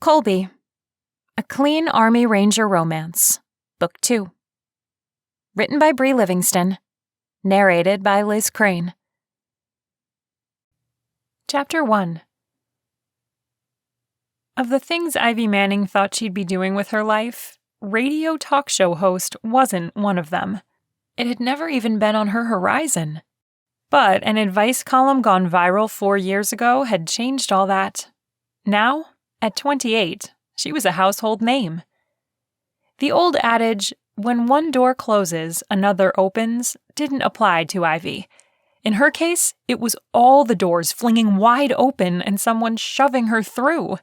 Kolby, A Clean Army Ranger Romance, Book 2. Written by Bree Livingston. Narrated by Liz Krane. Chapter 1. Of the things Ivy Manning thought she'd be doing with her life, radio talk show host wasn't one of them. It had never even been on her horizon. But an advice column gone viral 4 years ago had changed all that. Now, at 28, she was a household name. The old adage, when one door closes, another opens, didn't apply to Ivy. In her case, it was all the doors flinging wide open and someone shoving her through.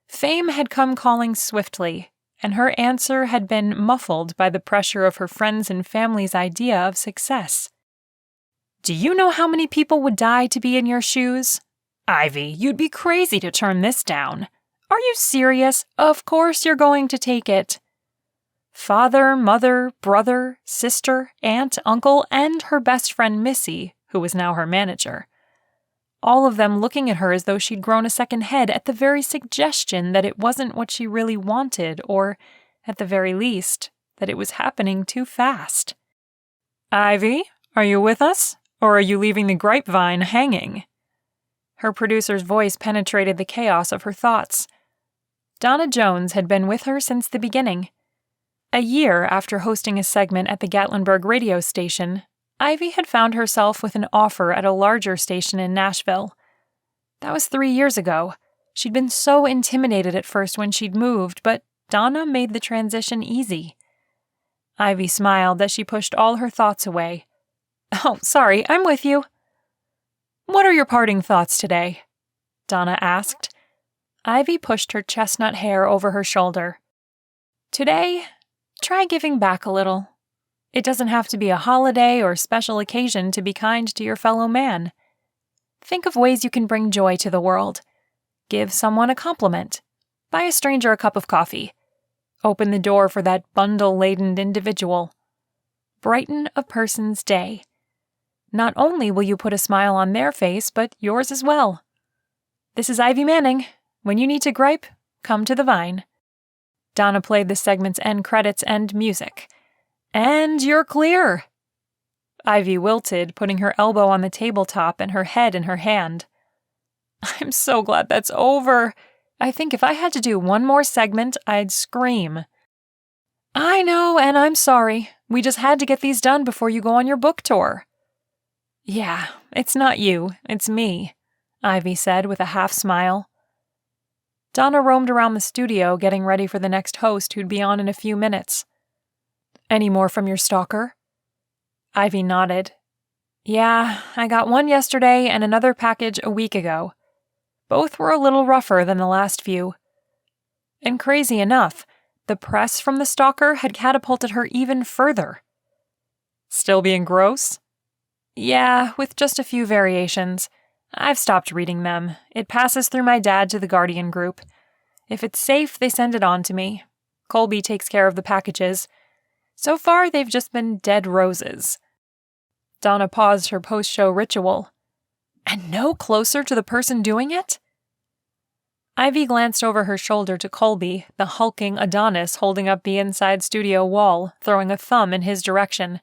Fame had come calling swiftly, and her answer had been muffled by the pressure of her friends' and family's idea of success. Do you know how many people would die to be in your shoes? Ivy, you'd be crazy to turn this down. Are you serious? Of course you're going to take it. Father, mother, brother, sister, aunt, uncle, and her best friend Missy, who was now her manager. All of them looking at her as though she'd grown a second head at the very suggestion that it wasn't what she really wanted, or, at the very least, that it was happening too fast. Ivy, are you with us? Or are you leaving the grapevine hanging? Her producer's voice penetrated the chaos of her thoughts. Donna Jones had been with her since the beginning. A year after hosting a segment at the Gatlinburg radio station, Ivy had found herself with an offer at a larger station in Nashville. That was 3 years ago. She'd been so intimidated at first when she'd moved, but Donna made the transition easy. Ivy smiled as she pushed all her thoughts away. Oh, sorry, I'm with you. What are your parting thoughts today? Donna asked. Ivy pushed her chestnut hair over her shoulder. Today, try giving back a little. It doesn't have to be a holiday or special occasion to be kind to your fellow man. Think of ways you can bring joy to the world. Give someone a compliment. Buy a stranger a cup of coffee. Open the door for that bundle-laden individual. Brighten a person's day. Not only will you put a smile on their face, but yours as well. This is Ivy Manning. When you need to gripe, come to the Vine. Donna played the segment's end credits and music. And you're clear. Ivy wilted, putting her elbow on the tabletop and her head in her hand. I'm so glad that's over. I think if I had to do one more segment, I'd scream. I know, and I'm sorry. We just had to get these done before you go on your book tour. Yeah, it's not you, it's me, Ivy said with a half smile. Donna roamed around the studio getting ready for the next host who'd be on in a few minutes. Any more from your stalker? Ivy nodded. Yeah, I got one yesterday and another package a week ago. Both were a little rougher than the last few. And crazy enough, the press from the stalker had catapulted her even further. Still being gross? Yeah, with just a few variations. I've stopped reading them. It passes through my dad to the Guardian group. If it's safe, they send it on to me. Colby takes care of the packages. So far, they've just been dead roses. Donna paused her post-show ritual. And no closer to the person doing it? Ivy glanced over her shoulder to Colby, the hulking Adonis holding up the inside studio wall, throwing a thumb in his direction.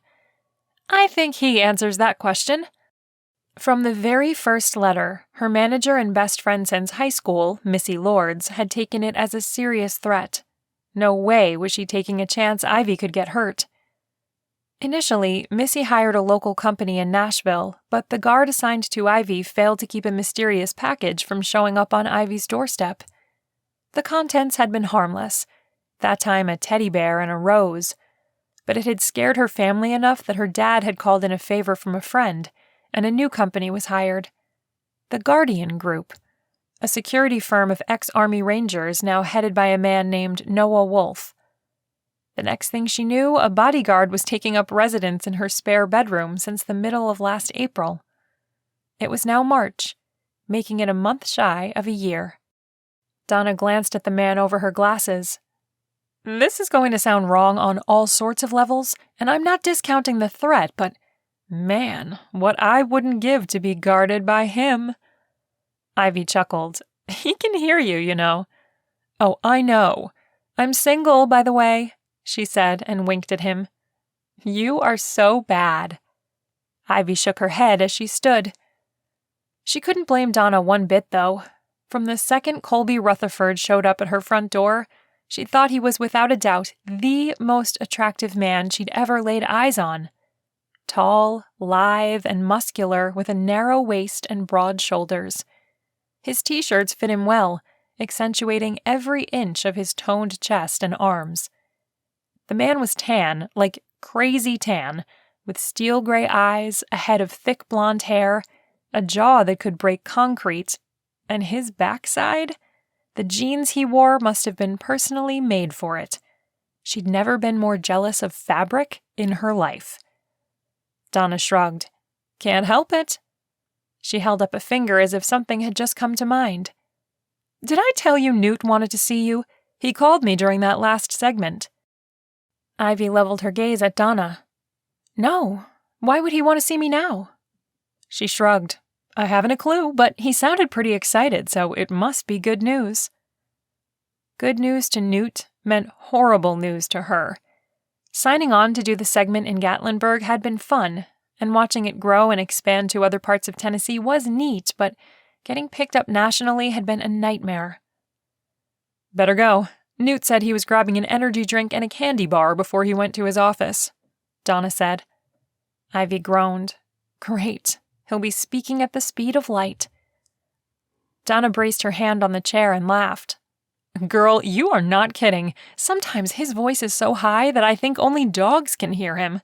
I think he answers that question. From the very first letter, her manager and best friend since high school, Missy Lords, had taken it as a serious threat. No way was she taking a chance Ivy could get hurt. Initially, Missy hired a local company in Nashville, but the guard assigned to Ivy failed to keep a mysterious package from showing up on Ivy's doorstep. The contents had been harmless, that time a teddy bear and a rose, but it had scared her family enough that her dad had called in a favor from a friend, and a new company was hired. The Guardian Group, a security firm of ex-Army Rangers now headed by a man named Noah Wolf. The next thing she knew, a bodyguard was taking up residence in her spare bedroom since the middle of last April. It was now March, making it a month shy of a year. Donna glanced at the man over her glasses. This is going to sound wrong on all sorts of levels, and I'm not discounting the threat, but man, what I wouldn't give to be guarded by him. Ivy chuckled. He can hear you, you know. "Oh, I know. I'm single, by the way," she said and winked at him. "You are so bad." Ivy shook her head as she stood. She couldn't blame Donna one bit, though. From the second Kolby Rutherford showed up at her front door, she thought he was without a doubt the most attractive man she'd ever laid eyes on. Tall, lithe, and muscular with a narrow waist and broad shoulders. His t-shirts fit him well, accentuating every inch of his toned chest and arms. The man was tan, like crazy tan, with steel gray eyes, a head of thick blonde hair, a jaw that could break concrete, and his backside? The jeans he wore must have been personally made for it. She'd never been more jealous of fabric in her life. Donna shrugged. "Can't help it." She held up a finger as if something had just come to mind. "Did I tell you Newt wanted to see you? He called me during that last segment." Ivy leveled her gaze at Donna. "No. Why would he want to see me now?" She shrugged. "I haven't a clue, but he sounded pretty excited, so it must be good news." Good news to Newt meant horrible news to her. Signing on to do the segment in Gatlinburg had been fun, and watching it grow and expand to other parts of Tennessee was neat, but getting picked up nationally had been a nightmare. "Better go. Newt said he was grabbing an energy drink and a candy bar before he went to his office," Donna said. Ivy groaned. "Great. He'll be speaking at the speed of light." Donna braced her hand on the chair and laughed. "Girl, you are not kidding. Sometimes his voice is so high that I think only dogs can hear him."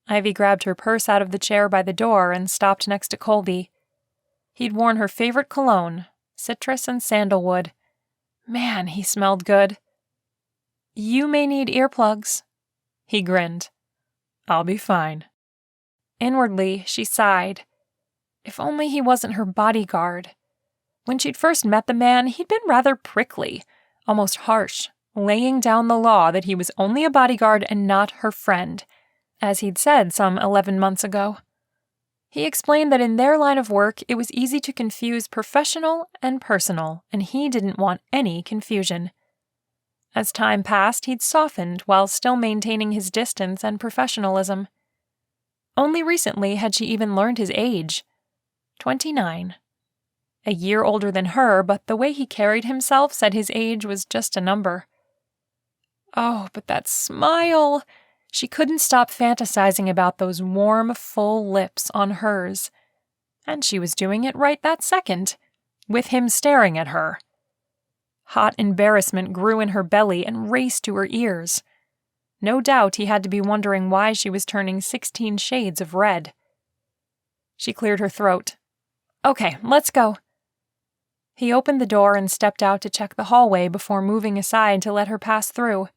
Ivy grabbed her purse out of the chair by the door and stopped next to Kolby. He'd worn her favorite cologne, citrus and sandalwood. Man, he smelled good. "You may need earplugs." He grinned. "I'll be fine." Inwardly, she sighed. If only he wasn't her bodyguard. When she'd first met the man, he'd been rather prickly, almost harsh, laying down the law that he was only a bodyguard and not her friend, as he'd said some 11 months ago. He explained that in their line of work, it was easy to confuse professional and personal, and he didn't want any confusion. As time passed, he'd softened while still maintaining his distance and professionalism. Only recently had she even learned his age. 29. A year older than her, but the way he carried himself said his age was just a number. Oh, but that smile! She couldn't stop fantasizing about those warm, full lips on hers. And she was doing it right that second, with him staring at her. Hot embarrassment grew in her belly and raced to her ears. No doubt he had to be wondering why she was turning 16 shades of red. She cleared her throat. "Okay, let's go." He opened the door and stepped out to check the hallway before moving aside to let her pass through.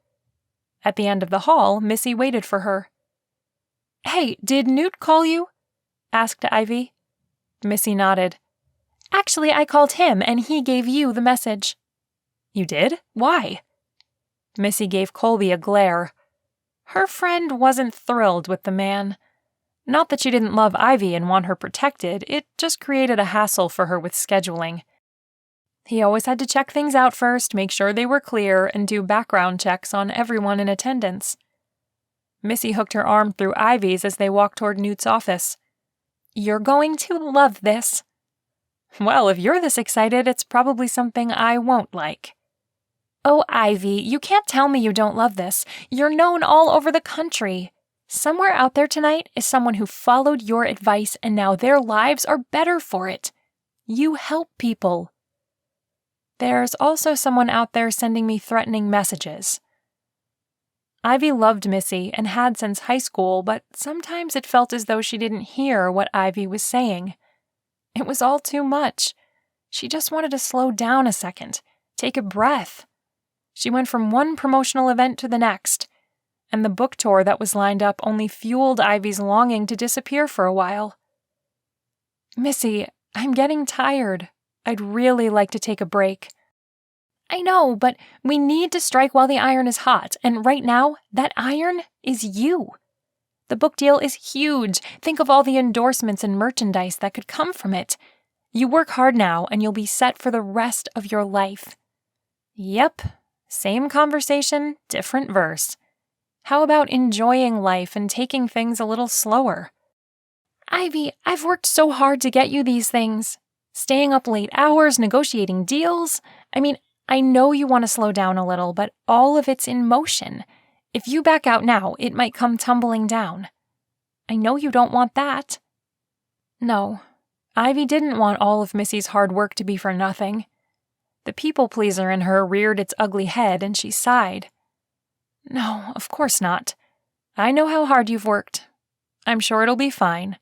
At the end of the hall, Missy waited for her. "Hey, did Newt call you?" asked Ivy. Missy nodded. "Actually, I called him, and he gave you the message." "You did? Why?" Missy gave Kolby a glare. Her friend wasn't thrilled with the man. Not that she didn't love Ivy and want her protected, it just created a hassle for her with scheduling. He always had to check things out first, make sure they were clear, and do background checks on everyone in attendance. Missy hooked her arm through Ivy's as they walked toward Newt's office. "You're going to love this." "Well, if you're this excited, it's probably something I won't like." "Oh, Ivy, you can't tell me you don't love this. You're known all over the country. Somewhere out there tonight is someone who followed your advice and now their lives are better for it. You help people. There's also someone out there sending me threatening messages." Ivy loved Missy and had since high school, but sometimes it felt as though she didn't hear what Ivy was saying. It was all too much. She just wanted to slow down a second, take a breath. She went from one promotional event to the next, and the book tour that was lined up only fueled Ivy's longing to disappear for a while. "Missy, I'm getting tired. I'd really like to take a break." "I know, but we need to strike while the iron is hot, and right now, that iron is you. The book deal is huge. Think of all the endorsements and merchandise that could come from it. You work hard now, and you'll be set for the rest of your life." Yep, same conversation, different verse. How about enjoying life and taking things a little slower? Ivy, I've worked so hard to get you these things. Staying up late hours, negotiating deals. I know you want to slow down a little, but all of it's in motion. If you back out now, it might come tumbling down. I know you don't want that. No, Ivy didn't want all of Missy's hard work to be for nothing. The people-pleaser in her reared its ugly head, and she sighed. No, of course not. I know how hard you've worked. I'm sure it'll be fine.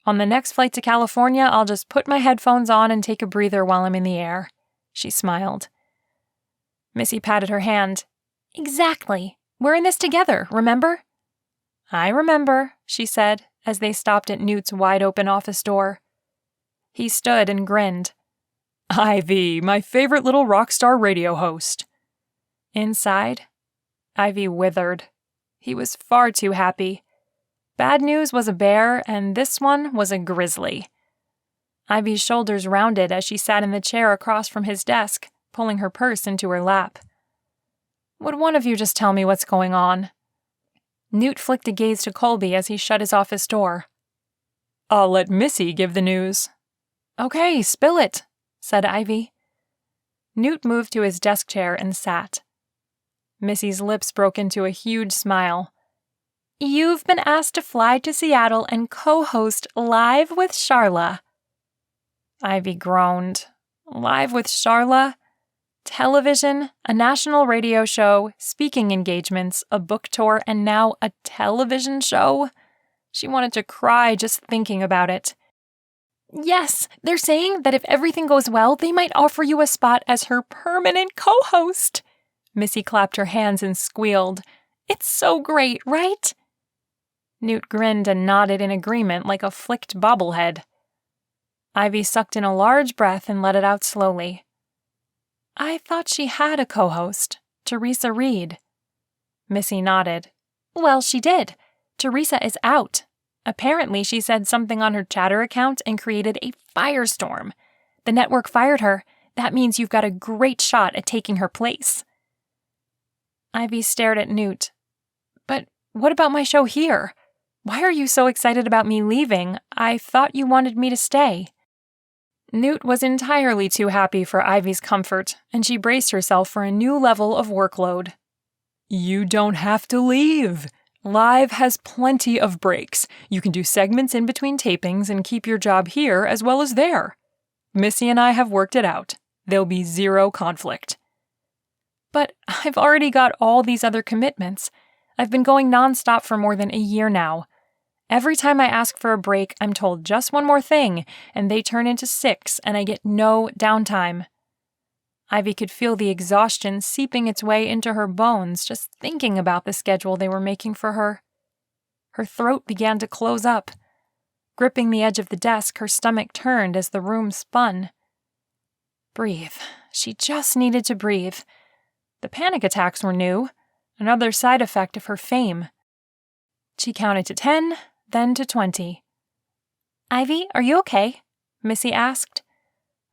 On the next flight to California, I'll just put my headphones on and take a breather while I'm in the air. She smiled. Missy patted her hand. Exactly. We're in this together, remember? I remember, she said, as they stopped at Newt's wide-open office door. He stood and grinned. Ivy, my favorite little rock star radio host. Inside, Ivy withered. He was far too happy. Bad news was a bear, and this one was a grizzly. Ivy's shoulders rounded as she sat in the chair across from his desk, pulling her purse into her lap. Would one of you just tell me what's going on? Newt flicked a gaze to Kolby as he shut his office door. I'll let Missy give the news. Okay, spill it, said Ivy. Newt moved to his desk chair and sat. Missy's lips broke into a huge smile. You've been asked to fly to Seattle and co-host Live with Charla. Ivy groaned. Live with Charla? Television, a national radio show, speaking engagements, a book tour, and now a television show? She wanted to cry just thinking about it. Yes, they're saying that if everything goes well, they might offer you a spot as her permanent co-host. Missy clapped her hands and squealed. It's so great, right? Newt grinned and nodded in agreement like a flicked bobblehead. Ivy sucked in a large breath and let it out slowly. I thought she had a co-host, Teresa Reed. Missy nodded. Well, she did. Teresa is out. Apparently, she said something on her Chatter account and created a firestorm. The network fired her. That means you've got a great shot at taking her place. Ivy stared at Newt. But what about my show here? Why are you so excited about me leaving? I thought you wanted me to stay. Newt was entirely too happy for Ivy's comfort, and she braced herself for a new level of workload. You don't have to leave. Live has plenty of breaks. You can do segments in between tapings and keep your job here as well as there. Missy and I have worked it out. There'll be zero conflict. But I've already got all these other commitments. I've been going nonstop for more than a year now. Every time I ask for a break, I'm told just one more thing, and they turn into 6, and I get no downtime. Ivy could feel the exhaustion seeping its way into her bones just thinking about the schedule they were making for her. Her throat began to close up. Gripping the edge of the desk, her stomach turned as the room spun. Breathe. She just needed to breathe. The panic attacks were new, another side effect of her fame. She counted to 10, then to 20. Ivy, are you okay? Missy asked.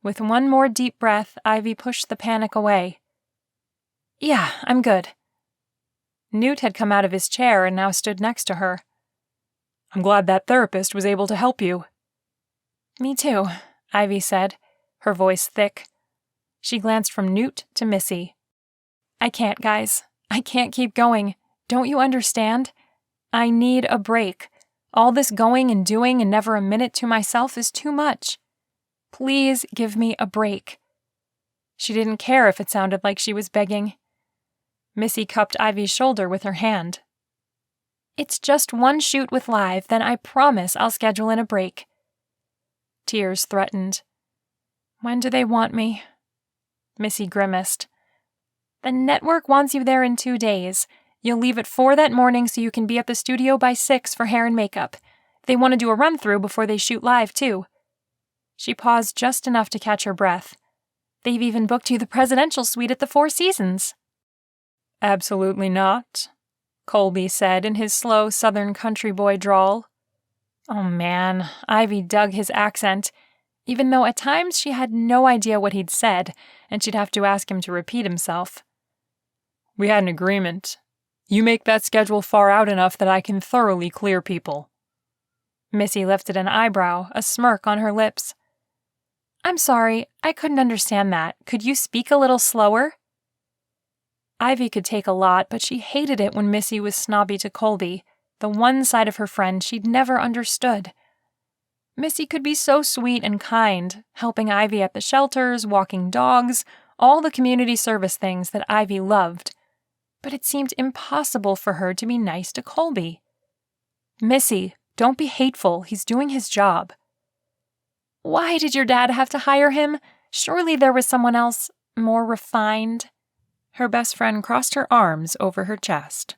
With one more deep breath, Ivy pushed the panic away. Yeah, I'm good. Newt had come out of his chair and now stood next to her. I'm glad that therapist was able to help you. Me too, Ivy said, her voice thick. She glanced from Newt to Missy. I can't, guys. I can't keep going. Don't you understand? I need a break. All this going and doing and never a minute to myself is too much. Please give me a break. She didn't care if it sounded like she was begging. Missy cupped Ivy's shoulder with her hand. It's just one shoot with Live, then I promise I'll schedule in a break. Tears threatened. When do they want me? Missy grimaced. The network wants you there in 2 days. You'll leave at 4 that morning so you can be at the studio by 6 for hair and makeup. They want to do a run-through before they shoot live, too. She paused just enough to catch her breath. They've even booked you the presidential suite at the Four Seasons. Absolutely not, Kolby said in his slow southern country boy drawl. Oh man, Ivy dug his accent. even though at times she had no idea what he'd said, and she'd have to ask him to repeat himself. We had an agreement. You make that schedule far out enough that I can thoroughly clear people. Missy lifted an eyebrow, a smirk on her lips. I'm sorry, I couldn't understand that. Could you speak a little slower? Ivy could take a lot, but she hated it when Missy was snobby to Kolby, the one side of her friend she'd never understood. Missy could be so sweet and kind, helping Ivy at the shelters, walking dogs, all the community service things that Ivy loved. But it seemed impossible for her to be nice to Kolby. Missy, don't be hateful, he's doing his job. Why did your dad have to hire him? Surely there was someone else, more refined. Her best friend crossed her arms over her chest.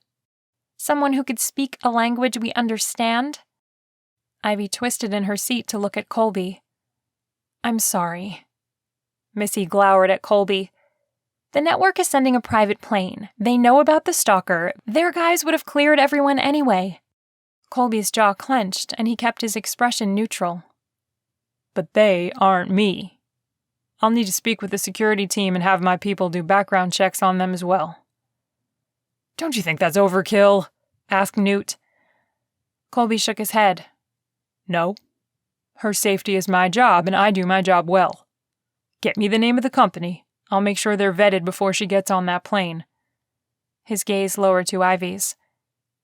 Someone who could speak a language we understand? Ivy twisted in her seat to look at Kolby. I'm sorry. Missy glowered at Kolby. The network is sending a private plane. They know about the stalker. Their guys would have cleared everyone anyway. Kolby's jaw clenched, and he kept his expression neutral. But they aren't me. I'll need to speak with the security team and have my people do background checks on them as well. Don't you think that's overkill? Asked Newt. Kolby shook his head. No. Her safety is my job, and I do my job well. Get me the name of the company. I'll make sure they're vetted before she gets on that plane. His gaze lowered to Ivy's.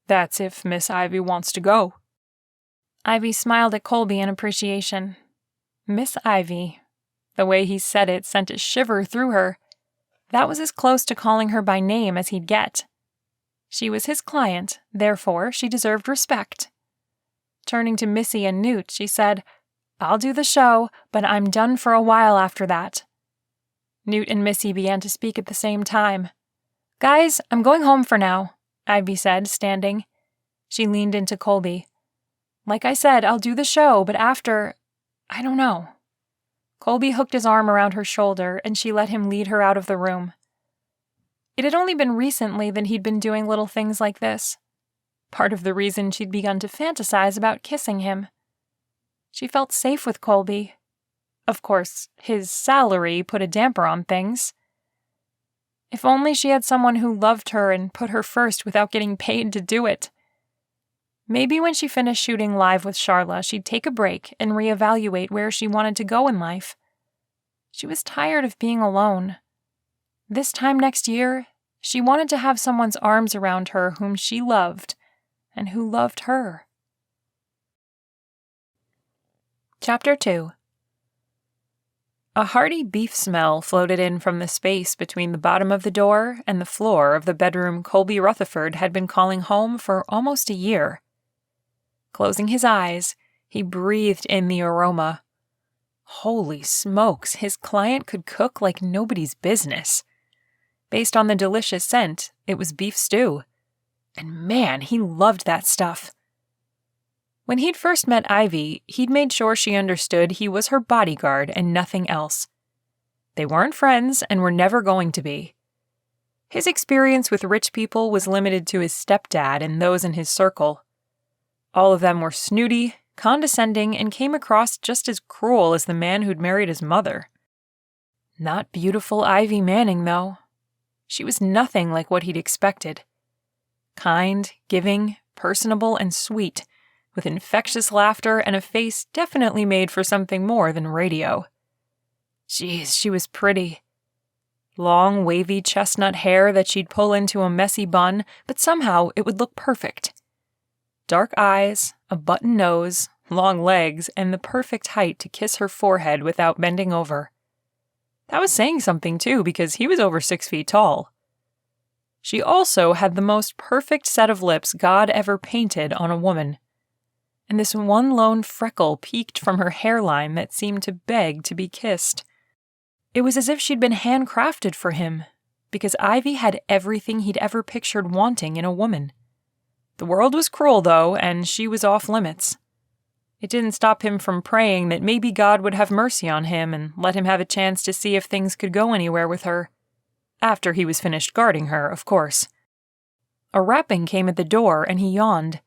That's if Miss Ivy wants to go. Ivy smiled at Kolby in appreciation. Miss Ivy. The way he said it sent a shiver through her. That was as close to calling her by name as he'd get. She was his client, therefore she deserved respect. Turning to Missy and Newt, she said, I'll do the show, but I'm done for a while after that. Newt and Missy began to speak at the same time. Guys, I'm going home for now, Ivy said, standing. She leaned into Kolby. Like I said, I'll do the show, but after, I don't know. Kolby hooked his arm around her shoulder, and she let him lead her out of the room. It had only been recently that he'd been doing little things like this. Part of the reason she'd begun to fantasize about kissing him. She felt safe with Kolby. Of course, his salary put a damper on things. If only she had someone who loved her and put her first without getting paid to do it. Maybe when she finished shooting live with Sharla, she'd take a break and reevaluate where she wanted to go in life. She was tired of being alone. This time next year, she wanted to have someone's arms around her whom she loved, and who loved her. Chapter 2. A hearty beef smell floated in from the space between the bottom of the door and the floor of the bedroom Kolby Rutherford had been calling home for almost a year. Closing his eyes, he breathed in the aroma. Holy smokes, his client could cook like nobody's business. Based on the delicious scent, it was beef stew. And man, he loved that stuff. When he'd first met Ivy, he'd made sure she understood he was her bodyguard and nothing else. They weren't friends and were never going to be. His experience with rich people was limited to his stepdad and those in his circle. All of them were snooty, condescending, and came across just as cruel as the man who'd married his mother. Not beautiful Ivy Manning, though. She was nothing like what he'd expected. Kind, giving, personable, and sweet, with infectious laughter and a face definitely made for something more than radio. Jeez, she was pretty. Long, wavy chestnut hair that she'd pull into a messy bun, but somehow it would look perfect. Dark eyes, a button nose, long legs, and the perfect height to kiss her forehead without bending over. That was saying something, too, because he was over 6 feet tall. She also had the most perfect set of lips God ever painted on a woman. And this one lone freckle peeked from her hairline that seemed to beg to be kissed. It was as if she'd been handcrafted for him, because Ivy had everything he'd ever pictured wanting in a woman. The world was cruel, though, and she was off limits. It didn't stop him from praying that maybe God would have mercy on him and let him have a chance to see if things could go anywhere with her. After he was finished guarding her, of course. A rapping came at the door, and he yawned.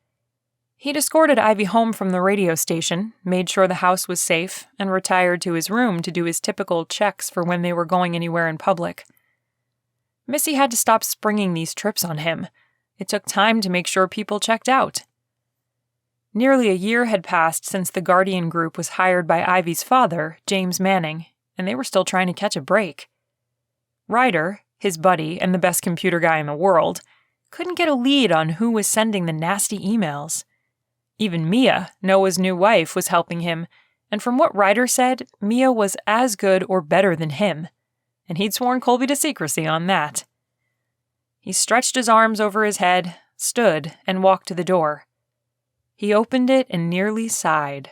He'd escorted Ivy home from the radio station, made sure the house was safe, and retired to his room to do his typical checks for when they were going anywhere in public. Missy had to stop springing these trips on him. It took time to make sure people checked out. Nearly a year had passed since the Guardian group was hired by Ivy's father, James Manning, and they were still trying to catch a break. Ryder, his buddy and the best computer guy in the world, couldn't get a lead on who was sending the nasty emails. Even Mia, Noah's new wife, was helping him, and from what Ryder said, Mia was as good or better than him, and he'd sworn Colby to secrecy on that. He stretched his arms over his head, stood, and walked to the door. He opened it and nearly sighed.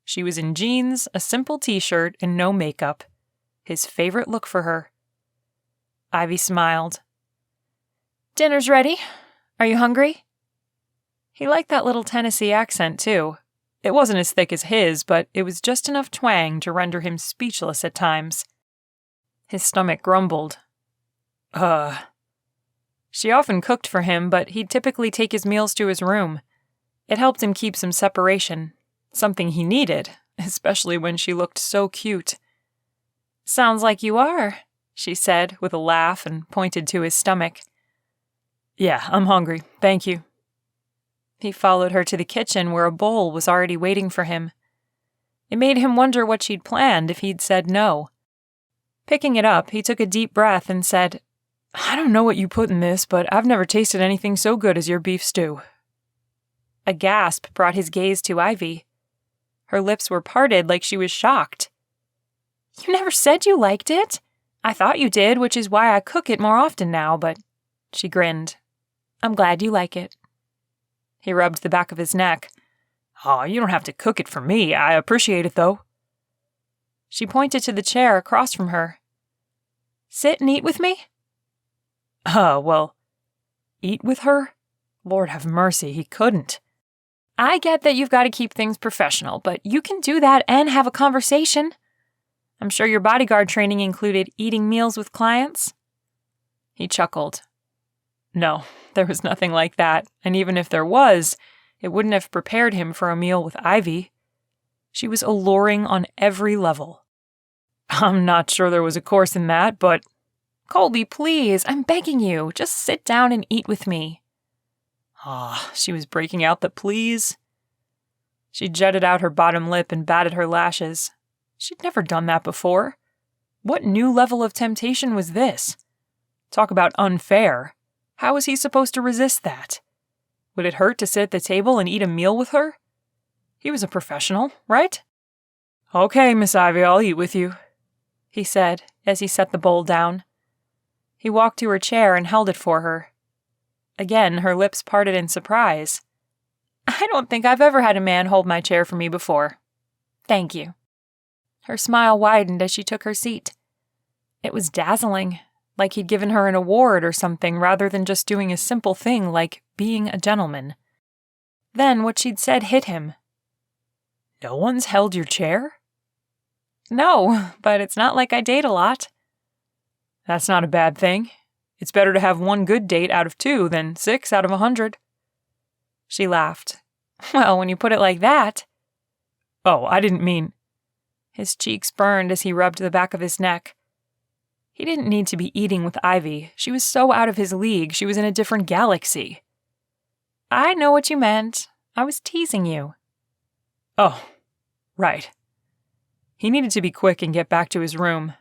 She was in jeans, a simple t-shirt, and no makeup. His favorite look for her. Ivy smiled. "Dinner's ready. Are you hungry?" He liked that little Tennessee accent, too. It wasn't as thick as his, but it was just enough twang to render him speechless at times. His stomach grumbled. She often cooked for him, but he'd typically take his meals to his room. It helped him keep some separation, something he needed, especially when she looked so cute. "Sounds like you are," she said with a laugh and pointed to his stomach. "Yeah, I'm hungry, thank you." He followed her to the kitchen where a bowl was already waiting for him. It made him wonder what she'd planned if he'd said no. Picking it up, he took a deep breath and said, "I don't know what you put in this, but I've never tasted anything so good as your beef stew." A gasp brought his gaze to Ivy. Her lips were parted like she was shocked. "You never said you liked it. I thought you did, which is why I cook it more often now, but..." She grinned. "I'm glad you like it." He rubbed the back of his neck. "Oh, you don't have to cook it for me. I appreciate it, though." She pointed to the chair across from her. "Sit and eat with me?" Well, eat with her? Lord have mercy, he couldn't. "I get that you've got to keep things professional, but you can do that and have a conversation. I'm sure your bodyguard training included eating meals with clients?" He chuckled. No, there was nothing like that, and even if there was, it wouldn't have prepared him for a meal with Ivy. She was alluring on every level. "I'm not sure there was a course in that, but..." "Colby, please, I'm begging you, just sit down and eat with me." She was breaking out the please. She jutted out her bottom lip and batted her lashes. She'd never done that before. What new level of temptation was this? Talk about unfair. How was he supposed to resist that? Would it hurt to sit at the table and eat a meal with her? He was a professional, right? "Okay, Miss Ivy, I'll eat with you," he said as he set the bowl down. He walked to her chair and held it for her. Again, her lips parted in surprise. "I don't think I've ever had a man hold my chair for me before. Thank you." Her smile widened as she took her seat. It was dazzling, like he'd given her an award or something rather than just doing a simple thing like being a gentleman. Then what she'd said hit him. "No one's held your chair?" "No, but it's not like I date a lot." "That's not a bad thing. It's better to have one good date out of 2 than 6 out of 100. She laughed. "Well, when you put it like that..." "Oh, I didn't mean..." His cheeks burned as he rubbed the back of his neck. He didn't need to be eating with Ivy. She was so out of his league, she was in a different galaxy. "I know what you meant. I was teasing you." "Oh, right." He needed to be quick and get back to his room.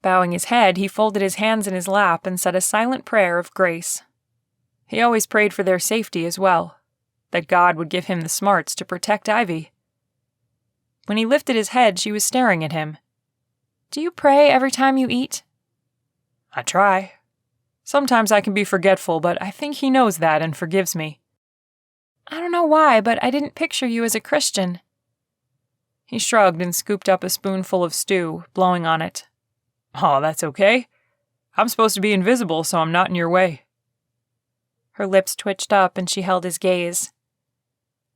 Bowing his head, he folded his hands in his lap and said a silent prayer of grace. He always prayed for their safety as well, that God would give him the smarts to protect Ivy. When he lifted his head, she was staring at him. "Do you pray every time you eat?" "I try. Sometimes I can be forgetful, but I think he knows that and forgives me." "I don't know why, but I didn't picture you as a Christian." He shrugged and scooped up a spoonful of stew, blowing on it. "Oh, that's okay. I'm supposed to be invisible, so I'm not in your way." Her lips twitched up and she held his gaze.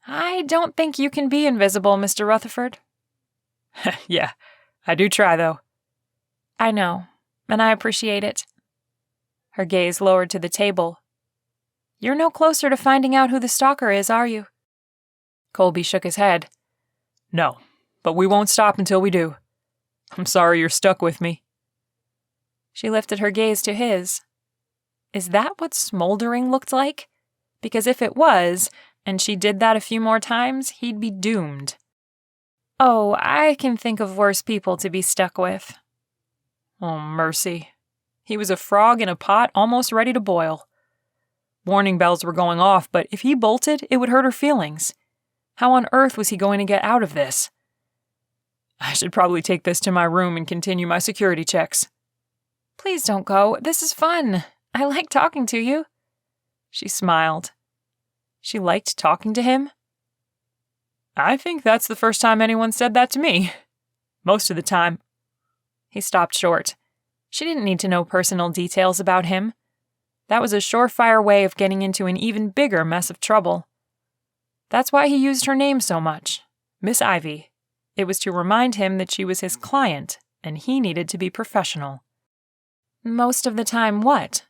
"I don't think you can be invisible, Mr. Rutherford." "Yeah, I do try, though." "I know, and I appreciate it." Her gaze lowered to the table. "You're no closer to finding out who the stalker is, are you?" Kolby shook his head. No, but we won't stop until we do. I'm sorry you're stuck with me. She lifted her gaze to his. Is that what smoldering looked like? Because if it was, and she did that a few more times, he'd be doomed. Oh, I can think of worse people to be stuck with. Oh, mercy. He was a frog in a pot almost ready to boil. Warning bells were going off, but if he bolted, it would hurt her feelings. How on earth was he going to get out of this? I should probably take this to my room and continue my security checks. Please don't go. This is fun. I like talking to you. She smiled. She liked talking to him? I think that's the first time anyone said that to me. Most of the time. He stopped short. She didn't need to know personal details about him. That was a surefire way of getting into an even bigger mess of trouble. That's why he used her name so much, Miss Ivy. It was to remind him that she was his client, and he needed to be professional. Most of the time what?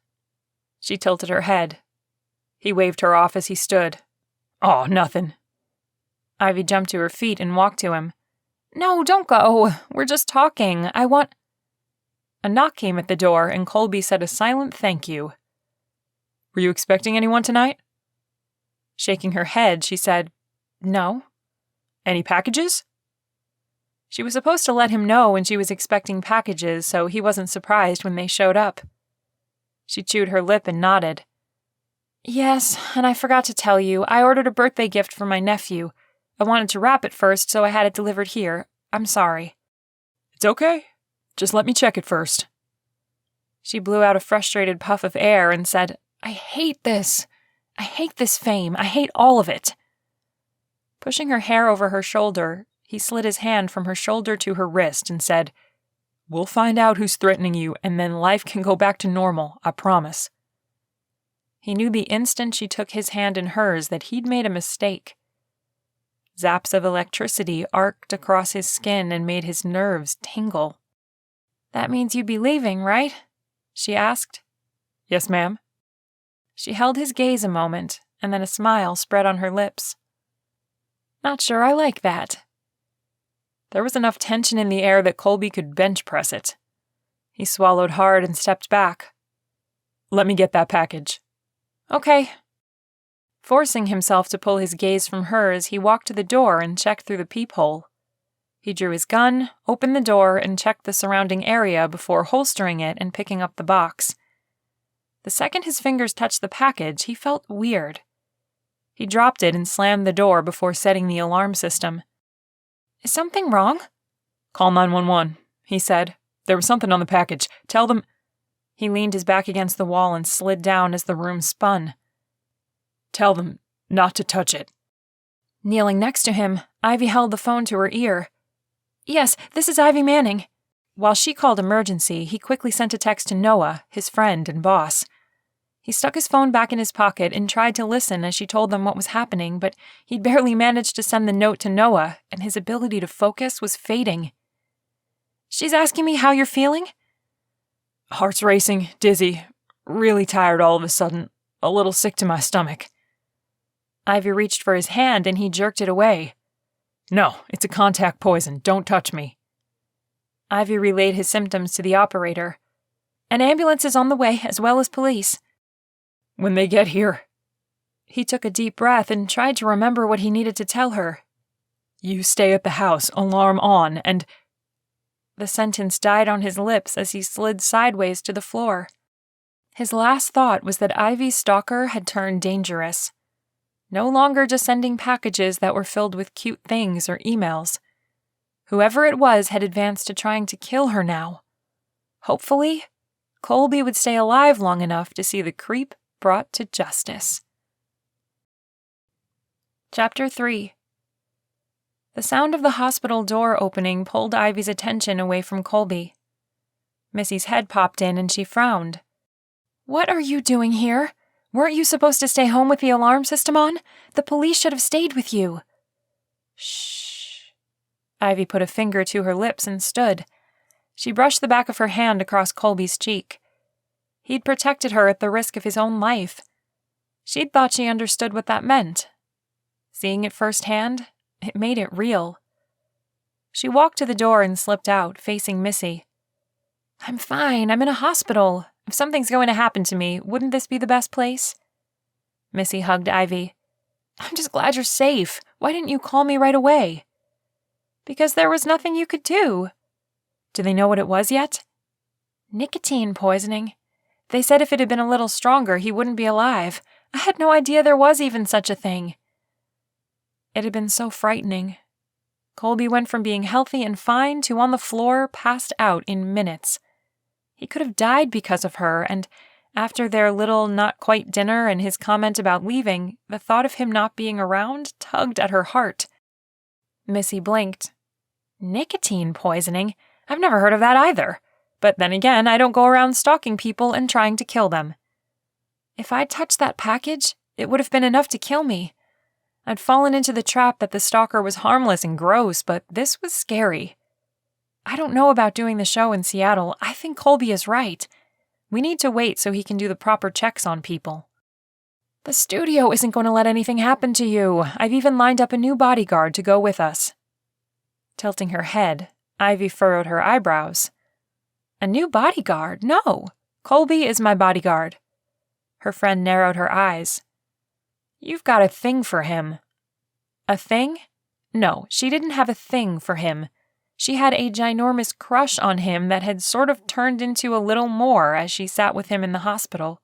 She tilted her head. He waved her off as he stood. Oh, nothing. Ivy jumped to her feet and walked to him. No, don't go. We're just talking. I want... A knock came at the door, and Kolby said a silent thank you. Were you expecting anyone tonight? Shaking her head, she said, No. Any packages? She was supposed to let him know when she was expecting packages, so he wasn't surprised when they showed up. She chewed her lip and nodded. Yes, and I forgot to tell you, I ordered a birthday gift for my nephew. I wanted to wrap it first, so I had it delivered here. I'm sorry. It's okay. Just let me check it first. She blew out a frustrated puff of air and said, I hate this. I hate this fame. I hate all of it. Pushing her hair over her shoulder, he slid his hand from her shoulder to her wrist and said, We'll find out who's threatening you, and then life can go back to normal, I promise. He knew the instant she took his hand in hers that he'd made a mistake. Zaps of electricity arced across his skin and made his nerves tingle. That means you'd be leaving, right? She asked. Yes, ma'am. She held his gaze a moment, and then a smile spread on her lips. Not sure I like that. There was enough tension in the air that Kolby could bench press it. He swallowed hard and stepped back. Let me get that package. Okay. Forcing himself to pull his gaze from hers, he walked to the door and checked through the peephole. He drew his gun, opened the door, and checked the surrounding area before holstering it and picking up the box. The second his fingers touched the package, he felt weird. He dropped it and slammed the door before setting the alarm system. Is something wrong? Call 911, he said. There was something on the package. Tell them... He leaned his back against the wall and slid down as the room spun. Tell them not to touch it. Kneeling next to him, Ivy held the phone to her ear. Yes, this is Ivy Manning. While she called emergency, he quickly sent a text to Noah, his friend and boss. He stuck his phone back in his pocket and tried to listen as she told them what was happening, but he'd barely managed to send the note to Noah, and his ability to focus was fading. She's asking me how you're feeling? Heart's racing, dizzy, really tired all of a sudden, a little sick to my stomach. Ivy reached for his hand and he jerked it away. No, it's a contact poison. Don't touch me. Ivy relayed his symptoms to the operator. An ambulance is on the way, as well as police. When they get here... He took a deep breath and tried to remember what he needed to tell her. You stay at the house, alarm on, and... The sentence died on his lips as he slid sideways to the floor. His last thought was that Ivy's stalker had turned dangerous. No longer just sending packages that were filled with cute things or emails. Whoever it was had advanced to trying to kill her now. Hopefully, Kolby would stay alive long enough to see the creep brought to justice. Chapter 3. The sound of the hospital door opening pulled Ivy's attention away from Kolby. Missy's head popped in and she frowned. What are you doing here? Weren't you supposed to stay home with the alarm system on? The police should have stayed with you. Shh. Ivy put a finger to her lips and stood. She brushed the back of her hand across Kolby's cheek. He'd protected her at the risk of his own life. She'd thought she understood what that meant. Seeing it firsthand, it made it real. She walked to the door and slipped out, facing Missy. "I'm fine. I'm in a hospital. If something's going to happen to me, wouldn't this be the best place?" Missy hugged Ivy. "I'm just glad you're safe. Why didn't you call me right away?" "Because there was nothing you could do." "Do they know what it was yet?" "Nicotine poisoning. They said if it had been a little stronger, he wouldn't be alive. I had no idea there was even such a thing." It had been so frightening. Kolby went from being healthy and fine to on the floor, passed out in minutes. He could have died because of her, and after their little not-quite dinner and his comment about leaving, the thought of him not being around tugged at her heart. Missy blinked. "Nicotine poisoning? I've never heard of that either. But then again, I don't go around stalking people and trying to kill them. If I'd touched that package, it would have been enough to kill me. I'd fallen into the trap that the stalker was harmless and gross, but this was scary. I don't know about doing the show in Seattle. I think Kolby is right. We need to wait so he can do the proper checks on people." "The studio isn't going to let anything happen to you. I've even lined up a new bodyguard to go with us." Tilting her head, Ivy furrowed her eyebrows. "A new bodyguard? No. Kolby is my bodyguard." Her friend narrowed her eyes. "You've got a thing for him." "A thing?" No, she didn't have a thing for him. She had a ginormous crush on him that had sort of turned into a little more as she sat with him in the hospital.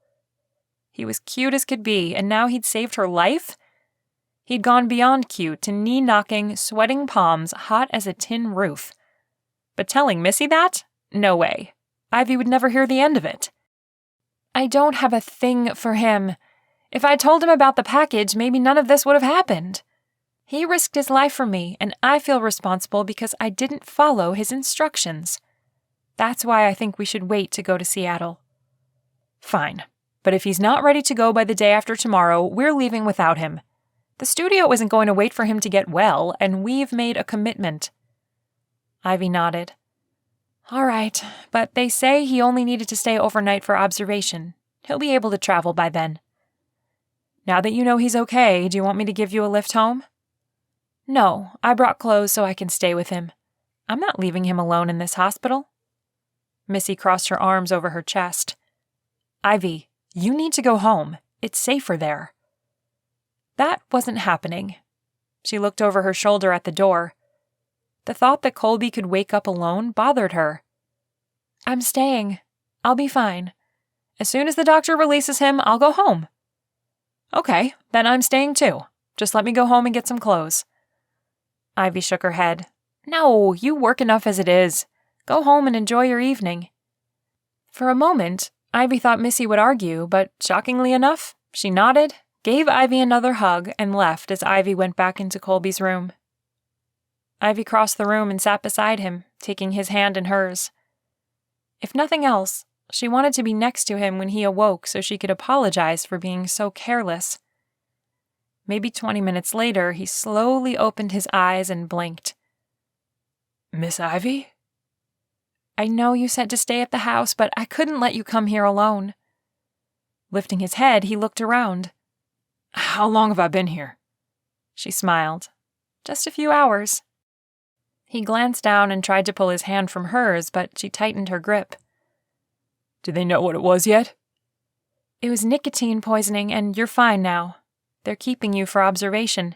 He was cute as could be, and now he'd saved her life? He'd gone beyond cute to knee-knocking, sweating palms hot as a tin roof. But telling Missy that? No way. Ivy would never hear the end of it. "I don't have a thing for him. If I told him about the package, maybe none of this would have happened. He risked his life for me, and I feel responsible because I didn't follow his instructions. That's why I think we should wait to go to Seattle." "Fine. But if he's not ready to go by the day after tomorrow, we're leaving without him. The studio isn't going to wait for him to get well, and we've made a commitment." Ivy nodded. "All right, but they say he only needed to stay overnight for observation. He'll be able to travel by then." "Now that you know he's okay, do you want me to give you a lift home?" "No, I brought clothes so I can stay with him. I'm not leaving him alone in this hospital." Missy crossed her arms over her chest. "Ivy, you need to go home. It's safer there." That wasn't happening. She looked over her shoulder at the door. The thought that Kolby could wake up alone bothered her. "I'm staying. I'll be fine. As soon as the doctor releases him, I'll go home." "Okay, then I'm staying too. Just let me go home and get some clothes." Ivy shook her head. "No, you work enough as it is. Go home and enjoy your evening." For a moment, Ivy thought Missy would argue, but shockingly enough, she nodded, gave Ivy another hug, and left as Ivy went back into Kolby's room. Ivy crossed the room and sat beside him, taking his hand in hers. If nothing else, she wanted to be next to him when he awoke so she could apologize for being so careless. Maybe 20 minutes later, he slowly opened his eyes and blinked. "Miss Ivy?" "I know you said to stay at the house, but I couldn't let you come here alone." Lifting his head, he looked around. "How long have I been here?" She smiled. "Just a few hours." He glanced down and tried to pull his hand from hers, but she tightened her grip. "Do they know what it was yet?" "It was nicotine poisoning, and you're fine now. They're keeping you for observation."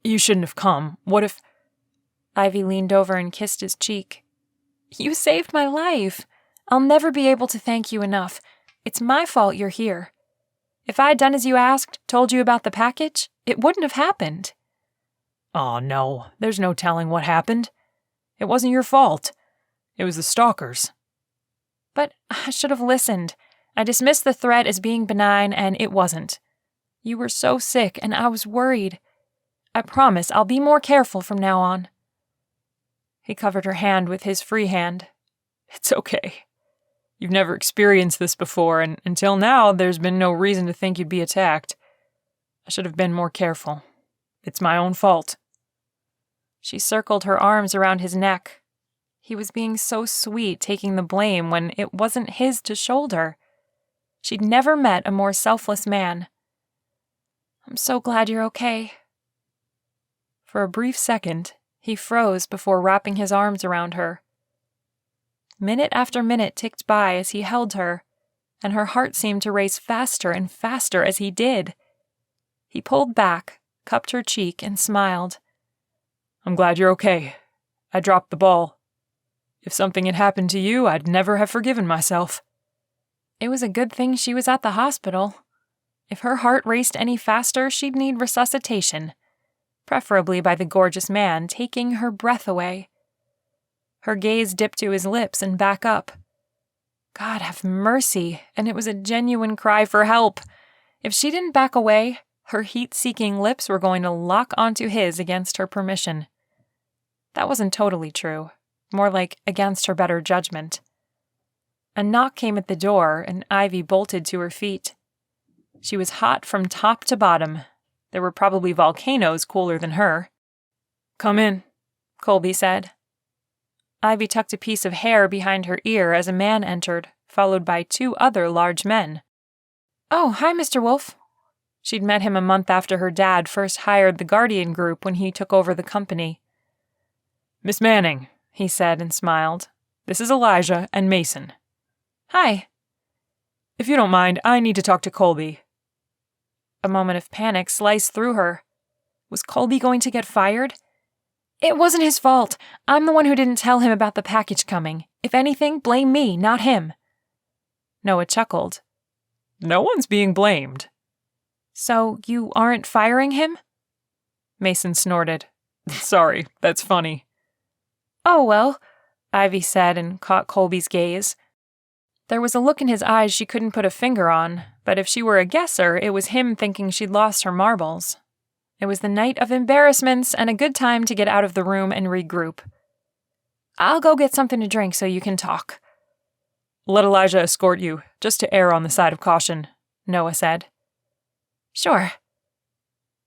"You shouldn't have come. What if—" Ivy leaned over and kissed his cheek. "You saved my life. I'll never be able to thank you enough. It's my fault you're here. If I'd done as you asked, told you about the package, it wouldn't have happened." "Oh, no. There's no telling what happened. It wasn't your fault. It was the stalkers." "But I should have listened. I dismissed the threat as being benign, and it wasn't. You were so sick, and I was worried. I promise I'll be more careful from now on." He covered her hand with his free hand. "It's okay. You've never experienced this before, and until now, there's been no reason to think you'd be attacked. I should have been more careful. It's my own fault." She circled her arms around his neck. He was being so sweet, taking the blame when it wasn't his to shoulder. She'd never met a more selfless man. "I'm so glad you're okay. For a brief second, he froze before wrapping his arms around her. Minute after minute ticked by as he held her, and her heart seemed to race faster and faster as he did. He pulled back, cupped her cheek, and smiled. I'm glad you're okay. I dropped the ball. If something had happened to you, I'd never have forgiven myself. It was a good thing she was at the hospital. If her heart raced any faster, she'd need resuscitation, preferably by the gorgeous man taking her breath away. Her gaze dipped to his lips and back up. God have mercy, and it was a genuine cry for help. If she didn't back away, her heat-seeking lips were going to lock onto his against her permission. That wasn't totally true, more like against her better judgment. A knock came at the door, and Ivy bolted to her feet. She was hot from top to bottom. There were probably volcanoes cooler than her. Come in, Kolby said. Ivy tucked a piece of hair behind her ear as a man entered, followed by 2 other large men. Oh, hi, Mr. Wolf. She'd met him a month after her dad first hired the Guardian group when he took over the company. Miss Manning, he said and smiled. This is Elijah and Mason. Hi. If you don't mind, I need to talk to Kolby. A moment of panic sliced through her. Was Kolby going to get fired? It wasn't his fault. I'm the one who didn't tell him about the package coming. If anything, blame me, not him. Noah chuckled. No one's being blamed. So you aren't firing him? Mason snorted. Sorry, that's funny. Oh, well, Ivy said and caught Kolby's gaze. There was a look in his eyes she couldn't put a finger on, but if she were a guesser, it was him thinking she'd lost her marbles. It was the night of embarrassments and a good time to get out of the room and regroup. I'll go get something to drink so you can talk. Let Elijah escort you, just to err on the side of caution, Noah said. Sure.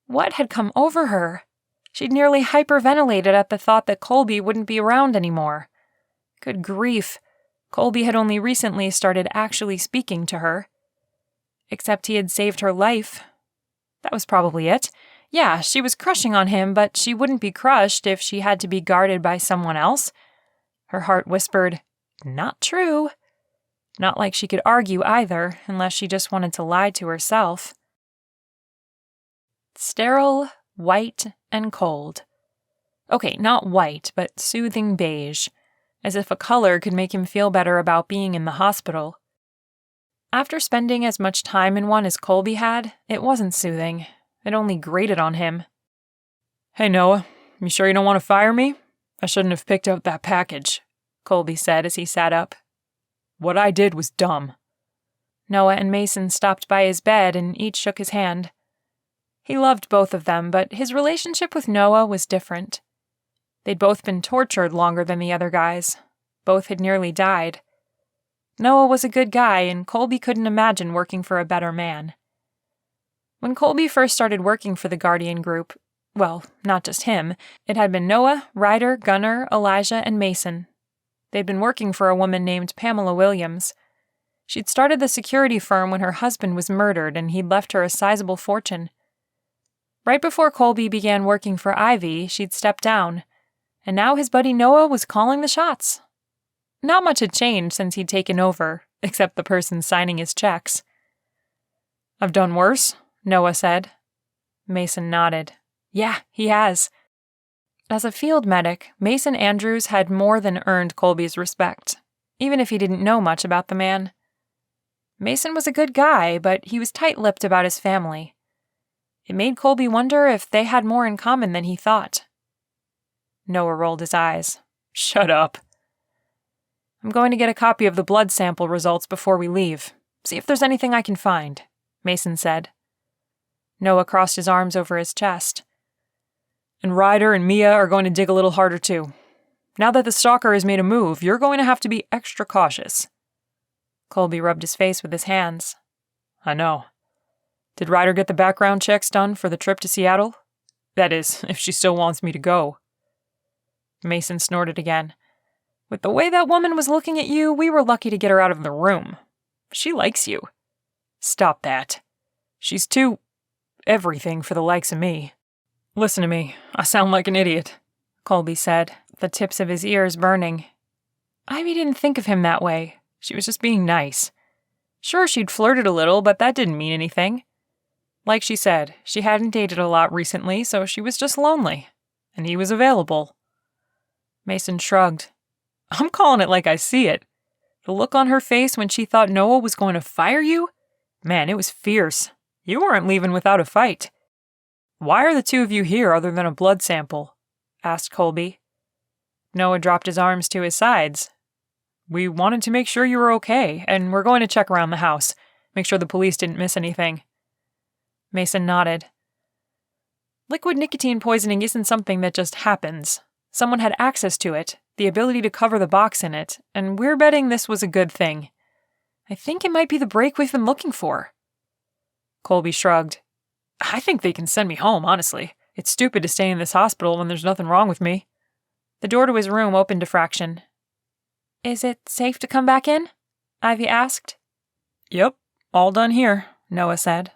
What had come over her? She'd nearly hyperventilated at the thought that Kolby wouldn't be around anymore. Good grief. Kolby had only recently started actually speaking to her. Except he had saved her life. That was probably it. Yeah, she was crushing on him, but she wouldn't be crushed if she had to be guarded by someone else. Her heart whispered, not true. Not like she could argue either, unless she just wanted to lie to herself. Sterile, white, and cold. Okay, not white, but soothing beige, as if a color could make him feel better about being in the hospital. After spending as much time in one as Kolby had, it wasn't soothing. It only grated on him. Hey, Noah, you sure you don't want to fire me? I shouldn't have picked out that package, Kolby said as he sat up. What I did was dumb. Noah and Mason stopped by his bed and each shook his hand. He loved both of them, but his relationship with Noah was different. They'd both been tortured longer than the other guys. Both had nearly died. Noah was a good guy, and Kolby couldn't imagine working for a better man. When Kolby first started working for the Guardian group, well, not just him, it had been Noah, Ryder, Gunnar, Elijah, and Mason. They'd been working for a woman named Pamela Williams. She'd started the security firm when her husband was murdered, and he'd left her a sizable fortune. Right before Kolby began working for Ivy, she'd stepped down, and now his buddy Noah was calling the shots. Not much had changed since he'd taken over, except the person signing his checks. I've done worse, Noah said. Mason nodded. Yeah, he has. As a field medic, Mason Andrews had more than earned Kolby's respect, even if he didn't know much about the man. Mason was a good guy, but he was tight-lipped about his family. It made Kolby wonder if they had more in common than he thought. Noah rolled his eyes. Shut up. I'm going to get a copy of the blood sample results before we leave. See if there's anything I can find, Mason said. Noah crossed his arms over his chest. And Ryder and Mia are going to dig a little harder too. Now that the stalker has made a move, you're going to have to be extra cautious. Kolby rubbed his face with his hands. I know. Did Ryder get the background checks done for the trip to Seattle? That is, if she still wants me to go. Mason snorted again. With the way that woman was looking at you, we were lucky to get her out of the room. She likes you. Stop that. She's too everything for the likes of me. Listen to me. I sound like an idiot, Kolby said, the tips of his ears burning. Ivy didn't think of him that way. She was just being nice. Sure, she'd flirted a little, but that didn't mean anything. Like she said, she hadn't dated a lot recently, so she was just lonely. And he was available. Mason shrugged. I'm calling it like I see it. The look on her face when she thought Noah was going to fire you? Man, it was fierce. You weren't leaving without a fight. Why are the two of you here other than a blood sample? Asked Kolby. Noah dropped his arms to his sides. We wanted to make sure you were okay, and we're going to check around the house. Make sure the police didn't miss anything. Mason nodded. Liquid nicotine poisoning isn't something that just happens. Someone had access to it, the ability to cover the box in it, and we're betting this was a good thing. I think it might be the break we've been looking for. Kolby shrugged. I think they can send me home, honestly. It's stupid to stay in this hospital when there's nothing wrong with me. The door to his room opened a fraction. Is it safe to come back in? Ivy asked. Yep, all done here, Noah said.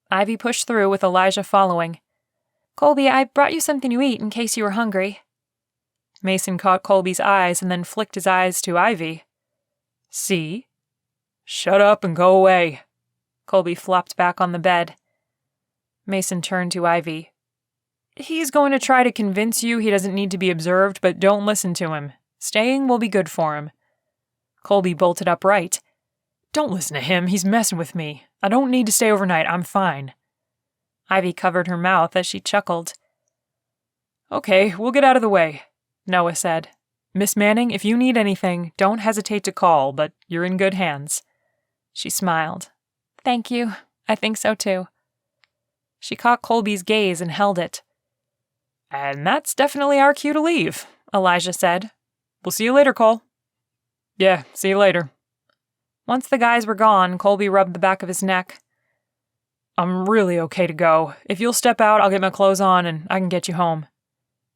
Ivy pushed through with Elijah following. Kolby, I brought you something to eat in case you were hungry. Mason caught Kolby's eyes and then flicked his eyes to Ivy. See? Shut up and go away. Kolby flopped back on the bed. Mason turned to Ivy. He's going to try to convince you he doesn't need to be observed, but don't listen to him. Staying will be good for him. Kolby bolted upright. Don't listen to him, he's messing with me. I don't need to stay overnight, I'm fine. Ivy covered her mouth as she chuckled. Okay, we'll get out of the way, Noah said. Miss Manning, if you need anything, don't hesitate to call, but you're in good hands. She smiled. Thank you. I think so too. She caught Kolby's gaze and held it. And that's definitely our cue to leave, Elijah said. We'll see you later, Cole. Yeah, see you later. Once the guys were gone, Kolby rubbed the back of his neck. I'm really okay to go. If you'll step out, I'll get my clothes on and I can get you home.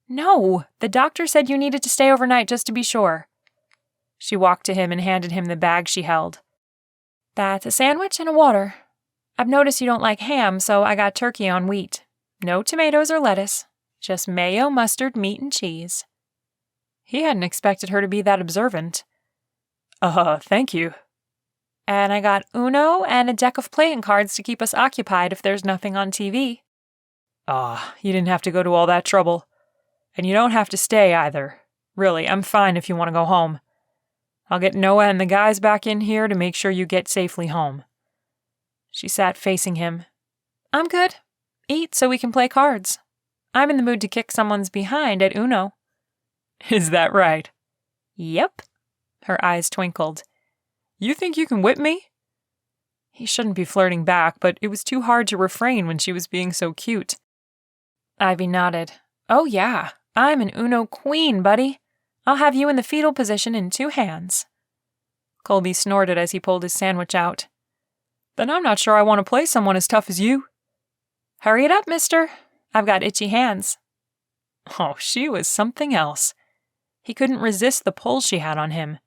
No, the doctor said you needed to stay overnight just to be sure. She walked to him and handed him the bag she held. That's a sandwich and a water. I've noticed you don't like ham, so I got turkey on wheat. No tomatoes or lettuce. Just mayo, mustard, meat, and cheese. He hadn't expected her to be that observant. Thank you. And I got Uno and a deck of playing cards to keep us occupied if there's nothing on TV. You didn't have to go to all that trouble. And you don't have to stay either. Really, I'm fine if you want to go home. I'll get Noah and the guys back in here to make sure you get safely home. She sat facing him. I'm good. Eat so we can play cards. I'm in the mood to kick someone's behind at Uno. Is that right? Yep. Her eyes twinkled. You think you can whip me? He shouldn't be flirting back, but it was too hard to refrain when she was being so cute. Ivy nodded. Oh yeah, I'm an Uno queen, buddy. I'll have you in the fetal position in 2 hands. Kolby snorted as he pulled his sandwich out. Then I'm not sure I want to play someone as tough as you. Hurry it up, mister. I've got itchy hands. Oh, she was something else. He couldn't resist the pull she had on him.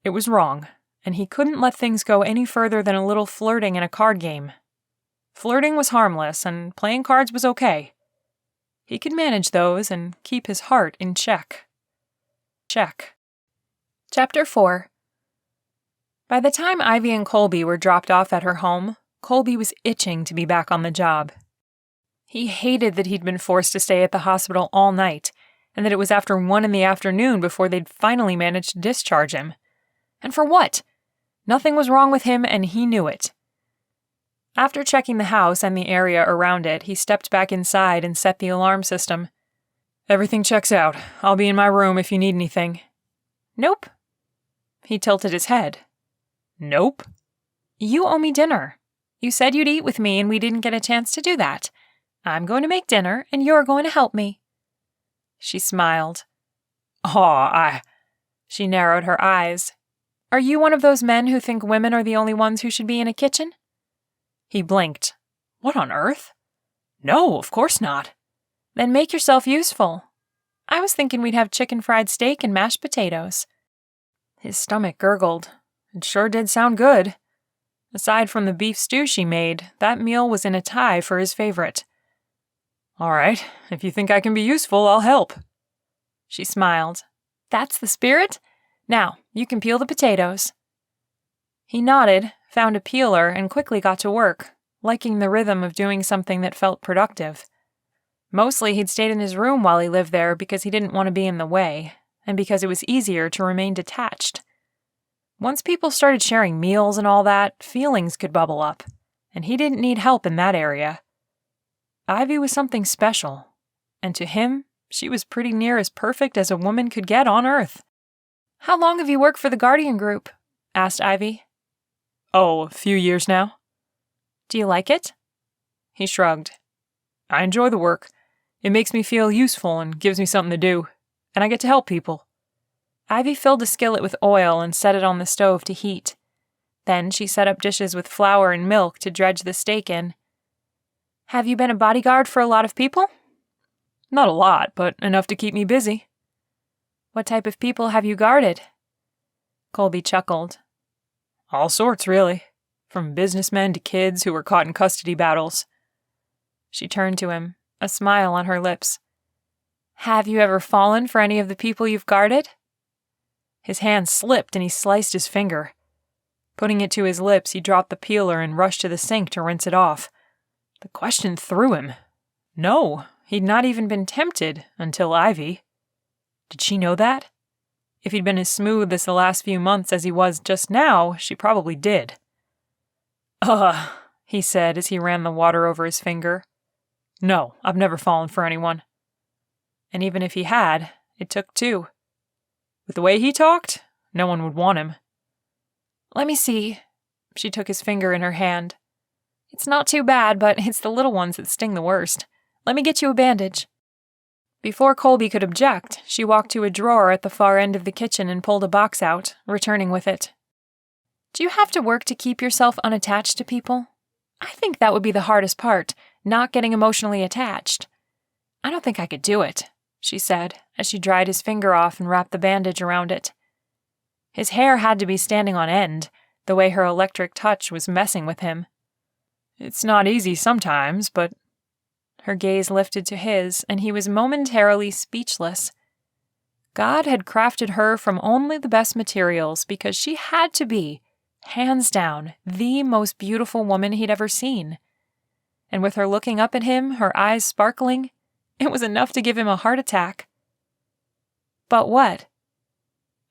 It was wrong, and he couldn't let things go any further than a little flirting in a card game. Flirting was harmless, and playing cards was okay. He could manage those and keep his heart in check. Chapter 4. By the time Ivy and Kolby were dropped off at her home, Kolby was itching to be back on the job. He hated that he'd been forced to stay at the hospital all night, and that it was after 1 p.m. before they'd finally managed to discharge him. And for what? Nothing was wrong with him, and he knew it. After checking the house and the area around it, he stepped back inside and set the alarm system. Everything checks out. I'll be in my room if you need anything. Nope. He tilted his head. Nope. You owe me dinner. You said you'd eat with me and we didn't get a chance to do that. I'm going to make dinner and you're going to help me. She smiled. She narrowed her eyes. Are you one of those men who think women are the only ones who should be in a kitchen? He blinked. What on earth? No, of course not. Then make yourself useful. I was thinking we'd have chicken fried steak and mashed potatoes. His stomach gurgled. It sure did sound good. Aside from the beef stew she made, that meal was in a tie for his favorite. All right, if you think I can be useful, I'll help. She smiled. That's the spirit? Now, you can peel the potatoes. He nodded, found a peeler, and quickly got to work, liking the rhythm of doing something that felt productive. Mostly he'd stayed in his room while he lived there because he didn't want to be in the way, and because it was easier to remain detached. Once people started sharing meals and all that, feelings could bubble up, and he didn't need help in that area. Ivy was something special, and to him, she was pretty near as perfect as a woman could get on Earth. How long have you worked for the Guardian Group? Asked Ivy. Oh, a few years now. Do you like it? He shrugged. I enjoy the work. It makes me feel useful and gives me something to do, and I get to help people. Ivy filled a skillet with oil and set it on the stove to heat. Then she set up dishes with flour and milk to dredge the steak in. Have you been a bodyguard for a lot of people? Not a lot, but enough to keep me busy. What type of people have you guarded? Kolby chuckled. All sorts, really. From businessmen to kids who were caught in custody battles. She turned to him, a smile on her lips. Have you ever fallen for any of the people you've guarded? His hand slipped and he sliced his finger. Putting it to his lips, he dropped the peeler and rushed to the sink to rinse it off. The question threw him. No, he'd not even been tempted until Ivy. Did she know that? If he'd been as smooth this the last few months as he was just now, she probably did. He said as he ran the water over his finger. No, I've never fallen for anyone. And even if he had, it took two. With the way he talked, no one would want him. Let me see. She took his finger in her hand. It's not too bad, but it's the little ones that sting the worst. Let me get you a bandage. Before Kolby could object, she walked to a drawer at the far end of the kitchen and pulled a box out, returning with it. Do you have to work to keep yourself unattached to people? I think that would be the hardest part, not getting emotionally attached. I don't think I could do it, she said, as she dried his finger off and wrapped the bandage around it. His hair had to be standing on end, the way her electric touch was messing with him. It's not easy sometimes, but... Her gaze lifted to his, and he was momentarily speechless. God had crafted her from only the best materials because she had to be, hands down, the most beautiful woman he'd ever seen. And with her looking up at him, her eyes sparkling, it was enough to give him a heart attack. But what?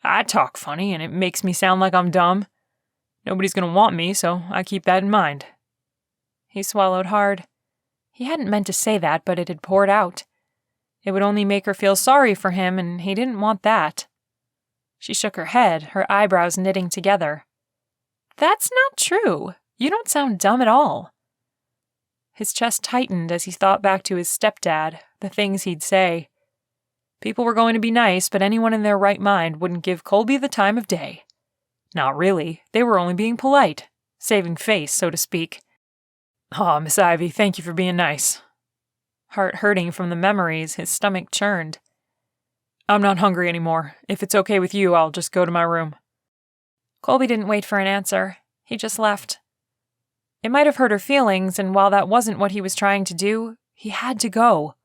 I talk funny, and it makes me sound like I'm dumb. Nobody's gonna want me, so I keep that in mind. He swallowed hard. He hadn't meant to say that, but it had poured out. It would only make her feel sorry for him, and he didn't want that. She shook her head, her eyebrows knitting together. That's not true. You don't sound dumb at all. His chest tightened as he thought back to his stepdad, the things he'd say. People were going to be nice, but anyone in their right mind wouldn't give Kolby the time of day. Not really. They were only being polite, saving face, so to speak. Aw, Miss Ivy, thank you for being nice. Heart hurting from the memories, his stomach churned. I'm not hungry anymore. If it's okay with you, I'll just go to my room. Kolby didn't wait for an answer. He just left. It might have hurt her feelings, and while that wasn't what he was trying to do, he had to go.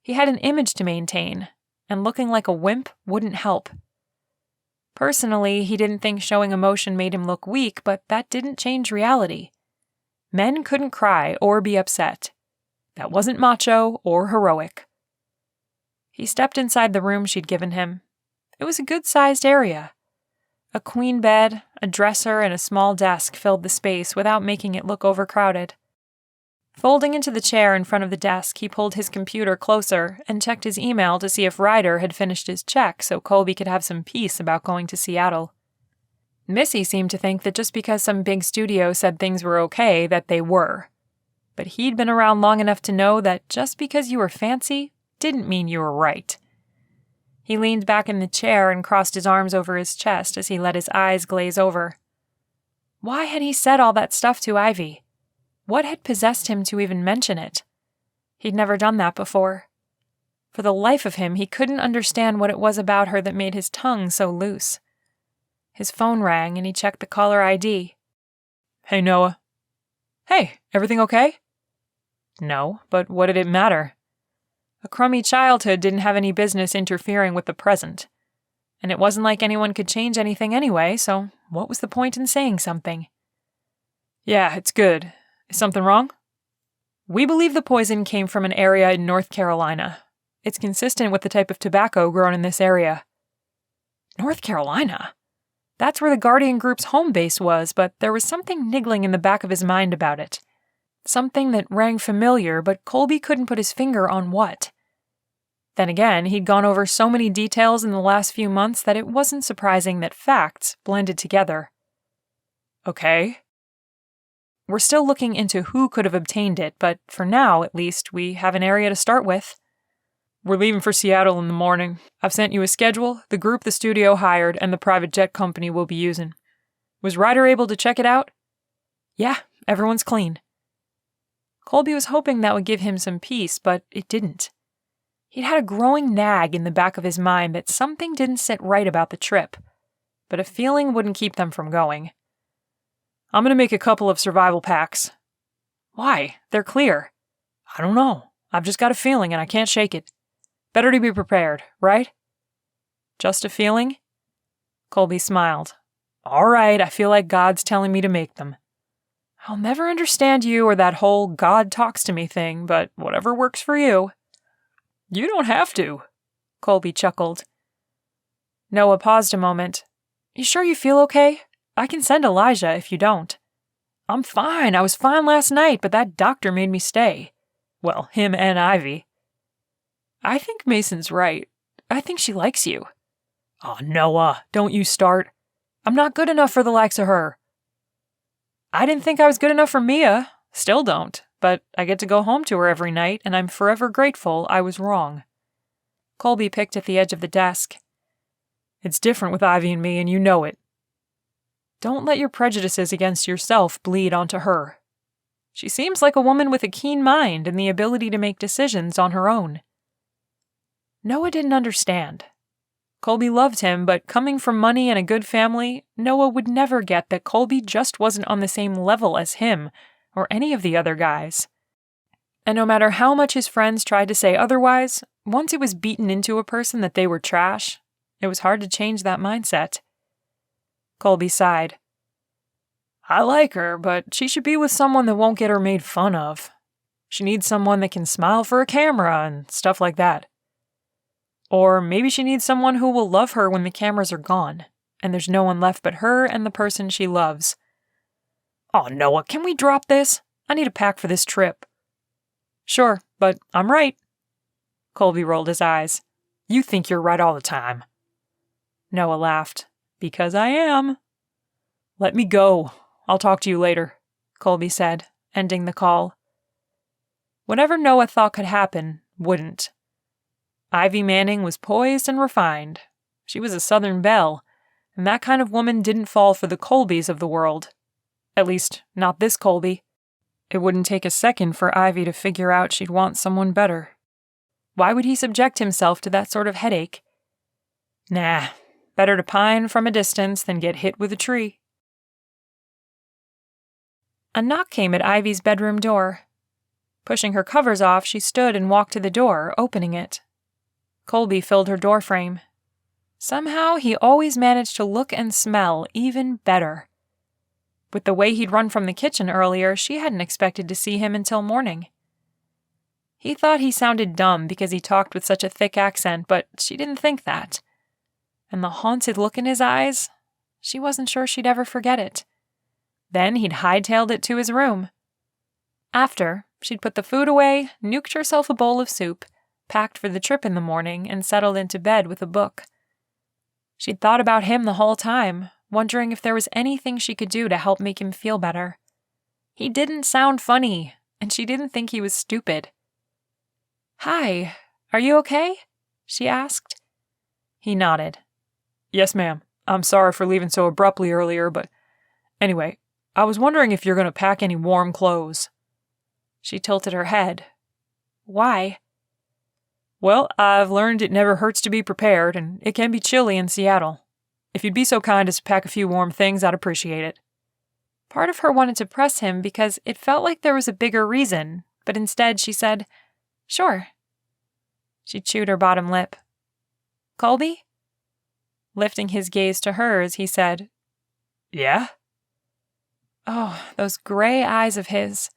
He had an image to maintain, and looking like a wimp wouldn't help. Personally, he didn't think showing emotion made him look weak, but that didn't change reality. Men couldn't cry or be upset. That wasn't macho or heroic. He stepped inside the room she'd given him. It was a good-sized area. A queen bed, a dresser, and a small desk filled the space without making it look overcrowded. Folding into the chair in front of the desk, he pulled his computer closer and checked his email to see if Ryder had finished his check so Kolby could have some peace about going to Seattle. Missy seemed to think that just because some big studio said things were okay, that they were. But he'd been around long enough to know that just because you were fancy didn't mean you were right. He leaned back in the chair and crossed his arms over his chest as he let his eyes glaze over. Why had he said all that stuff to Ivy? What had possessed him to even mention it? He'd never done that before. For the life of him, he couldn't understand what it was about her that made his tongue so loose. His phone rang and he checked the caller ID. Hey, Noah. Hey, everything okay? No, but what did it matter? A crummy childhood didn't have any business interfering with the present. And it wasn't like anyone could change anything anyway, so what was the point in saying something? Yeah, it's good. Is something wrong? We believe the poison came from an area in North Carolina. It's consistent with the type of tobacco grown in this area. North Carolina? That's where the Guardian Group's home base was, but there was something niggling in the back of his mind about it. Something that rang familiar, but Kolby couldn't put his finger on what. Then again, he'd gone over so many details in the last few months that it wasn't surprising that facts blended together. Okay. We're still looking into who could have obtained it, but for now, at least, we have an area to start with. We're leaving for Seattle in the morning. I've sent you a schedule, the group the studio hired, and the private jet company we'll be using. Was Ryder able to check it out? Yeah, everyone's clean. Kolby was hoping that would give him some peace, but it didn't. He'd had a growing nag in the back of his mind that something didn't sit right about the trip, but a feeling wouldn't keep them from going. I'm going to make a couple of survival packs. Why? They're clear. I don't know. I've just got a feeling and I can't shake it. Better to be prepared, right? Just a feeling? Kolby smiled. All right, I feel like God's telling me to make them. I'll never understand you or that whole God talks to me thing, but whatever works for you. You don't have to, Kolby chuckled. Noah paused a moment. You sure you feel okay? I can send Elijah if you don't. I'm fine. I was fine last night, but that doctor made me stay. Well, him and Ivy. I think Mason's right. I think she likes you. Oh, Noah, don't you start. I'm not good enough for the likes of her. I didn't think I was good enough for Mia. Still don't. But I get to go home to her every night, and I'm forever grateful I was wrong. Kolby picked at the edge of the desk. It's different with Ivy and me, and you know it. Don't let your prejudices against yourself bleed onto her. She seems like a woman with a keen mind and the ability to make decisions on her own. Noah didn't understand. Kolby loved him, but coming from money and a good family, Noah would never get that Kolby just wasn't on the same level as him or any of the other guys. And no matter how much his friends tried to say otherwise, once it was beaten into a person that they were trash, it was hard to change that mindset. Kolby sighed. I like her, but she should be with someone that won't get her made fun of. She needs someone that can smile for a camera and stuff like that. Or maybe she needs someone who will love her when the cameras are gone, and there's no one left but her and the person she loves. Oh, Noah, can we drop this? I need a pack for this trip. Sure, but I'm right. Kolby rolled his eyes. You think you're right all the time. Noah laughed. Because I am. Let me go. I'll talk to you later, Kolby said, ending the call. Whatever Noah thought could happen, wouldn't. Ivy Manning was poised and refined. She was a Southern belle, and that kind of woman didn't fall for the Kolbys of the world. At least, not this Kolby. It wouldn't take a second for Ivy to figure out she'd want someone better. Why would he subject himself to that sort of headache? Nah, better to pine from a distance than get hit with a tree. A knock came at Ivy's bedroom door. Pushing her covers off, she stood and walked to the door, opening it. Kolby filled her doorframe. Somehow, he always managed to look and smell even better. With the way he'd run from the kitchen earlier, she hadn't expected to see him until morning. He thought he sounded dumb because he talked with such a thick accent, but she didn't think that. And the haunted look in his eyes, she wasn't sure she'd ever forget it. Then he'd hightailed it to his room. After, she'd put the food away, nuked herself a bowl of soup, packed for the trip in the morning, and settled into bed with a book. She'd thought about him the whole time, wondering if there was anything she could do to help make him feel better. He didn't sound funny, and she didn't think he was stupid. "Hi, are you okay?" she asked. He nodded. Yes, ma'am. I'm sorry for leaving so abruptly earlier, but anyway, I was wondering if you're going to pack any warm clothes. She tilted her head. Why? Well, I've learned it never hurts to be prepared, and it can be chilly in Seattle. If you'd be so kind as to pack a few warm things, I'd appreciate it. Part of her wanted to press him because it felt like there was a bigger reason, but instead she said, "Sure." She chewed her bottom lip. Kolby? Lifting his gaze to hers, he said, Yeah? Oh, those gray eyes of his.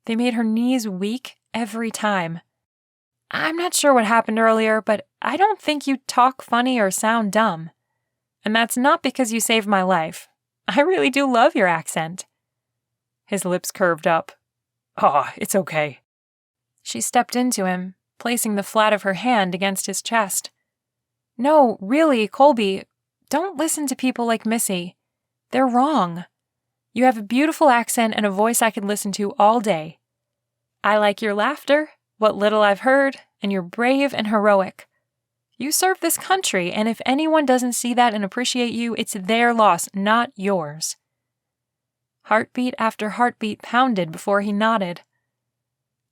They made her knees weak every time. I'm not sure what happened earlier, but I don't think you talk funny or sound dumb. And that's not because you saved my life. I really do love your accent. His lips curved up. Oh, it's okay. She stepped into him, placing the flat of her hand against his chest. No, really, Kolby, don't listen to people like Missy. They're wrong. You have a beautiful accent and a voice I could listen to all day. I like your laughter, what little I've heard, and you're brave and heroic. You serve this country, and if anyone doesn't see that and appreciate you, it's their loss, not yours. Heartbeat after heartbeat pounded before he nodded.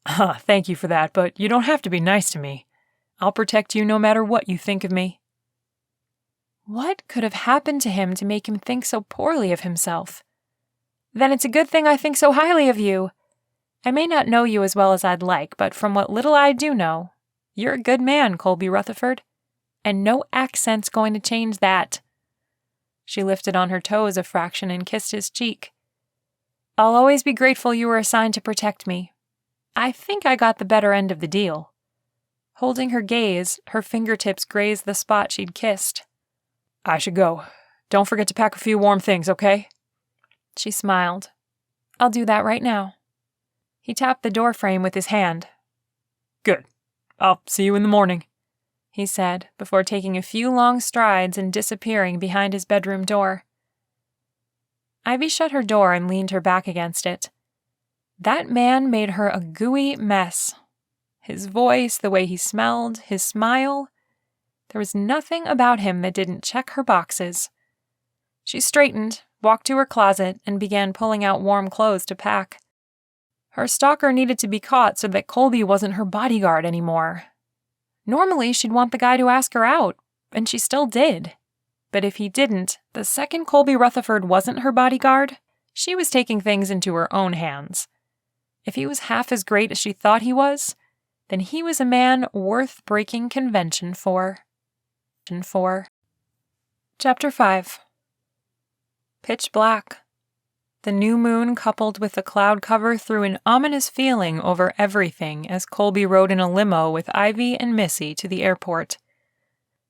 Thank you for that, but you don't have to be nice to me. I'll protect you no matter what you think of me. What could have happened to him to make him think so poorly of himself? Then it's a good thing I think so highly of you. I may not know you as well as I'd like, but from what little I do know, you're a good man, Kolby Rutherford, and no accent's going to change that. She lifted on her toes a fraction and kissed his cheek. I'll always be grateful you were assigned to protect me. I think I got the better end of the deal. Holding her gaze, her fingertips grazed the spot she'd kissed. I should go. Don't forget to pack a few warm things, okay? She smiled. I'll do that right now. He tapped the doorframe with his hand. Good. I'll see you in the morning, he said, before taking a few long strides and disappearing behind his bedroom door. Ivy shut her door and leaned her back against it. That man made her a gooey mess. His voice, the way he smelled, his smile. There was nothing about him that didn't check her boxes. She straightened, walked to her closet, and began pulling out warm clothes to pack. Her stalker needed to be caught so that Kolby wasn't her bodyguard anymore. Normally, she'd want the guy to ask her out, and she still did. But if he didn't, the second Kolby Rutherford wasn't her bodyguard, she was taking things into her own hands. If he was half as great as she thought he was, then he was a man worth breaking convention for. Chapter 5. Pitch black. The new moon coupled with the cloud cover threw an ominous feeling over everything as Kolby rode in a limo with Ivy and Missy to the airport.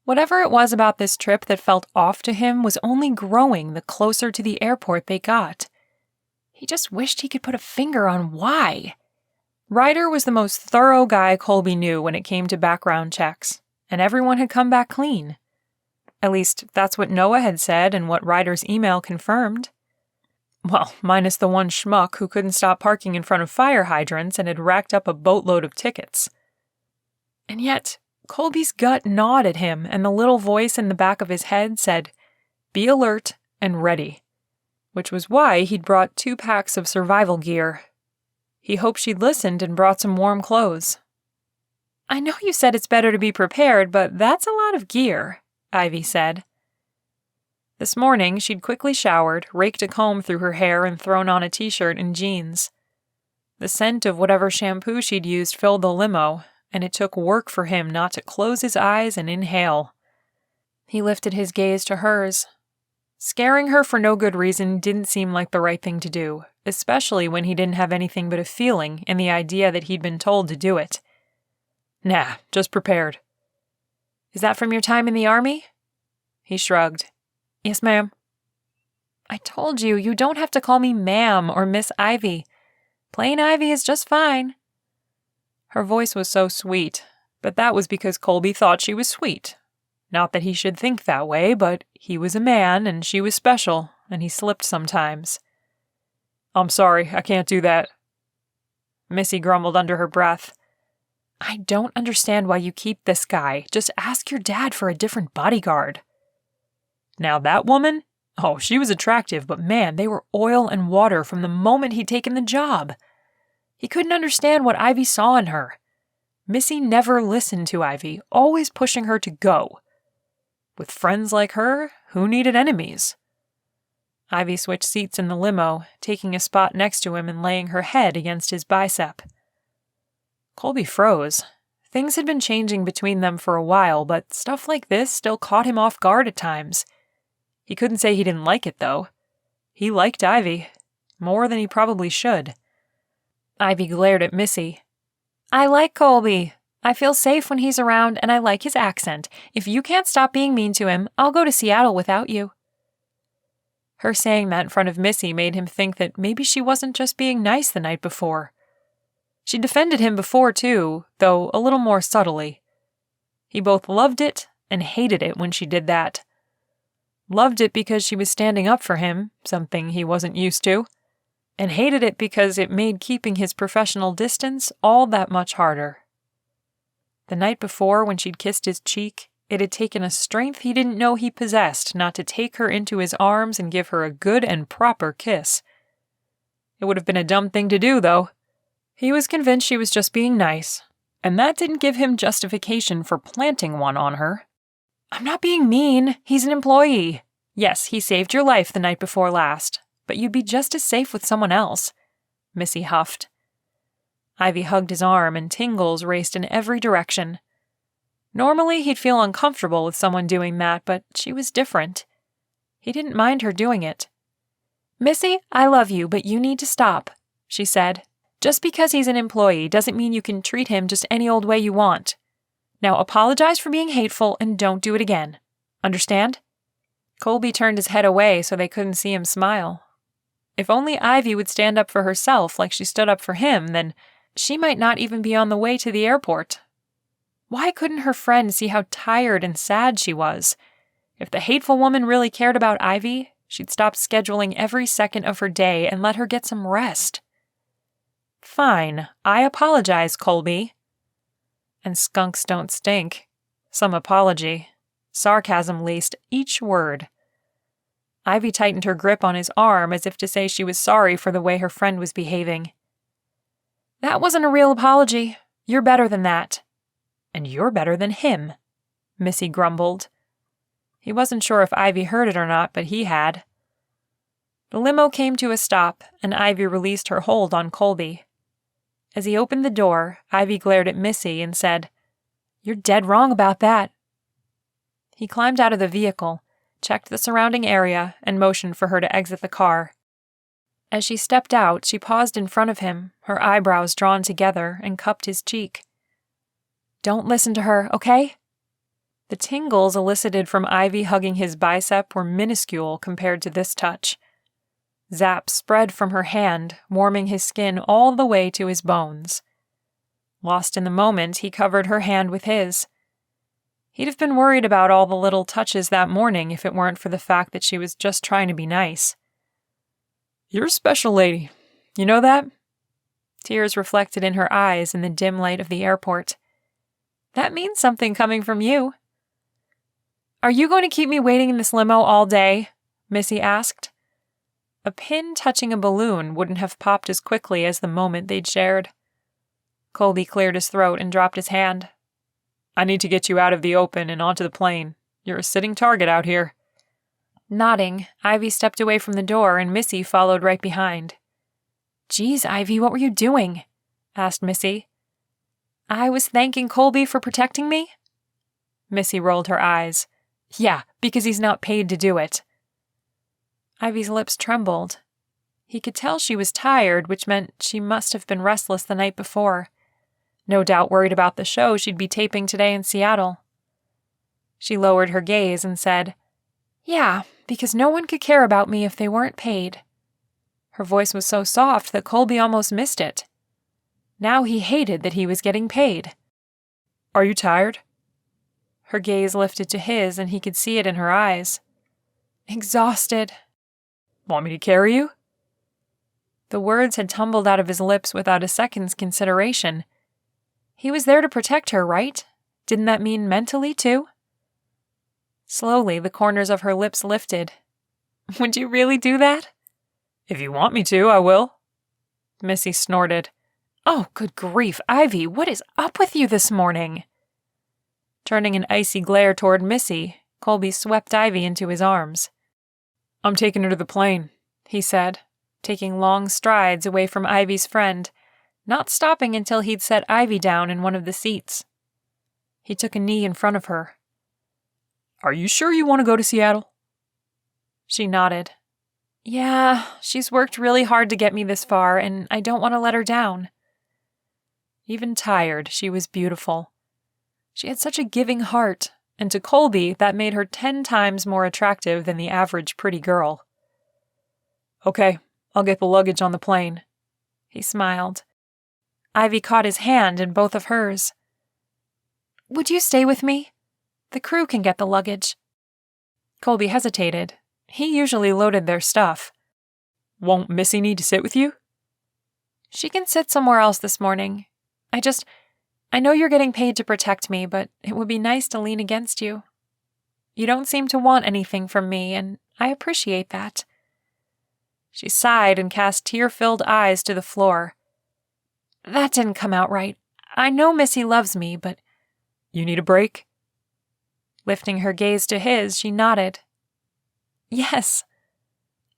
Whatever it was about this trip that felt off to him was only growing the closer to the airport they got. He just wished he could put a finger on why. Ryder was the most thorough guy Kolby knew when it came to background checks, and everyone had come back clean. At least, that's what Noah had said and what Ryder's email confirmed. Well, minus the one schmuck who couldn't stop parking in front of fire hydrants and had racked up a boatload of tickets. And yet, Kolby's gut gnawed at him, and the little voice in the back of his head said, "Be alert and ready," which was why he'd brought 2 packs of survival gear. He hoped she'd listened and brought some warm clothes. I know you said it's better to be prepared, but that's a lot of gear, Ivy said. This morning, she'd quickly showered, raked a comb through her hair, and thrown on a t-shirt and jeans. The scent of whatever shampoo she'd used filled the limo, and it took work for him not to close his eyes and inhale. He lifted his gaze to hers. Scaring her for no good reason didn't seem like the right thing to do, especially when he didn't have anything but a feeling in the idea that he'd been told to do it. Nah, just prepared. Is that from your time in the army? He shrugged. Yes, ma'am. I told you, you don't have to call me ma'am or Miss Ivy. Plain Ivy is just fine. Her voice was so sweet, but that was because Kolby thought she was sweet. Not that he should think that way, but he was a man and she was special, and he slipped sometimes. I'm sorry, I can't do that. Missy grumbled under her breath. I don't understand why you keep this guy. Just ask your dad for a different bodyguard. Now that woman? Oh, she was attractive, but man, they were oil and water from the moment he'd taken the job. He couldn't understand what Ivy saw in her. Missy never listened to Ivy, always pushing her to go. With friends like her, who needed enemies? Ivy switched seats in the limo, taking a spot next to him and laying her head against his bicep. Kolby froze, Things had been changing between them for a while, but stuff like this still caught him off guard at times. He couldn't say he didn't like it, though. He liked Ivy. More than he probably should. Ivy glared at Missy. I like Kolby. I feel safe when he's around, and I like his accent. If you can't stop being mean to him, I'll go to Seattle without you. Her saying that in front of Missy made him think that maybe she wasn't just being nice the night before. She defended him before, too, though a little more subtly. He both loved it and hated it when she did that. Loved it because she was standing up for him, something he wasn't used to, and hated it because it made keeping his professional distance all that much harder. The night before, when she'd kissed his cheek, it had taken a strength he didn't know he possessed not to take her into his arms and give her a good and proper kiss. It would have been a dumb thing to do, though. He was convinced she was just being nice, and that didn't give him justification for planting one on her. I'm not being mean. He's an employee. Yes, he saved your life the night before last, but you'd be just as safe with someone else, Missy huffed. Ivy hugged his arm, and tingles raced in every direction. Normally, he'd feel uncomfortable with someone doing that, but she was different. He didn't mind her doing it. Missy, I love you, but you need to stop, she said. Just because he's an employee doesn't mean you can treat him just any old way you want. Now apologize for being hateful and don't do it again. Understand? Kolby turned his head away so they couldn't see him smile. If only Ivy would stand up for herself like she stood up for him, then she might not even be on the way to the airport. Why couldn't her friend see how tired and sad she was? If the hateful woman really cared about Ivy, she'd stop scheduling every second of her day and let her get some rest. Fine, I apologize, Kolby. And skunks don't stink. Some apology. Sarcasm laced each word. Ivy tightened her grip on his arm as if to say she was sorry for the way her friend was behaving. That wasn't a real apology. You're better than that. And you're better than him, Missy grumbled. He wasn't sure if Ivy heard it or not, but he had. The limo came to a stop, and Ivy released her hold on Kolby. As he opened the door, Ivy glared at Missy and said, You're dead wrong about that. He climbed out of the vehicle, checked the surrounding area, and motioned for her to exit the car. As she stepped out, she paused in front of him, her eyebrows drawn together, and cupped his cheek. Don't listen to her, okay? The tingles elicited from Ivy hugging his bicep were minuscule compared to this touch. Zap spread from her hand, warming his skin all the way to his bones. Lost in the moment, he covered her hand with his. He'd have been worried about all the little touches that morning if it weren't for the fact that she was just trying to be nice. You're a special lady. You know that? Tears reflected in her eyes in the dim light of the airport. That means something coming from you. Are you going to keep me waiting in this limo all day? Missy asked. A pin touching a balloon wouldn't have popped as quickly as the moment they'd shared. Kolby cleared his throat and dropped his hand. I need to get you out of the open and onto the plane. You're a sitting target out here. Nodding, Ivy stepped away from the door and Missy followed right behind. Geez, Ivy, what were you doing? Asked Missy. I was thanking Kolby for protecting me? Missy rolled her eyes. Yeah, because he's not paid to do it. Ivy's lips trembled. He could tell she was tired, which meant she must have been restless the night before. No doubt worried about the show she'd be taping today in Seattle. She lowered her gaze and said, Yeah, because no one could care about me if they weren't paid. Her voice was so soft that Kolby almost missed it. Now he hated that he was getting paid. Are you tired? Her gaze lifted to his, and he could see it in her eyes. Exhausted. Want me to carry you? The words had tumbled out of his lips without a second's consideration. He was there to protect her, right? Didn't that mean mentally, too? Slowly, the corners of her lips lifted. Would you really do that? If you want me to, I will. Missy snorted. Oh, good grief, Ivy, what is up with you this morning? Turning an icy glare toward Missy, Kolby swept Ivy into his arms. I'm taking her to the plane, he said, taking long strides away from Ivy's friend, not stopping until he'd set Ivy down in one of the seats. He took a knee in front of her. Are you sure you want to go to Seattle? She nodded. Yeah, she's worked really hard to get me this far, and I don't want to let her down. Even tired, she was beautiful. She had such a giving heart, and to Colby, that made her 10 times more attractive than the average pretty girl. Okay, I'll get the luggage on the plane. He smiled. Ivy caught his hand in both of hers. Would you stay with me? The crew can get the luggage. Colby hesitated. He usually loaded their stuff. Won't Missy need to sit with you? She can sit somewhere else this morning. I know you're getting paid to protect me, but it would be nice to lean against you. You don't seem to want anything from me, and I appreciate that. She sighed and cast tear-filled eyes to the floor. That didn't come out right. I know Missy loves me, but... You need a break? Lifting her gaze to his, she nodded. Yes.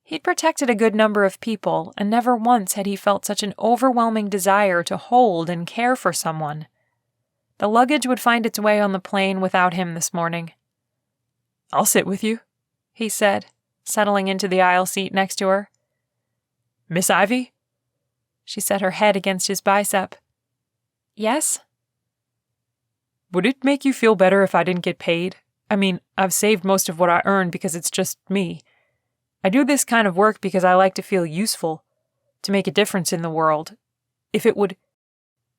He'd protected a good number of people, and never once had he felt such an overwhelming desire to hold and care for someone. The luggage would find its way on the plane without him this morning. I'll sit with you, he said, settling into the aisle seat next to her. Miss Ivy? She set her head against his bicep. Yes? Would it make you feel better if I didn't get paid? I mean, I've saved most of what I earn because it's just me. I do this kind of work because I like to feel useful, to make a difference in the world. If it would...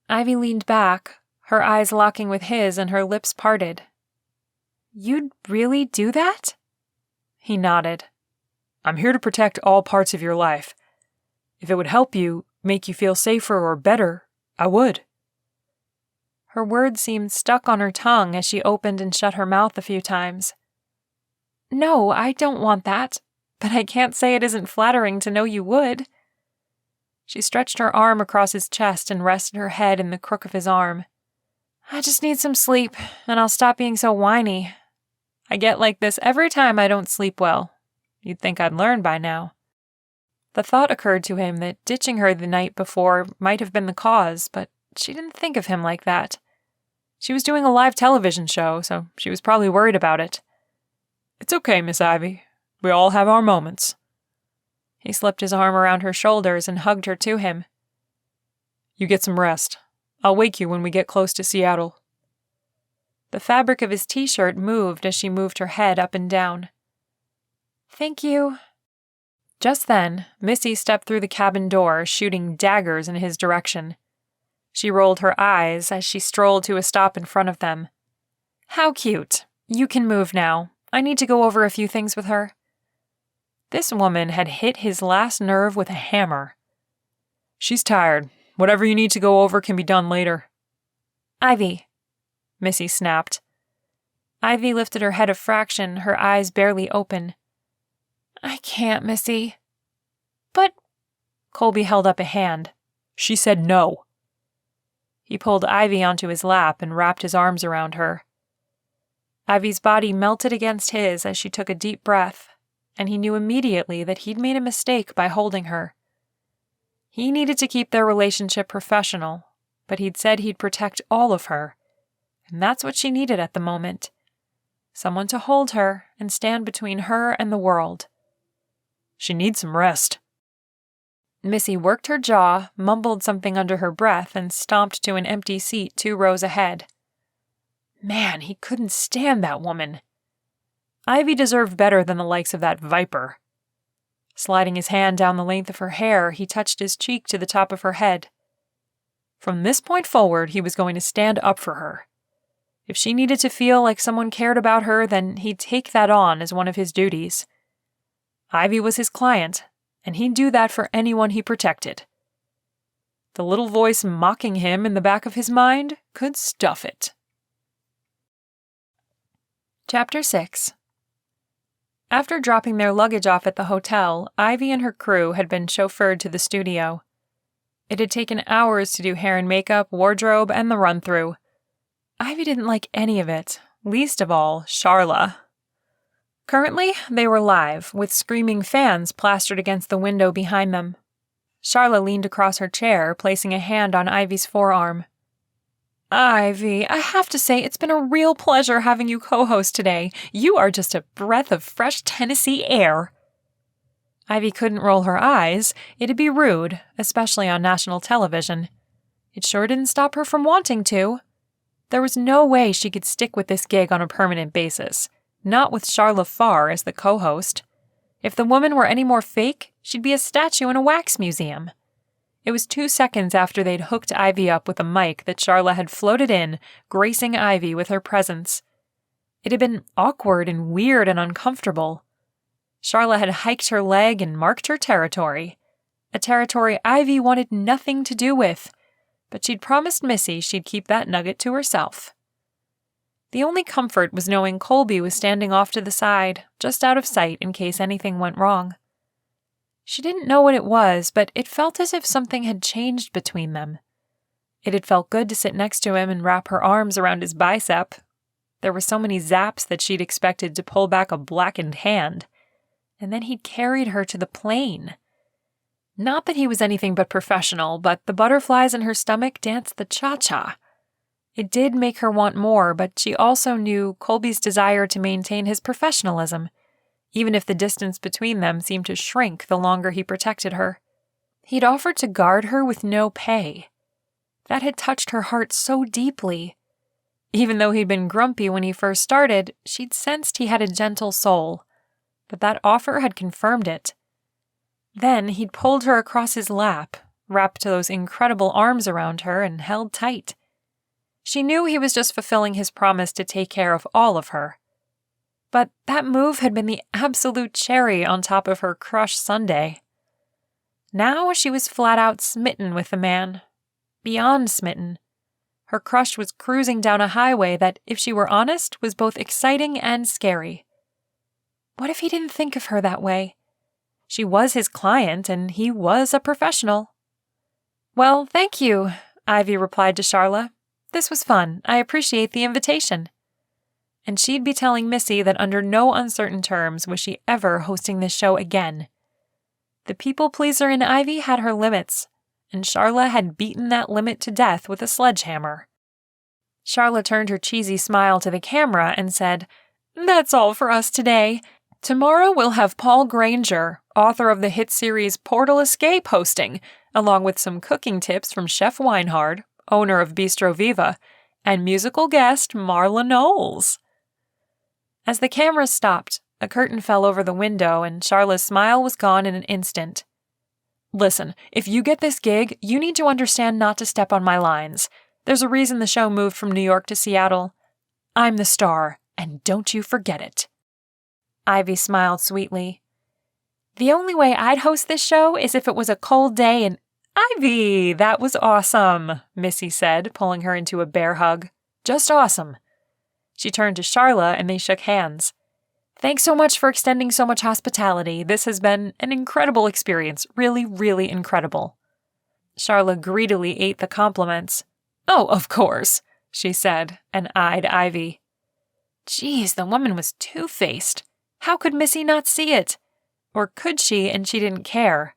Ivy leaned back, her eyes locking with his and her lips parted. You'd really do that? He nodded. I'm here to protect all parts of your life. If it would help you, make you feel safer or better, I would. Her words seemed stuck on her tongue as she opened and shut her mouth a few times. No, I don't want that, but I can't say it isn't flattering to know you would. She stretched her arm across his chest and rested her head in the crook of his arm. I just need some sleep, and I'll stop being so whiny. I get like this every time I don't sleep well. You'd think I'd learn by now. The thought occurred to him that ditching her the night before might have been the cause, but she didn't think of him like that. She was doing a live television show, so she was probably worried about it. It's okay, Miss Ivy. We all have our moments. He slipped his arm around her shoulders and hugged her to him. You get some rest. I'll wake you when we get close to Seattle. The fabric of his t-shirt moved as she moved her head up and down. Thank you. Just then, Missy stepped through the cabin door, shooting daggers in his direction. She rolled her eyes as she strolled to a stop in front of them. How cute. You can move now. I need to go over a few things with her. This woman had hit his last nerve with a hammer. She's tired. Whatever you need to go over can be done later. Ivy, Missy snapped. Ivy lifted her head a fraction, her eyes barely open. I can't, Missy. But... Colby held up a hand. She said no. He pulled Ivy onto his lap and wrapped his arms around her. Ivy's body melted against his as she took a deep breath, and he knew immediately that he'd made a mistake by holding her. He needed to keep their relationship professional, but he'd said he'd protect all of her, and that's what she needed at the moment. Someone to hold her and stand between her and the world. She needs some rest. Missy worked her jaw, mumbled something under her breath, and stomped to an empty seat 2 rows ahead. Man, he couldn't stand that woman. Ivy deserved better than the likes of that viper. Sliding his hand down the length of her hair, he touched his cheek to the top of her head. From this point forward, he was going to stand up for her. If she needed to feel like someone cared about her, then he'd take that on as one of his duties. Ivy was his client, and he'd do that for anyone he protected. The little voice mocking him in the back of his mind could stuff it. Chapter 6. After dropping their luggage off at the hotel, Ivy and her crew had been chauffeured to the studio. It had taken hours to do hair and makeup, wardrobe, and the run-through. Ivy didn't like any of it, least of all, Charla. Currently, they were live, with screaming fans plastered against the window behind them. Charla leaned across her chair, placing a hand on Ivy's forearm. Ivy, I have to say it's been a real pleasure having you co-host today. You are just a breath of fresh Tennessee air. Ivy couldn't roll her eyes. It'd be rude, especially on national television. It sure didn't stop her from wanting to. There was no way she could stick with this gig on a permanent basis, not with Charla Farr as the co-host. If the woman were any more fake, she'd be a statue in a wax museum. It was 2 seconds after they'd hooked Ivy up with a mic that Charla had floated in, gracing Ivy with her presence. It had been awkward and weird and uncomfortable. Charla had hiked her leg and marked her territory, a territory Ivy wanted nothing to do with, but she'd promised Missy she'd keep that nugget to herself. The only comfort was knowing Kolby was standing off to the side, just out of sight in case anything went wrong. She didn't know what it was, but it felt as if something had changed between them. It had felt good to sit next to him and wrap her arms around his bicep. There were so many zaps that she'd expected to pull back a blackened hand. And then he'd carried her to the plane. Not that he was anything but professional, but the butterflies in her stomach danced the cha-cha. It did make her want more, but she also knew Kolby's desire to maintain his professionalism, even if the distance between them seemed to shrink the longer he protected her. He'd offered to guard her with no pay. That had touched her heart so deeply. Even though he'd been grumpy when he first started, she'd sensed he had a gentle soul. But that offer had confirmed it. Then he'd pulled her across his lap, wrapped those incredible arms around her, and held tight. She knew he was just fulfilling his promise to take care of all of her. But that move had been the absolute cherry on top of her crushed sundae. Now she was flat out smitten with the man. Beyond smitten. Her crush was cruising down a highway that, if she were honest, was both exciting and scary. What if he didn't think of her that way? She was his client, and he was a professional. "Well, thank you," Ivy replied to Charla. "This was fun. I appreciate the invitation." And she'd be telling Missy that under no uncertain terms was she ever hosting this show again. The people-pleaser in Ivy had her limits, and Charla had beaten that limit to death with a sledgehammer. Charla turned her cheesy smile to the camera and said, "That's all for us today. Tomorrow we'll have Paul Granger, author of the hit series Portal Escape, hosting, along with some cooking tips from Chef Weinhard, owner of Bistro Viva, and musical guest Marla Knowles." As the camera stopped, a curtain fell over the window and Charla's smile was gone in an instant. "Listen, if you get this gig, you need to understand not to step on my lines. There's a reason the show moved from New York to Seattle. I'm the star, and don't you forget it." Ivy smiled sweetly. "The only way I'd host this show is if it was a cold day and—" "Ivy, that was awesome," Missy said, pulling her into a bear hug. "Just awesome." She turned to Charla and they shook hands. "Thanks so much for extending so much hospitality. This has been an incredible experience. Really, really incredible." Charla greedily ate the compliments. "Oh, of course," she said, and eyed Ivy. Geez, the woman was two-faced. How could Missy not see it? Or could she and she didn't care?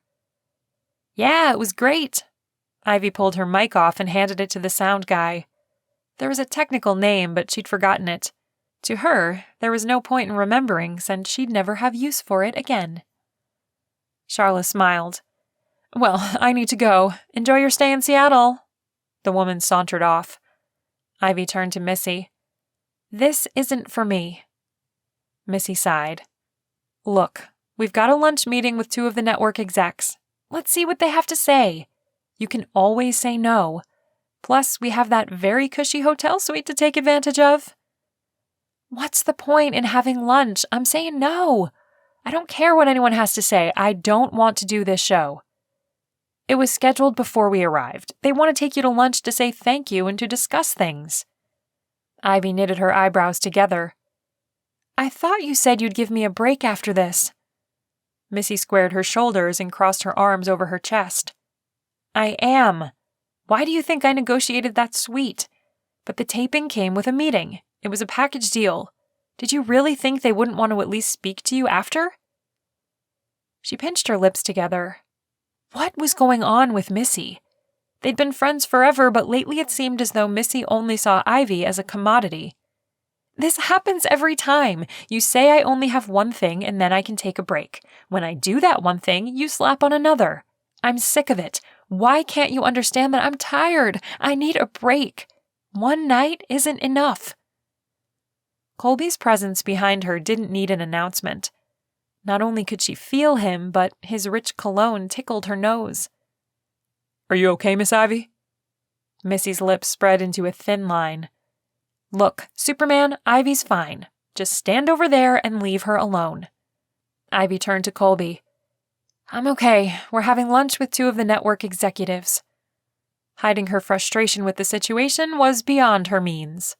"Yeah, it was great." Ivy pulled her mic off and handed it to the sound guy. There was a technical name, but she'd forgotten it. To her, there was no point in remembering, since she'd never have use for it again. Charla smiled. "Well, I need to go. Enjoy your stay in Seattle." The woman sauntered off. Ivy turned to Missy. "This isn't for me." Missy sighed. "Look, we've got a lunch meeting with 2 of the network execs. Let's see what they have to say. You can always say no. Plus, we have that very cushy hotel suite to take advantage of." "What's the point in having lunch? I'm saying no. I don't care what anyone has to say. I don't want to do this show." "It was scheduled before we arrived. They want to take you to lunch to say thank you and to discuss things." Ivy knitted her eyebrows together. "I thought you said you'd give me a break after this." Missy squared her shoulders and crossed her arms over her chest. "I am. Why do you think I negotiated that suite? But the taping came with a meeting. It was a package deal. Did you really think they wouldn't want to at least speak to you after?" She pinched her lips together. What was going on with Missy? They'd been friends forever, but lately it seemed as though Missy only saw Ivy as a commodity. This happens every time. You say I only have one thing and then I can take a break. When I do that one thing, you slap on another. I'm sick of it. Why can't you understand that I'm tired? I need a break. One night isn't enough. Kolby's presence behind her didn't need an announcement. Not only could she feel him, but his rich cologne tickled her nose. Are you okay, Miss Ivy? Missy's lips spread into a thin line. Look, Superman, Ivy's fine. Just stand over there and leave her alone. Ivy turned to Kolby. I'm okay. We're having lunch with 2 of the network executives. Hiding her frustration with the situation was beyond her means.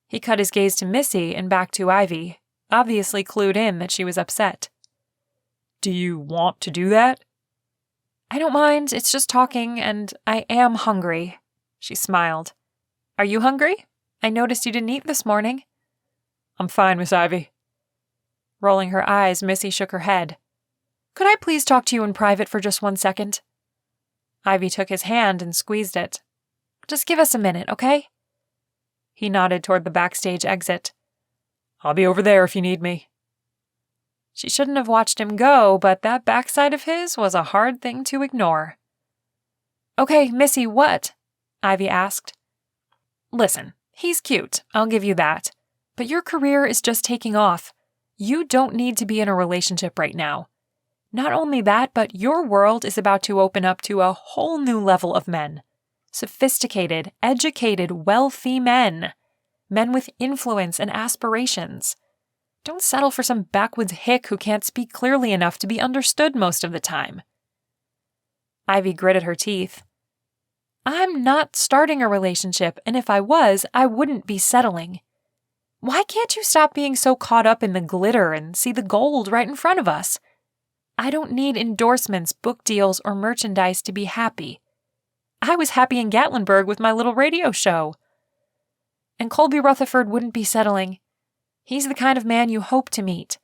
He cut his gaze to Missy and back to Ivy, obviously clued in that she was upset. Do you want to do that? I don't mind, it's just talking, and I am hungry. She smiled. Are you hungry? I noticed you didn't eat this morning. I'm fine, Miss Ivy. Rolling her eyes, Missy shook her head. Could I please talk to you in private for just 1 second? Ivy took his hand and squeezed it. Just give us a minute, okay? He nodded toward the backstage exit. I'll be over there if you need me. She shouldn't have watched him go, but that backside of his was a hard thing to ignore. Okay, Missy, what? Ivy asked. Listen, he's cute, I'll give you that. But your career is just taking off. You don't need to be in a relationship right now. Not only that, but your world is about to open up to a whole new level of men. Sophisticated, educated, wealthy men. Men with influence and aspirations. Don't settle for some backwoods hick who can't speak clearly enough to be understood most of the time. Ivy gritted her teeth. I'm not starting a relationship, and if I was, I wouldn't be settling. Why can't you stop being so caught up in the glitter and see the gold right in front of us? I don't need endorsements, book deals, or merchandise to be happy. I was happy in Gatlinburg with my little radio show. And Kolby Rutherford wouldn't be settling. He's the kind of man you hope to meet.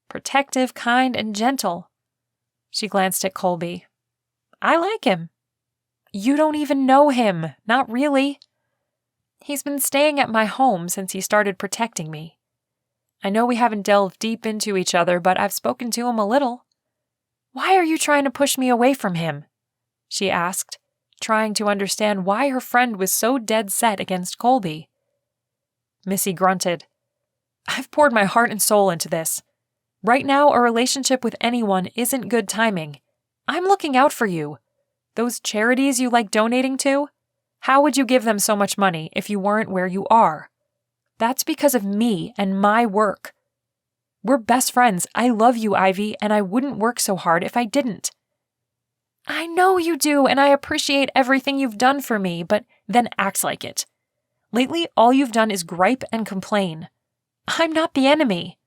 Protective, kind, and gentle. She glanced at Kolby. I like him. You don't even know him. Not really. He's been staying at my home since he started protecting me. I know we haven't delved deep into each other, but I've spoken to him a little. Why are you trying to push me away from him? She asked, trying to understand why her friend was so dead set against Kolby. Missy grunted. I've poured my heart and soul into this. Right now, a relationship with anyone isn't good timing. I'm looking out for you. Those charities you like donating to? How would you give them so much money if you weren't where you are? That's because of me and my work. We're best friends. I love you, Ivy, and I wouldn't work so hard if I didn't. I know you do, and I appreciate everything you've done for me, but then act like it. Lately, all you've done is gripe and complain. I'm not the enemy.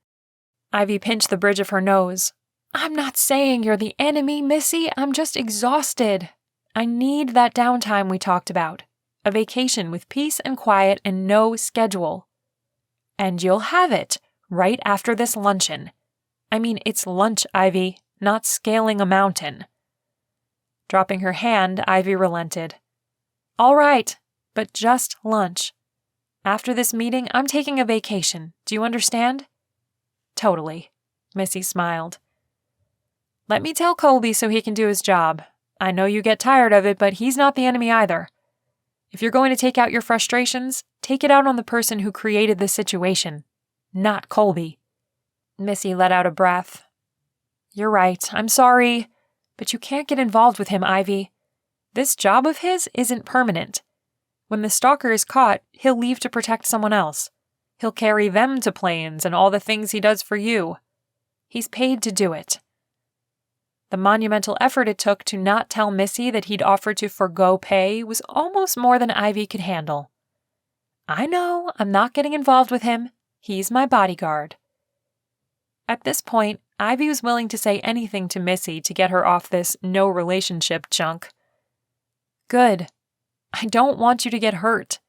Ivy pinched the bridge of her nose. I'm not saying you're the enemy, Missy. I'm just exhausted. I need that downtime we talked about. A vacation with peace and quiet and no schedule. And you'll have it right after this luncheon. I mean, it's lunch, Ivy, not scaling a mountain. Dropping her hand, Ivy relented. All right, but just lunch. After this meeting, I'm taking a vacation. Do you understand? Totally. Missy smiled. Let me tell Kolby so he can do his job. I know you get tired of it, but he's not the enemy either. If you're going to take out your frustrations, take it out on the person who created the situation, not Kolby. Missy let out a breath. You're right. I'm sorry, but you can't get involved with him, Ivy. This job of his isn't permanent. When the stalker is caught, he'll leave to protect someone else. He'll carry them to planes and all the things he does for you. He's paid to do it. The monumental effort it took to not tell Missy that he'd offered to forgo pay was almost more than Ivy could handle. I know, I'm not getting involved with him. He's my bodyguard. At this point, Ivy was willing to say anything to Missy to get her off this no-relationship junk. Good. I don't want you to get hurt.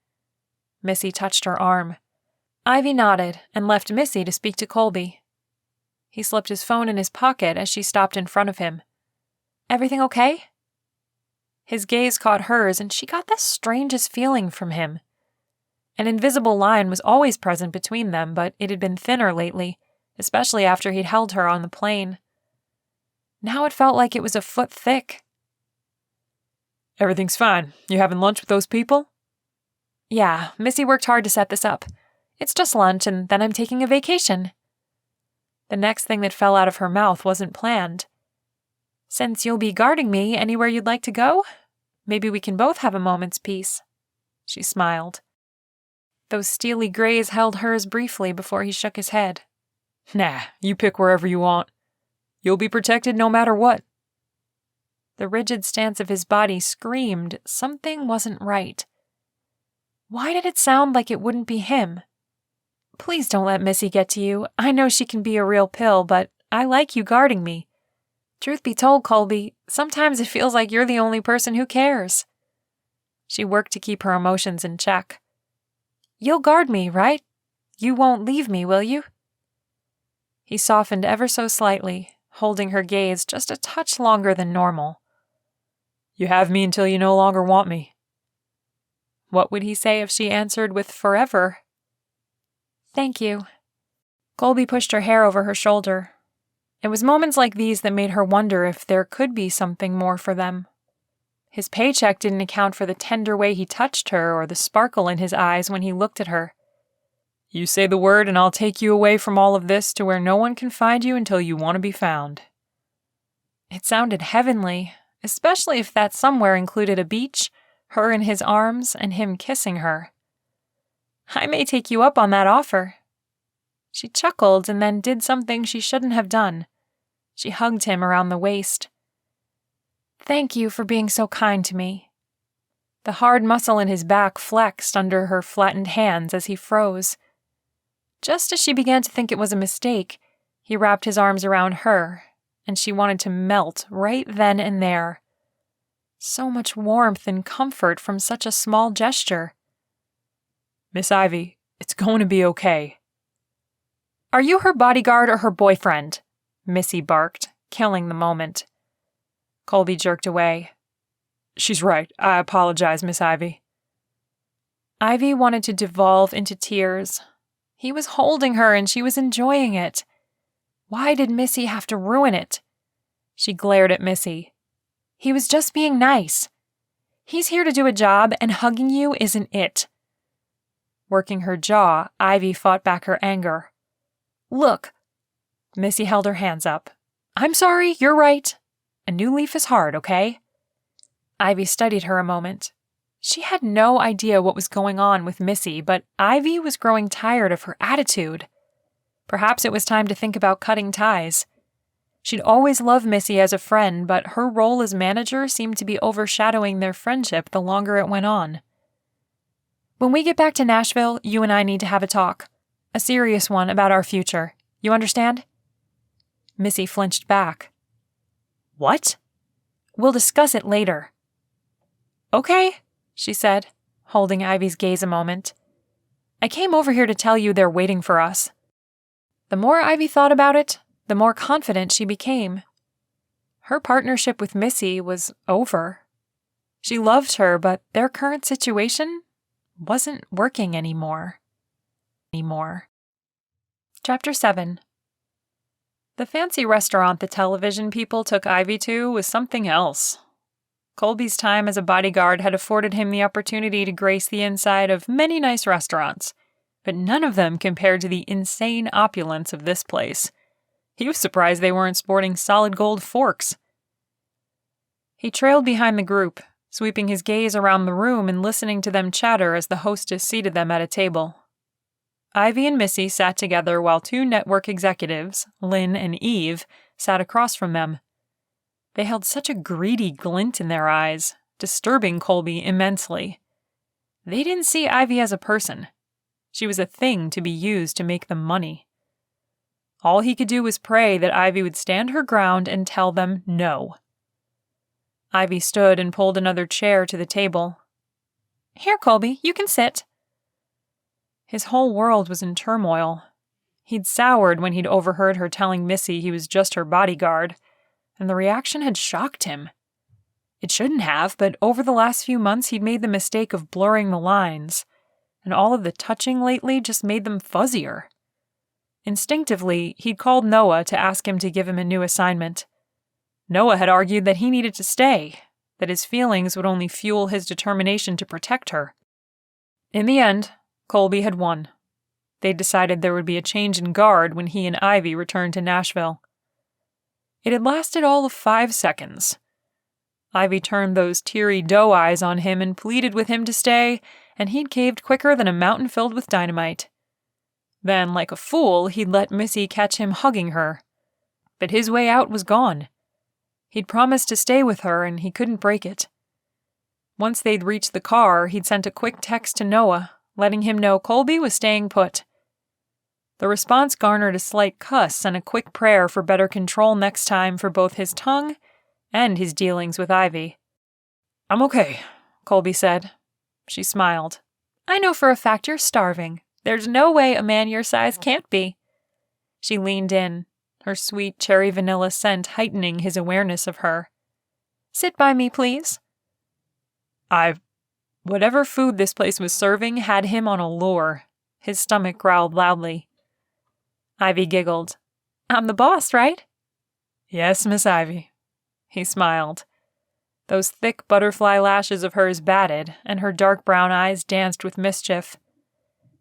Missy touched her arm. Ivy nodded and left Missy to speak to Kolby. He slipped his phone in his pocket as she stopped in front of him. Everything okay? His gaze caught hers, and she got the strangest feeling from him. An invisible line was always present between them, but it had been thinner lately, especially after he'd held her on the plane. Now it felt like it was a foot thick. Everything's fine. You having lunch with those people? Yeah, Missy worked hard to set this up. It's just lunch, and then I'm taking a vacation. The next thing that fell out of her mouth wasn't planned. Since you'll be guarding me anywhere you'd like to go, maybe we can both have a moment's peace. She smiled. Those steely grays held hers briefly before he shook his head. Nah, you pick wherever you want. You'll be protected no matter what. The rigid stance of his body screamed something wasn't right. Why did it sound like it wouldn't be him? Please don't let Missy get to you. I know she can be a real pill, but I like you guarding me. Truth be told, Kolby, sometimes it feels like you're the only person who cares. She worked to keep her emotions in check. You'll guard me, right? You won't leave me, will you? He softened ever so slightly, holding her gaze just a touch longer than normal. You have me until you no longer want me. What would he say if she answered with forever? Thank you. Kolby pushed her hair over her shoulder. It was moments like these that made her wonder if there could be something more for them. His paycheck didn't account for the tender way he touched her or the sparkle in his eyes when he looked at her. You say the word and I'll take you away from all of this to where no one can find you until you want to be found. It sounded heavenly, especially if that somewhere included a beach, her in his arms, and him kissing her. I may take you up on that offer. She chuckled and then did something she shouldn't have done. She hugged him around the waist. Thank you for being so kind to me. The hard muscle in his back flexed under her flattened hands as he froze. Just as she began to think it was a mistake, he wrapped his arms around her, and she wanted to melt right then and there. So much warmth and comfort from such a small gesture. Miss Ivy, it's going to be okay. Are you her bodyguard or her boyfriend? Missy barked, killing the moment. Kolby jerked away. She's right. I apologize, Miss Ivy. Ivy wanted to devolve into tears. He was holding her and she was enjoying it. Why did Missy have to ruin it? She glared at Missy. He was just being nice. He's here to do a job, and hugging you isn't it. Working her jaw, Ivy fought back her anger. Look. Missy held her hands up. I'm sorry, you're right. A new leaf is hard, okay? Ivy studied her a moment. She had no idea what was going on with Missy, but Ivy was growing tired of her attitude. Perhaps it was time to think about cutting ties. She'd always loved Missy as a friend, but her role as manager seemed to be overshadowing their friendship the longer it went on. When we get back to Nashville, you and I need to have a talk. A serious one about our future. You understand? Missy flinched back. What? We'll discuss it later. Okay, she said, holding Ivy's gaze a moment. I came over here to tell you they're waiting for us. The more Ivy thought about it, the more confident she became. Her partnership with Missy was over. She loved her, but their current situation wasn't working anymore. Chapter 7. The fancy restaurant the television people took Ivy to was something else. Kolby's time as a bodyguard had afforded him the opportunity to grace the inside of many nice restaurants, but none of them compared to the insane opulence of this place. He was surprised they weren't sporting solid gold forks. He trailed behind the group, sweeping his gaze around the room and listening to them chatter as the hostess seated them at a table. Ivy and Missy sat together while two network executives, Lynn and Eve, sat across from them. They held such a greedy glint in their eyes, disturbing Kolby immensely. They didn't see Ivy as a person. She was a thing to be used to make them money. All he could do was pray that Ivy would stand her ground and tell them no. Ivy stood and pulled another chair to the table. Here, Kolby, you can sit. His whole world was in turmoil. He'd soured when he'd overheard her telling Missy he was just her bodyguard, and the reaction had shocked him. It shouldn't have, but over the last few months he'd made the mistake of blurring the lines, and all of the touching lately just made them fuzzier. Instinctively, he'd called Noah to ask him to give him a new assignment. Noah had argued that he needed to stay, that his feelings would only fuel his determination to protect her. In the end, Kolby had won. They'd decided there would be a change in guard when he and Ivy returned to Nashville. It had lasted all of 5 seconds. Ivy turned those teary doe eyes on him and pleaded with him to stay, and he'd caved quicker than a mountain filled with dynamite. Then, like a fool, he'd let Missy catch him hugging her. But his way out was gone. He'd promised to stay with her, and he couldn't break it. Once they'd reached the car, he'd sent a quick text to Noah, letting him know Kolby was staying put. The response garnered a slight cuss and a quick prayer for better control next time for both his tongue and his dealings with Ivy. "I'm okay," Kolby said. She smiled. "I know for a fact you're starving. There's no way a man your size can't be." She leaned in, her sweet cherry vanilla scent heightening his awareness of her. "Sit by me, please." Whatever food this place was serving had him on a lure. His stomach growled loudly. Ivy giggled. "I'm the boss, right?" "Yes, Miss Ivy." He smiled. Those thick butterfly lashes of hers batted, and her dark brown eyes danced with mischief.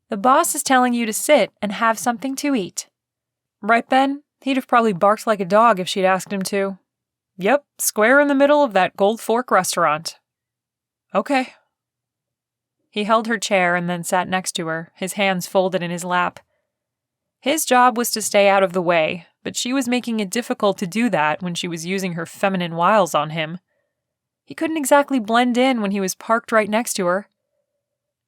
"The boss is telling you to sit and have something to eat." Right then, he'd have probably barked like a dog if she'd asked him to. Yep, square in the middle of that Gold Fork restaurant. Okay. He held her chair and then sat next to her, his hands folded in his lap. His job was to stay out of the way, but she was making it difficult to do that when she was using her feminine wiles on him. He couldn't exactly blend in when he was parked right next to her.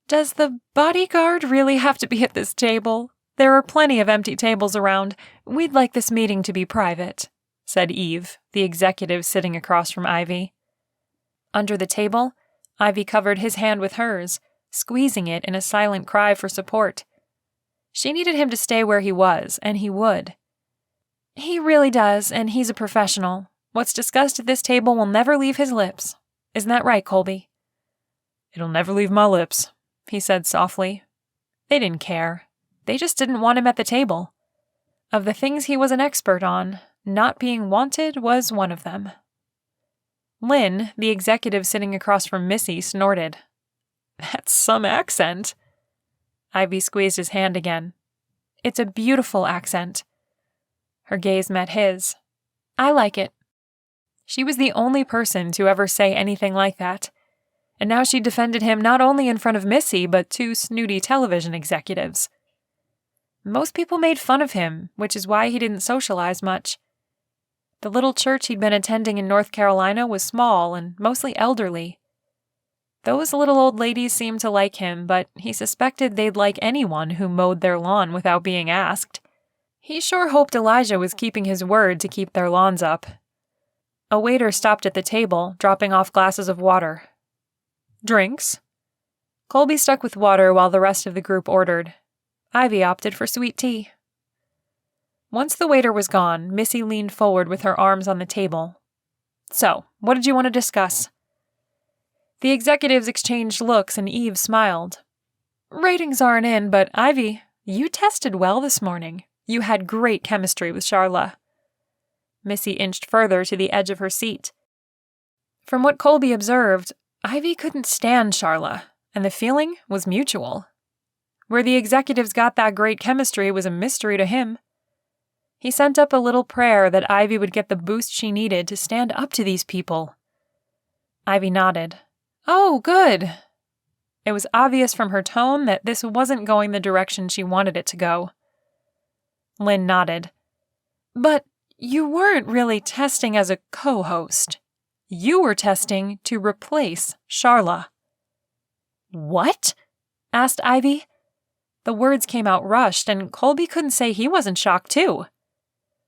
"Does the bodyguard really have to be at this table? There are plenty of empty tables around. We'd like this meeting to be private," said Eve, the executive sitting across from Ivy. Under the table, Ivy covered his hand with hers, squeezing it in a silent cry for support. She needed him to stay where he was, and he would. "He really does, and he's a professional. What's discussed at this table will never leave his lips. Isn't that right, Kolby?" "It'll never leave my lips," he said softly. They didn't care. They just didn't want him at the table. Of the things he was an expert on, not being wanted was one of them. Lynn, the executive sitting across from Missy, snorted. "That's some accent." Ivy squeezed his hand again. "It's a beautiful accent." Her gaze met his. "I like it." She was the only person to ever say anything like that. And now she defended him not only in front of Missy, but 2 snooty television executives. Most people made fun of him, which is why he didn't socialize much. The little church he'd been attending in North Carolina was small and mostly elderly. Those little old ladies seemed to like him, but he suspected they'd like anyone who mowed their lawn without being asked. He sure hoped Elijah was keeping his word to keep their lawns up. A waiter stopped at the table, dropping off glasses of water. "Drinks?" Kolby stuck with water while the rest of the group ordered. Ivy opted for sweet tea. Once the waiter was gone, Missy leaned forward with her arms on the table. "So, what did you want to discuss?" The executives exchanged looks and Eve smiled. "Ratings aren't in, but Ivy, you tested well this morning. You had great chemistry with Charla." Missy inched further to the edge of her seat. From what Kolby observed, Ivy couldn't stand Charla, and the feeling was mutual. Where the executives got that great chemistry was a mystery to him. He sent up a little prayer that Ivy would get the boost she needed to stand up to these people. Ivy nodded. "Oh, good." It was obvious from her tone that this wasn't going the direction she wanted it to go. Lynn nodded. "But you weren't really testing as a co-host. You were testing to replace Charla." "What?" asked Ivy. The words came out rushed, and Kolby couldn't say he wasn't shocked too.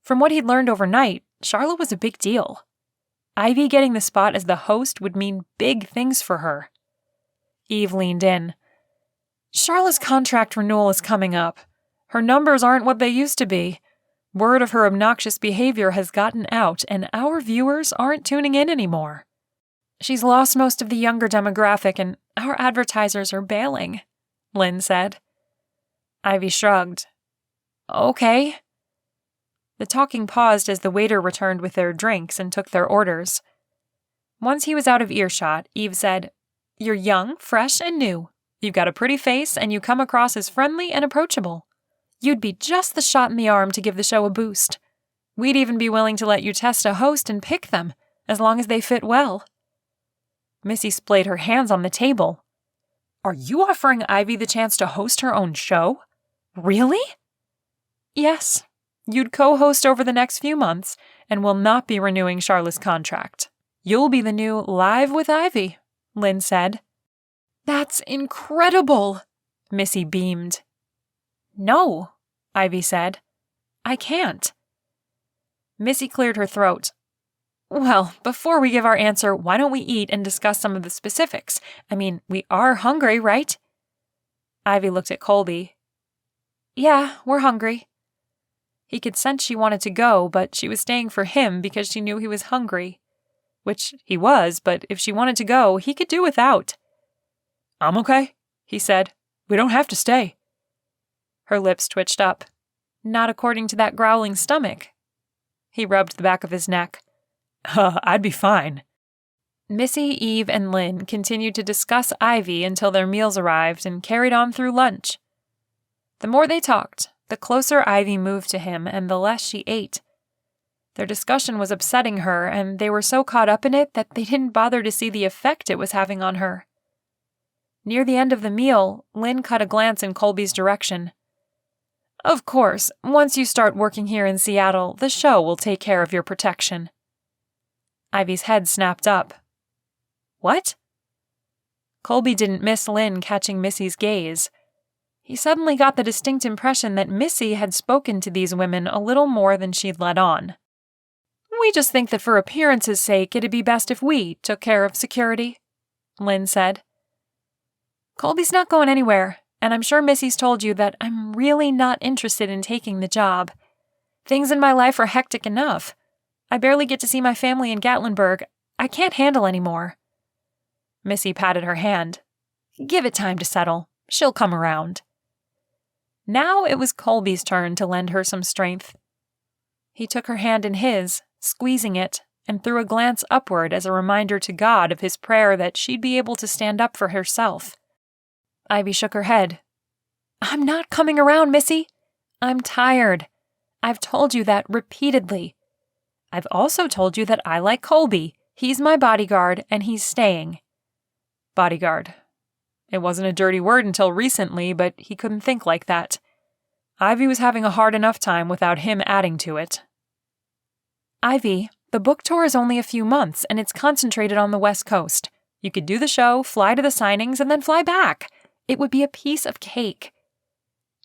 From what he'd learned overnight, Charla was a big deal. Ivy getting the spot as the host would mean big things for her. Eve leaned in. "Charla's contract renewal is coming up. Her numbers aren't what they used to be. Word of her obnoxious behavior has gotten out, and our viewers aren't tuning in anymore." She's lost most of the younger demographic and our advertisers are bailing, Lynn said. Ivy shrugged. Okay. The talking paused as the waiter returned with their drinks and took their orders. Once he was out of earshot, Eve said, You're young, fresh, and new. You've got a pretty face and you come across as friendly and approachable. You'd be just the shot in the arm to give the show a boost. We'd even be willing to let you test a host and pick them, as long as they fit well. Missy splayed her hands on the table. Are you offering Ivy the chance to host her own show? Really? Yes. You'd co-host over the next few months and will not be renewing Charlotte's contract. You'll be the new Live with Ivy, Lynn said. That's incredible, Missy beamed. No, Ivy said. I can't. Missy cleared her throat. Well, before we give our answer, why don't we eat and discuss some of the specifics? I mean, we are hungry, right? Ivy looked at Kolby. Yeah, we're hungry. He could sense she wanted to go, but she was staying for him because she knew he was hungry. Which he was, but if she wanted to go, he could do without. I'm okay, he said. We don't have to stay. Her lips twitched up. Not according to that growling stomach. He rubbed the back of his neck. I'd be fine. Missy, Eve, and Lynn continued to discuss Ivy until their meals arrived and carried on through lunch. The more they talked, the closer Ivy moved to him and the less she ate. Their discussion was upsetting her, and they were so caught up in it that they didn't bother to see the effect it was having on her. Near the end of the meal, Lynn caught a glance in Kolby's direction. Of course, once you start working here in Seattle, the show will take care of your protection. Ivy's head snapped up. What? Kolby didn't miss Lynn catching Missy's gaze. He suddenly got the distinct impression that Missy had spoken to these women a little more than she'd let on. We just think that for appearance's sake, it'd be best if we took care of security, Lynn said. Kolby's not going anywhere, and I'm sure Missy's told you that I'm really not interested in taking the job. Things in my life are hectic enough. I barely get to see my family in Gatlinburg. I can't handle any more. Missy patted her hand. Give it time to settle. She'll come around. Now it was Kolby's turn to lend her some strength. He took her hand in his, squeezing it, and threw a glance upward as a reminder to God of his prayer that she'd be able to stand up for herself. Ivy shook her head. I'm not coming around, Missy. I'm tired. I've told you that repeatedly. I've also told you that I like Kolby. He's my bodyguard, and he's staying. Bodyguard. It wasn't a dirty word until recently, but he couldn't think like that. Ivy was having a hard enough time without him adding to it. Ivy, the book tour is only a few months, and it's concentrated on the West Coast. You could do the show, fly to the signings, and then fly back. It would be a piece of cake.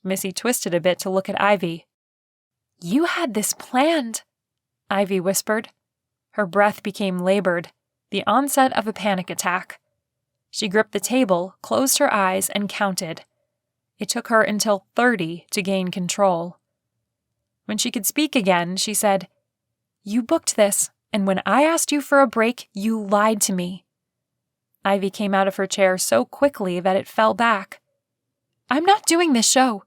Missy twisted a bit to look at Ivy. You had this planned, Ivy whispered. Her breath became labored, the onset of a panic attack. She gripped the table, closed her eyes, and counted. It took her until 30 to gain control. When she could speak again, she said, You booked this, and when I asked you for a break, you lied to me. Ivy came out of her chair so quickly that it fell back. I'm not doing this show.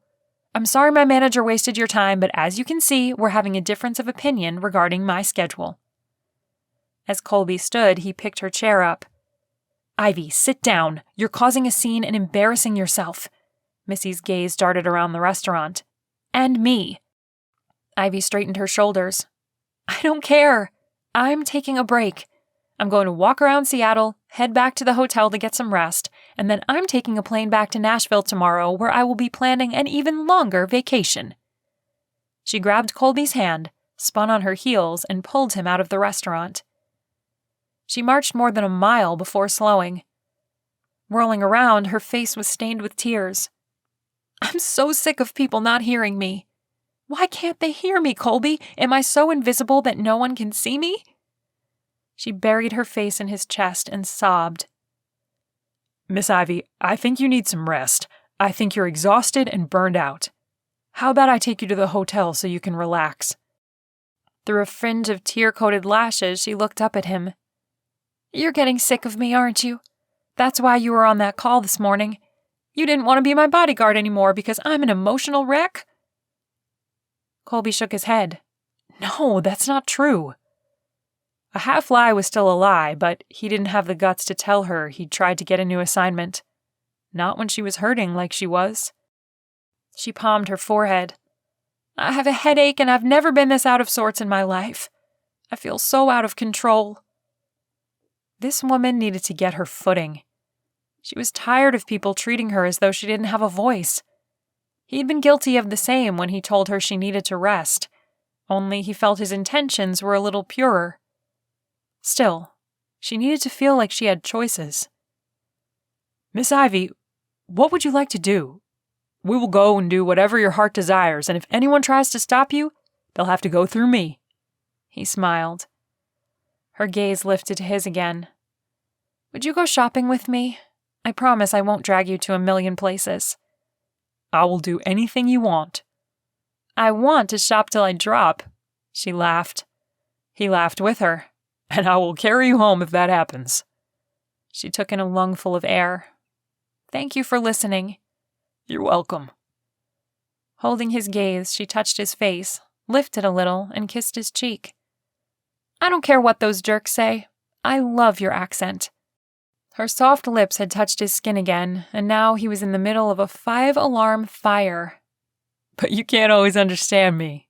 I'm sorry my manager wasted your time, but as you can see, we're having a difference of opinion regarding my schedule. As Kolby stood, he picked her chair up. Ivy, sit down. You're causing a scene and embarrassing yourself. Missy's gaze darted around the restaurant. And me. Ivy straightened her shoulders. I don't care. I'm taking a break. I'm going to walk around Seattle, head back to the hotel to get some rest, and then I'm taking a plane back to Nashville tomorrow where I will be planning an even longer vacation. She grabbed Kolby's hand, spun on her heels, and pulled him out of the restaurant. She marched more than a mile before slowing. Whirling around, her face was stained with tears. I'm so sick of people not hearing me. Why can't they hear me, Kolby? Am I so invisible that no one can see me? She buried her face in his chest and sobbed. Miss Ivy, I think you need some rest. I think you're exhausted and burned out. How about I take you to the hotel so you can relax? Through a fringe of tear-coated lashes, she looked up at him. You're getting sick of me, aren't you? That's why you were on that call this morning. You didn't want to be my bodyguard anymore because I'm an emotional wreck?" Kolby shook his head. "No, that's not true." A half lie was still a lie, but he didn't have the guts to tell her he'd tried to get a new assignment. Not when she was hurting like she was. She palmed her forehead. "I have a headache and I've never been this out of sorts in my life. I feel so out of control." This woman needed to get her footing. She was tired of people treating her as though she didn't have a voice. He'd been guilty of the same when he told her she needed to rest, only he felt his intentions were a little purer. Still, she needed to feel like she had choices. "Miss Ivy, what would you like to do? We will go and do whatever your heart desires, and if anyone tries to stop you, they'll have to go through me." He smiled. Her gaze lifted to his again. "Would you go shopping with me? I promise I won't drag you to a million places." "I will do anything you want." "I want to shop till I drop," she laughed. He laughed with her. "And I will carry you home if that happens." She took in a lungful of air. "Thank you for listening." "You're welcome." Holding his gaze, she touched his face, lifted a little, and kissed his cheek. "I don't care what those jerks say. I love your accent." Her soft lips had touched his skin again, and now he was in the middle of a 5-alarm fire. "But you can't always understand me."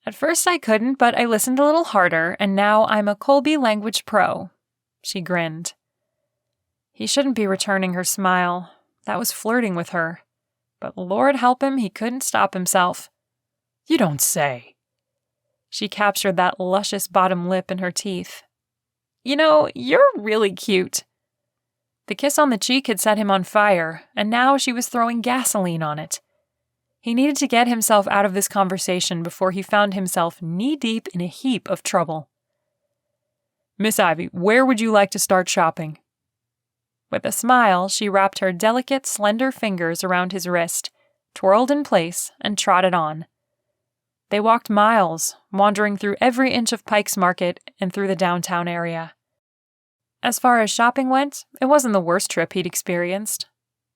"At first I couldn't, but I listened a little harder, and now I'm a Kolby language pro." She grinned. He shouldn't be returning her smile. That was flirting with her. But Lord help him, he couldn't stop himself. "You don't say." She captured that luscious bottom lip in her teeth. "You know, you're really cute." The kiss on the cheek had set him on fire, and now she was throwing gasoline on it. He needed to get himself out of this conversation before he found himself knee-deep in a heap of trouble. "Miss Ivy, where would you like to start shopping?" With a smile, she wrapped her delicate, slender fingers around his wrist, twirled in place, and trotted on. They walked miles, wandering through every inch of Pike's Market and through the downtown area. As far as shopping went, it wasn't the worst trip he'd experienced.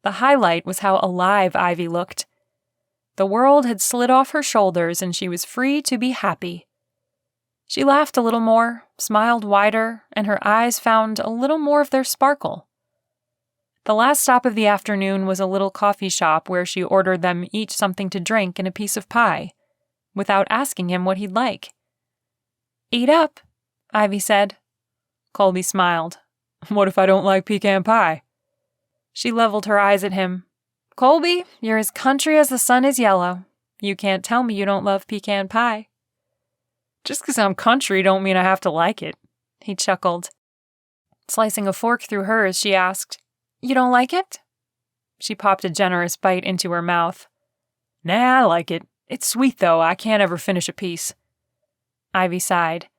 The highlight was how alive Ivy looked. The world had slid off her shoulders and she was free to be happy. She laughed a little more, smiled wider, and her eyes found a little more of their sparkle. The last stop of the afternoon was a little coffee shop where she ordered them each something to drink and a piece of pie, without asking him what he'd like. "Eat up," Ivy said. Kolby smiled. "What if I don't like pecan pie?" She leveled her eyes at him. "Kolby, you're as country as the sun is yellow. You can't tell me you don't love pecan pie." "Just 'cause I'm country don't mean I have to like it," he chuckled. Slicing a fork through hers, she asked, "You don't like it?" She popped a generous bite into her mouth. "Nah, I like it. It's sweet, though. I can't ever finish a piece." Ivy sighed.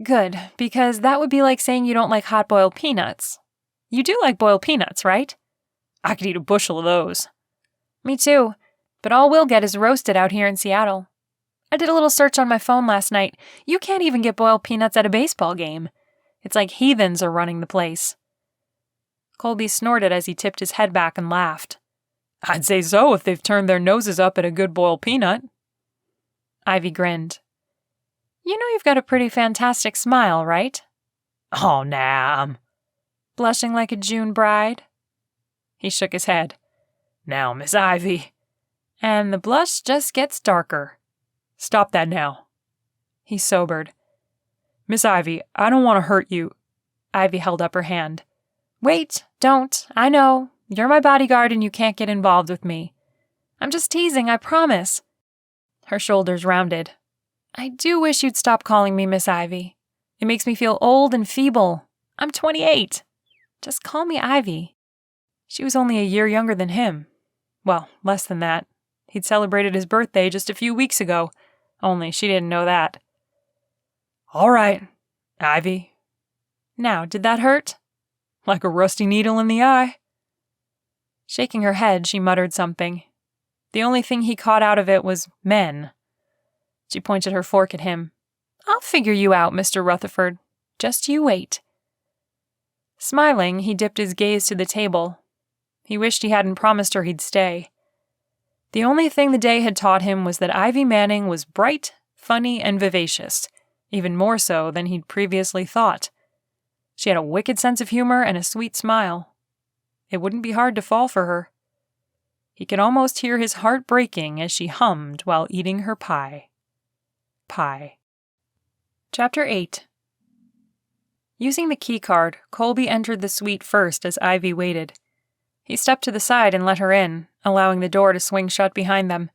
"Good, because that would be like saying you don't like hot-boiled peanuts. You do like boiled peanuts, right?" "I could eat a bushel of those." "Me too, but all we'll get is roasted out here in Seattle. I did a little search on my phone last night. You can't even get boiled peanuts at a baseball game. It's like heathens are running the place." Kolby snorted as he tipped his head back and laughed. "I'd say so if they've turned their noses up at a good boiled peanut." Ivy grinned. "You know you've got a pretty fantastic smile, right?" "Oh, nah, I'm Blushing like a June bride." He shook his head. "Now, Miss Ivy." And the blush just gets darker. "Stop that now." He sobered. "Miss Ivy, I don't want to hurt you." Ivy held up her hand. "Wait, don't. I know. You're my bodyguard and you can't get involved with me. I'm just teasing, I promise." Her shoulders rounded. "I do wish you'd stop calling me Miss Ivy. It makes me feel old and feeble. I'm 28. Just call me Ivy." She was only a year younger than him. Well, less than that. He'd celebrated his birthday just a few weeks ago, only she didn't know that. "All right, Ivy." Now, did that hurt? "Like a rusty needle in the eye." Shaking her head, she muttered something. The only thing he caught out of it was men. She pointed her fork at him. "I'll figure you out, Mr. Rutherford. Just you wait." Smiling, he dipped his gaze to the table. He wished he hadn't promised her he'd stay. The only thing the day had taught him was that Ivy Manning was bright, funny, and vivacious, even more so than he'd previously thought. She had a wicked sense of humor and a sweet smile. It wouldn't be hard to fall for her. He could almost hear his heart breaking as she hummed while eating her pie. Chapter 8. Using the key card, Kolby entered the suite first as Ivy waited. He stepped to the side and let her in, allowing the door to swing shut behind them.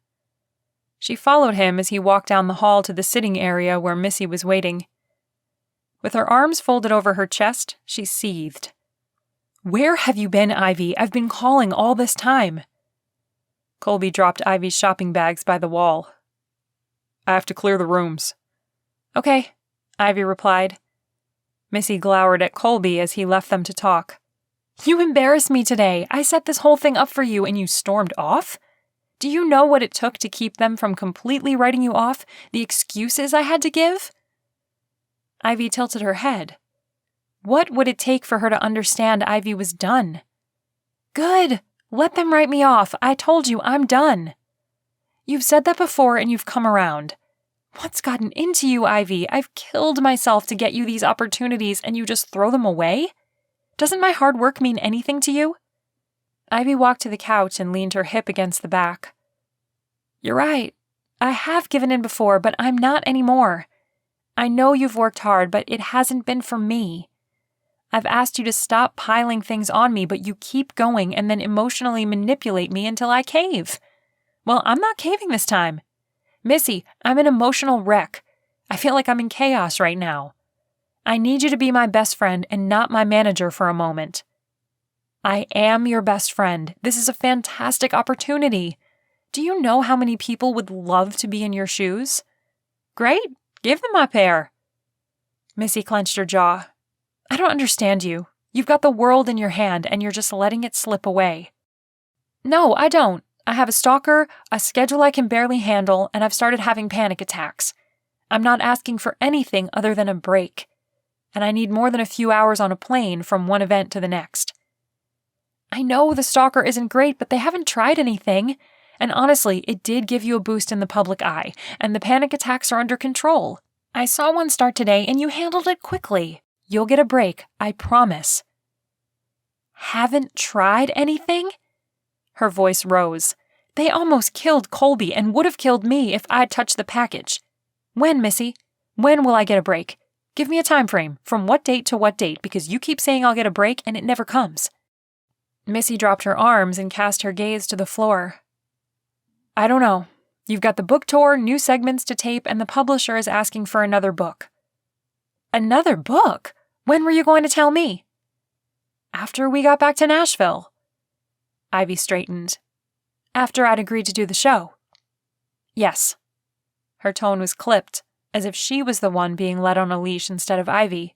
She followed him as he walked down the hall to the sitting area where Missy was waiting. With her arms folded over her chest, she seethed. "Where have you been, Ivy? I've been calling all this time." Kolby dropped Ivy's shopping bags by the wall. "I have to clear the rooms." "Okay," Ivy replied. Missy glowered at Kolby as he left them to talk. "You embarrassed me today. I set this whole thing up for you and you stormed off? Do you know what it took to keep them from completely writing you off? The excuses I had to give?" Ivy tilted her head. What would it take for her to understand Ivy was done? "Good. Let them write me off. I told you I'm done." "You've said that before and you've come around. What's gotten into you, Ivy? I've killed myself to get you these opportunities and you just throw them away? Doesn't my hard work mean anything to you?" Ivy walked to the couch and leaned her hip against the back. "You're right. I have given in before, but I'm not anymore. I know you've worked hard, but it hasn't been for me. I've asked you to stop piling things on me, but you keep going and then emotionally manipulate me until I cave. Well, I'm not caving this time. Missy, I'm an emotional wreck. I feel like I'm in chaos right now. I need you to be my best friend and not my manager for a moment." "I am your best friend. This is a fantastic opportunity. Do you know how many people would love to be in your shoes? Great, give them my pair." Missy clenched her jaw. "I don't understand you. You've got the world in your hand and you're just letting it slip away." "No, I don't. I have a stalker, a schedule I can barely handle, and I've started having panic attacks. I'm not asking for anything other than a break. And I need more than a few hours on a plane from one event to the next." "I know the stalker isn't great, but they haven't tried anything. And honestly, it did give you a boost in the public eye, and the panic attacks are under control. I saw one start today, and you handled it quickly. You'll get a break, I promise." "Haven't tried anything?" Her voice rose. "They almost killed Kolby and would have killed me if I'd touched the package. When, Missy? When will I get a break? Give me a time frame, from what date to what date, because you keep saying I'll get a break and it never comes." Missy dropped her arms and cast her gaze to the floor. "I don't know. You've got the book tour, new segments to tape, and the publisher is asking for another book." "Another book? When were you going to tell me?" "After we got back to Nashville." Ivy straightened. "After I'd agreed to do the show." "Yes." Her tone was clipped, as if she was the one being led on a leash instead of Ivy.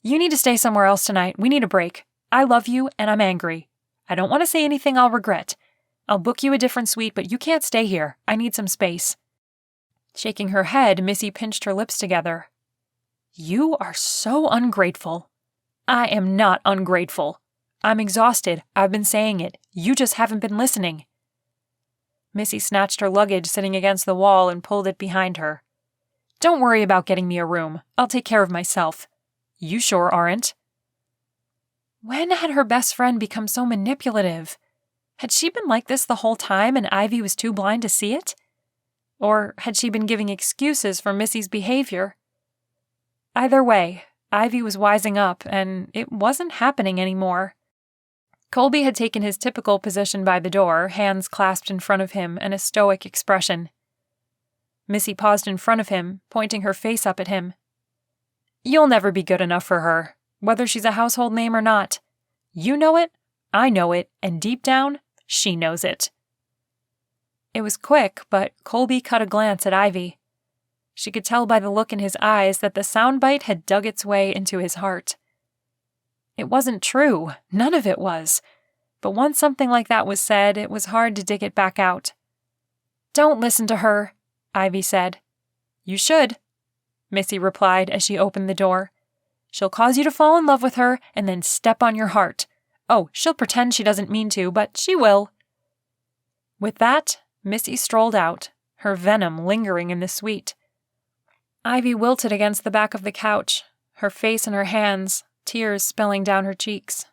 "You need to stay somewhere else tonight. We need a break. I love you, and I'm angry. I don't want to say anything I'll regret. I'll book you a different suite, but you can't stay here. I need some space." Shaking her head, Missy pinched her lips together. "You are so ungrateful." "I am not ungrateful. I'm exhausted. I've been saying it. You just haven't been listening." Missy snatched her luggage sitting against the wall and pulled it behind her. "Don't worry about getting me a room. I'll take care of myself. You sure aren't." When had her best friend become so manipulative? Had she been like this the whole time and Ivy was too blind to see it? Or had she been giving excuses for Missy's behavior? Either way, Ivy was wising up, and it wasn't happening anymore. Kolby had taken his typical position by the door, hands clasped in front of him and a stoic expression. Missy paused in front of him, pointing her face up at him. "You'll never be good enough for her, whether she's a household name or not. You know it, I know it, and deep down, she knows it." It was quick, but Kolby cut a glance at Ivy. She could tell by the look in his eyes that the soundbite had dug its way into his heart. It wasn't true. None of it was. But once something like that was said, it was hard to dig it back out. "Don't listen to her," Ivy said. "You should," Missy replied as she opened the door. She'll cause you to fall in love with her and then step on your heart. Oh, she'll pretend she doesn't mean to, but she will." With that, Missy strolled out, her venom lingering in the suite. Ivy wilted against the back of the couch, her face in her hands, tears spilling down her cheeks.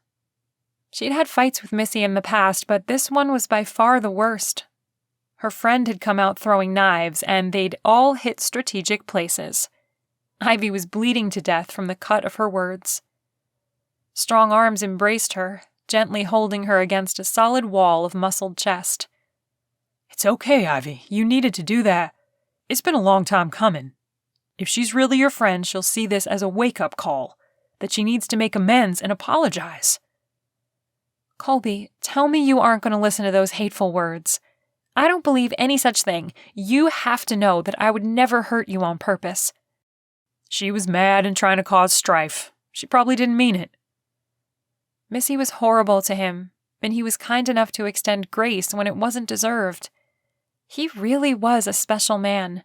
She'd had fights with Missy in the past, but this one was by far the worst. Her friend had come out throwing knives, and they'd all hit strategic places. Ivy was bleeding to death from the cut of her words. Strong arms embraced her, gently holding her against a solid wall of muscled chest. "It's okay, Ivy. You needed to do that. It's been a long time coming. If she's really your friend, she'll see this as a wake-up call, that she needs to make amends and apologize." "Colby, tell me you aren't going to listen to those hateful words. I don't believe any such thing. You have to know that I would never hurt you on purpose." "She was mad and trying to cause strife. She probably didn't mean it." Missy was horrible to him, and he was kind enough to extend grace when it wasn't deserved. He really was a special man.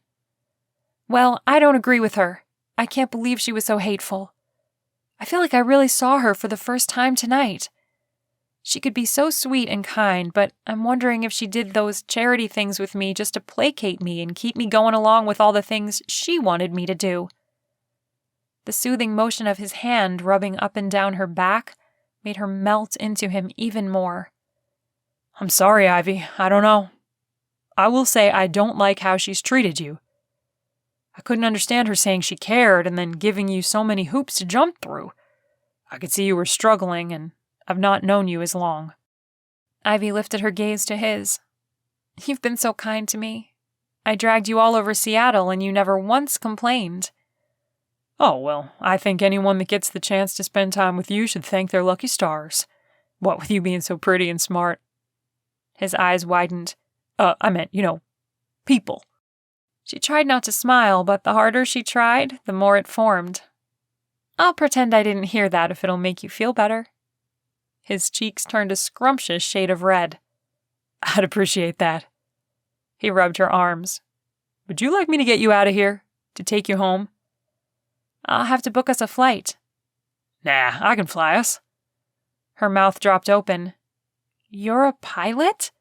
"Well, I don't agree with her. I can't believe she was so hateful. I feel like I really saw her for the first time tonight. She could be so sweet and kind, but I'm wondering if she did those charity things with me just to placate me and keep me going along with all the things she wanted me to do." The soothing motion of his hand rubbing up and down her back made her melt into him even more. "I'm sorry, Ivy. I don't know. I will say I don't like how she's treated you. I couldn't understand her saying she cared and then giving you so many hoops to jump through. I could see you were struggling, and I've not known you as long." Ivy lifted her gaze to his. "You've been so kind to me. I dragged you all over Seattle, and you never once complained." "Oh, well, I think anyone that gets the chance to spend time with you should thank their lucky stars. What with you being so pretty and smart." His eyes widened. I meant, people." She tried not to smile, but the harder she tried, the more it formed. "I'll pretend I didn't hear that if it'll make you feel better." His cheeks turned a scrumptious shade of red. "I'd appreciate that." He rubbed her arms. "Would you like me to get you out of here? To take you home?" "I'll have to book us a flight." "Nah, I can fly us." Her mouth dropped open. "You're a pilot?"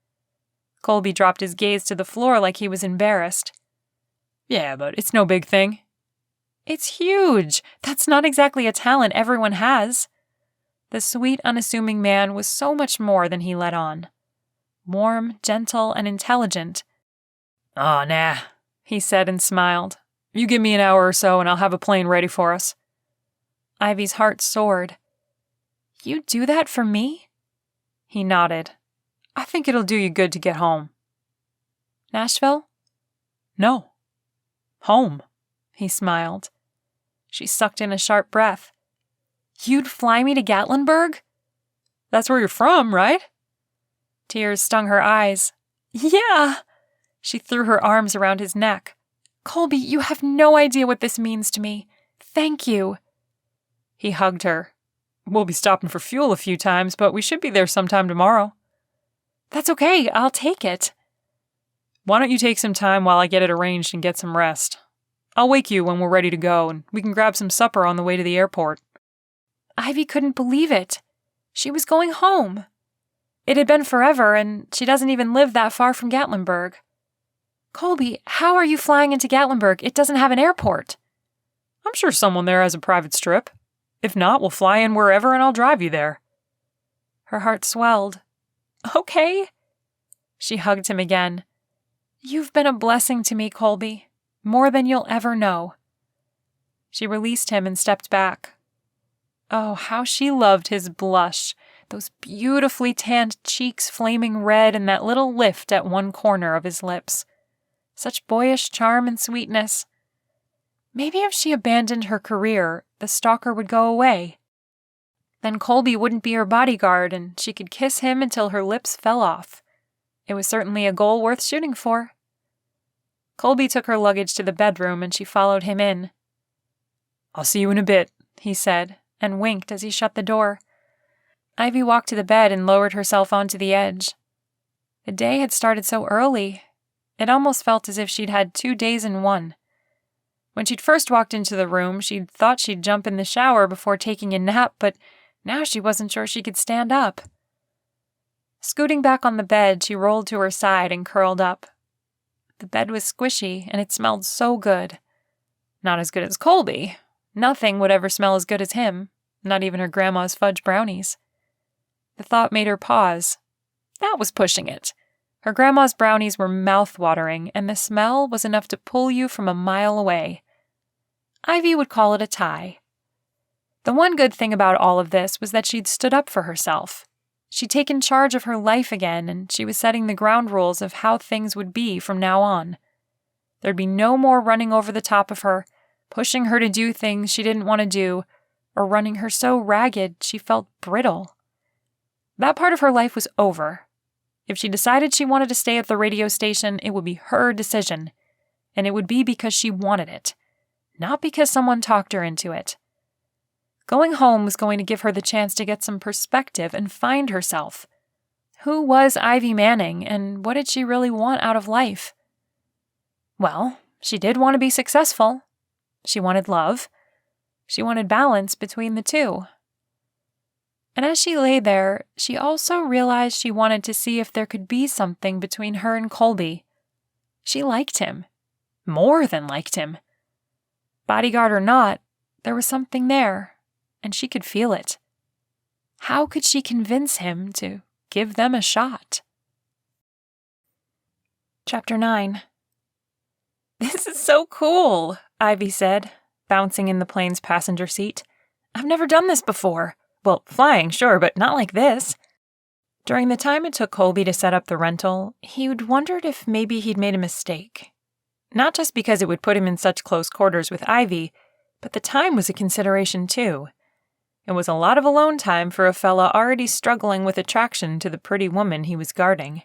Colby dropped his gaze to the floor like he was embarrassed. "Yeah, but it's no big thing." "It's huge. That's not exactly a talent everyone has." The sweet, unassuming man was so much more than he let on. Warm, gentle, and intelligent. "Oh, nah," he said and smiled. "You give me an hour or so and I'll have a plane ready for us." Ivy's heart soared. "You do that for me?" He nodded. "I think it'll do you good to get home." "Nashville?" "No. Home." He smiled. She sucked in a sharp breath. "You'd fly me to Gatlinburg?" "That's where you're from, right?" Tears stung her eyes. "Yeah!" She threw her arms around his neck. "Colby, you have no idea what this means to me. Thank you." He hugged her. "We'll be stopping for fuel a few times, but we should be there sometime tomorrow." "That's okay, I'll take it." "Why don't you take some time while I get it arranged and get some rest? I'll wake you when we're ready to go, and we can grab some supper on the way to the airport." Ivy couldn't believe it. She was going home. It had been forever, and she doesn't even live that far from Gatlinburg. "Colby, how are you flying into Gatlinburg? It doesn't have an airport." "I'm sure someone there has a private strip. If not, we'll fly in wherever and I'll drive you there." Her heart swelled. "Okay." She hugged him again. "You've been a blessing to me, Colby. More than you'll ever know." She released him and stepped back. Oh, how she loved his blush, those beautifully tanned cheeks flaming red and that little lift at one corner of his lips. Such boyish charm and sweetness. Maybe if she abandoned her career, the stalker would go away. Then Colby wouldn't be her bodyguard, and she could kiss him until her lips fell off. It was certainly a goal worth shooting for. Colby took her luggage to the bedroom, and she followed him in. "I'll see you in a bit," he said, and winked as he shut the door. Ivy walked to the bed and lowered herself onto the edge. The day had started so early. It almost felt as if she'd had 2 days in one. When she'd first walked into the room, she'd thought she'd jump in the shower before taking a nap, but now she wasn't sure she could stand up. Scooting back on the bed, she rolled to her side and curled up. The bed was squishy, and it smelled so good. Not as good as Kolby. Nothing would ever smell as good as him, not even her grandma's fudge brownies. The thought made her pause. That was pushing it. Her grandma's brownies were mouth-watering, and the smell was enough to pull you from a mile away. Ivy would call it a tie. The one good thing about all of this was that she'd stood up for herself. She'd taken charge of her life again, and she was setting the ground rules of how things would be from now on. There'd be no more running over the top of her, pushing her to do things she didn't want to do, or running her so ragged she felt brittle. That part of her life was over. If she decided she wanted to stay at the radio station, it would be her decision, and it would be because she wanted it, not because someone talked her into it. Going home was going to give her the chance to get some perspective and find herself. Who was Ivy Manning, and what did she really want out of life? Well, she did want to be successful. She wanted love. She wanted balance between the two. And as she lay there, she also realized she wanted to see if there could be something between her and Kolby. She liked him. More than liked him. Bodyguard or not, there was something there, and she could feel it. How could she convince him to give them a shot? Chapter 9. "This is so cool," Ivy said, bouncing in the plane's passenger seat. "I've never done this before. Well, flying, sure, but not like this." During the time it took Kolby to set up the rental, he'd wondered if maybe he'd made a mistake. Not just because it would put him in such close quarters with Ivy, but the time was a consideration too. It was a lot of alone time for a fella already struggling with attraction to the pretty woman he was guarding.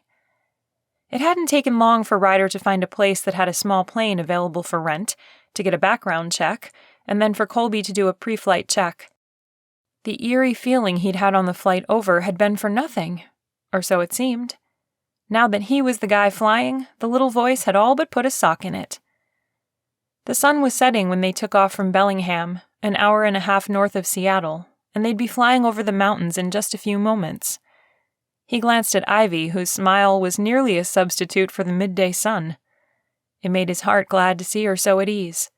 It hadn't taken long for Ryder to find a place that had a small plane available for rent, to get a background check, and then for Kolby to do a pre-flight check. The eerie feeling he'd had on the flight over had been for nothing, or so it seemed. Now that he was the guy flying, the little voice had all but put a sock in it. The sun was setting when they took off from Bellingham, an hour and a half north of Seattle, and they'd be flying over the mountains in just a few moments. He glanced at Ivy, whose smile was nearly a substitute for the midday sun. It made his heart glad to see her so at ease.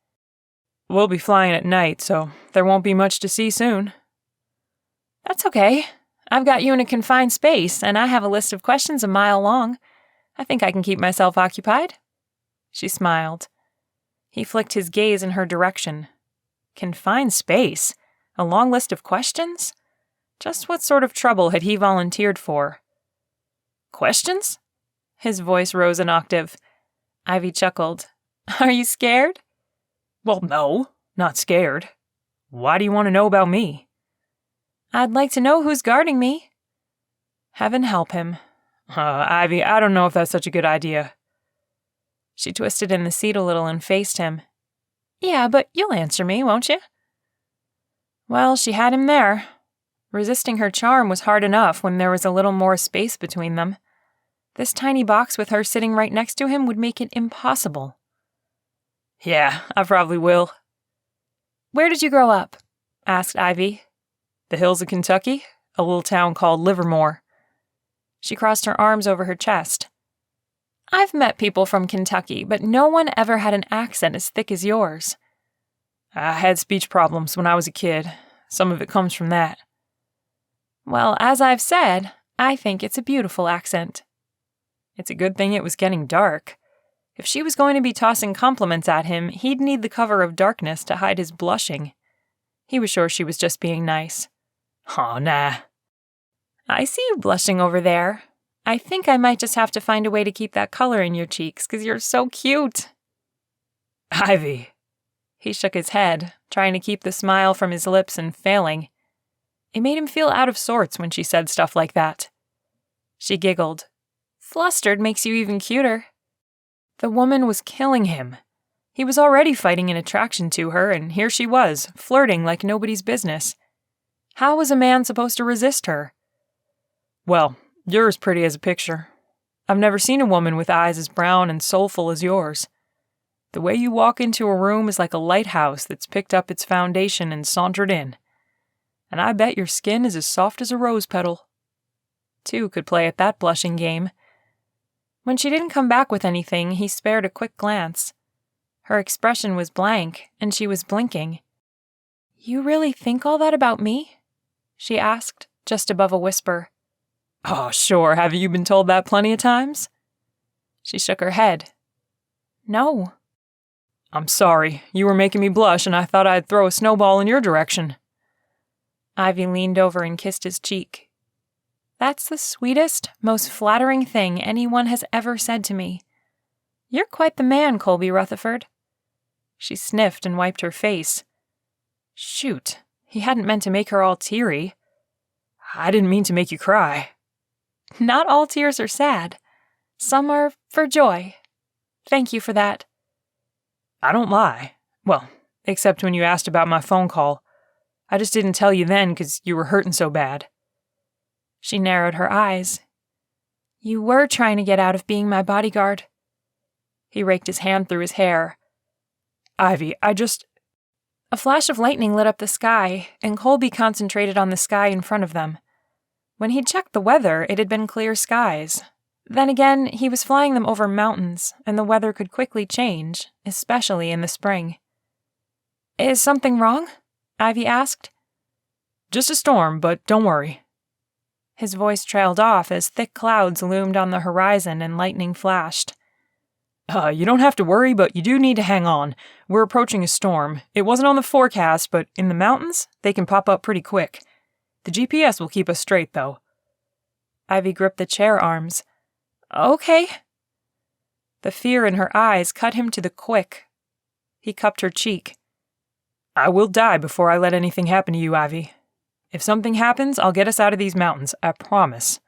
"We'll be flying at night, so there won't be much to see soon." "That's okay. I've got you in a confined space, and I have a list of questions a mile long. I think I can keep myself occupied." She smiled. He flicked his gaze in her direction. Confined space? A long list of questions? Just what sort of trouble had he volunteered for? "Questions?" His voice rose an octave. Ivy chuckled. "Are you scared?" "Well, no, not scared. Why do you want to know about me?" "I'd like to know who's guarding me." Heaven help him. Ivy, I don't know if that's such a good idea." She twisted in the seat a little and faced him. "Yeah, but you'll answer me, won't you?" Well, she had him there. Resisting her charm was hard enough when there was a little more space between them. This tiny box with her sitting right next to him would make it impossible. "Yeah, I probably will." "Where did you grow up?" asked Ivy. "The hills of Kentucky, a little town called Livermore." She crossed her arms over her chest. "I've met people from Kentucky, but no one ever had an accent as thick as yours." "I had speech problems when I was a kid. Some of it comes from that." "Well, as I've said, I think it's a beautiful accent." It's a good thing it was getting dark. If she was going to be tossing compliments at him, he'd need the cover of darkness to hide his blushing. He was sure she was just being nice. "Oh, nah." "I see you blushing over there. I think I might just have to find a way to keep that color in your cheeks, 'cause you're so cute." "Ivy." He shook his head, trying to keep the smile from his lips and failing. It made him feel out of sorts when she said stuff like that. She giggled. "Flustered makes you even cuter." The woman was killing him. He was already fighting an attraction to her, and here she was, flirting like nobody's business. How was a man supposed to resist her? "Well, you're as pretty as a picture. I've never seen a woman with eyes as brown and soulful as yours." The way you walk into a room is like a lighthouse that's picked up its foundation and sauntered in. And I bet your skin is as soft as a rose petal. Two could play at that blushing game. When she didn't come back with anything, he spared a quick glance. Her expression was blank, and she was blinking. "You really think all that about me?" she asked, just above a whisper. "Oh, sure, haven't you been told that plenty of times?" She shook her head. "No." "I'm sorry, you were making me blush and I thought I'd throw a snowball in your direction." Ivy leaned over and kissed his cheek. "That's the sweetest, most flattering thing anyone has ever said to me. You're quite the man, Kolby Rutherford." She sniffed and wiped her face. Shoot, he hadn't meant to make her all teary. "I didn't mean to make you cry." "Not all tears are sad. Some are for joy. Thank you for that." "I don't lie. Well, except when you asked about my phone call. I just didn't tell you then because you were hurting so bad." She narrowed her eyes. "You were trying to get out of being my bodyguard." He raked his hand through his hair. "Ivy, A flash of lightning lit up the sky, and Colby concentrated on the sky in front of them. When he'd checked the weather, it had been clear skies. Then again, he was flying them over mountains, and the weather could quickly change, especially in the spring. "Is something wrong?" Ivy asked. "Just a storm, but don't worry." His voice trailed off as thick clouds loomed on the horizon and lightning flashed. You don't have to worry, but you do need to hang on. We're approaching a storm. It wasn't on the forecast, but in the mountains, they can pop up pretty quick. The GPS will keep us straight, though." Ivy gripped the chair arms. "Okay." The fear in her eyes cut him to the quick. He cupped her cheek. "I will die before I let anything happen to you, Ivy. If something happens, I'll get us out of these mountains, I promise."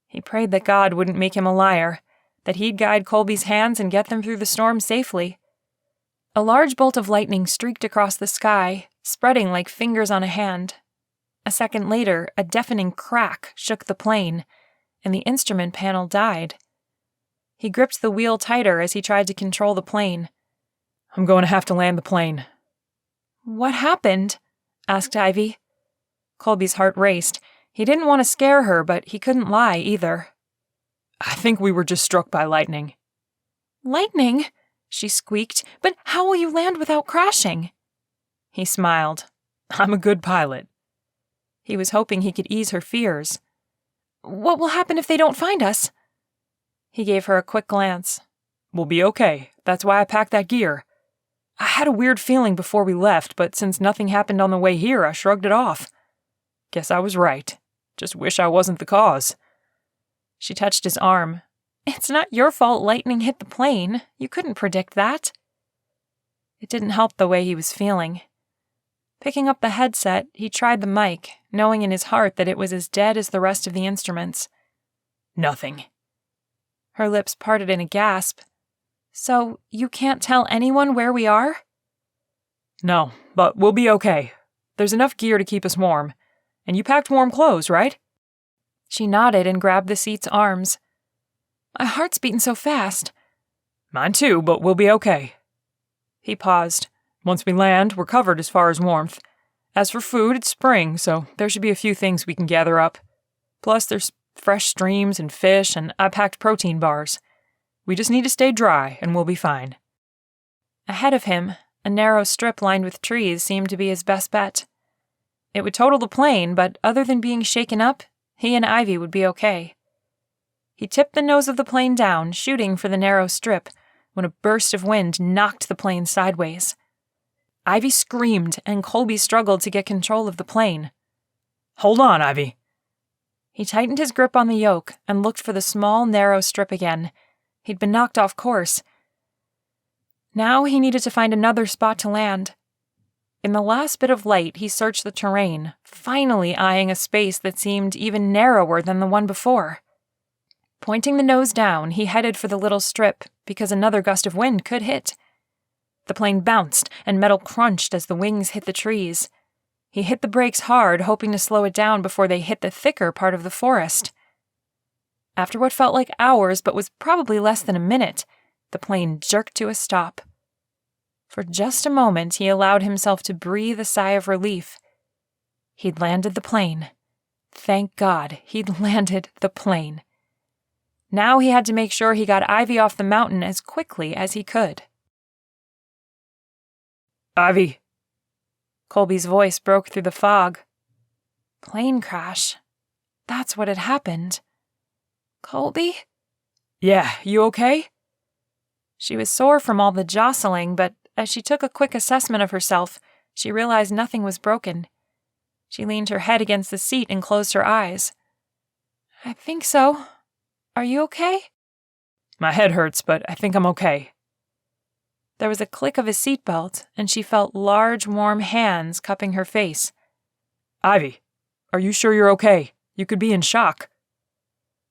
He prayed that God wouldn't make him a liar, that he'd guide Colby's hands and get them through the storm safely. A large bolt of lightning streaked across the sky, spreading like fingers on a hand. A second later, a deafening crack shook the plane, and the instrument panel died. He gripped the wheel tighter as he tried to control the plane. "I'm going to have to land the plane." "What happened?" asked Ivy. Colby's heart raced. He didn't want to scare her, but he couldn't lie either. "I think we were just struck by lightning." "Lightning?" she squeaked. "But how will you land without crashing?" He smiled. "I'm a good pilot." He was hoping he could ease her fears. "What will happen if they don't find us?" He gave her a quick glance. "We'll be okay. That's why I packed that gear. I had a weird feeling before we left, but since nothing happened on the way here, I shrugged it off. Guess I was right. Just wish I wasn't the cause." She touched his arm. "It's not your fault lightning hit the plane. You couldn't predict that." It didn't help the way he was feeling. Picking up the headset, he tried the mic, knowing in his heart that it was as dead as the rest of the instruments. "Nothing." Her lips parted in a gasp. "So, you can't tell anyone where we are?" "No, but we'll be okay. There's enough gear to keep us warm. And you packed warm clothes, right?" She nodded and grabbed the seat's arms. "My heart's beating so fast." "Mine too, but we'll be okay." He paused. "Once we land, we're covered as far as warmth. As for food, it's spring, so there should be a few things we can gather up. Plus, there's fresh streams and fish, and I packed protein bars. We just need to stay dry, and we'll be fine." Ahead of him, a narrow strip lined with trees seemed to be his best bet. It would total the plane, but other than being shaken up, he and Ivy would be okay. He tipped the nose of the plane down, shooting for the narrow strip, when a burst of wind knocked the plane sideways. Ivy screamed, and Colby struggled to get control of the plane. "Hold on, Ivy." He tightened his grip on the yoke and looked for the small, narrow strip again. He'd been knocked off course. Now he needed to find another spot to land. In the last bit of light, he searched the terrain, finally eyeing a space that seemed even narrower than the one before. Pointing the nose down, he headed for the little strip, because another gust of wind could hit. The plane bounced, and metal crunched as the wings hit the trees. He hit the brakes hard, hoping to slow it down before they hit the thicker part of the forest. After what felt like hours but was probably less than a minute, the plane jerked to a stop. For just a moment, he allowed himself to breathe a sigh of relief. He'd landed the plane. Thank God, he'd landed the plane. Now he had to make sure he got Ivy off the mountain as quickly as he could. Ivy. Kolby's voice broke through the fog. Plane crash. That's what had happened. Kolby? Yeah, you okay? She was sore from all the jostling, but as she took a quick assessment of herself, she realized nothing was broken. She leaned her head against the seat and closed her eyes. I think so. Are you okay? My head hurts, but I think I'm okay. There was a click of his seatbelt, and she felt large, warm hands cupping her face. Ivy, are you sure you're okay? You could be in shock.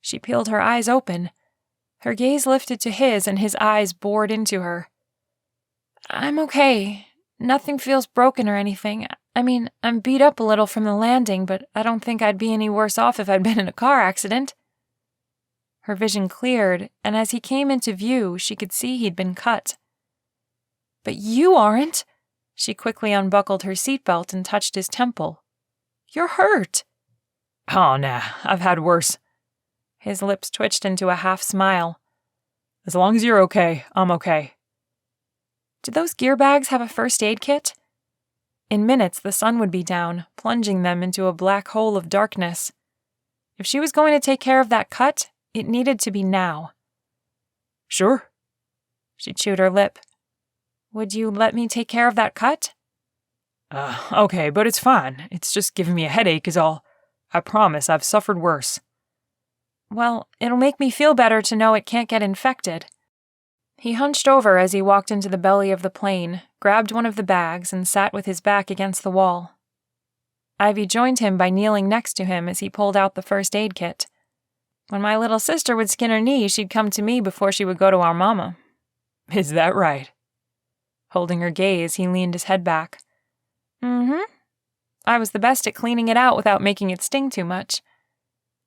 She peeled her eyes open. Her gaze lifted to his, and his eyes bored into her. I'm okay. Nothing feels broken or anything. I mean, I'm beat up a little from the landing, but I don't think I'd be any worse off if I'd been in a car accident. Her vision cleared, and as he came into view, she could see he'd been cut. But you aren't. She quickly unbuckled her seatbelt and touched his temple. You're hurt. Oh, nah, I've had worse. His lips twitched into a half smile. As long as you're okay, I'm okay. Did those gear bags have a first aid kit? In minutes, the sun would be down, plunging them into a black hole of darkness. If she was going to take care of that cut, it needed to be now. Sure. She chewed her lip. Would you let me take care of that cut? Okay, but it's fine. It's just giving me a headache is all. I promise I've suffered worse. Well, it'll make me feel better to know it can't get infected. He hunched over as he walked into the belly of the plane, grabbed one of the bags, and sat with his back against the wall. Ivy joined him by kneeling next to him as he pulled out the first aid kit. When my little sister would skin her knee, she'd come to me before she would go to our mama. Is that right? Holding her gaze, he leaned his head back. Mm-hmm. I was the best at cleaning it out without making it sting too much.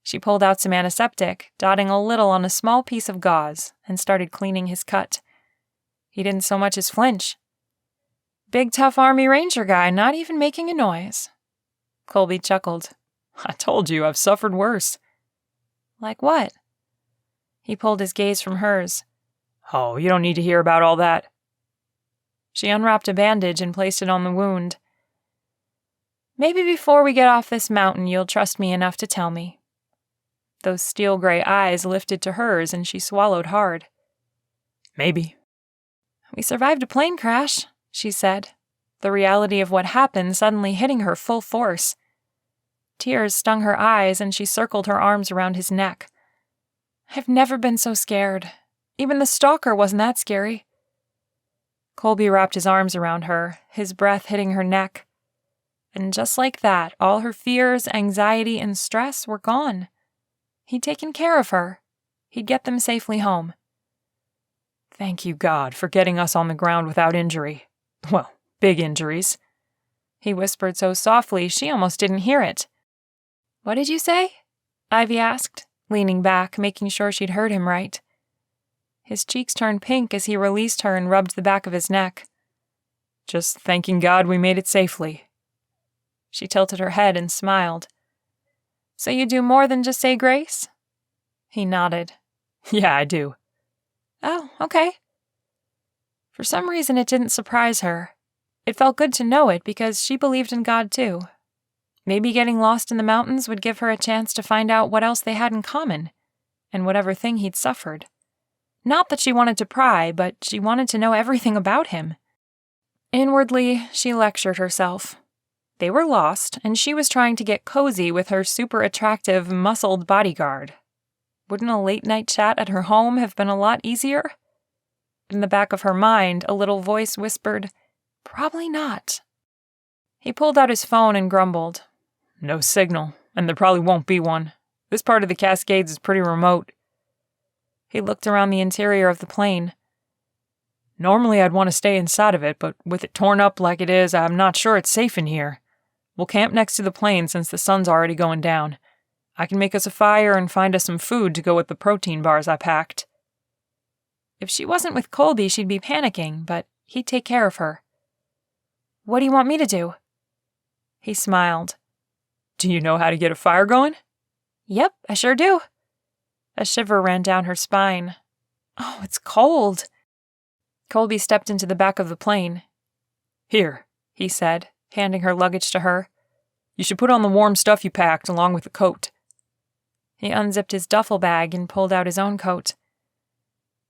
She pulled out some antiseptic, dotting a little on a small piece of gauze, and started cleaning his cut. He didn't so much as flinch. Big tough Army Ranger guy, not even making a noise. Kolby chuckled. I told you, I've suffered worse. Like what? He pulled his gaze from hers. Oh, you don't need to hear about all that. She unwrapped a bandage and placed it on the wound. Maybe before we get off this mountain, you'll trust me enough to tell me. Those steel-gray eyes lifted to hers, and she swallowed hard. Maybe. We survived a plane crash, she said, the reality of what happened suddenly hitting her full force. Tears stung her eyes, and she circled her arms around his neck. I've never been so scared. Even the stalker wasn't that scary. Kolby wrapped his arms around her, his breath hitting her neck. And just like that, all her fears, anxiety, and stress were gone. He'd taken care of her. He'd get them safely home. Thank you, God, for getting us on the ground without injury. Well, big injuries. He whispered so softly she almost didn't hear it. What did you say? Ivy asked, leaning back, making sure she'd heard him right. His cheeks turned pink as he released her and rubbed the back of his neck. Just thanking God we made it safely. She tilted her head and smiled. So you do more than just say grace? He nodded. Yeah, I do. Oh, okay. For some reason it didn't surprise her. It felt good to know it because she believed in God too. Maybe getting lost in the mountains would give her a chance to find out what else they had in common, and whatever thing he'd suffered. Not that she wanted to pry, but she wanted to know everything about him. Inwardly, she lectured herself. They were lost, and she was trying to get cozy with her super attractive, muscled bodyguard. Wouldn't a late-night chat at her home have been a lot easier? In the back of her mind, a little voice whispered, "Probably not." He pulled out his phone and grumbled. No signal, and there probably won't be one. This part of the Cascades is pretty remote. He looked around the interior of the plane. Normally I'd want to stay inside of it, but with it torn up like it is, I'm not sure it's safe in here. We'll camp next to the plane since the sun's already going down. I can make us a fire and find us some food to go with the protein bars I packed. If she wasn't with Kolby, she'd be panicking, but he'd take care of her. What do you want me to do? He smiled. Do you know how to get a fire going? Yep, I sure do. A shiver ran down her spine. Oh, it's cold. Kolby stepped into the back of the plane. Here, he said, handing her luggage to her. You should put on the warm stuff you packed along with the coat. He unzipped his duffel bag and pulled out his own coat.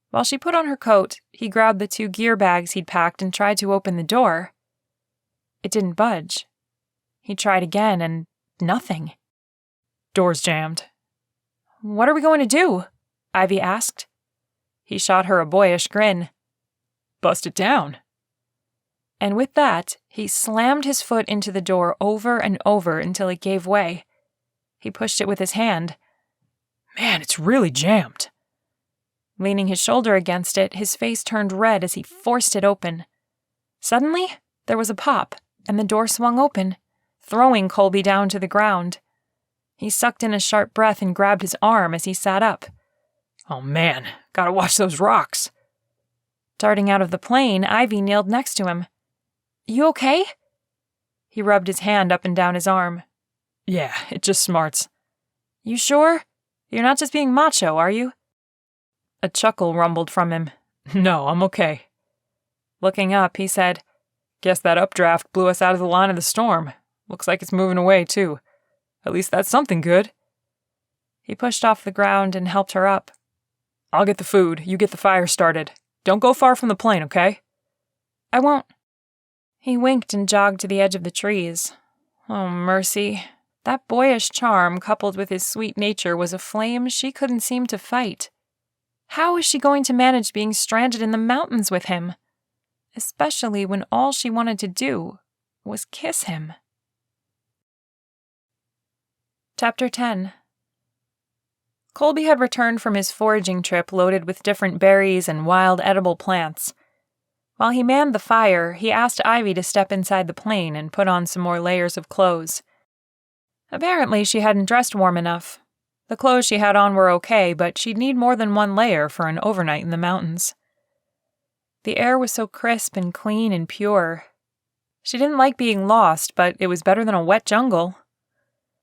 While she put on her coat, he grabbed the 2 gear bags he'd packed and tried to open the door. It didn't budge. He tried again, and nothing. Door's jammed. What are we going to do? Ivy asked. He shot her a boyish grin. Bust it down. And with that, he slammed his foot into the door over and over until it gave way. He pushed it with his hand. Man, it's really jammed. Leaning his shoulder against it, his face turned red as he forced it open. Suddenly, there was a pop, and the door swung open, throwing Kolby down to the ground. He sucked in a sharp breath and grabbed his arm as he sat up. Oh man, gotta watch those rocks. Darting out of the plane, Ivy kneeled next to him. You okay? He rubbed his hand up and down his arm. Yeah, it just smarts. You sure? You're not just being macho, are you? A chuckle rumbled from him. No, I'm okay. Looking up, he said, Guess that updraft blew us out of the line of the storm. Looks like it's moving away, too. At least that's something good. He pushed off the ground and helped her up. I'll get the food. You get the fire started. Don't go far from the plane, okay? I won't. He winked and jogged to the edge of the trees. Oh, mercy. That boyish charm, coupled with his sweet nature, was a flame she couldn't seem to fight. How was she going to manage being stranded in the mountains with him? Especially when all she wanted to do was kiss him. Chapter 10. Kolby had returned from his foraging trip loaded with different berries and wild edible plants. While he manned the fire, he asked Ivy to step inside the plane and put on some more layers of clothes. Apparently, she hadn't dressed warm enough. The clothes she had on were okay, but she'd need more than 1 layer for an overnight in the mountains. The air was so crisp and clean and pure. She didn't like being lost, but it was better than a wet jungle.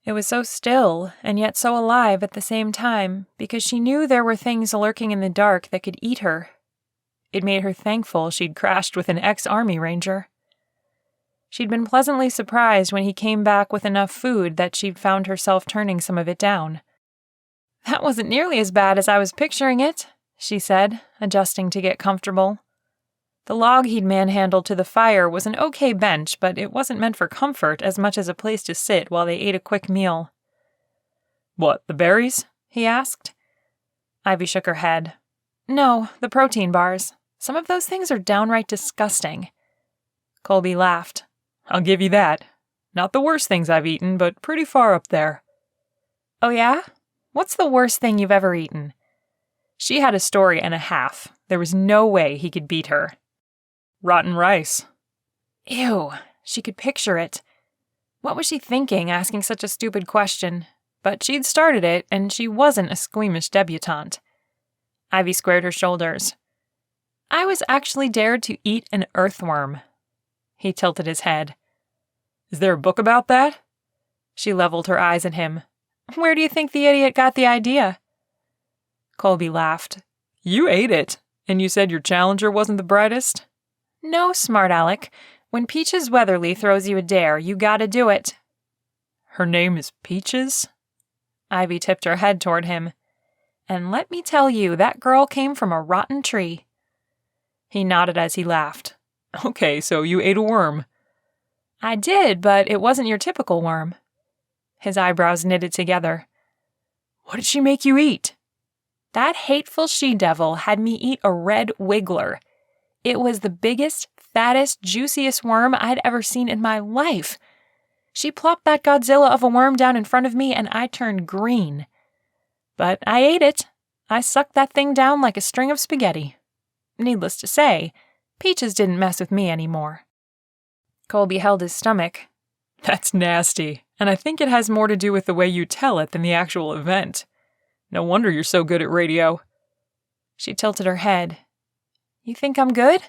It was so still, and yet so alive at the same time, because she knew there were things lurking in the dark that could eat her. It made her thankful she'd crashed with an ex-army ranger. She'd been pleasantly surprised when he came back with enough food that she'd found herself turning some of it down. That wasn't nearly as bad as I was picturing it, she said, adjusting to get comfortable. The log he'd manhandled to the fire was an okay bench, but it wasn't meant for comfort as much as a place to sit while they ate a quick meal. What, the berries? He asked. Ivy shook her head. No, the protein bars. Some of those things are downright disgusting. Kolby laughed. I'll give you that. Not the worst things I've eaten, but pretty far up there. Oh yeah? What's the worst thing you've ever eaten? She had a story and a half. There was no way he could beat her. Rotten rice. Ew, she could picture it. What was she thinking, asking such a stupid question? But she'd started it, and she wasn't a squeamish debutante. Ivy squared her shoulders. I was actually dared to eat an earthworm. He tilted his head. Is there a book about that? She leveled her eyes at him. Where do you think the idiot got the idea? Kolby laughed. You ate it, and you said your challenger wasn't the brightest? No, smart Alec. When Peaches Weatherly throws you a dare, you gotta do it. Her name is Peaches? Ivy tipped her head toward him. And let me tell you, that girl came from a rotten tree. He nodded as he laughed. Okay, so you ate a worm. I did, but it wasn't your typical worm. His eyebrows knitted together. What did she make you eat? That hateful she-devil had me eat a red wiggler. It was the biggest, fattest, juiciest worm I'd ever seen in my life. She plopped that Godzilla of a worm down in front of me, and I turned green. But I ate it. I sucked that thing down like a string of spaghetti. Needless to say, Peaches didn't mess with me anymore. Kolby held his stomach. That's nasty, and I think it has more to do with the way you tell it than the actual event. No wonder you're so good at radio. She tilted her head. You think I'm good?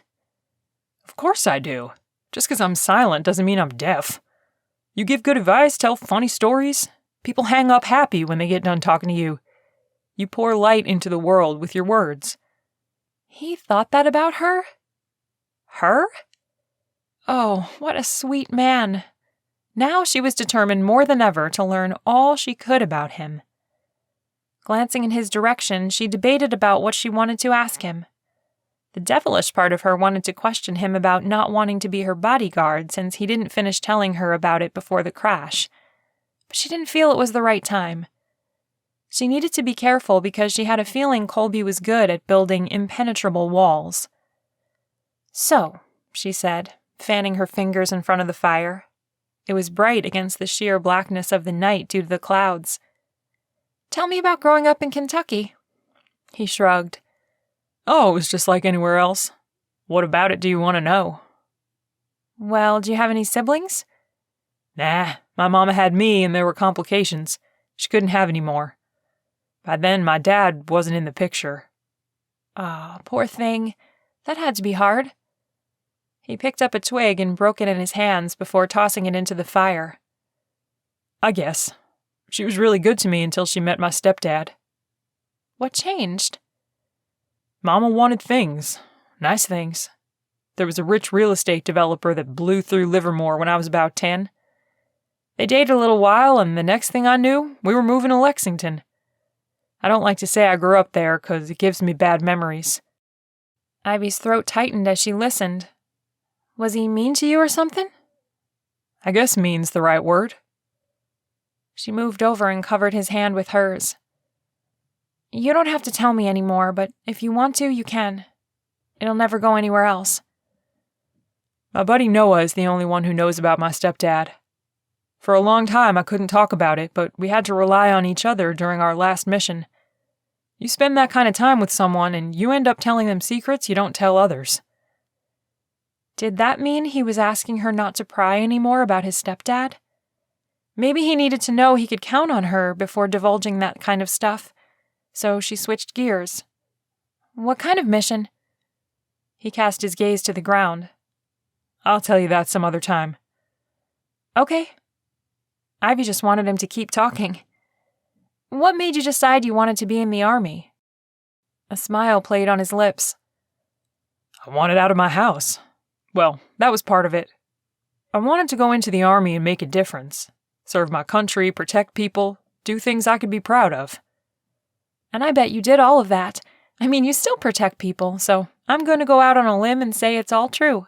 Of course I do. Just because I'm silent doesn't mean I'm deaf. You give good advice, tell funny stories. People hang up happy when they get done talking to you. You pour light into the world with your words. He thought that about her? Her? Oh, what a sweet man. Now she was determined more than ever to learn all she could about him. Glancing in his direction, she debated about what she wanted to ask him. The devilish part of her wanted to question him about not wanting to be her bodyguard since he didn't finish telling her about it before the crash. But she didn't feel it was the right time. She needed to be careful because she had a feeling Kolby was good at building impenetrable walls. "So," she said, fanning her fingers in front of the fire. It was bright against the sheer blackness of the night due to the clouds. "Tell me about growing up in Kentucky." He shrugged. Oh, it was just like anywhere else. What about it do you want to know? Well, do you have any siblings? Nah, my mama had me and there were complications. She couldn't have any more. By then, my dad wasn't in the picture. Ah, poor thing. That had to be hard. He picked up a twig and broke it in his hands before tossing it into the fire. I guess. She was really good to me until she met my stepdad. What changed? Mama wanted things. Nice things. There was a rich real estate developer that blew through Livermore when I was about 10. They dated a little while, and the next thing I knew, we were moving to Lexington. I don't like to say I grew up there because it gives me bad memories. Ivy's throat tightened as she listened. Was he mean to you or something? I guess mean's the right word. She moved over and covered his hand with hers. You don't have to tell me anymore, but if you want to, you can. It'll never go anywhere else. My buddy Noah is the only one who knows about my stepdad. For a long time, I couldn't talk about it, but we had to rely on each other during our last mission. You spend that kind of time with someone, and you end up telling them secrets you don't tell others. Did that mean he was asking her not to pry anymore about his stepdad? Maybe he needed to know he could count on her before divulging that kind of stuff, so she switched gears. What kind of mission? He cast his gaze to the ground. I'll tell you that some other time. Okay. Ivy just wanted him to keep talking. What made you decide you wanted to be in the army? A smile played on his lips. I wanted out of my house. Well, that was part of it. I wanted to go into the army and make a difference. Serve my country, protect people, do things I could be proud of. And I bet you did all of that. I mean, you still protect people, so I'm going to go out on a limb and say it's all true.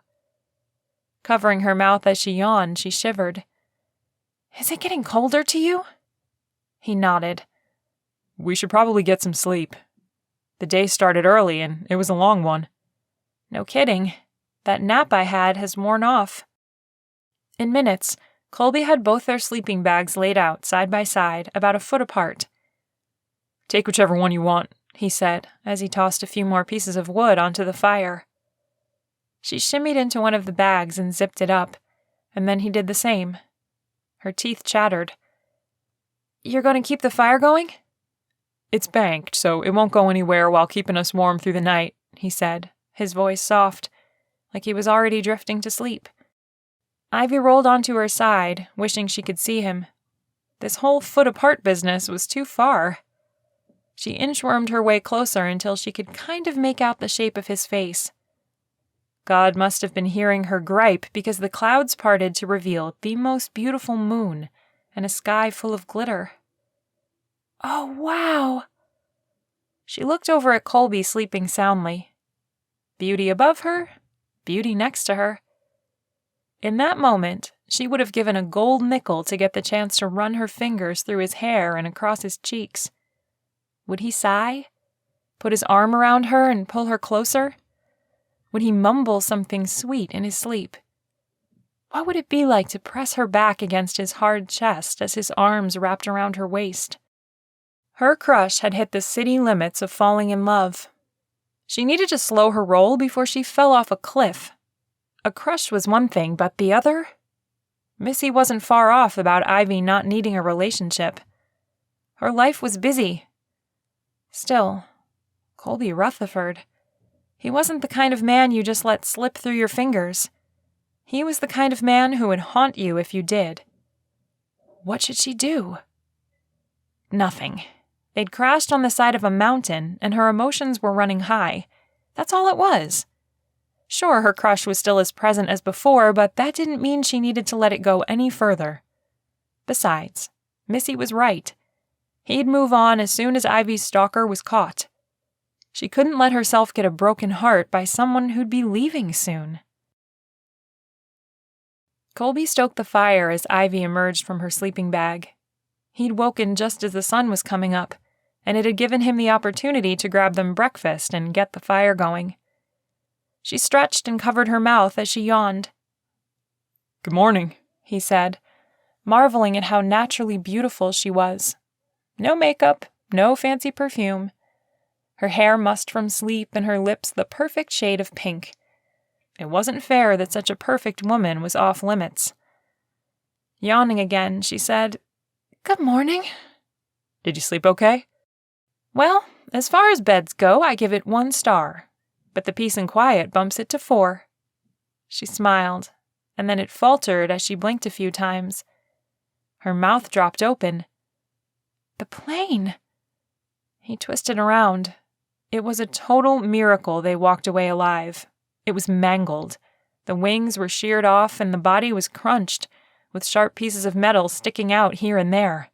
Covering her mouth as she yawned, she shivered. Is it getting colder to you? He nodded. We should probably get some sleep. The day started early, and it was a long one. No kidding. That nap I had has worn off. In minutes, Kolby had both their sleeping bags laid out side by side, about a foot apart. Take whichever one you want, he said, as he tossed a few more pieces of wood onto the fire. She shimmied into one of the bags and zipped it up, and then he did the same. Her teeth chattered. You're going to keep the fire going? It's banked, so it won't go anywhere while keeping us warm through the night, he said, his voice soft, like he was already drifting to sleep. Ivy rolled onto her side, wishing she could see him. This whole foot-apart business was too far. She inchwormed her way closer until she could kind of make out the shape of his face. God must have been hearing her gripe because the clouds parted to reveal the most beautiful moon and a sky full of glitter. Oh, wow! She looked over at Kolby sleeping soundly. Beauty above her, beauty next to her. In that moment, she would have given a gold nickel to get the chance to run her fingers through his hair and across his cheeks. Would he sigh? Put his arm around her and pull her closer? Would he mumble something sweet in his sleep? What would it be like to press her back against his hard chest as his arms wrapped around her waist? Her crush had hit the city limits of falling in love. She needed to slow her roll before she fell off a cliff. A crush was one thing, but the other? Missy wasn't far off about Ivy not needing a relationship. Her life was busy. Still, Kolby Rutherford. He wasn't the kind of man you just let slip through your fingers. He was the kind of man who would haunt you if you did. What should she do? Nothing. They'd crashed on the side of a mountain, and her emotions were running high. That's all it was. Sure, her crush was still as present as before, but that didn't mean she needed to let it go any further. Besides, Missy was right. He'd move on as soon as Ivy's stalker was caught. She couldn't let herself get a broken heart by someone who'd be leaving soon. Kolby stoked the fire as Ivy emerged from her sleeping bag. He'd woken just as the sun was coming up, and it had given him the opportunity to grab them breakfast and get the fire going. She stretched and covered her mouth as she yawned. "Good morning," he said, marveling at how naturally beautiful she was. No makeup, no fancy perfume. Her hair mussed from sleep and her lips the perfect shade of pink. It wasn't fair that such a perfect woman was off limits. Yawning again, she said, "Good morning." "Did you sleep okay?" "Well, as far as beds go, I give it 1 star, but the peace and quiet bumps it to 4. She smiled, and then it faltered as she blinked a few times. Her mouth dropped open. The plane! He twisted around. It was a total miracle they walked away alive. It was mangled. The wings were sheared off and the body was crunched, with sharp pieces of metal sticking out here and there.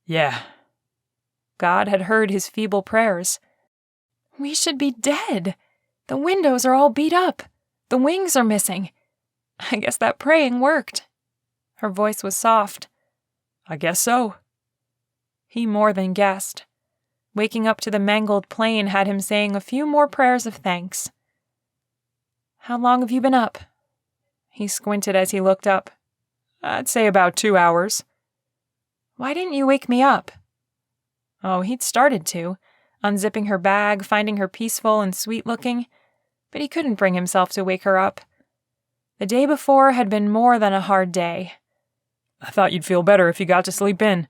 "Yeah." God had heard his feeble prayers. "We should be dead. The windows are all beat up. The wings are missing. I guess that praying worked." Her voice was soft. "I guess so." He more than guessed. Waking up to the mangled plane had him saying a few more prayers of thanks. "How long have you been up?" He squinted as he looked up. "I'd say about 2 hours." "Why didn't you wake me up?" Oh, he'd started to, unzipping her bag, finding her peaceful and sweet-looking, but he couldn't bring himself to wake her up. The day before had been more than a hard day. "I thought you'd feel better if you got to sleep in.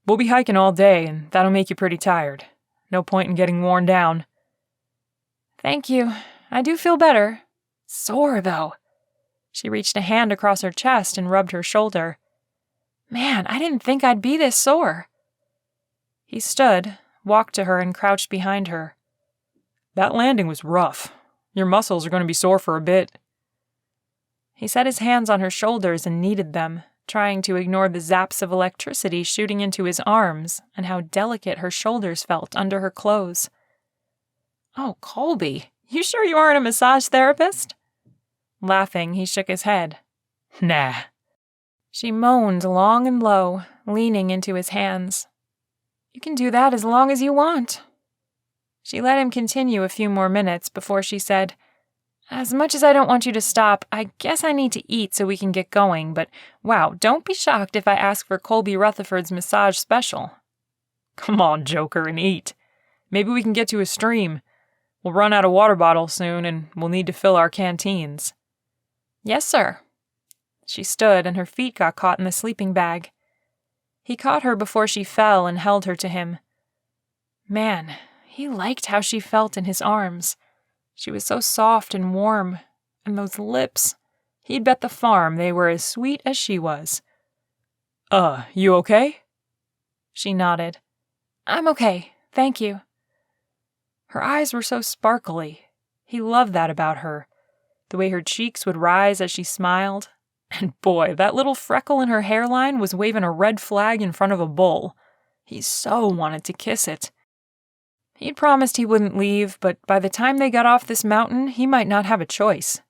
We'll be hiking all day, and that'll make you pretty tired. No point in getting worn down." "Thank you. I do feel better. Sore, though." She reached a hand across her chest and rubbed her shoulder. "Man, I didn't think I'd be this sore." He stood, walked to her, and crouched behind her. "That landing was rough. Your muscles are going to be sore for a bit." He set his hands on her shoulders and kneaded them, trying to ignore the zaps of electricity shooting into his arms and how delicate her shoulders felt under her clothes. "Oh, Kolby, you sure you aren't a massage therapist?" Laughing, he shook his head. "Nah." She moaned long and low, leaning into his hands. "You can do that as long as you want." She let him continue a few more minutes before she said, "As much as I don't want you to stop, I guess I need to eat so we can get going, but wow, don't be shocked if I ask for Kolby Rutherford's massage special." "Come on, Joker, and eat. Maybe we can get to a stream. We'll run out of water bottles soon, and we'll need to fill our canteens." "Yes, sir." She stood, and her feet got caught in the sleeping bag. He caught her before she fell and held her to him. Man, he liked how she felt in his arms. She was so soft and warm, and those lips. He'd bet the farm they were as sweet as she was. You okay?" She nodded. "I'm okay, thank you." Her eyes were so sparkly. He loved that about her. The way her cheeks would rise as she smiled. And boy, that little freckle in her hairline was waving a red flag in front of a bull. He so wanted to kiss it. He'd promised he wouldn't leave, but by the time they got off this mountain, he might not have a choice.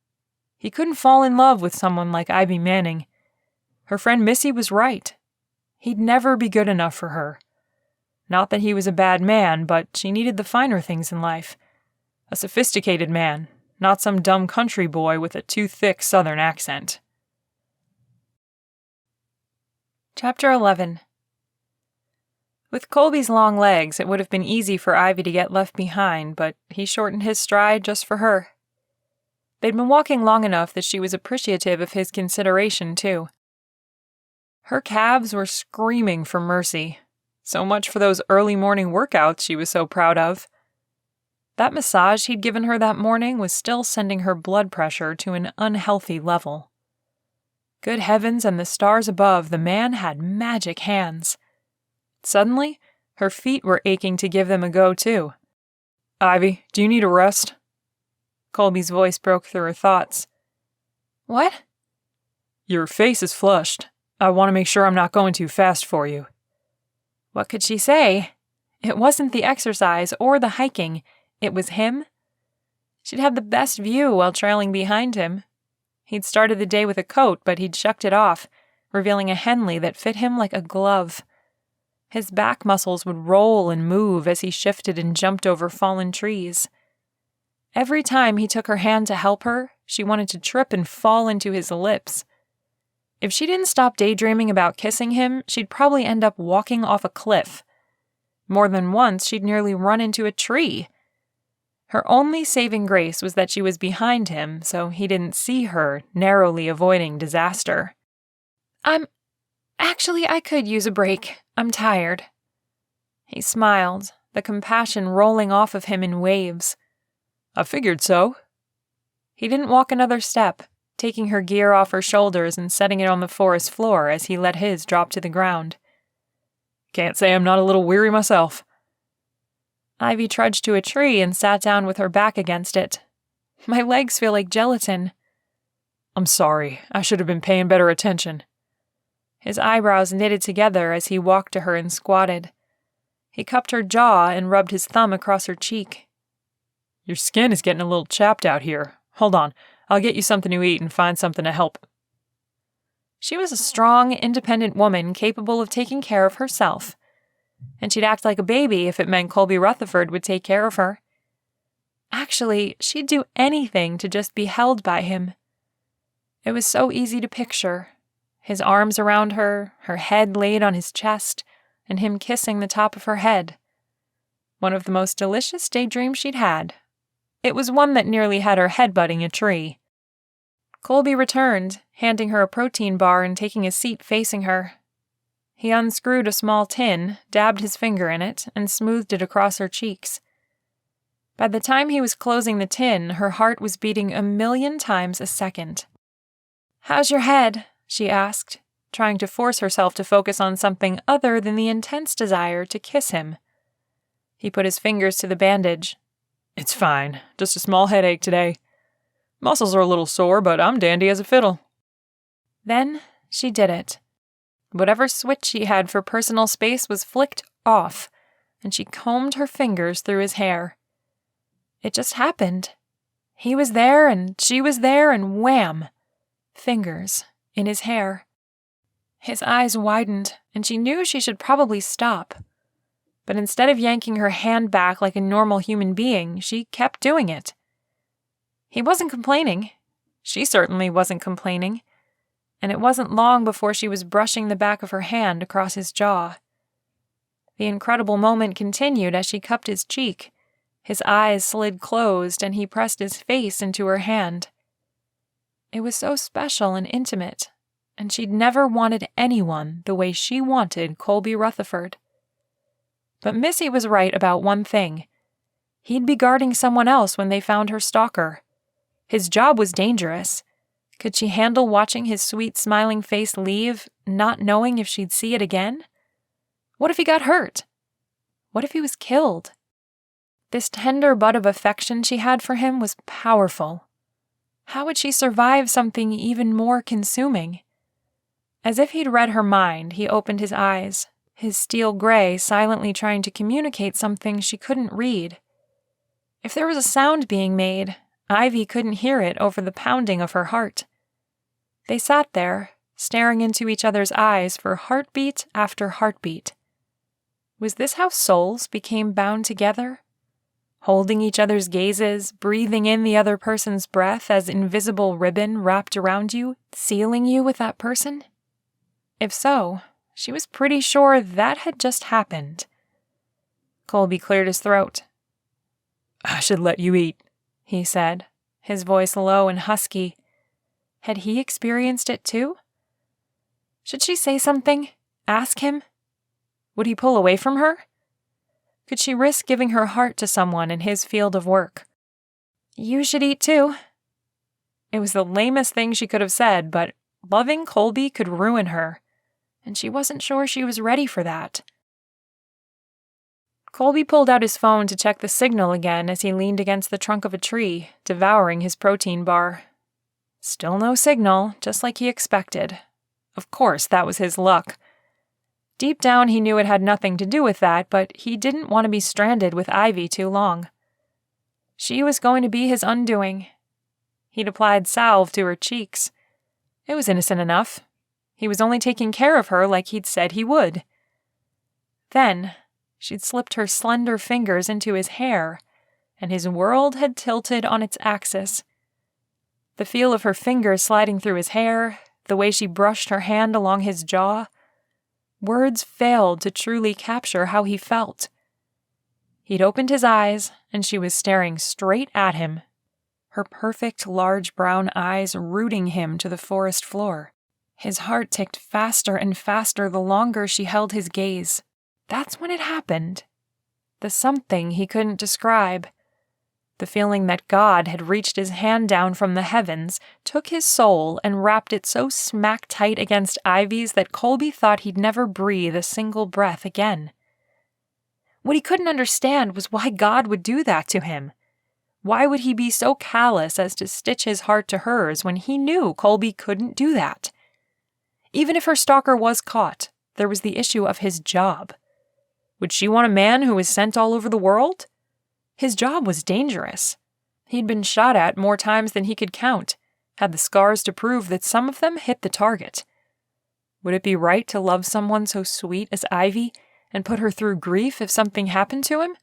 He couldn't fall in love with someone like Ivy Manning. Her friend Missy was right. He'd never be good enough for her. Not that he was a bad man, but she needed the finer things in life. A sophisticated man, not some dumb country boy with a too thick southern accent. Chapter 11. With Kolby's long legs, it would have been easy for Ivy to get left behind, but he shortened his stride just for her. They'd been walking long enough that she was appreciative of his consideration, too. Her calves were screaming for mercy. So much for those early morning workouts she was so proud of. That massage he'd given her that morning was still sending her blood pressure to an unhealthy level. Good heavens and the stars above, the man had magic hands. Suddenly, her feet were aching to give them a go, too. "Ivy, do you need a rest?" Colby's voice broke through her thoughts. "What?" "Your face is flushed. I want to make sure I'm not going too fast for you." What could she say? It wasn't the exercise or the hiking. It was him. She'd had the best view while trailing behind him. He'd started the day with a coat, but he'd shucked it off, revealing a Henley that fit him like a glove. His back muscles would roll and move as he shifted and jumped over fallen trees. Every time he took her hand to help her, she wanted to trip and fall into his lips. If she didn't stop daydreaming about kissing him, she'd probably end up walking off a cliff. More than once, she'd nearly run into a tree. Her only saving grace was that she was behind him, so he didn't see her, narrowly avoiding disaster. I could use a break. I'm tired." He smiled, the compassion rolling off of him in waves. "I figured so." He didn't walk another step, taking her gear off her shoulders and setting it on the forest floor as he let his drop to the ground. "Can't say I'm not a little weary myself." Ivy trudged to a tree and sat down with her back against it. "My legs feel like gelatin." "I'm sorry. I should have been paying better attention." His eyebrows knitted together as he walked to her and squatted. He cupped her jaw and rubbed his thumb across her cheek. "Your skin is getting a little chapped out here. Hold on. I'll get you something to eat and find something to help." She was a strong, independent woman capable of taking care of herself. And she'd act like a baby if it meant Kolby Rutherford would take care of her. Actually, she'd do anything to just be held by him. It was so easy to picture. His arms around her, her head laid on his chest, and him kissing the top of her head. One of the most delicious daydreams she'd had. It was one that nearly had her headbutting a tree. Kolby returned, handing her a protein bar and taking a seat facing her. He unscrewed a small tin, dabbed his finger in it, and smoothed it across her cheeks. By the time he was closing the tin, her heart was beating 1,000,000 times a second. "How's your head?" she asked, trying to force herself to focus on something other than the intense desire to kiss him. He put his fingers to the bandage. "It's fine. Just a small headache today. Muscles are a little sore, but I'm dandy as a fiddle." Then she did it. Whatever switch she had for personal space was flicked off, and she combed her fingers through his hair. It just happened. He was there, and she was there, and wham! Fingers in his hair. His eyes widened, and she knew she should probably stop. But instead of yanking her hand back like a normal human being, she kept doing it. He wasn't complaining. She certainly wasn't complaining. And it wasn't long before she was brushing the back of her hand across his jaw. The incredible moment continued as she cupped his cheek. His eyes slid closed, and he pressed his face into her hand. It was so special and intimate, and she'd never wanted anyone the way she wanted Kolby Rutherford. But Missy was right about one thing. He'd be guarding someone else when they found her stalker. His job was dangerous. Could she handle watching his sweet, smiling face leave, not knowing if she'd see it again? What if he got hurt? What if he was killed? This tender bud of affection she had for him was powerful. How would she survive something even more consuming? As if he'd read her mind, he opened his eyes, his steel gray silently trying to communicate something she couldn't read. If there was a sound being made, Ivy couldn't hear it over the pounding of her heart. They sat there, staring into each other's eyes for heartbeat after heartbeat. Was this how souls became bound together? Holding each other's gazes, breathing in the other person's breath as invisible ribbon wrapped around you, sealing you with that person? If so, she was pretty sure that had just happened. Kolby cleared his throat. "I should let you eat," he said, his voice low and husky. Had he experienced it too? Should she say something? Ask him? Would he pull away from her? Could she risk giving her heart to someone in his field of work? You should eat too. It was the lamest thing she could have said, but loving Kolby could ruin her, and she wasn't sure she was ready for that. Kolby pulled out his phone to check the signal again as he leaned against the trunk of a tree, devouring his protein bar. Still no signal, just like he expected. Of course, that was his luck. Deep down, he knew it had nothing to do with that, but he didn't want to be stranded with Ivy too long. She was going to be his undoing. He'd applied salve to her cheeks. It was innocent enough. He was only taking care of her like he'd said he would. Then, she'd slipped her slender fingers into his hair, and his world had tilted on its axis. The feel of her fingers sliding through his hair, the way she brushed her hand along his jaw. Words failed to truly capture how he felt. He'd opened his eyes, and she was staring straight at him, her perfect large brown eyes rooting him to the forest floor. His heart ticked faster and faster the longer she held his gaze. That's when it happened. The something he couldn't describe. The feeling that God had reached his hand down from the heavens, took his soul, and wrapped it so smack tight against Ivy's that Kolby thought he'd never breathe a single breath again. What he couldn't understand was why God would do that to him. Why would he be so callous as to stitch his heart to hers when he knew Kolby couldn't do that? Even if her stalker was caught, there was the issue of his job. Would she want a man who was sent all over the world? His job was dangerous. He'd been shot at more times than he could count, had the scars to prove that some of them hit the target. Would it be right to love someone so sweet as Ivy and put her through grief if something happened to him?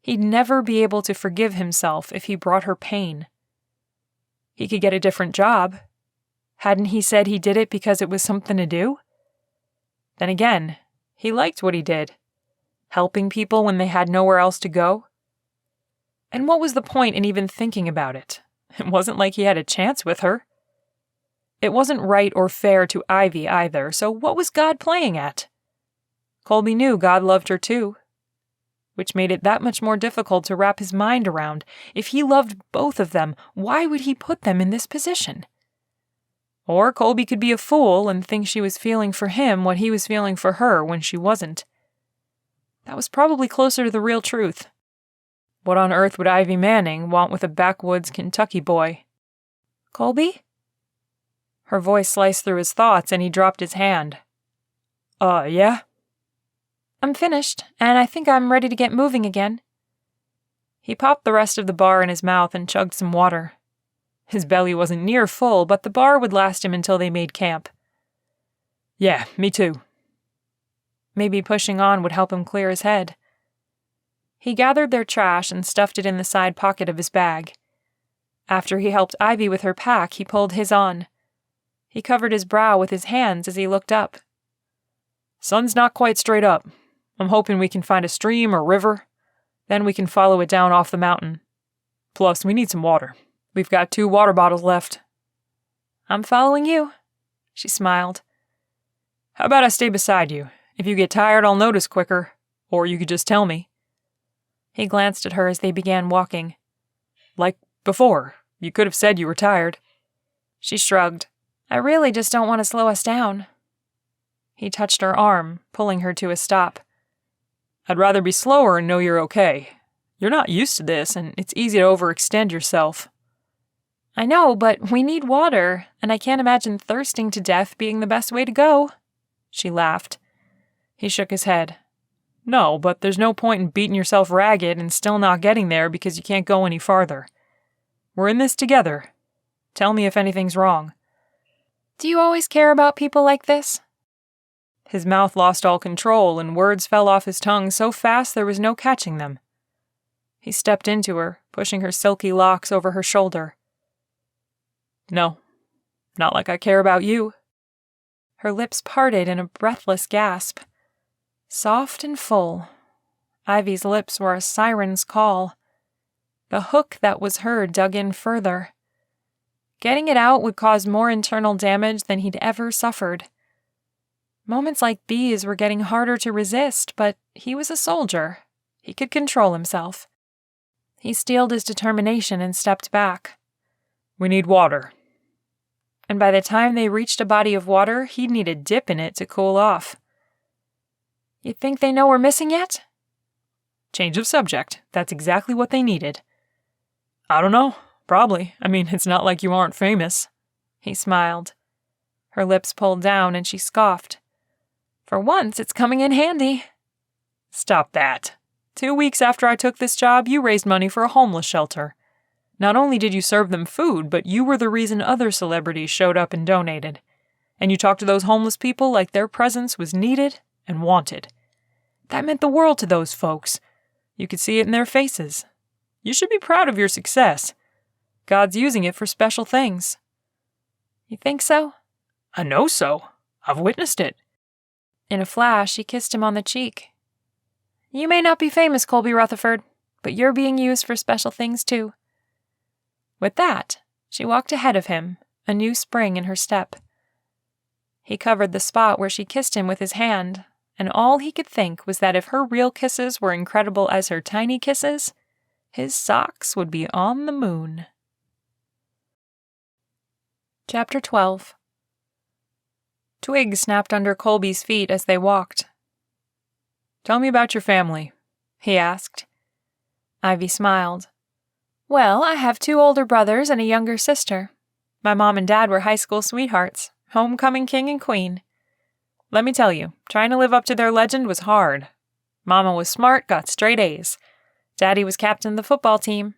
He'd never be able to forgive himself if he brought her pain. He could get a different job. Hadn't he said he did it because it was something to do? Then again, he liked what he did. Helping people when they had nowhere else to go. And what was the point in even thinking about it? It wasn't like he had a chance with her. It wasn't right or fair to Ivy either, so what was God playing at? Kolby knew God loved her too, which made it that much more difficult to wrap his mind around. If he loved both of them, why would he put them in this position? Or Kolby could be a fool and think she was feeling for him what he was feeling for her when she wasn't. That was probably closer to the real truth. What on earth would Ivy Manning want with a backwoods Kentucky boy? Kolby? Her voice sliced through his thoughts and he dropped his hand. Yeah? I'm finished, and I think I'm ready to get moving again. He popped the rest of the bar in his mouth and chugged some water. His belly wasn't near full, but the bar would last him until they made camp. Yeah, me too. Maybe pushing on would help him clear his head. He gathered their trash and stuffed it in the side pocket of his bag. After he helped Ivy with her pack, he pulled his on. He covered his brow with his hands as he looked up. Sun's not quite straight up. I'm hoping we can find a stream or river. Then we can follow it down off the mountain. Plus, we need some water. We've got 2 water bottles left. I'm following you, she smiled. How about I stay beside you? If you get tired, I'll notice quicker. Or you could just tell me. He glanced at her as they began walking. Like before, you could have said you were tired. She shrugged. I really just don't want to slow us down. He touched her arm, pulling her to a stop. I'd rather be slower and know you're okay. You're not used to this, and it's easy to overextend yourself. I know, but we need water, and I can't imagine thirsting to death being the best way to go. She laughed. He shook his head. No, but there's no point in beating yourself ragged and still not getting there because you can't go any farther. We're in this together. Tell me if anything's wrong. Do you always care about people like this? His mouth lost all control and words fell off his tongue so fast there was no catching them. He stepped into her, pushing her silky locks over her shoulder. No, not like I care about you. Her lips parted in a breathless gasp. Soft and full. Ivy's lips were a siren's call. The hook that was her dug in further. Getting it out would cause more internal damage than he'd ever suffered. Moments like these were getting harder to resist, but he was a soldier, He could control himself. He steeled his determination and stepped back. "We need water." And by the time they reached a body of water, he'd need a dip in it to cool off. "You think they know we're missing yet?" Change of subject. That's exactly what they needed. "I don't know. Probably. I mean, it's not like you aren't famous." He smiled. Her lips pulled down and she scoffed. "For once, it's coming in handy." "Stop that. 2 weeks after I took this job, you raised money for a homeless shelter. Not only did you serve them food, but you were the reason other celebrities showed up and donated. And you talked to those homeless people like their presence was needed and wanted. That meant the world to those folks. You could see it in their faces. You should be proud of your success. God's using it for special things." "You think so?" "I know so. I've witnessed it." In a flash, she kissed him on the cheek. "You may not be famous, Kolby Rutherford, but you're being used for special things too." With that, she walked ahead of him, a new spring in her step. He covered the spot where she kissed him with his hand, and all he could think was that if her real kisses were incredible as her tiny kisses, his socks would be on the moon. Chapter 12. Twigs snapped under Colby's feet as they walked. "Tell me about your family," he asked. Ivy smiled. "Well, I have 2 older brothers and a younger sister. My mom and dad were high school sweethearts, homecoming king and queen. Let me tell you, trying to live up to their legend was hard. Mama was smart, got straight A's. Daddy was captain of the football team.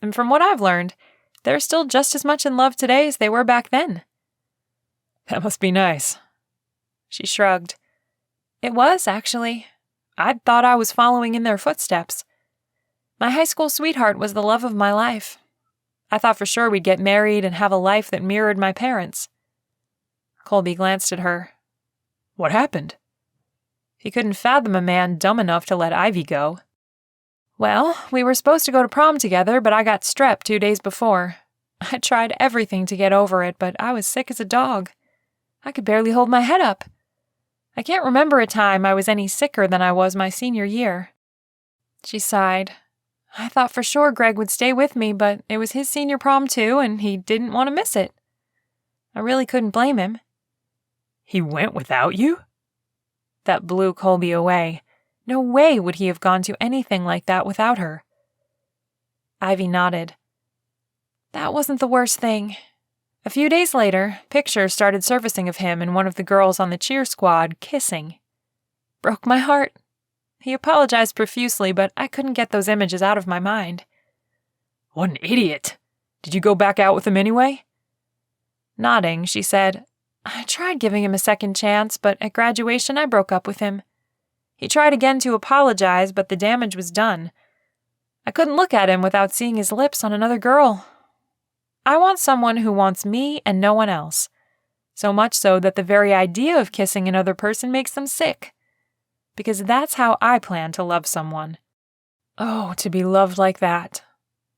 And from what I've learned, they're still just as much in love today as they were back then." "That must be nice." She shrugged. "It was, actually. I'd thought I was following in their footsteps. My high school sweetheart was the love of my life. I thought for sure we'd get married and have a life that mirrored my parents." Kolby glanced at her. "What happened?" He couldn't fathom a man dumb enough to let Ivy go. "Well, we were supposed to go to prom together, but I got strep 2 days before. I tried everything to get over it, but I was sick as a dog. I could barely hold my head up. I can't remember a time I was any sicker than I was my senior year." She sighed. "I thought for sure Greg would stay with me, but it was his senior prom too, and he didn't want to miss it. I really couldn't blame him." "He went without you?" That blew Kolby away. No way would he have gone to anything like that without her. Ivy nodded. "That wasn't the worst thing. A few days later, pictures started surfacing of him and one of the girls on the cheer squad kissing. Broke my heart. He apologized profusely, but I couldn't get those images out of my mind." "What an idiot. Did you go back out with him anyway?" Nodding, she said, "I tried giving him a second chance, but at graduation I broke up with him. He tried again to apologize, but the damage was done. I couldn't look at him without seeing his lips on another girl. I want someone who wants me and no one else. So much so that the very idea of kissing another person makes them sick. Because that's how I plan to love someone." Oh, to be loved like that.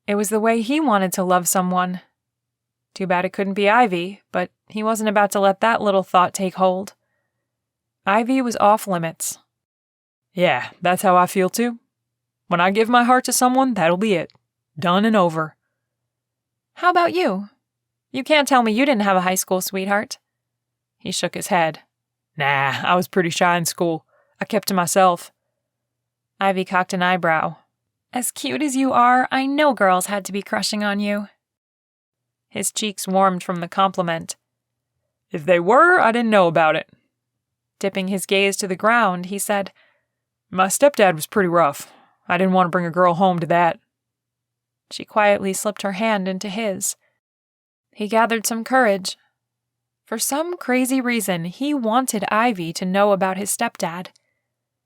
It was the way he wanted to love someone. Too bad it couldn't be Ivy, but he wasn't about to let that little thought take hold. Ivy was off limits. "Yeah, that's how I feel too. When I give my heart to someone, that'll be it. Done and over." "How about you? You can't tell me you didn't have a high school sweetheart." He shook his head. "Nah, I was pretty shy in school. I kept to myself." Ivy cocked an eyebrow. "As cute as you are, I know girls had to be crushing on you." His cheeks warmed from the compliment. "If they were, I didn't know about it." Dipping his gaze to the ground, he said, "My stepdad was pretty rough. I didn't want to bring a girl home to that." She quietly slipped her hand into his. He gathered some courage. For some crazy reason, he wanted Ivy to know about his stepdad.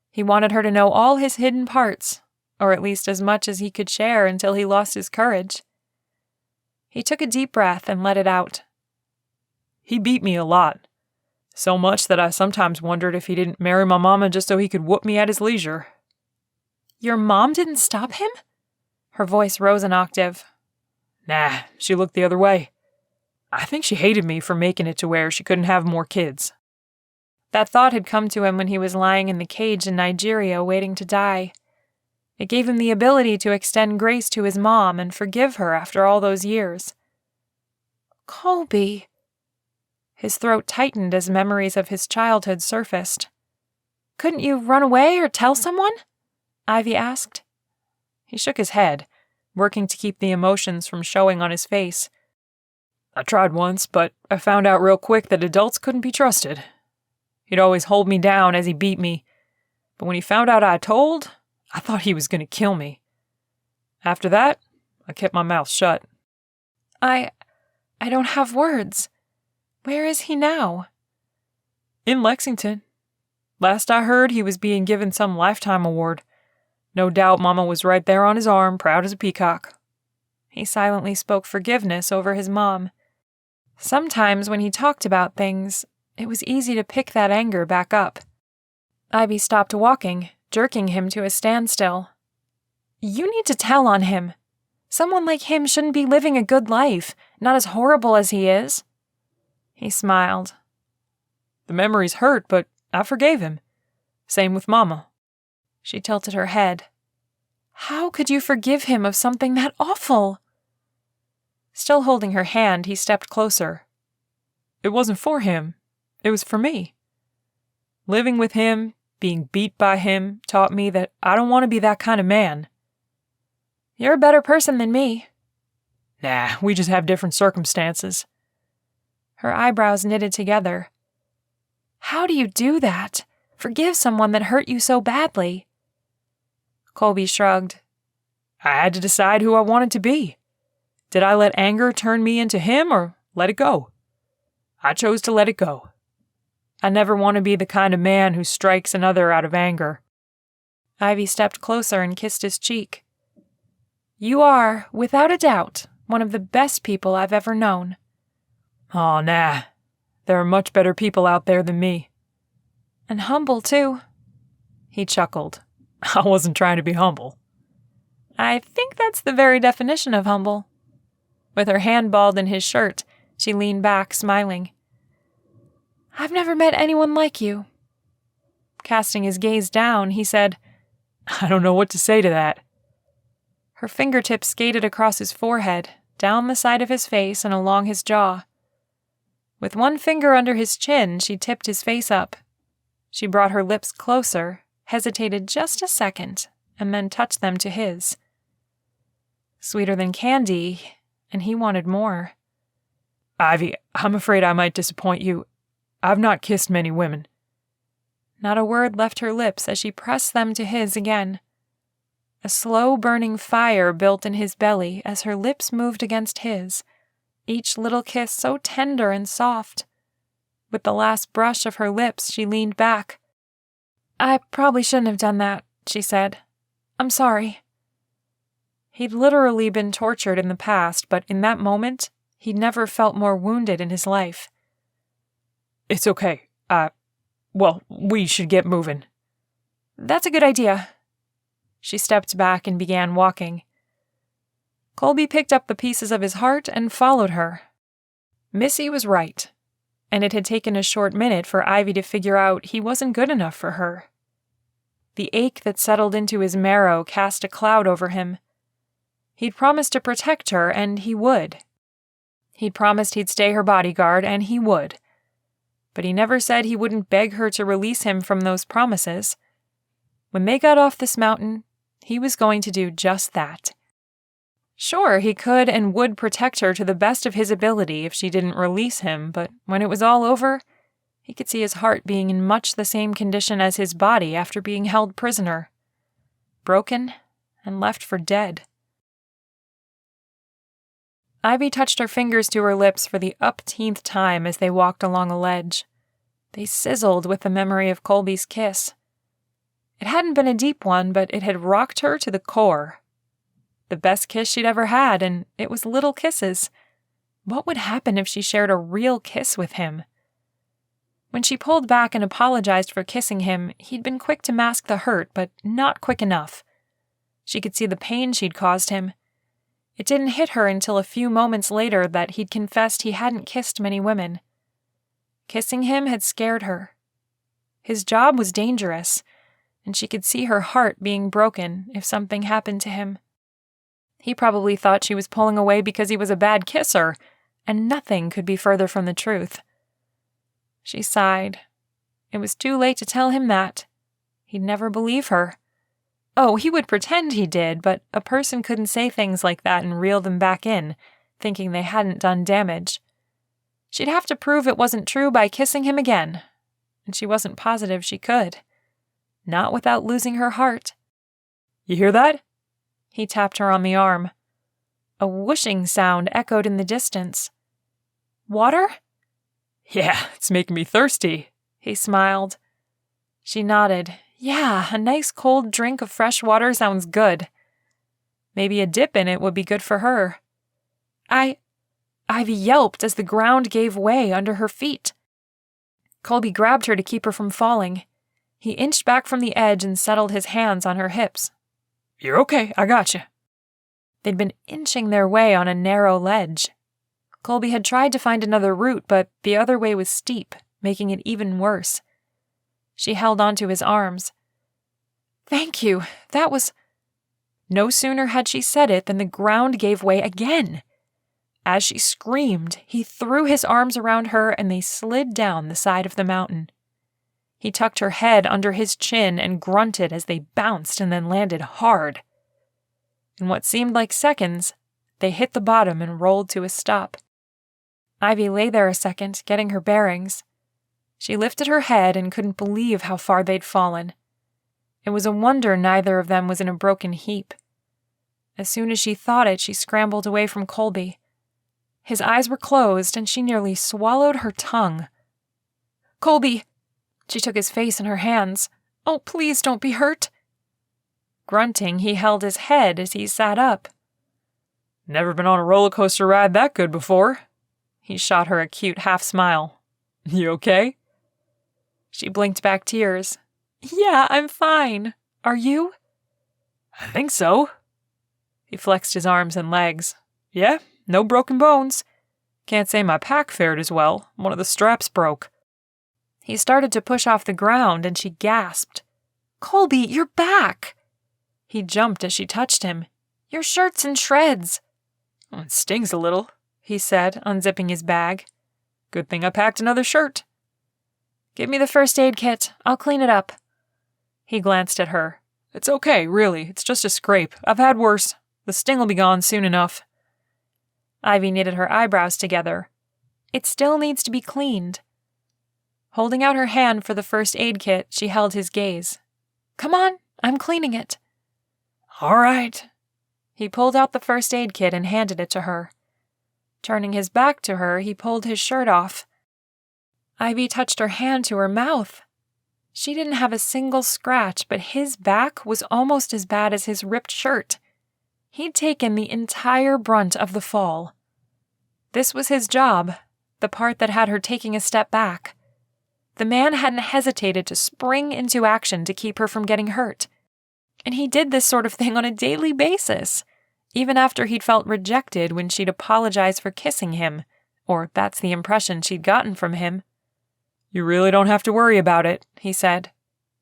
He wanted her to know all his hidden parts, or at least as much as he could share until he lost his courage. He took a deep breath and let it out. "He beat me a lot. So much that I sometimes wondered if he didn't marry my mama just so he could whoop me at his leisure." "Your mom didn't stop him?" Her voice rose an octave. "Nah, she looked the other way. I think she hated me for making it to where she couldn't have more kids." That thought had come to him when he was lying in the cage in Nigeria waiting to die. It gave him the ability to extend grace to his mom and forgive her after all those years. Kolby. His throat tightened as memories of his childhood surfaced. Couldn't you run away or tell someone? Ivy asked. He shook his head, working to keep the emotions from showing on his face. I tried once, but I found out real quick that adults couldn't be trusted. He'd always hold me down as he beat me, but when he found out I told, I thought he was going to kill me. After that, I kept my mouth shut. I don't have words. Where is he now? In Lexington. Last I heard, he was being given some lifetime award. No doubt Mama was right there on his arm, proud as a peacock. He silently spoke forgiveness over his mom. Sometimes when he talked about things, it was easy to pick that anger back up. Ivy stopped walking, jerking him to a standstill. You need to tell on him. Someone like him shouldn't be living a good life, not as horrible as he is. He smiled. The memories hurt, but I forgave him. Same with Mama. She tilted her head. How could you forgive him of something that awful? Still holding her hand, he stepped closer. It wasn't for him. It was for me. Living with him, being beat by him, taught me that I don't want to be that kind of man. You're a better person than me. Nah, we just have different circumstances. Her eyebrows knitted together. How do you do that? Forgive someone that hurt you so badly? Kolby shrugged. I had to decide who I wanted to be. Did I let anger turn me into him or let it go? I chose to let it go. I never want to be the kind of man who strikes another out of anger. Ivy stepped closer and kissed his cheek. You are, without a doubt, one of the best people I've ever known. Aw, nah. There are much better people out there than me. And humble, too. He chuckled. I wasn't trying to be humble. I think that's the very definition of humble. With her hand balled in his shirt, she leaned back, smiling. I've never met anyone like you. Casting his gaze down, he said, I don't know what to say to that. Her fingertips skated across his forehead, down the side of his face and along his jaw. With one finger under his chin, she tipped his face up. She brought her lips closer, hesitated just a second, and then touched them to his. Sweeter than candy, and he wanted more. Ivy, I'm afraid I might disappoint you. I've not kissed many women. Not a word left her lips as she pressed them to his again. A slow burning fire built in his belly as her lips moved against his, each little kiss so tender and soft. With the last brush of her lips, she leaned back. I probably shouldn't have done that, she said. I'm sorry. He'd literally been tortured in the past, but in that moment, he'd never felt more wounded in his life. It's okay. We should get moving. That's a good idea. She stepped back and began walking. Kolby picked up the pieces of his heart and followed her. Missy was right, and it had taken a short minute for Ivy to figure out he wasn't good enough for her. The ache that settled into his marrow cast a cloud over him. He'd promised to protect her, and he would. He'd promised he'd stay her bodyguard, and he would. But he never said he wouldn't beg her to release him from those promises. When they got off this mountain, he was going to do just that. Sure, he could and would protect her to the best of his ability if she didn't release him, but when it was all over, he could see his heart being in much the same condition as his body after being held prisoner. Broken and left for dead. Ivy touched her fingers to her lips for the upteenth time as they walked along a ledge. They sizzled with the memory of Kolby's kiss. It hadn't been a deep one, but it had rocked her to the core. The best kiss she'd ever had, and it was little kisses. What would happen if she shared a real kiss with him? When she pulled back and apologized for kissing him, he'd been quick to mask the hurt, but not quick enough. She could see the pain she'd caused him. It didn't hit her until a few moments later that he'd confessed he hadn't kissed many women. Kissing him had scared her. His job was dangerous, and she could see her heart being broken if something happened to him. He probably thought she was pulling away because he was a bad kisser, and nothing could be further from the truth. She sighed. It was too late to tell him that. He'd never believe her. Oh, he would pretend he did, but a person couldn't say things like that and reel them back in, thinking they hadn't done damage. She'd have to prove it wasn't true by kissing him again, and she wasn't positive she could. Not without losing her heart. You hear that? He tapped her on the arm. A whooshing sound echoed in the distance. Water? Yeah, it's making me thirsty. He smiled. She nodded. Yeah, a nice cold drink of fresh water sounds good. Maybe a dip in it would be good for her. Ivy yelped as the ground gave way under her feet. Kolby grabbed her to keep her from falling. He inched back from the edge and settled his hands on her hips. You're okay, I gotcha. They'd been inching their way on a narrow ledge. Kolby had tried to find another route, but the other way was steep, making it even worse. She held onto his arms. Thank you, that was... No sooner had she said it than the ground gave way again. As she screamed, he threw his arms around her and they slid down the side of the mountain. He tucked her head under his chin and grunted as they bounced and then landed hard. In what seemed like seconds, they hit the bottom and rolled to a stop. Ivy lay there a second, getting her bearings. She lifted her head and couldn't believe how far they'd fallen. It was a wonder neither of them was in a broken heap. As soon as she thought it, she scrambled away from Kolby. His eyes were closed, and she nearly swallowed her tongue. Kolby! She took his face in her hands. Oh, please don't be hurt. Grunting, he held his head as he sat up. Never been on a roller coaster ride that good before. He shot her a cute half-smile. You okay? She blinked back tears. Yeah, I'm fine. Are you? I think so. He flexed his arms and legs. Yeah, no broken bones. Can't say my pack fared as well. One of the straps broke. He started to push off the ground and she gasped. Kolby, you're back! He jumped as she touched him. Your shirt's in shreds. Oh, it stings a little, he said, unzipping his bag. Good thing I packed another shirt. Give me the first aid kit. I'll clean it up. He glanced at her. It's okay, really. It's just a scrape. I've had worse. The sting will be gone soon enough. Ivy knitted her eyebrows together. It still needs to be cleaned. Holding out her hand for the first aid kit, she held his gaze. Come on, I'm cleaning it. All right. He pulled out the first aid kit and handed it to her. Turning his back to her, he pulled his shirt off. Ivy touched her hand to her mouth. She didn't have a single scratch, but his back was almost as bad as his ripped shirt. He'd taken the entire brunt of the fall. This was his job, the part that had her taking a step back. The man hadn't hesitated to spring into action to keep her from getting hurt. And he did this sort of thing on a daily basis, even after he'd felt rejected when she'd apologized for kissing him, or that's the impression she'd gotten from him. You really don't have to worry about it, he said.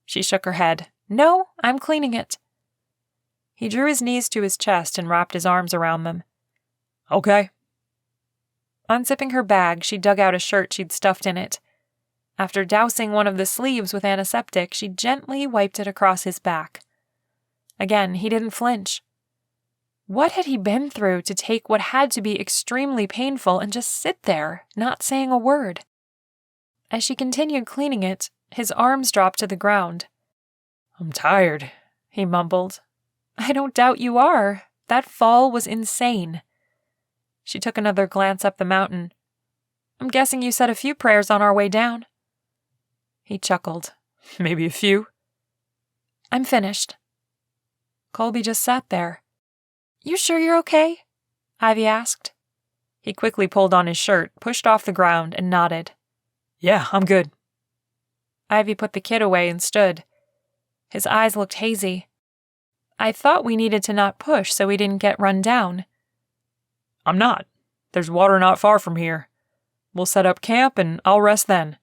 She shook her head. No, I'm cleaning it. He drew his knees to his chest and wrapped his arms around them. Okay. Unzipping her bag, she dug out a shirt she'd stuffed in it. After dousing one of the sleeves with antiseptic, she gently wiped it across his back. Again, he didn't flinch. What had he been through to take what had to be extremely painful and just sit there, not saying a word? As she continued cleaning it, his arms dropped to the ground. I'm tired, he mumbled. I don't doubt you are. That fall was insane. She took another glance up the mountain. I'm guessing you said a few prayers on our way down. He chuckled. Maybe a few. I'm finished. Kolby just sat there. You sure you're okay? Ivy asked. He quickly pulled on his shirt, pushed off the ground, and nodded. Yeah, I'm good. Ivy put the kit away and stood. His eyes looked hazy. I thought we needed to not push so we didn't get run down. I'm not. There's water not far from here. We'll set up camp and I'll rest then.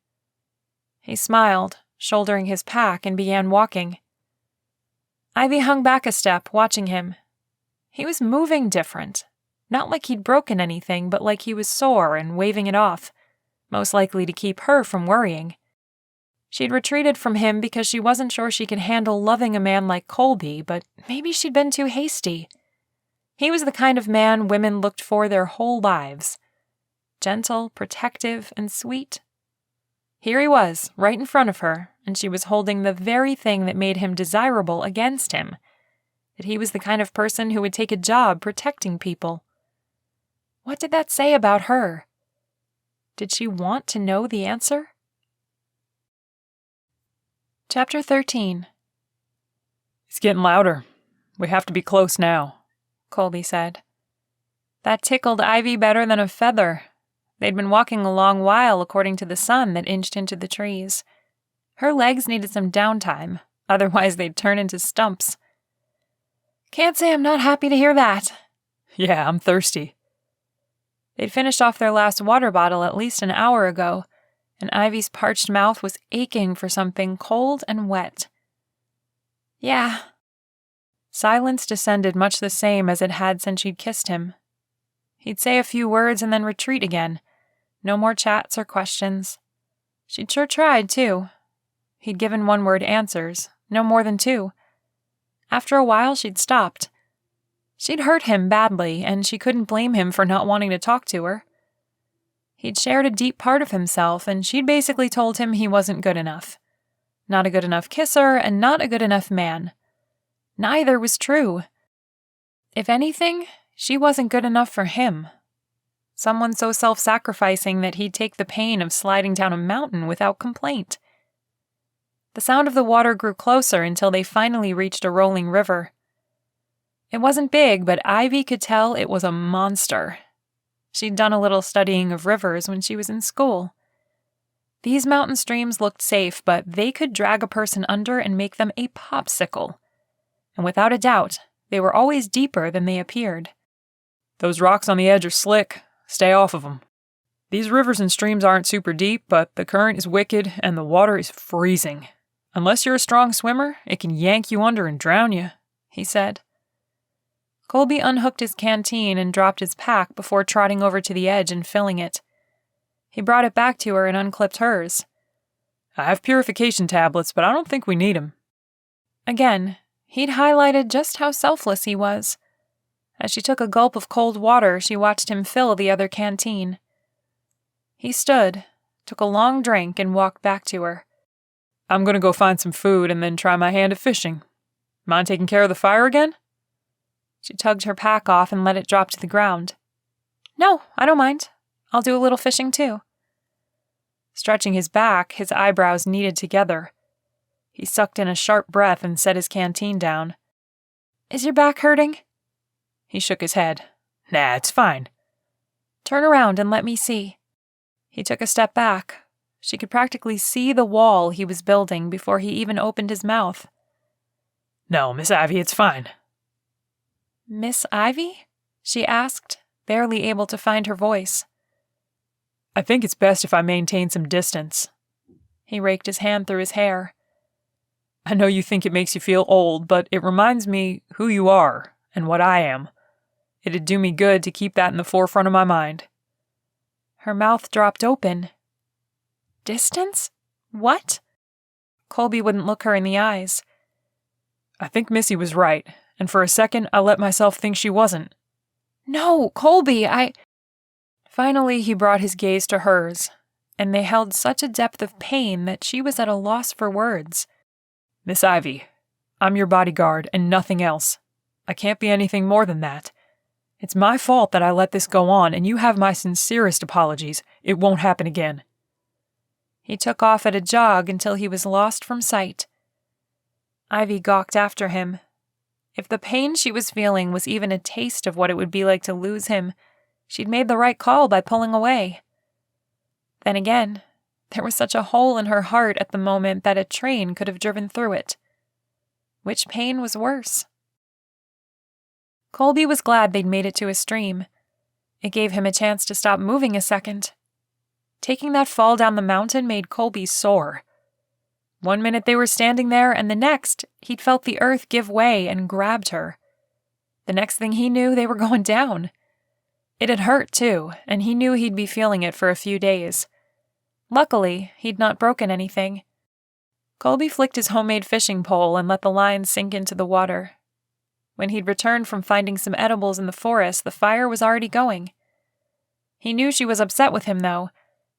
He smiled, shouldering his pack, and began walking. Ivy hung back a step, watching him. He was moving different. Not like he'd broken anything, but like he was sore and waving it off, most likely to keep her from worrying. She'd retreated from him because she wasn't sure she could handle loving a man like Kolby, but maybe she'd been too hasty. He was the kind of man women looked for their whole lives. Gentle, protective, and sweet. Here he was, right in front of her, and she was holding the very thing that made him desirable against him. That he was the kind of person who would take a job protecting people. What did that say about her? Did she want to know the answer? Chapter 13. It's getting louder. We have to be close now, Kolby said. That tickled Ivy better than a feather. They'd been walking a long while according to the sun that inched into the trees. Her legs needed some downtime, otherwise they'd turn into stumps. Can't say I'm not happy to hear that. Yeah, I'm thirsty. They'd finished off their last water bottle at least an hour ago, and Ivy's parched mouth was aching for something cold and wet. Yeah. Silence descended much the same as it had since she'd kissed him. He'd say a few words and then retreat again. No more chats or questions. She'd sure tried, too. He'd given one-word answers, no more than 2. After a while, she'd stopped. She'd hurt him badly, and she couldn't blame him for not wanting to talk to her. He'd shared a deep part of himself, and she'd basically told him he wasn't good enough. Not a good enough kisser, and not a good enough man. Neither was true. If anything, she wasn't good enough for him. Someone so self-sacrificing that he'd take the pain of sliding down a mountain without complaint. The sound of the water grew closer until they finally reached a rolling river. It wasn't big, but Ivy could tell it was a monster. She'd done a little studying of rivers when she was in school. These mountain streams looked safe, but they could drag a person under and make them a popsicle. And without a doubt, they were always deeper than they appeared. Those rocks on the edge are slick. Stay off of them. These rivers and streams aren't super deep, but the current is wicked and the water is freezing. Unless you're a strong swimmer, it can yank you under and drown you, he said. Kolby unhooked his canteen and dropped his pack before trotting over to the edge and filling it. He brought it back to her and unclipped hers. I have purification tablets, but I don't think we need them. Again, he'd highlighted just how selfless he was. As she took a gulp of cold water, she watched him fill the other canteen. He stood, took a long drink, and walked back to her. I'm going to go find some food and then try my hand at fishing. Mind taking care of the fire again? She tugged her pack off and let it drop to the ground. No, I don't mind. I'll do a little fishing too. Stretching his back, his eyebrows kneaded together. He sucked in a sharp breath and set his canteen down. Is your back hurting? He shook his head. Nah, it's fine. Turn around and let me see. He took a step back. She could practically see the wall he was building before he even opened his mouth. No, Miss Ivy, it's fine. Miss Ivy? She asked, barely able to find her voice. I think it's best if I maintain some distance. He raked his hand through his hair. I know you think it makes you feel old, but it reminds me who you are and what I am. It'd do me good to keep that in the forefront of my mind. Her mouth dropped open. Distance? What? Kolby wouldn't look her in the eyes. I think Missy was right, and for a second I let myself think she wasn't. No, Kolby, Finally, he brought his gaze to hers, and they held such a depth of pain that she was at a loss for words. Miss Ivy, I'm your bodyguard and nothing else. I can't be anything more than that. It's my fault that I let this go on, and you have my sincerest apologies. It won't happen again. He took off at a jog until he was lost from sight. Ivy gawked after him. If the pain she was feeling was even a taste of what it would be like to lose him, she'd made the right call by pulling away. Then again, there was such a hole in her heart at the moment that a train could have driven through it. Which pain was worse? Kolby was glad they'd made it to a stream. It gave him a chance to stop moving a second. Taking that fall down the mountain made Kolby sore. One minute they were standing there, and the next, he'd felt the earth give way and grabbed her. The next thing he knew, they were going down. It had hurt, too, and he knew he'd be feeling it for a few days. Luckily, he'd not broken anything. Kolby flicked his homemade fishing pole and let the line sink into the water. When he'd returned from finding some edibles in the forest, the fire was already going. He knew she was upset with him, though.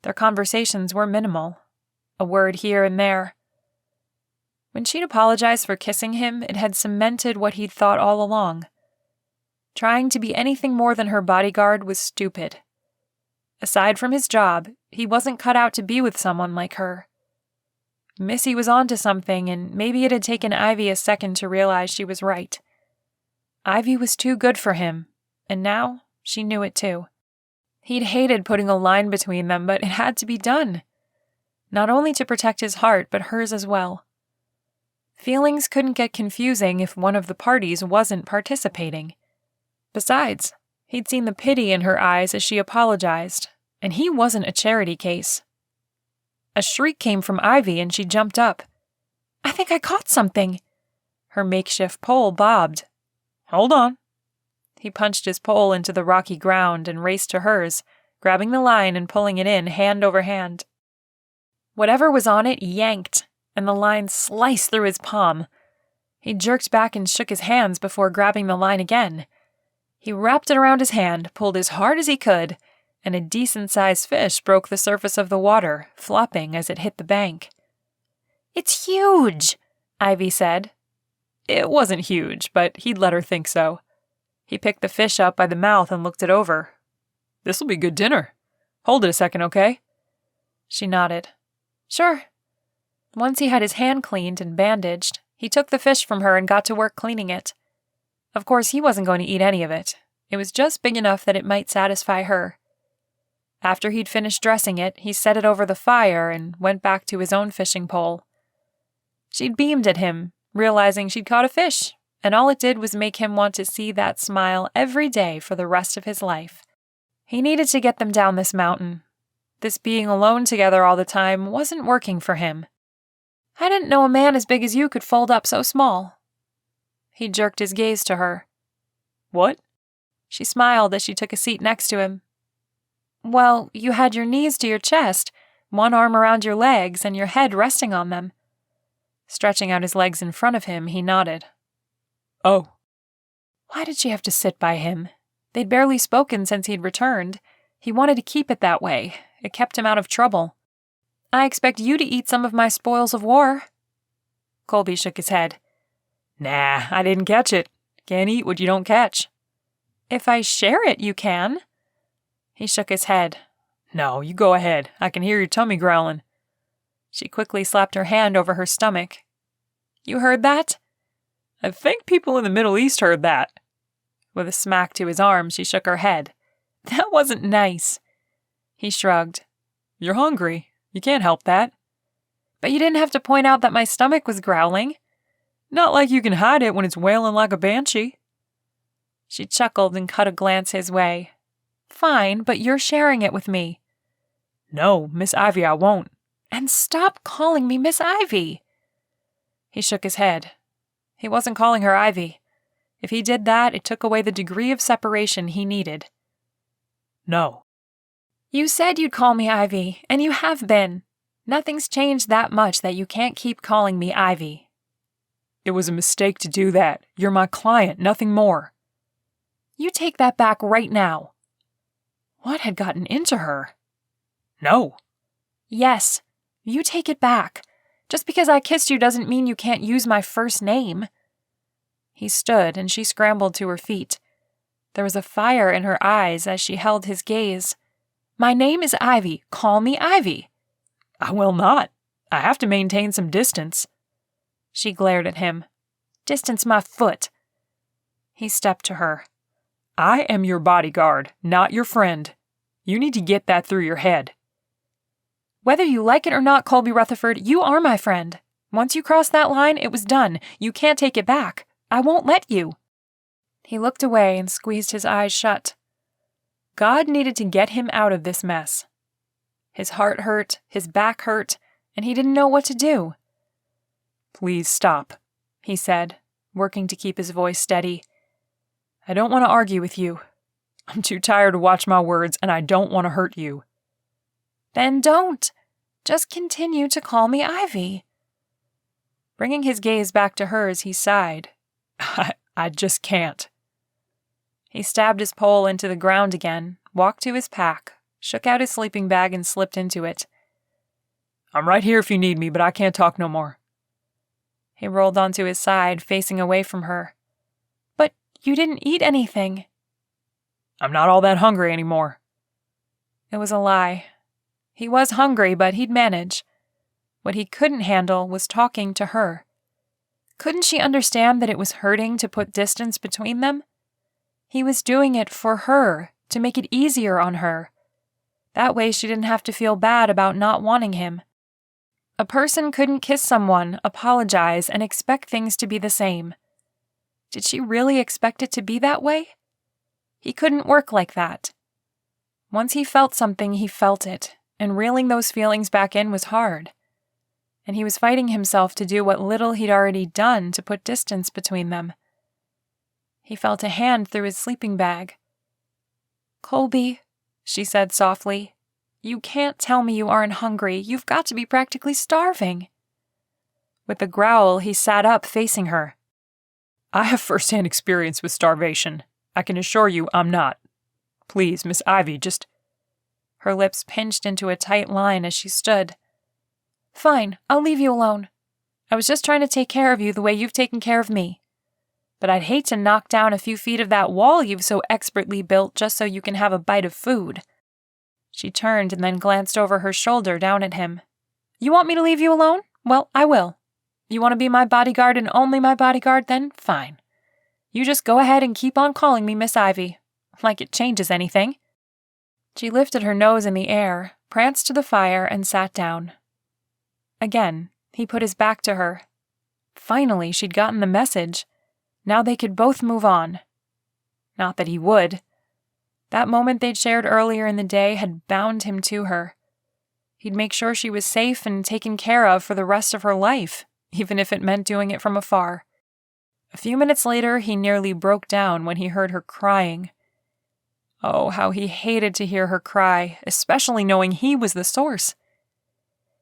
Their conversations were minimal. A word here and there. When she'd apologized for kissing him, it had cemented what he'd thought all along. Trying to be anything more than her bodyguard was stupid. Aside from his job, he wasn't cut out to be with someone like her. Missy was onto something, and maybe it had taken Ivy a second to realize she was right. Ivy was too good for him, and now she knew it too. He'd hated putting a line between them, but it had to be done. Not only to protect his heart, but hers as well. Feelings couldn't get confusing if one of the parties wasn't participating. Besides, he'd seen the pity in her eyes as she apologized, and he wasn't a charity case. A shriek came from Ivy, and she jumped up. "I think I caught something." Her makeshift pole bobbed. "Hold on." He punched his pole into the rocky ground and raced to hers, grabbing the line and pulling it in hand over hand. Whatever was on it yanked, and the line sliced through his palm. He jerked back and shook his hands before grabbing the line again. He wrapped it around his hand, pulled as hard as he could, and a decent-sized fish broke the surface of the water, flopping as it hit the bank. "It's huge," Ivy said. It wasn't huge, but he'd let her think so. He picked the fish up by the mouth and looked it over. "This'll be good dinner. Hold it a second, okay?" She nodded. "Sure." Once he had his hand cleaned and bandaged, he took the fish from her and got to work cleaning it. Of course, he wasn't going to eat any of it. It was just big enough that it might satisfy her. After he'd finished dressing it, he set it over the fire and went back to his own fishing pole. She'd beamed at him, realizing she'd caught a fish, and all it did was make him want to see that smile every day for the rest of his life. He needed to get them down this mountain. This being alone together all the time wasn't working for him. "I didn't know a man as big as you could fold up so small." He jerked his gaze to her. "What?" She smiled as she took a seat next to him. "Well, you had your knees to your chest, one arm around your legs, and your head resting on them." Stretching out his legs in front of him, he nodded. "Oh." Why did she have to sit by him? They'd barely spoken since he'd returned. He wanted to keep it that way. It kept him out of trouble. "I expect you to eat some of my spoils of war." Kolby shook his head. "Nah, I didn't catch it. Can't eat what you don't catch." "If I share it, you can." He shook his head. "No, you go ahead. I can hear your tummy growling." She quickly slapped her hand over her stomach. "You heard that?" "I think people in the Middle East heard that." With a smack to his arm, she shook her head. "That wasn't nice." He shrugged. "You're hungry. You can't help that." "But you didn't have to point out that my stomach was growling." "Not like you can hide it when it's wailing like a banshee." She chuckled and cut a glance his way. "Fine, but you're sharing it with me." "No, Miss Ivy, I won't." "And stop calling me Miss Ivy." He shook his head. He wasn't calling her Ivy. If he did that, it took away the degree of separation he needed. "No." "You said you'd call me Ivy, and you have been. Nothing's changed that much that you can't keep calling me Ivy." "It was a mistake to do that. You're my client, nothing more." "You take that back right now." What had gotten into her? "No." "Yes. You take it back. Just because I kissed you doesn't mean you can't use my first name." He stood, and she scrambled to her feet. There was a fire in her eyes as she held his gaze. "My name is Ivy. Call me Ivy." "I will not. I have to maintain some distance." She glared at him. "Distance my foot." He stepped to her. "I am your bodyguard, not your friend. You need to get that through your head." "Whether you like it or not, Kolby Rutherford, you are my friend. Once you crossed that line, it was done. You can't take it back. I won't let you." He looked away and squeezed his eyes shut. God needed to get him out of this mess. His heart hurt, his back hurt, and he didn't know what to do. Please stop, he said, working to keep his voice steady. I don't want to argue with you. I'm too tired to watch my words, and I don't want to hurt you. Then don't. Just continue to call me Ivy. Bringing his gaze back to hers, he sighed. I just can't. He stabbed his pole into the ground again, walked to his pack, shook out his sleeping bag and slipped into it. I'm right here if you need me, but I can't talk no more. He rolled onto his side, facing away from her. But you didn't eat anything. I'm not all that hungry anymore. It was a lie. He was hungry, but he'd manage. What he couldn't handle was talking to her. Couldn't she understand that it was hurting to put distance between them? He was doing it for her, to make it easier on her. That way she didn't have to feel bad about not wanting him. A person couldn't kiss someone, apologize, and expect things to be the same. Did she really expect it to be that way? He couldn't work like that. Once he felt something, he felt it, and reeling those feelings back in was hard. And he was fighting himself to do what little he'd already done to put distance between them. He felt a hand through his sleeping bag. Kolby, she said softly, you can't tell me you aren't hungry. You've got to be practically starving. With a growl, he sat up, facing her. I have first-hand experience with starvation. I can assure you I'm not. Please, Miss Ivy, just... Her lips pinched into a tight line as she stood. Fine, I'll leave you alone. I was just trying to take care of you the way you've taken care of me. But I'd hate to knock down a few feet of that wall you've so expertly built just so you can have a bite of food. She turned and then glanced over her shoulder down at him. You want me to leave you alone? Well, I will. You want to be my bodyguard and only my bodyguard, then fine. You just go ahead and keep on calling me Miss Ivy. Like it changes anything. She lifted her nose in the air, pranced to the fire, and sat down. Again, he put his back to her. Finally, she'd gotten the message. Now they could both move on. Not that he would. That moment they'd shared earlier in the day had bound him to her. He'd make sure she was safe and taken care of for the rest of her life, even if it meant doing it from afar. A few minutes later, he nearly broke down when he heard her crying. Oh, how he hated to hear her cry, especially knowing he was the source.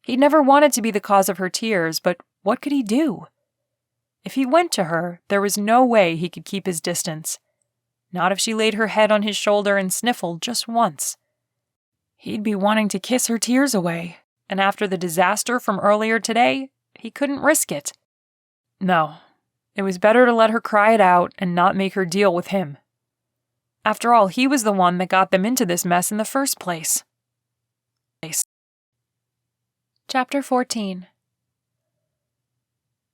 He'd never wanted to be the cause of her tears, but what could he do? If he went to her, there was no way he could keep his distance. Not if she laid her head on his shoulder and sniffled just once. He'd be wanting to kiss her tears away, and after the disaster from earlier today, he couldn't risk it. No, it was better to let her cry it out and not make her deal with him. After all, he was the one that got them into this mess in the first place. Chapter 14.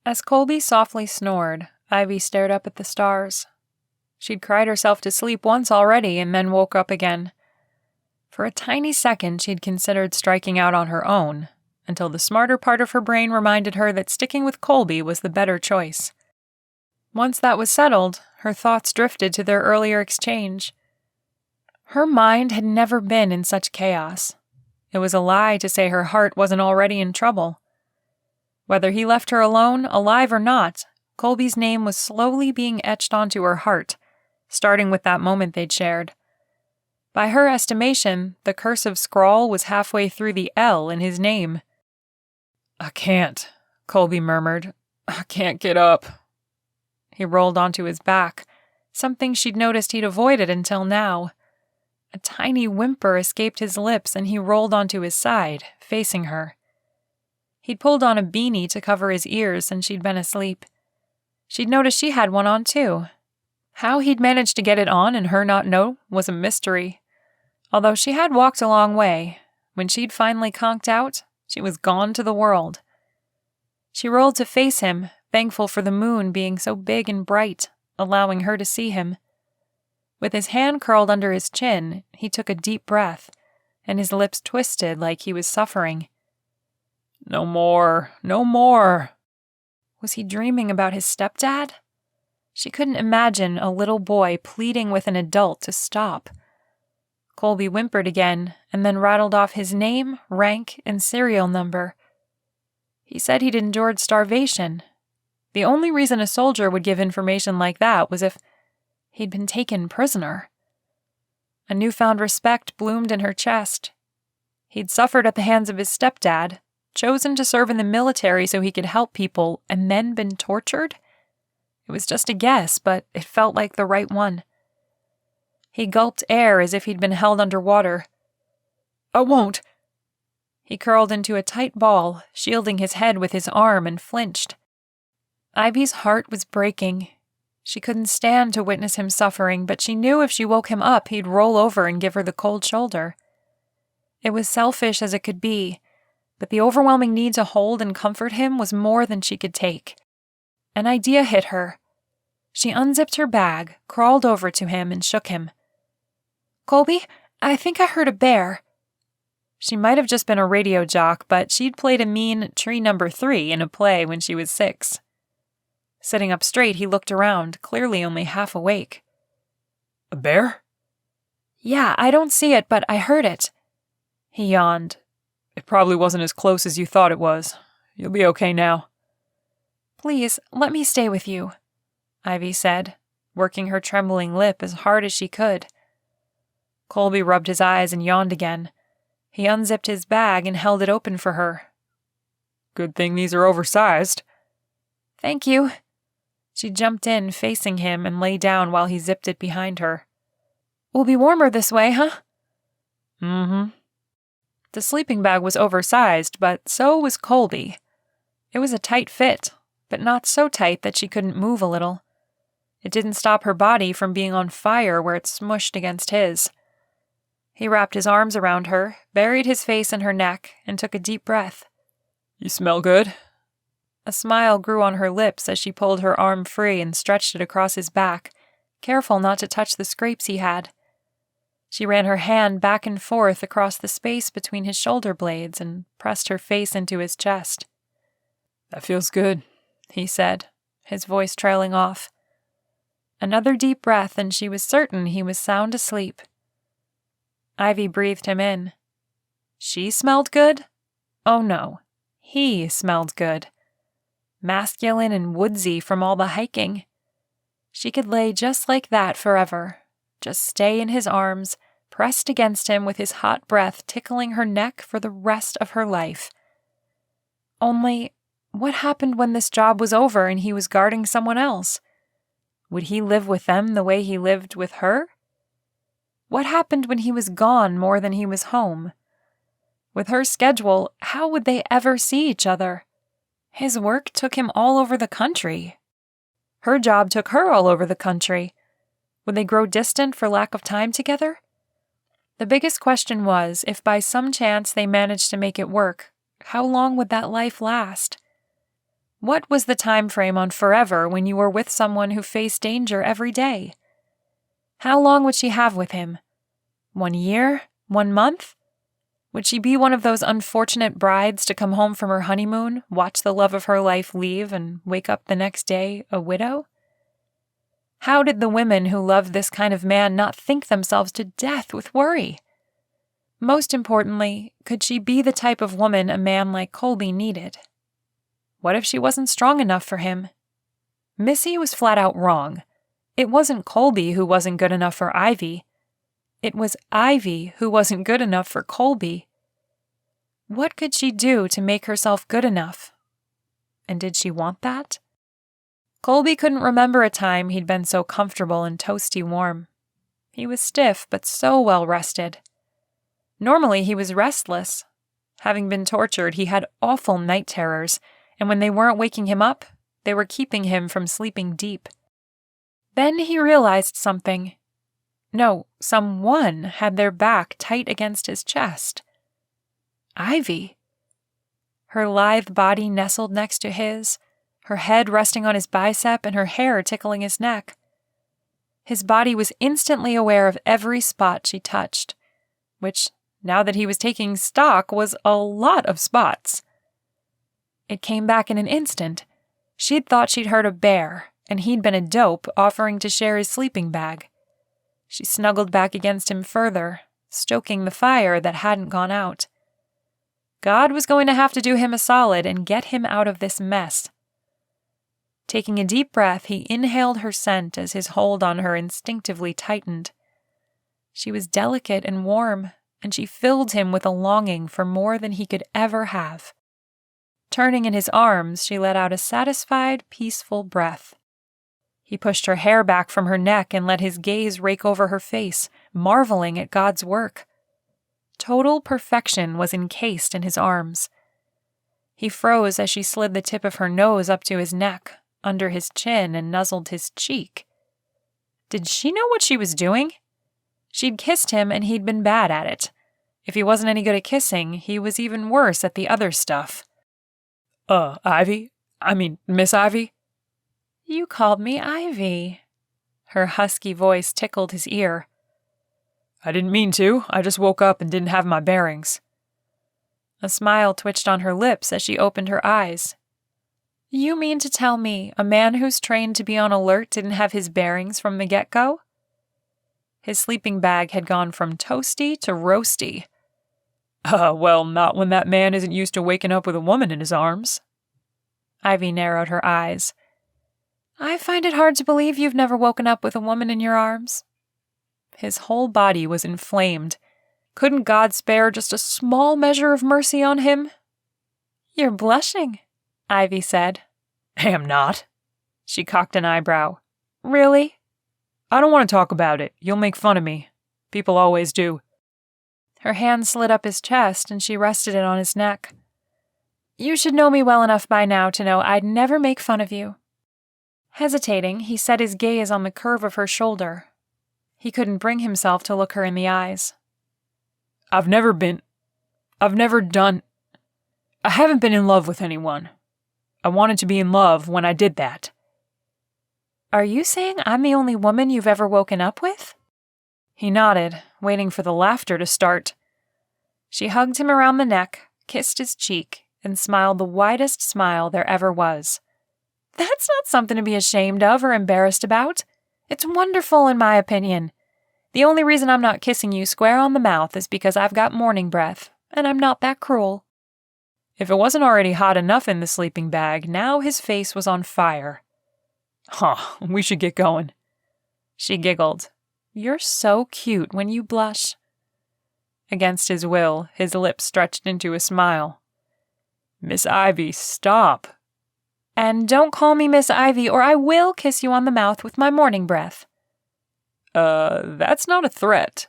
As Kolby softly snored, Ivy stared up at the stars. She'd cried herself to sleep once already and then woke up again. For a tiny second, she'd considered striking out on her own, until the smarter part of her brain reminded her that sticking with Kolby was the better choice. Once that was settled, her thoughts drifted to their earlier exchange. Her mind had never been in such chaos. It was a lie to say her heart wasn't already in trouble. Whether he left her alone, alive or not, Kolby's name was slowly being etched onto her heart, starting with that moment they'd shared. By her estimation, the cursive scrawl was halfway through the L in his name. I can't, Kolby murmured. I can't get up. He rolled onto his back, something she'd noticed he'd avoided until now. A tiny whimper escaped his lips and he rolled onto his side, facing her. He'd pulled on a beanie to cover his ears since she'd been asleep. She'd noticed she had one on too. How he'd managed to get it on and her not know was a mystery. Although she had walked a long way, when she'd finally conked out, she was gone to the world. She rolled to face him, thankful for the moon being so big and bright, allowing her to see him. With his hand curled under his chin, he took a deep breath, and his lips twisted like he was suffering. No more, no more. Was he dreaming about his stepdad? She couldn't imagine a little boy pleading with an adult to stop. Kolby whimpered again, and then rattled off his name, rank, and serial number. He said he'd endured starvation, The only reason a soldier would give information like that was if he'd been taken prisoner. A newfound respect bloomed in her chest. He'd suffered at the hands of his stepdad, chosen to serve in the military so he could help people, and then been tortured? It was just a guess, but it felt like the right one. He gulped air as if he'd been held underwater. "I won't." He curled into a tight ball, shielding his head with his arm, and flinched. Ivy's heart was breaking. She couldn't stand to witness him suffering, but she knew if she woke him up, he'd roll over and give her the cold shoulder. It was selfish as it could be, but the overwhelming need to hold and comfort him was more than she could take. An idea hit her. She unzipped her bag, crawled over to him, and shook him. "Kolby, I think I heard a bear." She might have just been a radio jock, but she'd played a mean tree number 3 in a play when she was 6. Sitting up straight, he looked around, clearly only half awake. "A bear?" "Yeah, I don't see it, but I heard it." He yawned. "It probably wasn't as close as you thought it was. You'll be okay now." "Please, let me stay with you," Ivy said, working her trembling lip as hard as she could. Kolby rubbed his eyes and yawned again. He unzipped his bag and held it open for her. "Good thing these are oversized." "Thank you." She jumped in, facing him, and lay down while he zipped it behind her. "We'll be warmer this way, huh?" "Mm-hmm." The sleeping bag was oversized, but so was Kolby. It was a tight fit, but not so tight that she couldn't move a little. It didn't stop her body from being on fire where it smushed against his. He wrapped his arms around her, buried his face in her neck, and took a deep breath. "You smell good." A smile grew on her lips as she pulled her arm free and stretched it across his back, careful not to touch the scrapes he had. She ran her hand back and forth across the space between his shoulder blades and pressed her face into his chest. "That feels good," he said, his voice trailing off. Another deep breath, and she was certain he was sound asleep. Ivy breathed him in. She smelled good? Oh no, he smelled good. Masculine and woodsy from all the hiking. She could lay just like that forever, just stay in his arms, pressed against him with his hot breath tickling her neck for the rest of her life. Only, what happened when this job was over and he was guarding someone else? Would he live with them the way he lived with her? What happened when he was gone more than he was home? With her schedule, how would they ever see each other? His work took him all over the country. Her job took her all over the country. Would they grow distant for lack of time together? The biggest question was, if by some chance they managed to make it work, how long would that life last? What was the time frame on forever when you were with someone who faced danger every day? How long would she have with him? 1 year? 1 month? Would she be one of those unfortunate brides to come home from her honeymoon, watch the love of her life leave, and wake up the next day a widow? How did the women who loved this kind of man not think themselves to death with worry? Most importantly, could she be the type of woman a man like Kolby needed? What if she wasn't strong enough for him? Missy was flat out wrong. It wasn't Kolby who wasn't good enough for Ivy. It was Ivy who wasn't good enough for Kolby. What could she do to make herself good enough? And did she want that? Kolby couldn't remember a time he'd been so comfortable and toasty warm. He was stiff, but so well rested. Normally, he was restless. Having been tortured, he had awful night terrors, and when they weren't waking him up, they were keeping him from sleeping deep. Then he realized something. No, someone had their back tight against his chest. Ivy. Her lithe body nestled next to his, her head resting on his bicep and her hair tickling his neck. His body was instantly aware of every spot she touched, which, now that he was taking stock, was a lot of spots. It came back in an instant. She'd thought she'd heard a bear, and he'd been a dope offering to share his sleeping bag. She snuggled back against him further, stoking the fire that hadn't gone out. God was going to have to do him a solid and get him out of this mess. Taking a deep breath, he inhaled her scent as his hold on her instinctively tightened. She was delicate and warm, and she filled him with a longing for more than he could ever have. Turning in his arms, she let out a satisfied, peaceful breath. He pushed her hair back from her neck and let his gaze rake over her face, marveling at God's work. Total perfection was encased in his arms. He froze as she slid the tip of her nose up to his neck, under his chin, and nuzzled his cheek. Did she know what she was doing? She'd kissed him and he'd been bad at it. If he wasn't any good at kissing, he was even worse at the other stuff. Miss Ivy? You called me Ivy. Her husky voice tickled his ear. I didn't mean to. I just woke up and didn't have my bearings. A smile twitched on her lips as she opened her eyes. You mean to tell me a man who's trained to be on alert didn't have his bearings from the get-go? His sleeping bag had gone from toasty to roasty. Well, not when that man isn't used to waking up with a woman in his arms. Ivy narrowed her eyes. I find it hard to believe you've never woken up with a woman in your arms. His whole body was inflamed. Couldn't God spare just a small measure of mercy on him? You're blushing, Ivy said. Am not. She cocked an eyebrow. Really? I don't want to talk about it. You'll make fun of me. People always do. Her hand slid up his chest and she rested it on his neck. You should know me well enough by now to know I'd never make fun of you. Hesitating, he set his gaze on the curve of her shoulder. He couldn't bring himself to look her in the eyes. I haven't been in love with anyone. I wanted to be in love when I did that. Are you saying I'm the only woman you've ever woken up with? He nodded, waiting for the laughter to start. She hugged him around the neck, kissed his cheek, and smiled the widest smile there ever was. That's not something to be ashamed of or embarrassed about. It's wonderful, in my opinion. The only reason I'm not kissing you square on the mouth is because I've got morning breath, and I'm not that cruel. If it wasn't already hot enough in the sleeping bag, now his face was on fire. We should get going. She giggled. You're so cute when you blush. Against his will, his lips stretched into a smile. Miss Ivy, stop. And don't call me Miss Ivy or I will kiss you on the mouth with my morning breath. That's not a threat.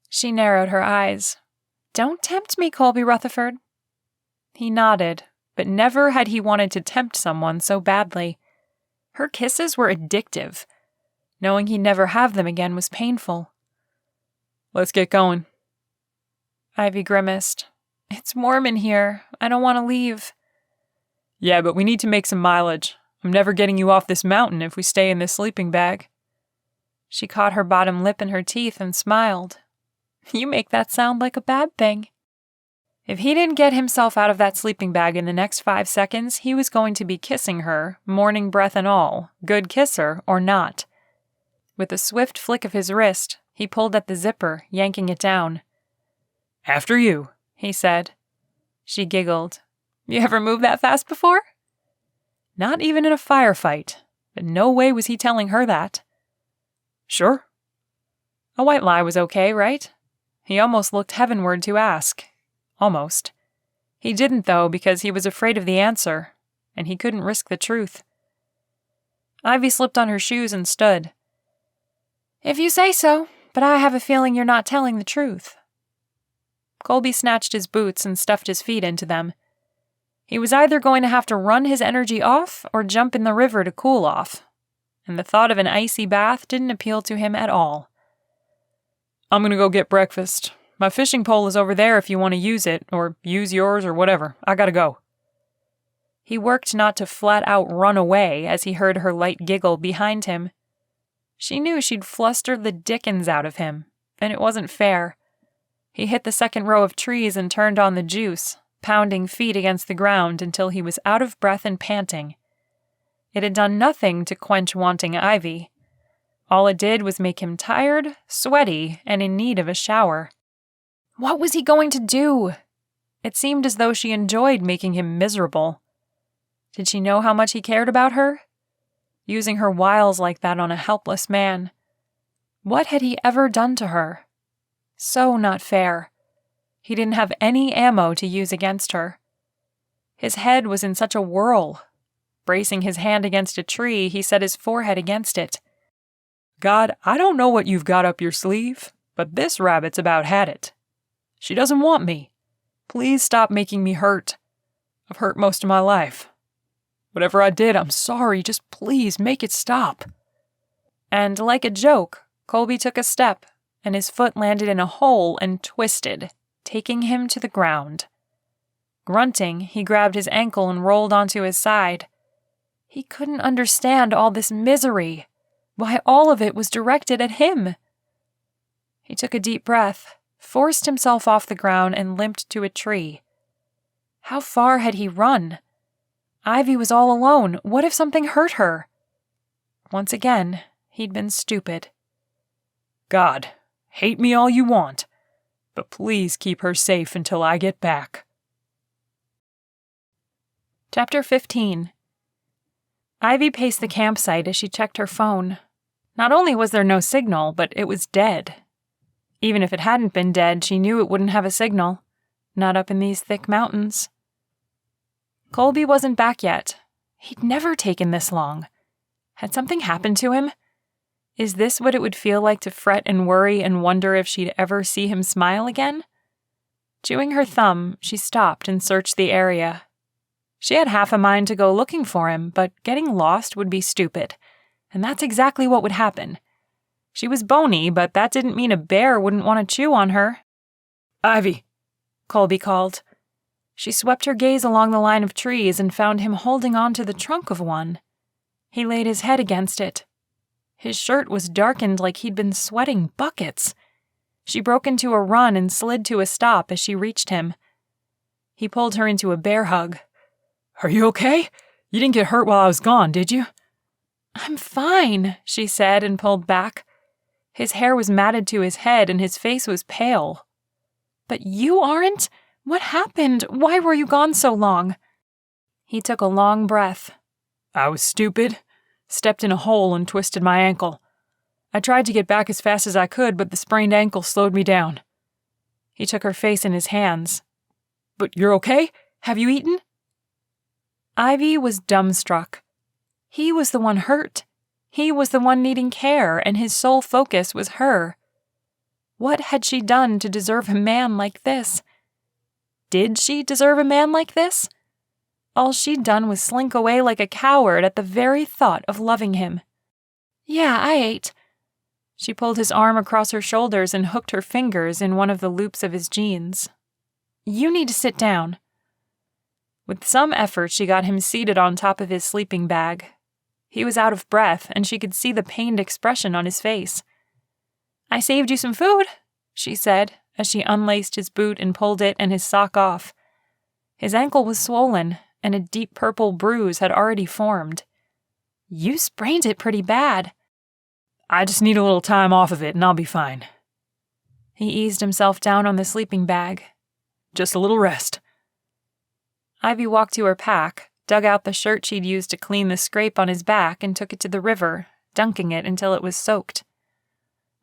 She narrowed her eyes. Don't tempt me, Kolby Rutherford. He nodded, but never had he wanted to tempt someone so badly. Her kisses were addictive. Knowing he'd never have them again was painful. Let's get going. Ivy grimaced. It's warm in here. I don't want to leave. Yeah, but we need to make some mileage. I'm never getting you off this mountain if we stay in this sleeping bag. She caught her bottom lip in her teeth and smiled. You make that sound like a bad thing. If he didn't get himself out of that sleeping bag in the next 5 seconds, he was going to be kissing her, morning breath and all, good kisser or not. With a swift flick of his wrist, he pulled at the zipper, yanking it down. After you, he said. She giggled. You ever moved that fast before? Not even in a firefight, but no way was he telling her that. Sure. A white lie was okay, right? He almost looked heavenward to ask. Almost. He didn't, though, because he was afraid of the answer, and he couldn't risk the truth. Ivy slipped on her shoes and stood. If you say so, but I have a feeling you're not telling the truth. Kolby snatched his boots and stuffed his feet into them. He was either going to have to run his energy off or jump in the river to cool off, and the thought of an icy bath didn't appeal to him at all. I'm going to go get breakfast. My fishing pole is over there if you want to use it, or use yours or whatever. I gotta go. He worked not to flat out run away as he heard her light giggle behind him. She knew she'd flustered the dickens out of him, and it wasn't fair. He hit the second row of trees and turned on the juice, pounding feet against the ground until he was out of breath and panting. It had done nothing to quench wanting Ivy. All it did was make him tired, sweaty, and in need of a shower. What was he going to do? It seemed as though she enjoyed making him miserable. Did she know how much he cared about her? using her wiles like that on a helpless man. What had he ever done to her? So not fair. He didn't have any ammo to use against her. His head was in such a whirl. Bracing his hand against a tree, he set his forehead against it. God, I don't know what you've got up your sleeve, but this rabbit's about had it. She doesn't want me. Please stop making me hurt. I've hurt most of my life. Whatever I did, I'm sorry. Just please make it stop. And like a joke, Kolby took a step, and his foot landed in a hole and twisted, taking him to the ground. Grunting, he grabbed his ankle and rolled onto his side. He couldn't understand all this misery, why all of it was directed at him. He took a deep breath, forced himself off the ground, and limped to a tree. How far had he run? Ivy was all alone. What if something hurt her? Once again, he'd been stupid. God, hate me all you want, but please keep her safe until I get back. Chapter 15. Ivy paced the campsite as she checked her phone. Not only was there no signal, but it was dead. Even if it hadn't been dead, she knew it wouldn't have a signal. Not up in these thick mountains. Kolby wasn't back yet. He'd never taken this long. Had something happened to him? Is this what it would feel like to fret and worry and wonder if she'd ever see him smile again? Chewing her thumb, she stopped and searched the area. She had half a mind to go looking for him, but getting lost would be stupid. And that's exactly what would happen. She was bony, but that didn't mean a bear wouldn't want to chew on her. Ivy, Kolby called. She swept her gaze along the line of trees and found him holding on to the trunk of one. He laid his head against it. His shirt was darkened like he'd been sweating buckets. She broke into a run and slid to a stop as she reached him. He pulled her into a bear hug. Are you okay? You didn't get hurt while I was gone, did you? I'm fine, she said and pulled back. His hair was matted to his head and his face was pale. But you aren't? What happened? Why were you gone so long? He took a long breath. I was stupid. Stepped in a hole and twisted my ankle. I tried to get back as fast as I could, but the sprained ankle slowed me down. He took her face in his hands. But you're okay? Have you eaten? Ivy was dumbstruck. He was the one hurt. He was the one needing care, and his sole focus was her. What had she done to deserve a man like this? Did she deserve a man like this? All she'd done was slink away like a coward at the very thought of loving him. Yeah, I ate. She pulled his arm across her shoulders and hooked her fingers in one of the loops of his jeans. You need to sit down. With some effort, she got him seated on top of his sleeping bag. He was out of breath, and she could see the pained expression on his face. I saved you some food, she said, as she unlaced his boot and pulled it and his sock off. His ankle was swollen, and a deep purple bruise had already formed. You sprained it pretty bad. I just need a little time off of it, and I'll be fine. He eased himself down on the sleeping bag. Just a little rest. Ivy walked to her pack, dug out the shirt she'd used to clean the scrape on his back, and took it to the river, dunking it until it was soaked.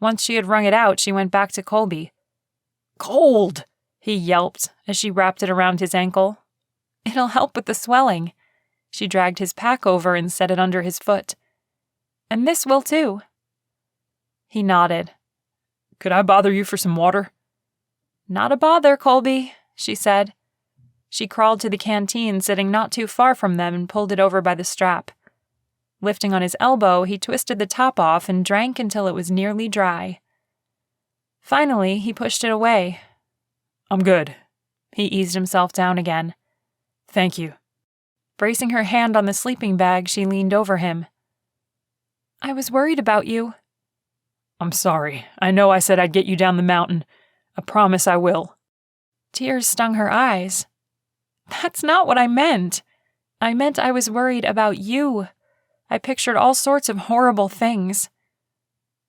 Once she had wrung it out, she went back to Kolby. Cold, he yelped as she wrapped it around his ankle. It'll help with the swelling. She dragged his pack over and set it under his foot. And this will too. He nodded. Could I bother you for some water? Not a bother, Kolby, she said. She crawled to the canteen sitting not too far from them and pulled it over by the strap. Lifting on his elbow, he twisted the top off and drank until it was nearly dry. Finally, he pushed it away. I'm good. He eased himself down again. Thank you. Bracing her hand on the sleeping bag, she leaned over him. I was worried about you. I'm sorry. I know I said I'd get you down the mountain. I promise I will. Tears stung her eyes. That's not what I meant. I meant I was worried about you. I pictured all sorts of horrible things.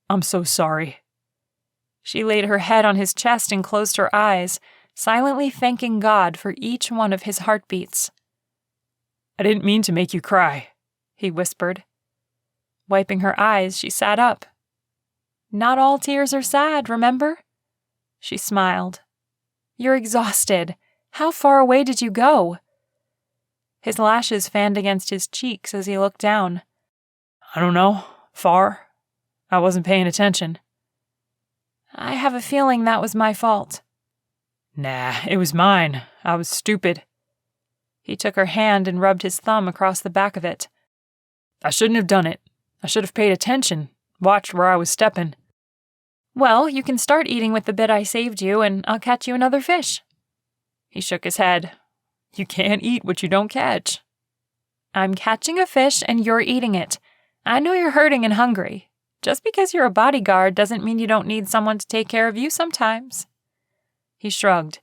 I'm so sorry. She laid her head on his chest and closed her eyes, silently thanking God for each one of his heartbeats. I didn't mean to make you cry, he whispered. Wiping her eyes, she sat up. Not all tears are sad, remember? She smiled. You're exhausted. How far away did you go? His lashes fanned against his cheeks as he looked down. I don't know. Far. I wasn't paying attention. I have a feeling that was my fault. Nah, it was mine. I was stupid. He took her hand and rubbed his thumb across the back of it. I shouldn't have done it. I should have paid attention, watched where I was stepping. Well, you can start eating with the bit I saved you, and I'll catch you another fish. He shook his head. You can't eat what you don't catch. I'm catching a fish and you're eating it. I know you're hurting and hungry. Just because you're a bodyguard doesn't mean you don't need someone to take care of you sometimes. He shrugged.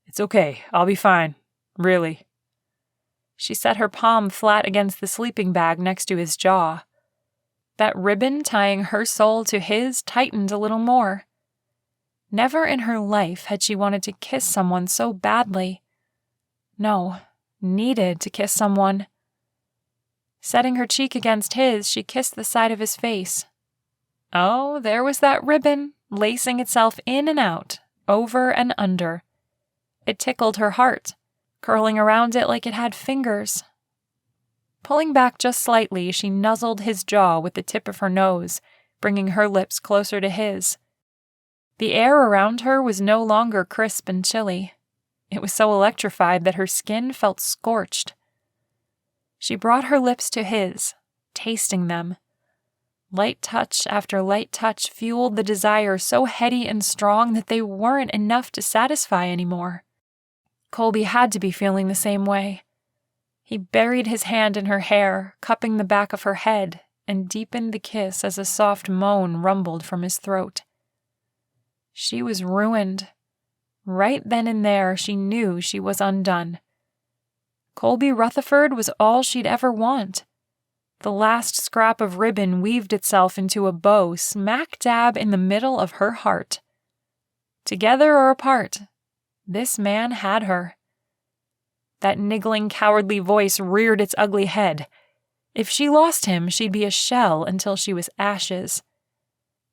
It's okay. I'll be fine. Really. She set her palm flat against the sleeping bag next to his jaw. That ribbon tying her soul to his tightened a little more. Never in her life had she wanted to kiss someone so badly. No, needed to kiss someone. Setting her cheek against his, she kissed the side of his face. Oh, there was that ribbon, lacing itself in and out, over and under. It tickled her heart, curling around it like it had fingers. Pulling back just slightly, she nuzzled his jaw with the tip of her nose, bringing her lips closer to his. The air around her was no longer crisp and chilly. It was so electrified that her skin felt scorched. She brought her lips to his, tasting them. Light touch after light touch fueled the desire so heady and strong that they weren't enough to satisfy anymore. Kolby had to be feeling the same way. He buried his hand in her hair, cupping the back of her head, and deepened the kiss as a soft moan rumbled from his throat. She was ruined. Right then and there, she knew she was undone. Kolby Rutherford was all she'd ever want. The last scrap of ribbon weaved itself into a bow smack dab in the middle of her heart. Together or apart, this man had her. That niggling, cowardly voice reared its ugly head. If she lost him, she'd be a shell until she was ashes.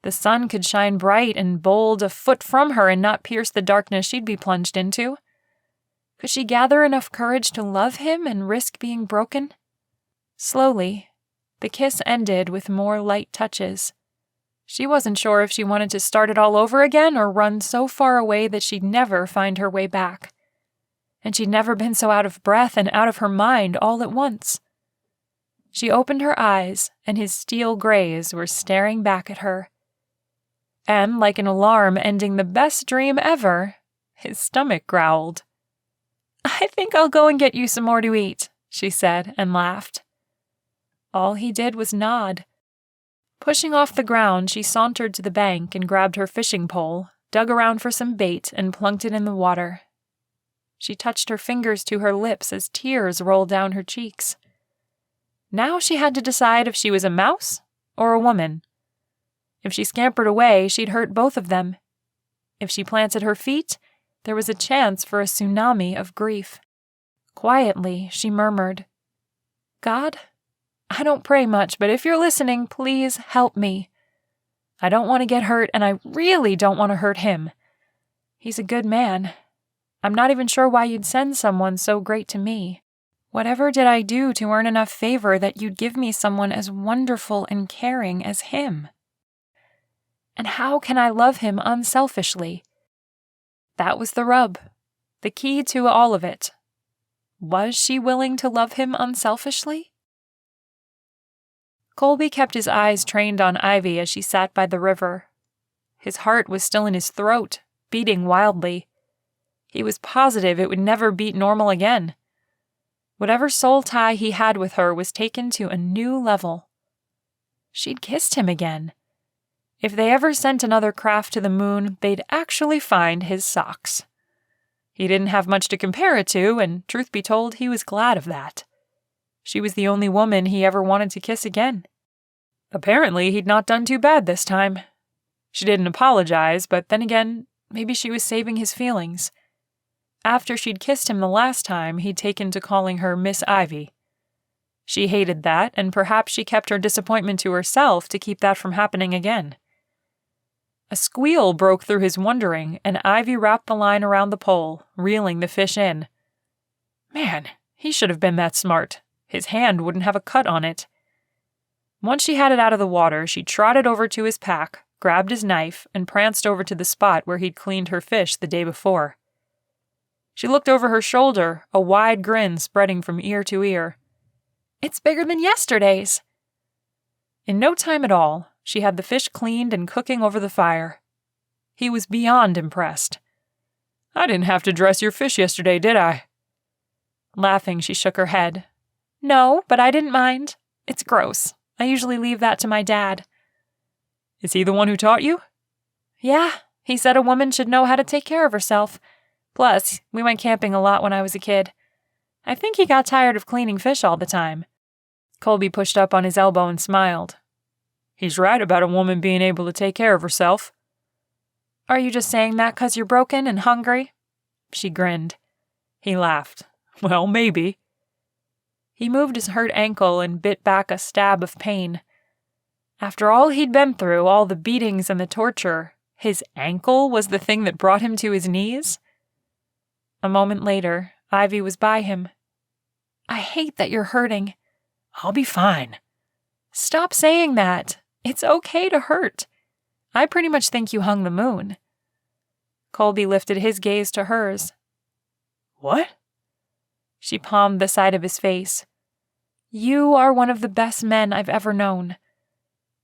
The sun could shine bright and bold a foot from her and not pierce the darkness she'd be plunged into. Could she gather enough courage to love him and risk being broken? Slowly, the kiss ended with more light touches. She wasn't sure if she wanted to start it all over again or run so far away that she'd never find her way back. And she'd never been so out of breath and out of her mind all at once. She opened her eyes, and his steel grays were staring back at her. And, like an alarm ending the best dream ever, his stomach growled. I think I'll go and get you some more to eat, she said, and laughed. All he did was nod. Pushing off the ground, she sauntered to the bank and grabbed her fishing pole, dug around for some bait, and plunked it in the water. She touched her fingers to her lips as tears rolled down her cheeks. Now she had to decide if she was a mouse or a woman. If she scampered away, she'd hurt both of them. If she planted her feet, there was a chance for a tsunami of grief. Quietly, she murmured, God, I don't pray much, but if you're listening, please help me. I don't want to get hurt, and I really don't want to hurt him. He's a good man. I'm not even sure why you'd send someone so great to me. Whatever did I do to earn enough favor that you'd give me someone as wonderful and caring as him? And how can I love him unselfishly? That was the rub, the key to all of it. Was she willing to love him unselfishly? Kolby kept his eyes trained on Ivy as she sat by the river. His heart was still in his throat, beating wildly. He was positive it would never beat normal again. Whatever soul tie he had with her was taken to a new level. She'd kissed him again. If they ever sent another craft to the moon, they'd actually find his socks. He didn't have much to compare it to, and truth be told, he was glad of that. She was the only woman he ever wanted to kiss again. Apparently, he'd not done too bad this time. She didn't apologize, but then again, maybe she was saving his feelings. After she'd kissed him the last time, he'd taken to calling her Miss Ivy. She hated that, and perhaps she kept her disappointment to herself to keep that from happening again. A squeal broke through his wondering, and Ivy wrapped the line around the pole, reeling the fish in. Man, he should have been that smart. His hand wouldn't have a cut on it. Once she had it out of the water, she trotted over to his pack, grabbed his knife, and pranced over to the spot where he'd cleaned her fish the day before. She looked over her shoulder, a wide grin spreading from ear to ear. It's bigger than yesterday's. In no time at all, she had the fish cleaned and cooking over the fire. He was beyond impressed. I didn't have to dress your fish yesterday, did I? Laughing, she shook her head. No, but I didn't mind. It's gross. I usually leave that to my dad. Is he the one who taught you? Yeah, he said a woman should know how to take care of herself. Plus, we went camping a lot when I was a kid. I think he got tired of cleaning fish all the time. Kolby pushed up on his elbow and smiled. He's right about a woman being able to take care of herself. Are you just saying that 'cause you're broken and hungry? She grinned. He laughed. Well, maybe. He moved his hurt ankle and bit back a stab of pain. After all he'd been through, all the beatings and the torture, his ankle was the thing that brought him to his knees? A moment later, Ivy was by him. I hate that you're hurting. I'll be fine. Stop saying that. It's okay to hurt. I pretty much think you hung the moon. Kolby lifted his gaze to hers. What? She palmed the side of his face. You are one of the best men I've ever known.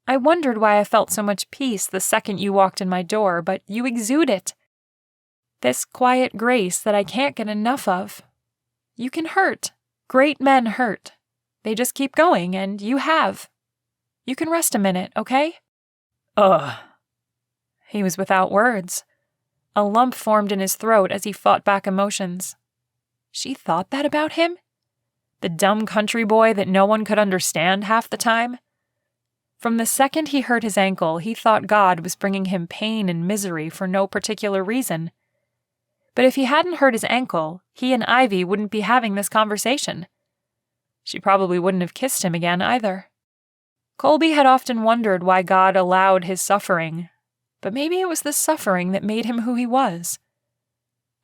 I wondered why I felt so much peace the second you walked in my door, but you exude it. This quiet grace that I can't get enough of. You can hurt. Great men hurt. They just keep going, and you have. You can rest a minute, okay? He was without words. A lump formed in his throat as he fought back emotions. She thought that about him? The dumb country boy that no one could understand half the time? From the second he hurt his ankle, he thought God was bringing him pain and misery for no particular reason. But if he hadn't hurt his ankle, he and Ivy wouldn't be having this conversation. She probably wouldn't have kissed him again either. Kolby had often wondered why God allowed his suffering, but maybe it was the suffering that made him who he was.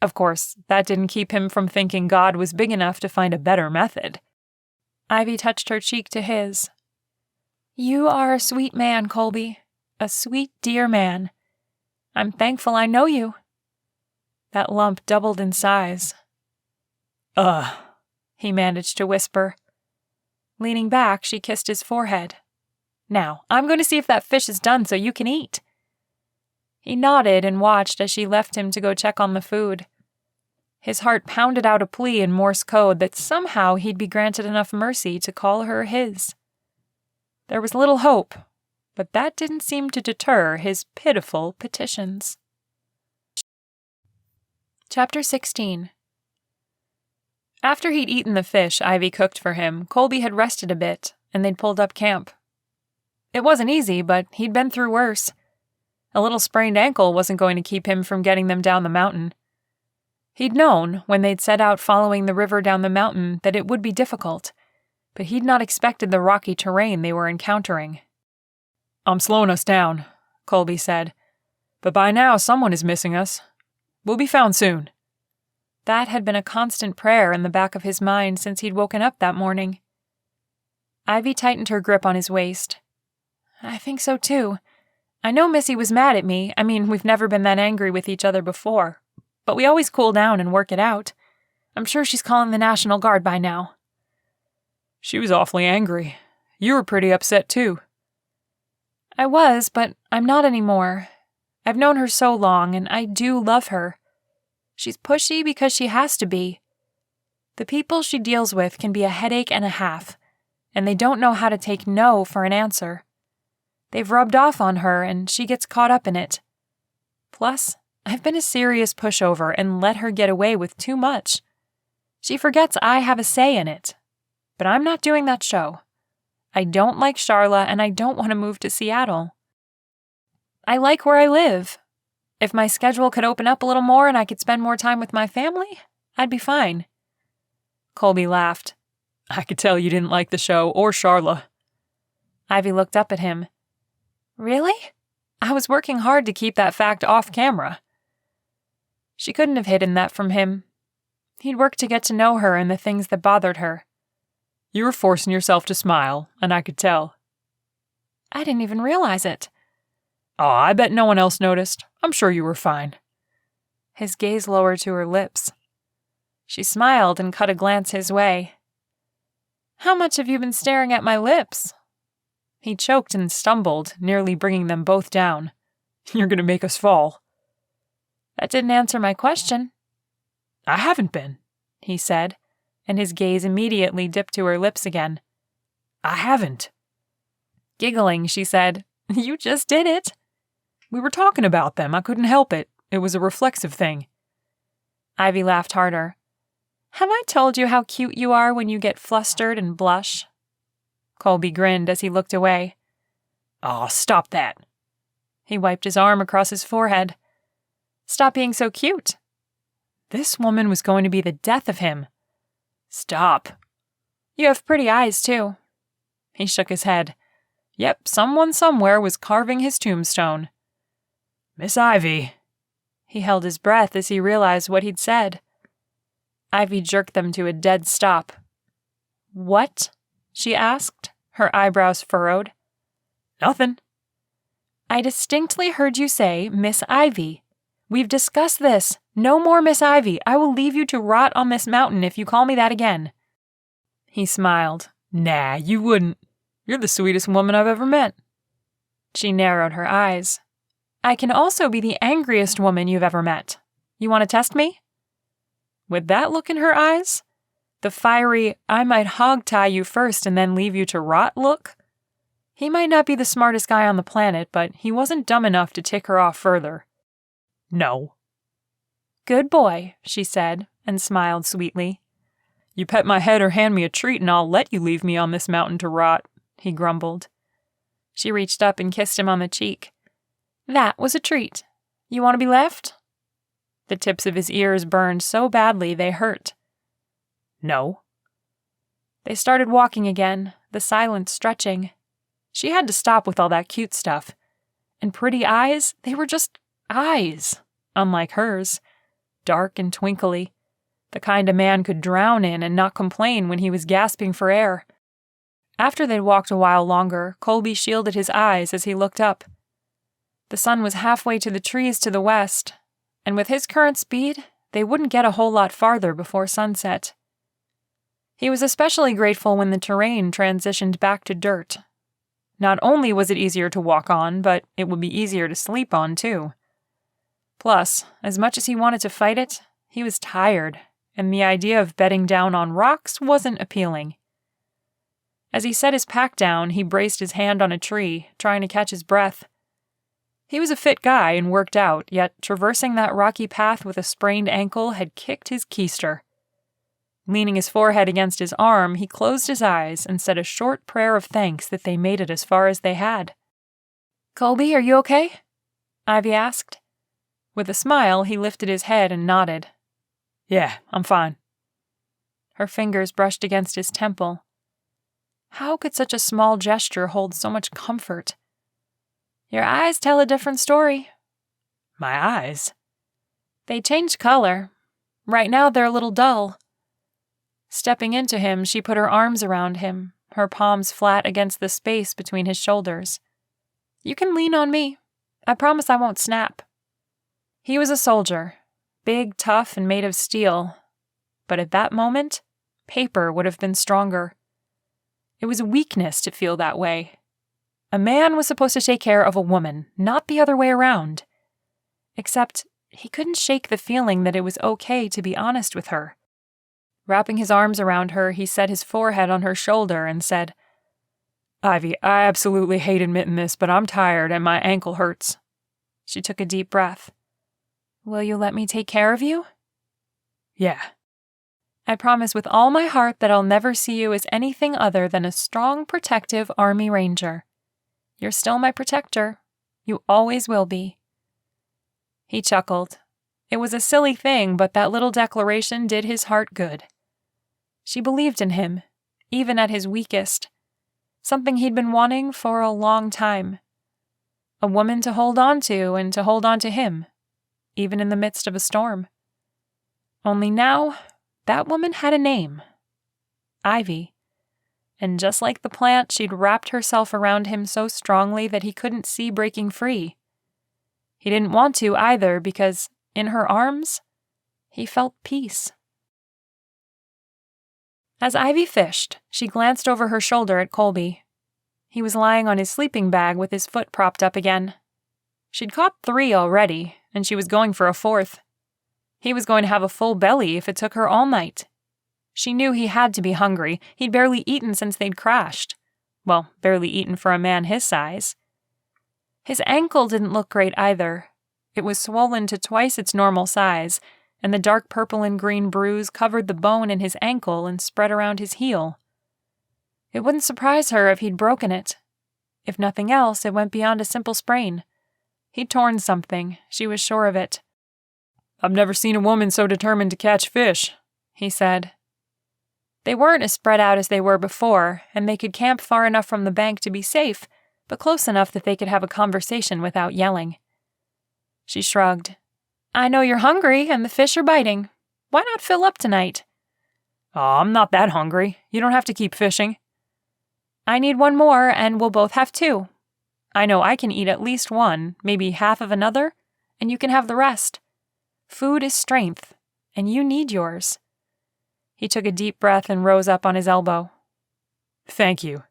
Of course, that didn't keep him from thinking God was big enough to find a better method. Ivy touched her cheek to his. You are a sweet man, Kolby. A sweet, dear man. I'm thankful I know you. That lump doubled in size. He managed to whisper. Leaning back, she kissed his forehead. Now, I'm going to see if that fish is done so you can eat. He nodded and watched as she left him to go check on the food. His heart pounded out a plea in Morse code that somehow he'd be granted enough mercy to call her his. There was little hope, but that didn't seem to deter his pitiful petitions. Chapter 16. After he'd eaten the fish Ivy cooked for him, Kolby had rested a bit, and they'd pulled up camp. It wasn't easy, but he'd been through worse. A little sprained ankle wasn't going to keep him from getting them down the mountain. He'd known, when they'd set out following the river down the mountain, that it would be difficult, but he'd not expected the rocky terrain they were encountering. I'm slowing us down, Kolby said, but by now someone is missing us. We'll be found soon. That had been a constant prayer in the back of his mind since he'd woken up that morning. Ivy tightened her grip on his waist. I think so too. I know Missy was mad at me. I mean, we've never been that angry with each other before. But we always cool down and work it out. I'm sure she's calling the National Guard by now. She was awfully angry. You were pretty upset too. I was, but I'm not anymore. I've known her so long, and I do love her. She's pushy because she has to be. The people she deals with can be a headache and a half, and they don't know how to take no for an answer. They've rubbed off on her, and she gets caught up in it. Plus, I've been a serious pushover and let her get away with too much. She forgets I have a say in it. But I'm not doing that show. I don't like Charla, and I don't want to move to Seattle. I like where I live. If my schedule could open up a little more and I could spend more time with my family, I'd be fine. Kolby laughed. I could tell you didn't like the show or Charla. Ivy looked up at him. Really? I was working hard to keep that fact off camera. She couldn't have hidden that from him. He'd worked to get to know her and the things that bothered her. You were forcing yourself to smile, and I could tell. I didn't even realize it. Oh, I bet no one else noticed. I'm sure you were fine. His gaze lowered to her lips. She smiled and cut a glance his way. How much have you been staring at my lips? He choked and stumbled, nearly bringing them both down. You're going to make us fall. That didn't answer my question. I haven't been, he said, and his gaze immediately dipped to her lips again. I haven't. Giggling, she said, You just did it. We were talking about them. I couldn't help it. It was a reflexive thing. Ivy laughed harder. Have I told you how cute you are when you get flustered and blush? Kolby grinned as he looked away. Oh, stop that. He wiped his arm across his forehead. Stop being so cute. This woman was going to be the death of him. Stop. You have pretty eyes, too. He shook his head. Yep, someone somewhere was carving his tombstone. Miss Ivy. He held his breath as he realized what he'd said. Ivy jerked them to a dead stop. What? She asked, her eyebrows furrowed. Nothing. I distinctly heard you say Miss Ivy. We've discussed this. No more Miss Ivy. I will leave you to rot on this mountain if you call me that again. He smiled. Nah, you wouldn't. You're the sweetest woman I've ever met. She narrowed her eyes. I can also be the angriest woman you've ever met. You want to test me? With that look in her eyes? The fiery, I might hog-tie you first and then leave you to rot look? He might not be the smartest guy on the planet, but he wasn't dumb enough to tick her off further. No. Good boy, she said, and smiled sweetly. You pet my head or hand me a treat and I'll let you leave me on this mountain to rot, he grumbled. She reached up and kissed him on the cheek. That was a treat. You want to be left? The tips of his ears burned so badly they hurt. No. They started walking again, the silence stretching. She had to stop with all that cute stuff. And pretty eyes, they were just eyes, unlike hers. Dark and twinkly. The kind a man could drown in and not complain when he was gasping for air. After they'd walked a while longer, Kolby shielded his eyes as he looked up. The sun was halfway to the trees to the west, and with his current speed, they wouldn't get a whole lot farther before sunset. He was especially grateful when the terrain transitioned back to dirt. Not only was it easier to walk on, but it would be easier to sleep on, too. Plus, as much as he wanted to fight it, he was tired, and the idea of bedding down on rocks wasn't appealing. As he set his pack down, he braced his hand on a tree, trying to catch his breath. He was a fit guy and worked out, yet traversing that rocky path with a sprained ankle had kicked his keister. Leaning his forehead against his arm, he closed his eyes and said a short prayer of thanks that they made it as far as they had. Kolby, are you okay? Ivy asked. With a smile, he lifted his head and nodded. Yeah, I'm fine. Her fingers brushed against his temple. How could such a small gesture hold so much comfort? Your eyes tell a different story. My eyes? They change color. Right now they're a little dull. Stepping into him, she put her arms around him, her palms flat against the space between his shoulders. You can lean on me. I promise I won't snap. He was a soldier, big, tough, and made of steel. But at that moment, paper would have been stronger. It was a weakness to feel that way. A man was supposed to take care of a woman, not the other way around. Except he couldn't shake the feeling that it was okay to be honest with her. Wrapping his arms around her, he set his forehead on her shoulder and said, Ivy, I absolutely hate admitting this, but I'm tired and my ankle hurts. She took a deep breath. Will you let me take care of you? Yeah. I promise with all my heart that I'll never see you as anything other than a strong, protective Army Ranger. You're still my protector. You always will be. He chuckled. It was a silly thing, but that little declaration did his heart good. She believed in him, even at his weakest. Something he'd been wanting for a long time. A woman to hold on to and to hold on to him, even in the midst of a storm. Only now, that woman had a name. Ivy. And just like the plant, she'd wrapped herself around him so strongly that he couldn't see breaking free. He didn't want to either because, in her arms, he felt peace. As Ivy fished, she glanced over her shoulder at Kolby. He was lying on his sleeping bag with his foot propped up again. She'd caught 3 already, and she was going for a 4th. He was going to have a full belly if it took her all night. She knew he had to be hungry. He'd barely eaten since they'd crashed. Well, barely eaten for a man his size. His ankle didn't look great either. It was swollen to twice its normal size, and the dark purple and green bruise covered the bone in his ankle and spread around his heel. It wouldn't surprise her if he'd broken it. If nothing else, it went beyond a simple sprain. He'd torn something, she was sure of it. "I've never seen a woman so determined to catch fish," he said. They weren't as spread out as they were before, and they could camp far enough from the bank to be safe, but close enough that they could have a conversation without yelling. She shrugged. "I know you're hungry, and the fish are biting. Why not fill up tonight?" "Oh, I'm not that hungry. You don't have to keep fishing." "I need 1 more, and we'll both have 2. I know I can eat at least 1, maybe half of another, and you can have the rest. Food is strength, and you need yours." He took a deep breath and rose up on his elbow. "Thank you."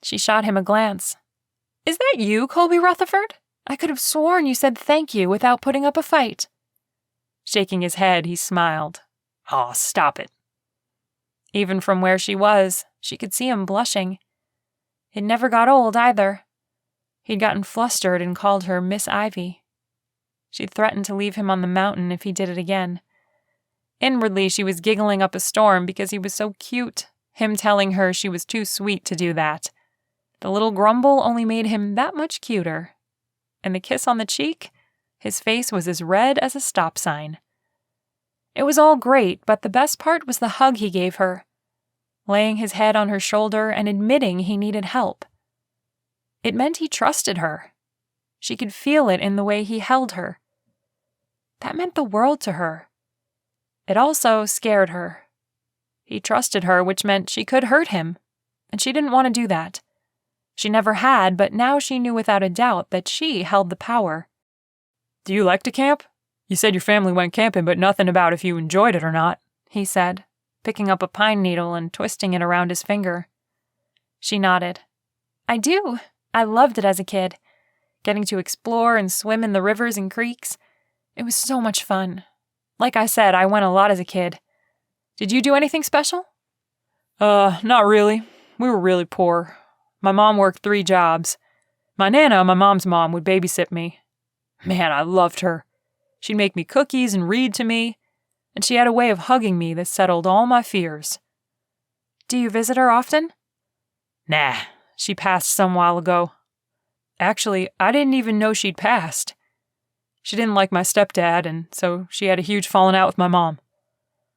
She shot him a glance. "Is that you, Kolby Rutherford? I could have sworn you said thank you without putting up a fight." Shaking his head, he smiled. "Aw, stop it." Even from where she was, she could see him blushing. It never got old either. He'd gotten flustered and called her Miss Ivy. She'd threatened to leave him on the mountain if he did it again. Inwardly, she was giggling up a storm because he was so cute, him telling her she was too sweet to do that. The little grumble only made him that much cuter. And the kiss on the cheek? His face was as red as a stop sign. It was all great, but the best part was the hug he gave her, laying his head on her shoulder and admitting he needed help. It meant he trusted her. She could feel it in the way he held her. That meant the world to her. It also scared her. He trusted her, which meant she could hurt him, and she didn't want to do that. She never had, but now she knew without a doubt that she held the power. "Do you like to camp? You said your family went camping, but nothing about if you enjoyed it or not," he said, picking up a pine needle and twisting it around his finger. She nodded. "I do. I loved it as a kid. Getting to explore and swim in the rivers and creeks. It was so much fun. Like I said, I went a lot as a kid. Did you do anything special?" Not really. We were really poor. My mom worked 3 jobs. My Nana, my mom's mom, would babysit me. Man, I loved her. She'd make me cookies and read to me, and she had a way of hugging me that settled all my fears. "Do you visit her often?" Nah, she passed some while ago. Actually, I didn't even know she'd passed. She didn't like my stepdad, and so she had a huge falling out with my mom.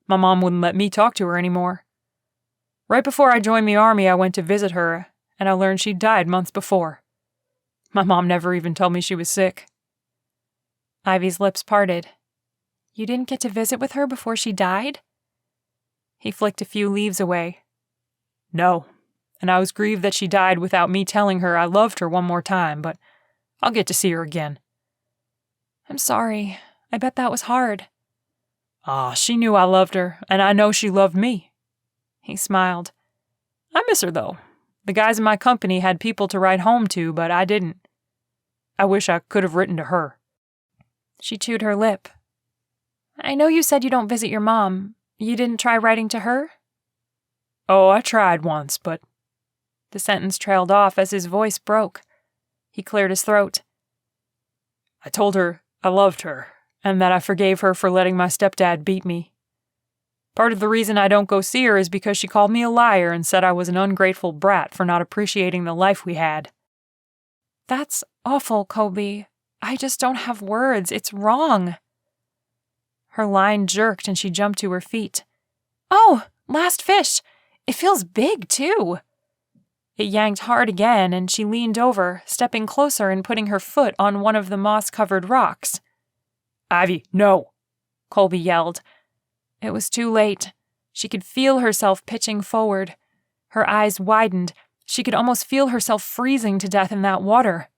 My mom wouldn't let me talk to her anymore. Right before I joined the army, I went to visit her, and I learned she'd died months before. My mom never even told me she was sick. Ivy's lips parted. "You didn't get to visit with her before she died?" He flicked a few leaves away. "No, and I was grieved that she died without me telling her I loved her one more time, but I'll get to see her again." "I'm sorry. I bet that was hard." She knew I loved her, and I know she loved me." He smiled. "I miss her, though. The guys in my company had people to write home to, but I didn't. I wish I could have written to her." She chewed her lip. "I know you said you don't visit your mom. You didn't try writing to her?" "Oh, I tried once, but—" The sentence trailed off as his voice broke. He cleared his throat. "I told her I loved her, and that I forgave her for letting my stepdad beat me. Part of the reason I don't go see her is because she called me a liar and said I was an ungrateful brat for not appreciating the life we had." "That's awful, Kolby. I just don't have words. It's wrong." Her line jerked and she jumped to her feet. "Oh, last fish! It feels big, too. It yanked hard again, and she leaned over, stepping closer and putting her foot on one of the moss-covered rocks. Ivy, no! Kolby yelled. It was too late. She could feel herself pitching forward. Her eyes widened. She could almost feel herself freezing to death in that water.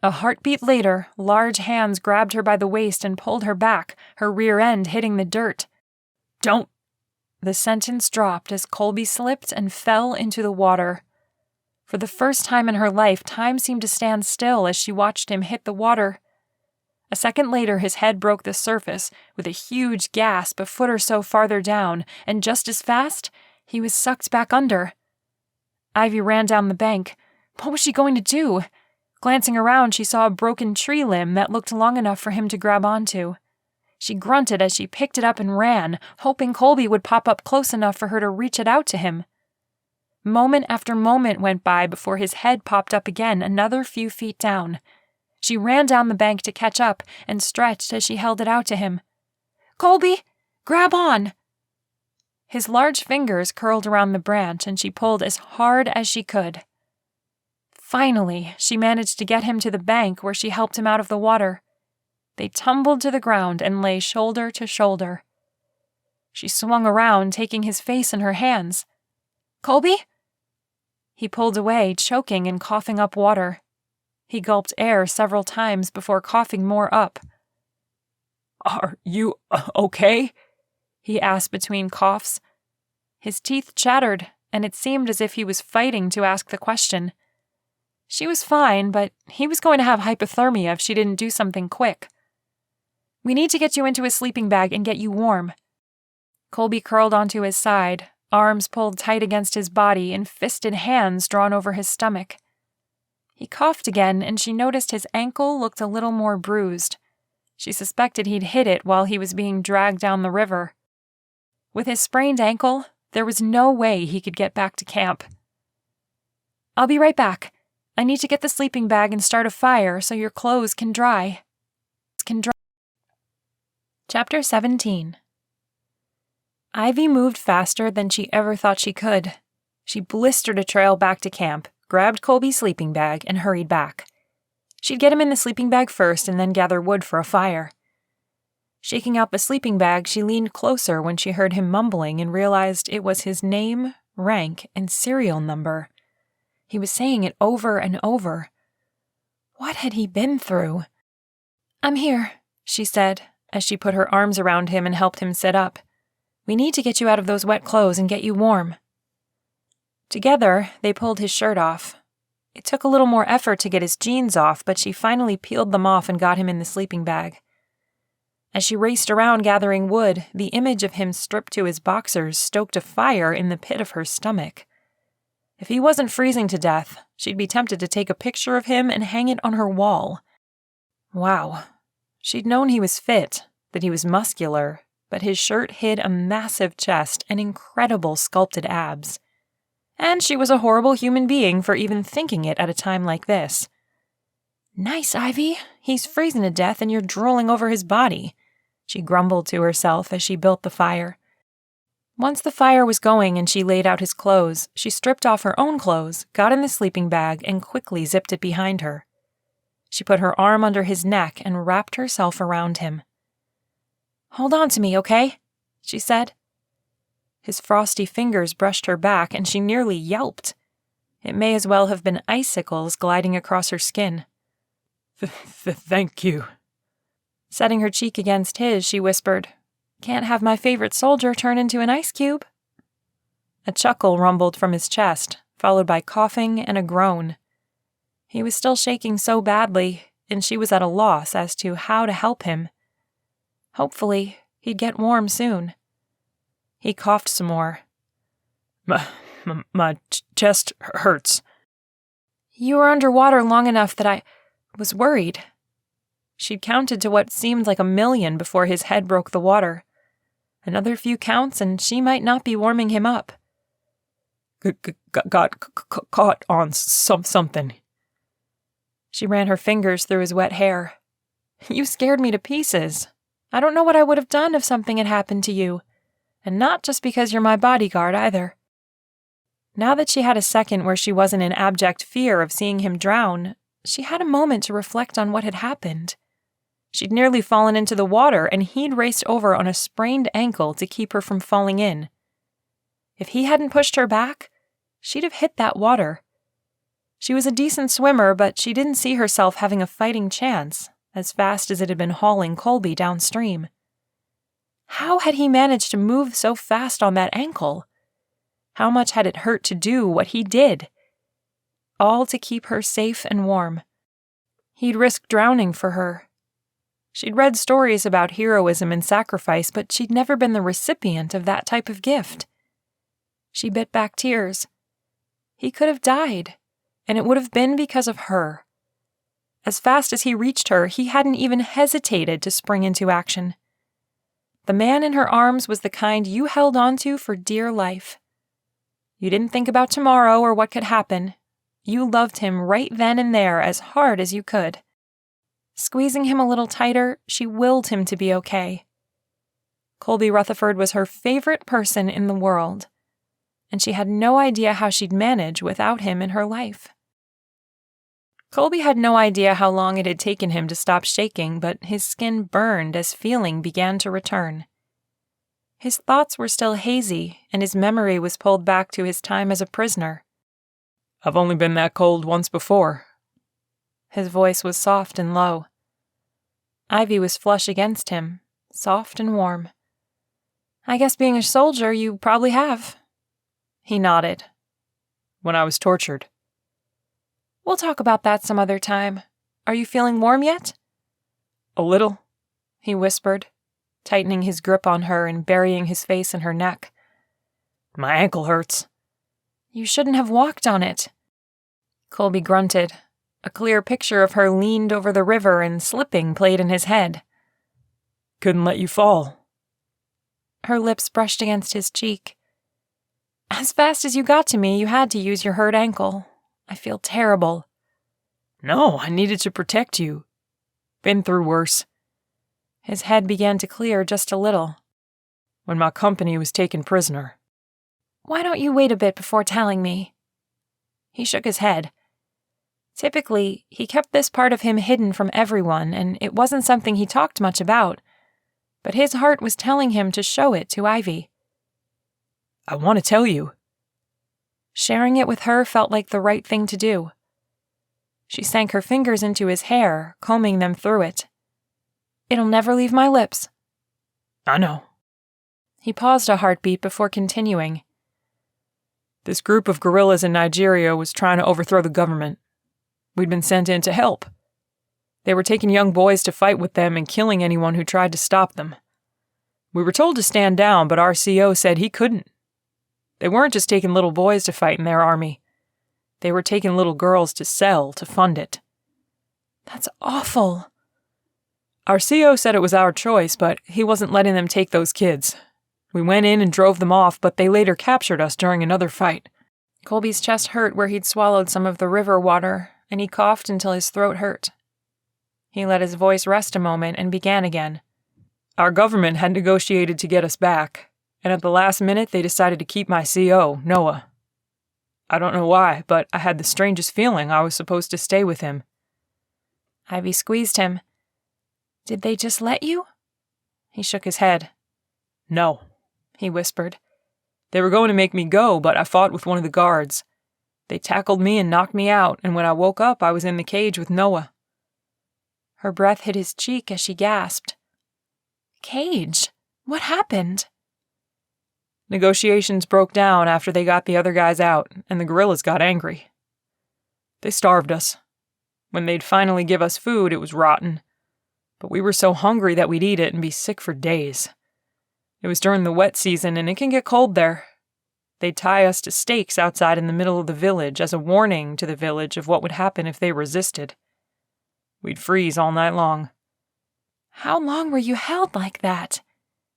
A heartbeat later, large hands grabbed her by the waist and pulled her back, her rear end hitting the dirt. Don't! The sentence dropped as Kolby slipped and fell into the water. For the first time in her life, time seemed to stand still as she watched him hit the water. A second later, his head broke the surface with a huge gasp a foot or so farther down, and just as fast, he was sucked back under. Ivy ran down the bank. What was she going to do? Glancing around, she saw a broken tree limb that looked long enough for him to grab onto. She grunted as she picked it up and ran, hoping Kolby would pop up close enough for her to reach it out to him. Moment after moment went by before his head popped up again another few feet down. She ran down the bank to catch up and stretched as she held it out to him. "Kolby, grab on!" His large fingers curled around the branch and she pulled as hard as she could. Finally, she managed to get him to the bank where she helped him out of the water. They tumbled to the ground and lay shoulder to shoulder. She swung around, taking his face in her hands. "Kolby?" He pulled away, choking and coughing up water. He gulped air several times before coughing more up. Are you okay? He asked between coughs. His teeth chattered, and it seemed as if he was fighting to ask the question. She was fine, but he was going to have hypothermia if she didn't do something quick. "We need to get you into a sleeping bag and get you warm." Kolby curled onto his side, arms pulled tight against his body and fisted hands drawn over his stomach. He coughed again, and she noticed his ankle looked a little more bruised. She suspected he'd hit it while he was being dragged down the river. With his sprained ankle, there was no way he could get back to camp. "I'll be right back. I need to get the sleeping bag and start a fire so your clothes can dry." Chapter 17. Ivy moved faster than she ever thought she could. She blistered a trail back to camp, grabbed Kolby's sleeping bag, and hurried back. She'd get him in the sleeping bag first and then gather wood for a fire. Shaking out the sleeping bag, she leaned closer when she heard him mumbling and realized it was his name, rank, and serial number. He was saying it over and over. What had he been through? "I'm here," she said, as she put her arms around him and helped him sit up. "We need to get you out of those wet clothes and get you warm." Together, they pulled his shirt off. It took a little more effort to get his jeans off, but she finally peeled them off and got him in the sleeping bag. As she raced around gathering wood, the image of him stripped to his boxers stoked a fire in the pit of her stomach. If he wasn't freezing to death, she'd be tempted to take a picture of him and hang it on her wall. Wow. She'd known he was fit, that he was muscular, but his shirt hid a massive chest and incredible sculpted abs. And she was a horrible human being for even thinking it at a time like this. "Nice, Ivy. He's freezing to death and you're drooling over his body," she grumbled to herself as she built the fire. Once the fire was going and she laid out his clothes, she stripped off her own clothes, got in the sleeping bag, and quickly zipped it behind her. She put her arm under his neck and wrapped herself around him. "Hold on to me, okay?" she said. His frosty fingers brushed her back and she nearly yelped. It may as well have been icicles gliding across her skin. Thank you." Setting her cheek against his, she whispered, "Can't have my favorite soldier turn into an ice cube." A chuckle rumbled from his chest, followed by coughing and a groan. He was still shaking so badly, and she was at a loss as to how to help him. Hopefully, he'd get warm soon. He coughed some more. My chest hurts." "You were underwater long enough that I was worried." She'd counted to what seemed like 1,000,000 before his head broke the water. Another few counts and she might not be warming him up. Got caught on something. She ran her fingers through his wet hair. "You scared me to pieces. I don't know what I would have done if something had happened to you. And not just because you're my bodyguard either." Now that she had a second where she wasn't in abject fear of seeing him drown, she had a moment to reflect on what had happened. She'd nearly fallen into the water, and he'd raced over on a sprained ankle to keep her from falling in. If he hadn't pushed her back, she'd have hit that water. She was a decent swimmer, but she didn't see herself having a fighting chance, as fast as it had been hauling Kolby downstream. How had he managed to move so fast on that ankle? How much had it hurt to do what he did? All to keep her safe and warm. He'd risked drowning for her. She'd read stories about heroism and sacrifice, but she'd never been the recipient of that type of gift. She bit back tears. He could have died, and it would have been because of her. As fast as he reached her, he hadn't even hesitated to spring into action. The man in her arms was the kind you held onto for dear life. You didn't think about tomorrow or what could happen. You loved him right then and there as hard as you could. Squeezing him a little tighter, she willed him to be okay. Kolby Rutherford was her favorite person in the world, and she had no idea how she'd manage without him in her life. Kolby had no idea how long it had taken him to stop shaking, but his skin burned as feeling began to return. His thoughts were still hazy, and his memory was pulled back to his time as a prisoner. I've only been that cold once before. His voice was soft and low. Ivy was flush against him, soft and warm. I guess being a soldier, you probably have. He nodded. When I was tortured. We'll talk about that some other time. Are you feeling warm yet? A little, he whispered, tightening his grip on her and burying his face in her neck. My ankle hurts. You shouldn't have walked on it. Kolby grunted. A clear picture of her leaned over the river and slipping played in his head. Couldn't let you fall. Her lips brushed against his cheek. As fast as you got to me, you had to use your hurt ankle. I feel terrible. No, I needed to protect you. Been through worse. His head began to clear just a little. When my company was taken prisoner. Why don't you wait a bit before telling me? He shook his head. Typically, he kept this part of him hidden from everyone, and it wasn't something he talked much about. But his heart was telling him to show it to Ivy. I want to tell you. Sharing it with her felt like the right thing to do. She sank her fingers into his hair, combing them through it. It'll never leave my lips. I know. He paused a heartbeat before continuing. This group of guerrillas in Nigeria was trying to overthrow the government. We'd been sent in to help. They were taking young boys to fight with them and killing anyone who tried to stop them. We were told to stand down, but our CO said he couldn't. They weren't just taking little boys to fight in their army. They were taking little girls to sell to fund it. That's awful. Our CO said it was our choice, but he wasn't letting them take those kids. We went in and drove them off, but they later captured us during another fight. Kolby's chest hurt where he'd swallowed some of the river water, and he coughed until his throat hurt. He let his voice rest a moment and began again. Our government had negotiated to get us back, and at the last minute they decided to keep my CO, Noah. I don't know why, but I had the strangest feeling I was supposed to stay with him. Ivy squeezed him. Did they just let you? He shook his head. No, he whispered. They were going to make me go, but I fought with one of the guards. They tackled me and knocked me out, and when I woke up, I was in the cage with Noah. Her breath hit his cheek as she gasped. Cage? What happened? Negotiations broke down after they got the other guys out, and the guerrillas got angry. They starved us. When they'd finally give us food, it was rotten. But we were so hungry that we'd eat it and be sick for days. It was during the wet season, and it can get cold there. They'd tie us to stakes outside in the middle of the village as a warning to the village of what would happen if they resisted. We'd freeze all night long. How long were you held like that?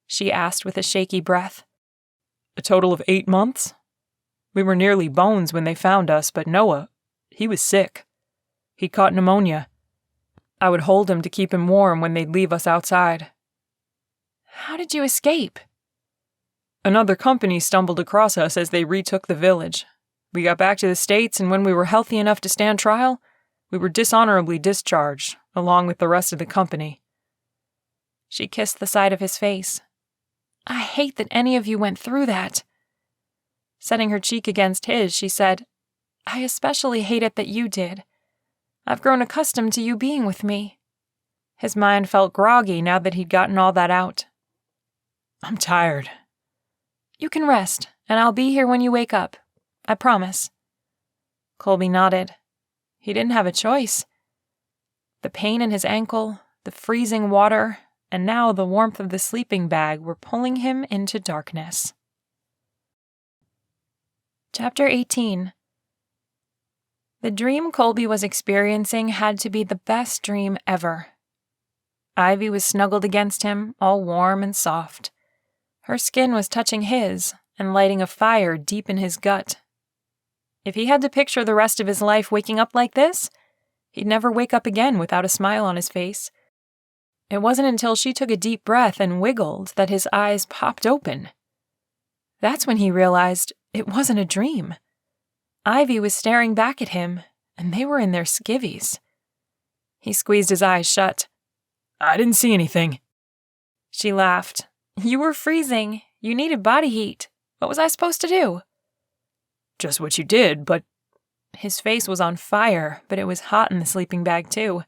She asked with a shaky breath. A total of 8 months. We were nearly bones when they found us, but Noah, he was sick. He caught pneumonia. I would hold him to keep him warm when they'd leave us outside. How did you escape? Another company stumbled across us as they retook the village. We got back to the States, and when we were healthy enough to stand trial, we were dishonorably discharged, along with the rest of the company." She kissed the side of his face. "I hate that any of you went through that." Setting her cheek against his, she said, "I especially hate it that you did. I've grown accustomed to you being with me." His mind felt groggy now that he'd gotten all that out. "I'm tired." "You can rest, and I'll be here when you wake up. I promise." Kolby nodded. He didn't have a choice. The pain in his ankle, the freezing water, and now the warmth of the sleeping bag were pulling him into darkness. Chapter 18. The dream Kolby was experiencing had to be the best dream ever. Ivy was snuggled against him, all warm and soft. Her skin was touching his and lighting a fire deep in his gut. If he had to picture the rest of his life waking up like this, he'd never wake up again without a smile on his face. It wasn't until she took a deep breath and wiggled that his eyes popped open. That's when he realized it wasn't a dream. Ivy was staring back at him, and they were in their skivvies. He squeezed his eyes shut. "I didn't see anything." She laughed. "You were freezing. You needed body heat. What was I supposed to do?" "Just what you did, but—" His face was on fire, but it was hot in the sleeping bag, too.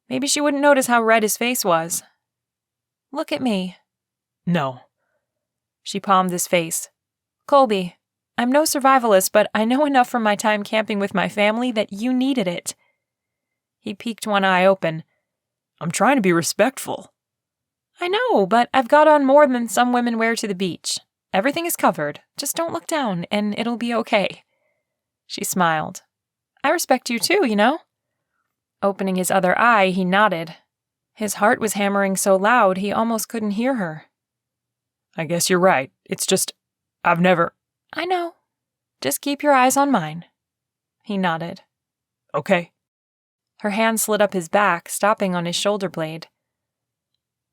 Maybe she wouldn't notice how red his face was. "Look at me." "No." She palmed his face. "Kolby, I'm no survivalist, but I know enough from my time camping with my family that you needed it." He peeked one eye open. "I'm trying to be respectful." "I know, but I've got on more than some women wear to the beach. Everything is covered. Just don't look down, and it'll be okay." She smiled. "I respect you too, you know." Opening his other eye, he nodded. His heart was hammering so loud he almost couldn't hear her. "I guess you're right. It's just, I've never—" "I know. Just keep your eyes on mine." He nodded. "Okay." Her hand slid up his back, stopping on his shoulder blade.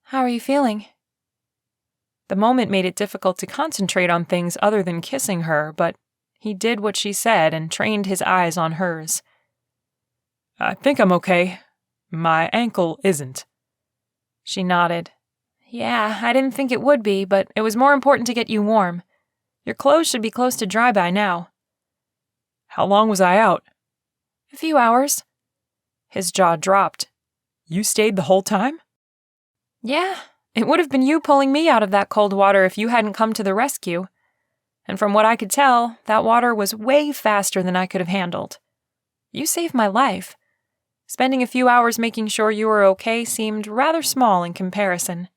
"How are you feeling?" The moment made it difficult to concentrate on things other than kissing her, but he did what she said and trained his eyes on hers. "I think I'm okay. My ankle isn't." She nodded. "Yeah, I didn't think it would be, but it was more important to get you warm. Your clothes should be close to dry by now." "How long was I out?" "A few hours." His jaw dropped. "You stayed the whole time?" "Yeah, it would have been you pulling me out of that cold water if you hadn't come to the rescue. And from what I could tell, that water was way faster than I could have handled. You saved my life. Spending a few hours making sure you were okay seemed rather small in comparison."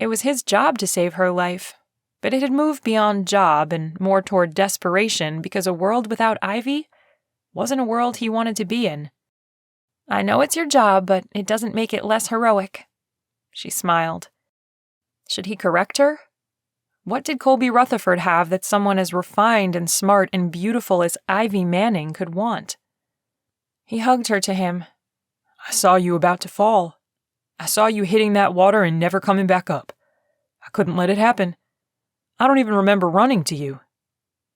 It was his job to save her life, but it had moved beyond job and more toward desperation because a world without Ivy wasn't a world he wanted to be in. "I know it's your job, but it doesn't make it less heroic." She smiled. Should he correct her? What did Kolby Rutherford have that someone as refined and smart and beautiful as Ivy Manning could want? He hugged her to him. "I saw you about to fall. I saw you hitting that water and never coming back up. I couldn't let it happen. I don't even remember running to you."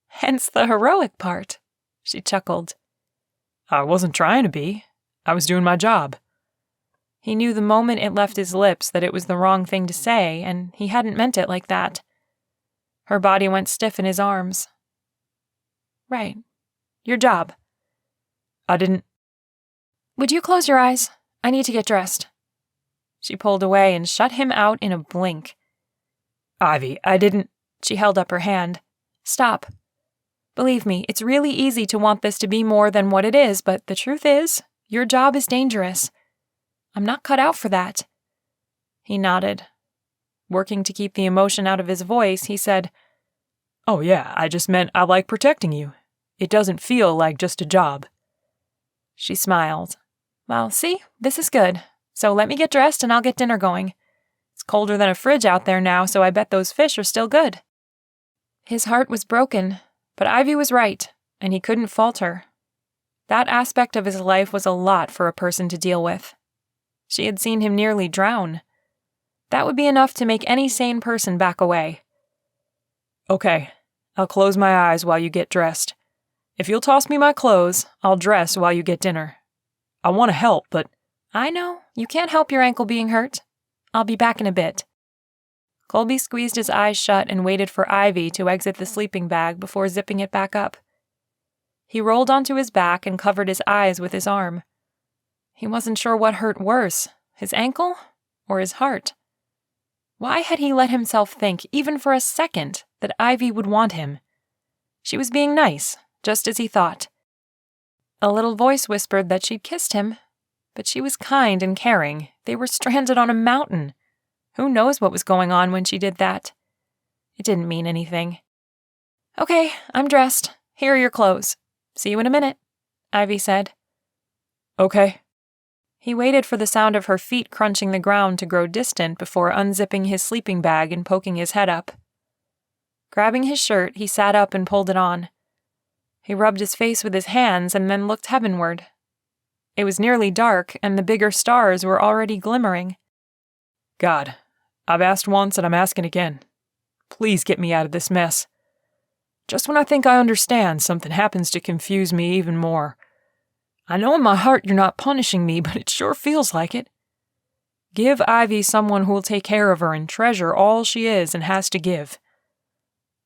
"Hence the heroic part," she chuckled. "I wasn't trying to be. I was doing my job." He knew the moment it left his lips that it was the wrong thing to say, and he hadn't meant it like that. Her body went stiff in his arms. "Right. Your job." "I didn't—" "Would you close your eyes? I need to get dressed." She pulled away and shut him out in a blink. "Ivy, I didn't—" She held up her hand. "Stop. Believe me, it's really easy to want this to be more than what it is, but the truth is, your job is dangerous. I'm not cut out for that." He nodded. Working to keep the emotion out of his voice, he said, "Oh yeah, I just meant I like protecting you. It doesn't feel like just a job." She smiled. "Well, see, this is good. So let me get dressed and I'll get dinner going. It's colder than a fridge out there now, so I bet those fish are still good." His heart was broken, but Ivy was right, and he couldn't fault her. That aspect of his life was a lot for a person to deal with. She had seen him nearly drown. That would be enough to make any sane person back away. "Okay, I'll close my eyes while you get dressed. If you'll toss me my clothes, I'll dress while you get dinner. I want to help, but... I know. You can't help your ankle being hurt. I'll be back in a bit. Kolby squeezed his eyes shut and waited for Ivy to exit the sleeping bag before zipping it back up. He rolled onto his back and covered his eyes with his arm. He wasn't sure what hurt worse, his ankle or his heart. Why had he let himself think, even for a second, that Ivy would want him? She was being nice, just as he thought. A little voice whispered that she'd kissed him, but she was kind and caring. They were stranded on a mountain. Who knows what was going on when she did that? It didn't mean anything. Okay, I'm dressed. Here are your clothes. See you in a minute, Ivy said. Okay. He waited for the sound of her feet crunching the ground to grow distant before unzipping his sleeping bag and poking his head up. Grabbing his shirt, he sat up and pulled it on. He rubbed his face with his hands and then looked heavenward. It was nearly dark, and the bigger stars were already glimmering. God, I've asked once and I'm asking again. Please get me out of this mess. Just when I think I understand, something happens to confuse me even more. I know in my heart you're not punishing me, but it sure feels like it. Give Ivy someone who will take care of her and treasure all she is and has to give.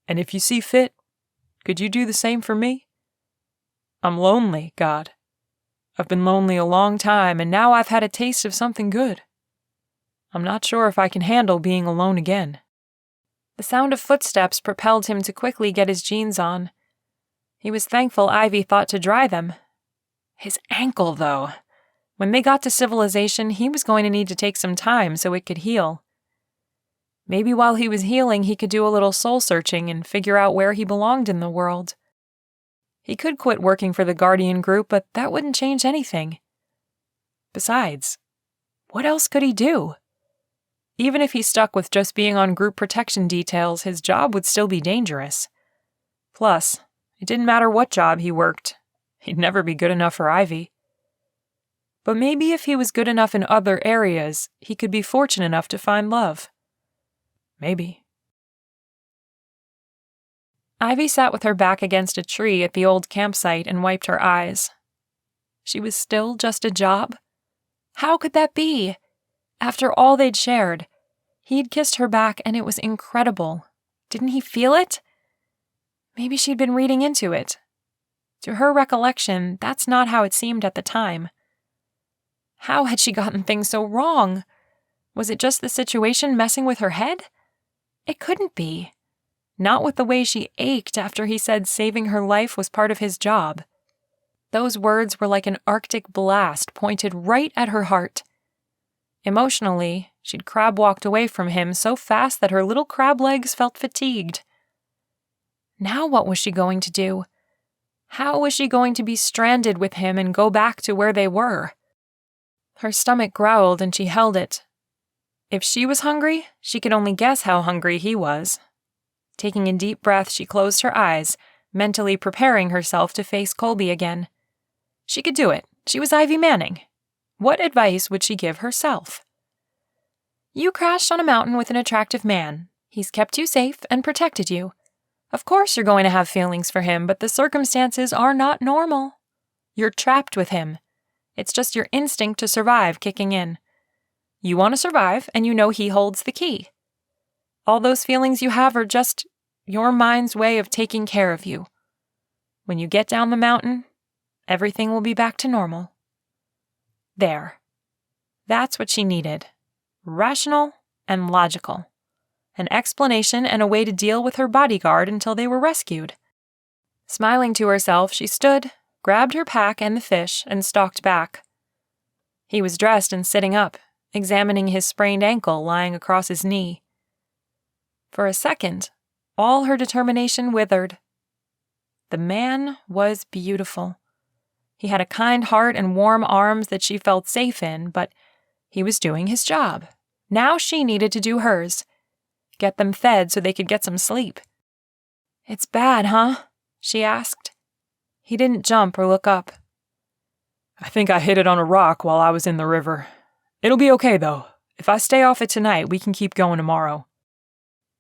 And if you see fit, could you do the same for me? I'm lonely, God. I've been lonely a long time, and now I've had a taste of something good. I'm not sure if I can handle being alone again. The sound of footsteps propelled him to quickly get his jeans on. He was thankful Ivy thought to dry them. His ankle, though. When they got to civilization, he was going to need to take some time so it could heal. Maybe while he was healing, he could do a little soul-searching and figure out where he belonged in the world. He could quit working for the Guardian group, but that wouldn't change anything. Besides, what else could he do? Even if he stuck with just being on group protection details, his job would still be dangerous. Plus, it didn't matter what job he worked. He'd never be good enough for Ivy. But maybe if he was good enough in other areas, he could be fortunate enough to find love. Maybe. Ivy sat with her back against a tree at the old campsite and wiped her eyes. She was still just a job? How could that be? After all they'd shared, he'd kissed her back and it was incredible. Didn't he feel it? Maybe she'd been reading into it. To her recollection, that's not how it seemed at the time. How had she gotten things so wrong? Was it just the situation messing with her head? It couldn't be. Not with the way she ached after he said saving her life was part of his job. Those words were like an Arctic blast pointed right at her heart. Emotionally, she'd crab-walked away from him so fast that her little crab legs felt fatigued. Now what was she going to do? How was she going to be stranded with him and go back to where they were? Her stomach growled and she held it. If she was hungry, she could only guess how hungry he was. Taking a deep breath, she closed her eyes, mentally preparing herself to face Colby again. She could do it. She was Ivy Manning. What advice would she give herself? You crashed on a mountain with an attractive man. He's kept you safe and protected you. Of course you're going to have feelings for him, but the circumstances are not normal. You're trapped with him. It's just your instinct to survive kicking in. You want to survive, and you know he holds the key. All those feelings you have are just your mind's way of taking care of you. When you get down the mountain, everything will be back to normal. There. That's what she needed. Rational and logical. An explanation and a way to deal with her bodyguard until they were rescued. Smiling to herself, she stood, grabbed her pack and the fish, and stalked back. He was dressed and sitting up, examining his sprained ankle lying across his knee. For a second, all her determination withered. The man was beautiful. He had a kind heart and warm arms that she felt safe in, but he was doing his job. Now she needed to do hers. Get them fed so they could get some sleep. It's bad, huh? She asked. He didn't jump or look up. I think I hit it on a rock while I was in the river. It'll be okay, though. If I stay off it tonight, we can keep going tomorrow.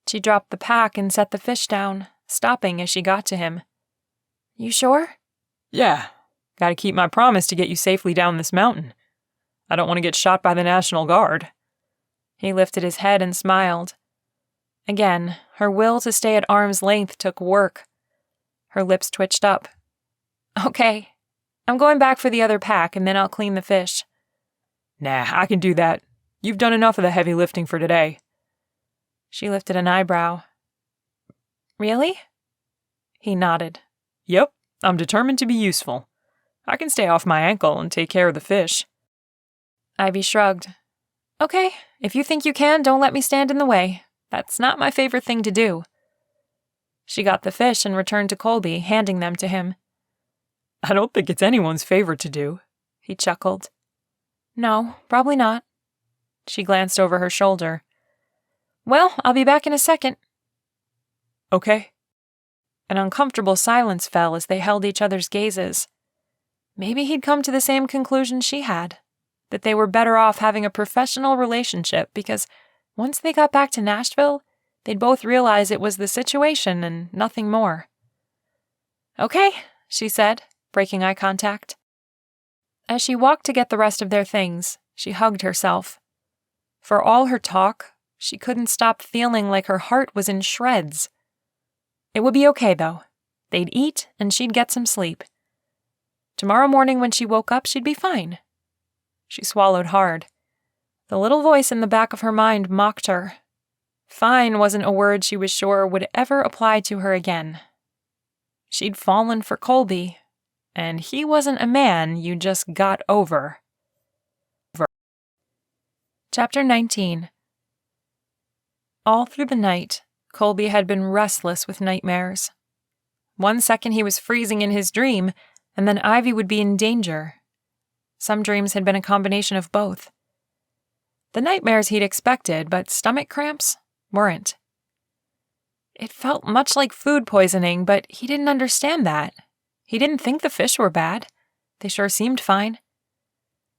She dropped the pack and set the fish down, stopping as she got to him. You sure? Yeah. Gotta keep my promise to get you safely down this mountain. I don't want to get shot by the National Guard. He lifted his head and smiled. Again, her will to stay at arm's length took work. Her lips twitched up. Okay. I'm going back for the other pack, and then I'll clean the fish. Nah, I can do that. You've done enough of the heavy lifting for today. She lifted an eyebrow. Really? He nodded. Yep, I'm determined to be useful. I can stay off my ankle and take care of the fish. Ivy shrugged. Okay, if you think you can, don't let me stand in the way. That's not my favorite thing to do. She got the fish and returned to Kolby, handing them to him. I don't think it's anyone's favorite to do, he chuckled. No, probably not. She glanced over her shoulder. Well, I'll be back in a second. Okay. An uncomfortable silence fell as they held each other's gazes. Maybe he'd come to the same conclusion she had, that they were better off having a professional relationship because once they got back to Nashville, they'd both realize it was the situation and nothing more. Okay, she said, breaking eye contact. As she walked to get the rest of their things, she hugged herself. For all her talk, she couldn't stop feeling like her heart was in shreds. It would be okay, though. They'd eat, and she'd get some sleep. Tomorrow morning when she woke up, she'd be fine. She swallowed hard. The little voice in the back of her mind mocked her. Fine wasn't a word she was sure would ever apply to her again. She'd fallen for Kolby, and he wasn't a man you just got over. Chapter 19. All through the night, Kolby had been restless with nightmares. One second he was freezing in his dream, and then Ivy would be in danger. Some dreams had been a combination of both. The nightmares he'd expected, but stomach cramps weren't. It felt much like food poisoning, but he didn't understand that. He didn't think the fish were bad. They sure seemed fine.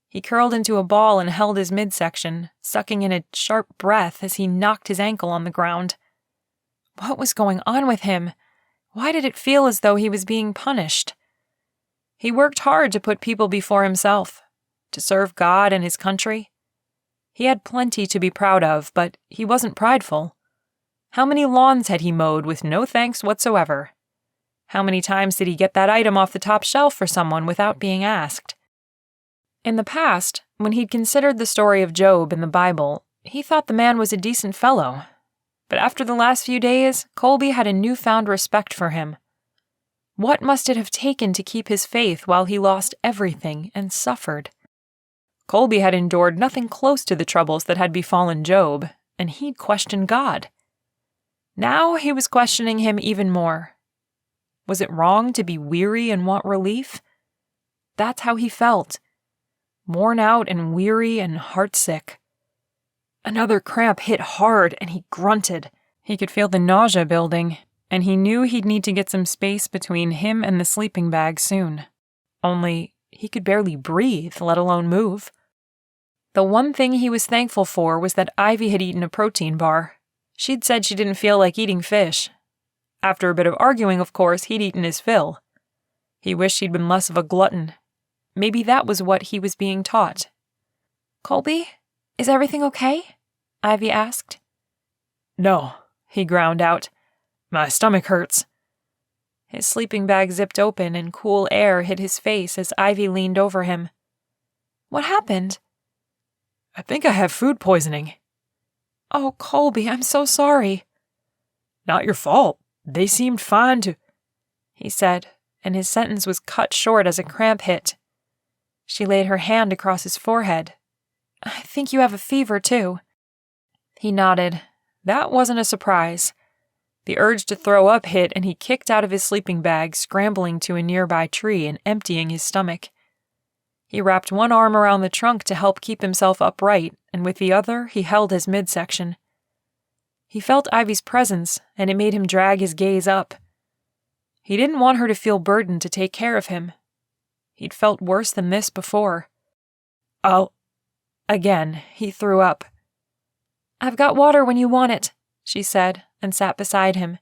He curled into a ball and held his midsection, sucking in a sharp breath as he knocked his ankle on the ground. What was going on with him? Why did it feel as though he was being punished? He worked hard to put people before himself, to serve God and his country. He had plenty to be proud of, but he wasn't prideful. How many lawns had he mowed with no thanks whatsoever? How many times did he get that item off the top shelf for someone without being asked? In the past, when he'd considered the story of Job in the Bible, he thought the man was a decent fellow. But after the last few days, Kolby had a newfound respect for him. What must it have taken to keep his faith while he lost everything and suffered? Kolby had endured nothing close to the troubles that had befallen Job, and he'd questioned God. Now he was questioning him even more. Was it wrong to be weary and want relief? That's how he felt. Worn out and weary and heartsick. Another cramp hit hard and he grunted. He could feel the nausea building, and he knew he'd need to get some space between him and the sleeping bag soon. Only, he could barely breathe, let alone move. The one thing he was thankful for was that Ivy had eaten a protein bar. She'd said she didn't feel like eating fish. After a bit of arguing, of course, he'd eaten his fill. He wished he'd been less of a glutton. Maybe that was what he was being taught. Kolby, is everything okay? Ivy asked. No, he ground out. My stomach hurts. His sleeping bag zipped open and cool air hit his face as Ivy leaned over him. What happened? I think I have food poisoning. Oh, Kolby, I'm so sorry. Not your fault. They seemed fine to... he said, and his sentence was cut short as a cramp hit. She laid her hand across his forehead. I think you have a fever, too. He nodded. That wasn't a surprise. The urge to throw up hit, and he kicked out of his sleeping bag, scrambling to a nearby tree and emptying his stomach. He wrapped one arm around the trunk to help keep himself upright, and with the other, he held his midsection. He felt Ivy's presence, and it made him drag his gaze up. He didn't want her to feel burdened to take care of him. He'd felt worse than this before. Again, he threw up. I've got water when you want it, she said, and sat beside him.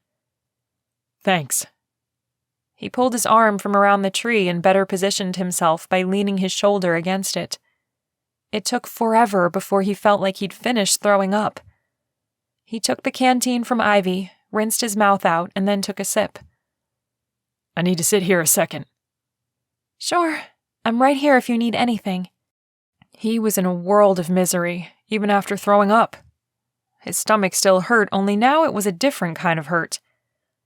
Thanks. He pulled his arm from around the tree and better positioned himself by leaning his shoulder against it. It took forever before he felt like he'd finished throwing up. He took the canteen from Ivy, rinsed his mouth out, and then took a sip. I need to sit here a second. Sure, I'm right here if you need anything. He was in a world of misery, even after throwing up. His stomach still hurt, only now it was a different kind of hurt.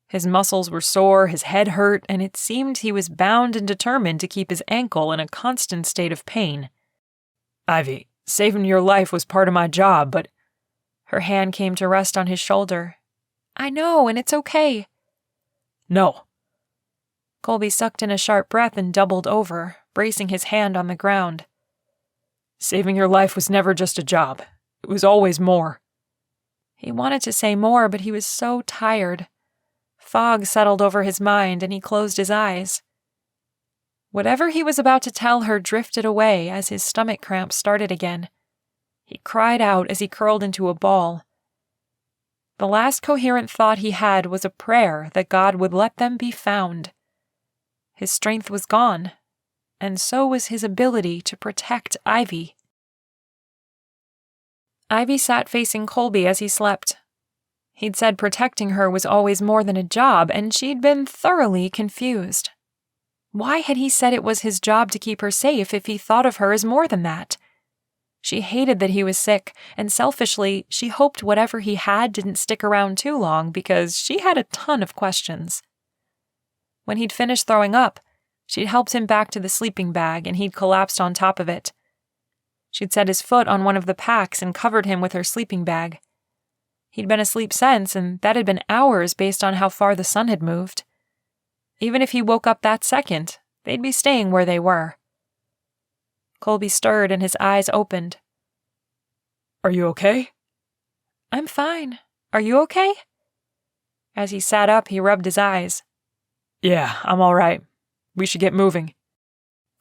His muscles were sore, his head hurt, and it seemed he was bound and determined to keep his ankle in a constant state of pain. Ivy, saving your life was part of my job, but... Her hand came to rest on his shoulder. I know, and it's okay. No. Kolby sucked in a sharp breath and doubled over, bracing his hand on the ground. Saving your life was never just a job. It was always more. He wanted to say more, but he was so tired. Fog settled over his mind, and he closed his eyes. Whatever he was about to tell her drifted away as his stomach cramps started again. He cried out as he curled into a ball. The last coherent thought he had was a prayer that God would let them be found. His strength was gone, and so was his ability to protect Ivy. Ivy sat facing Kolby as he slept. He'd said protecting her was always more than a job, and she'd been thoroughly confused. Why had he said it was his job to keep her safe if he thought of her as more than that? She hated that he was sick, and selfishly, she hoped whatever he had didn't stick around too long because she had a ton of questions. When he'd finished throwing up, she'd helped him back to the sleeping bag and he'd collapsed on top of it. She'd set his foot on one of the packs and covered him with her sleeping bag. He'd been asleep since, and that had been hours based on how far the sun had moved. Even if he woke up that second, they'd be staying where they were. Kolby stirred and his eyes opened. Are you okay? I'm fine. Are you okay? As he sat up, he rubbed his eyes. Yeah, I'm all right. We should get moving.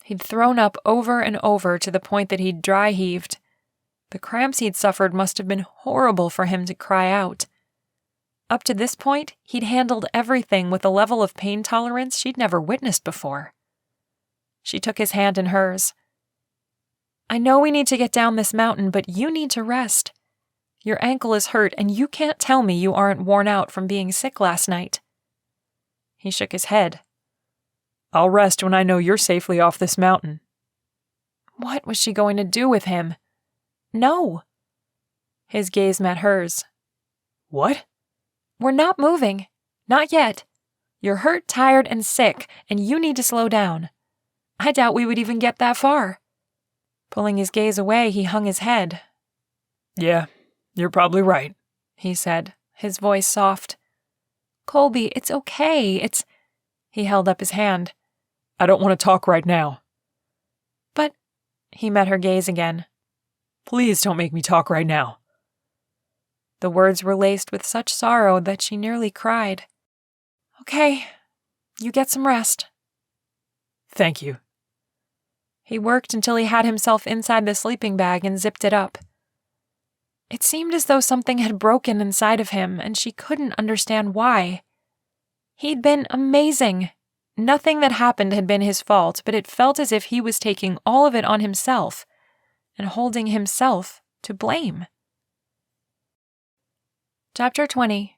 He'd thrown up over and over to the point that he'd dry heaved. The cramps he'd suffered must have been horrible for him to cry out. Up to this point, he'd handled everything with a level of pain tolerance she'd never witnessed before. She took his hand in hers. I know we need to get down this mountain, but you need to rest. Your ankle is hurt, and you can't tell me you aren't worn out from being sick last night. He shook his head. I'll rest when I know you're safely off this mountain. What was she going to do with him? No. His gaze met hers. What? We're not moving. Not yet. You're hurt, tired, and sick, and you need to slow down. I doubt we would even get that far. Pulling his gaze away, he hung his head. Yeah, you're probably right, he said, his voice soft. Kolby, it's okay. He held up his hand. I don't want to talk right now. But, he met her gaze again. Please don't make me talk right now. The words were laced with such sorrow that she nearly cried. Okay, you get some rest. Thank you. He worked until he had himself inside the sleeping bag and zipped it up. It seemed as though something had broken inside of him, and she couldn't understand why. He'd been amazing. Nothing that happened had been his fault, but it felt as if he was taking all of it on himself and holding himself to blame. Chapter 20.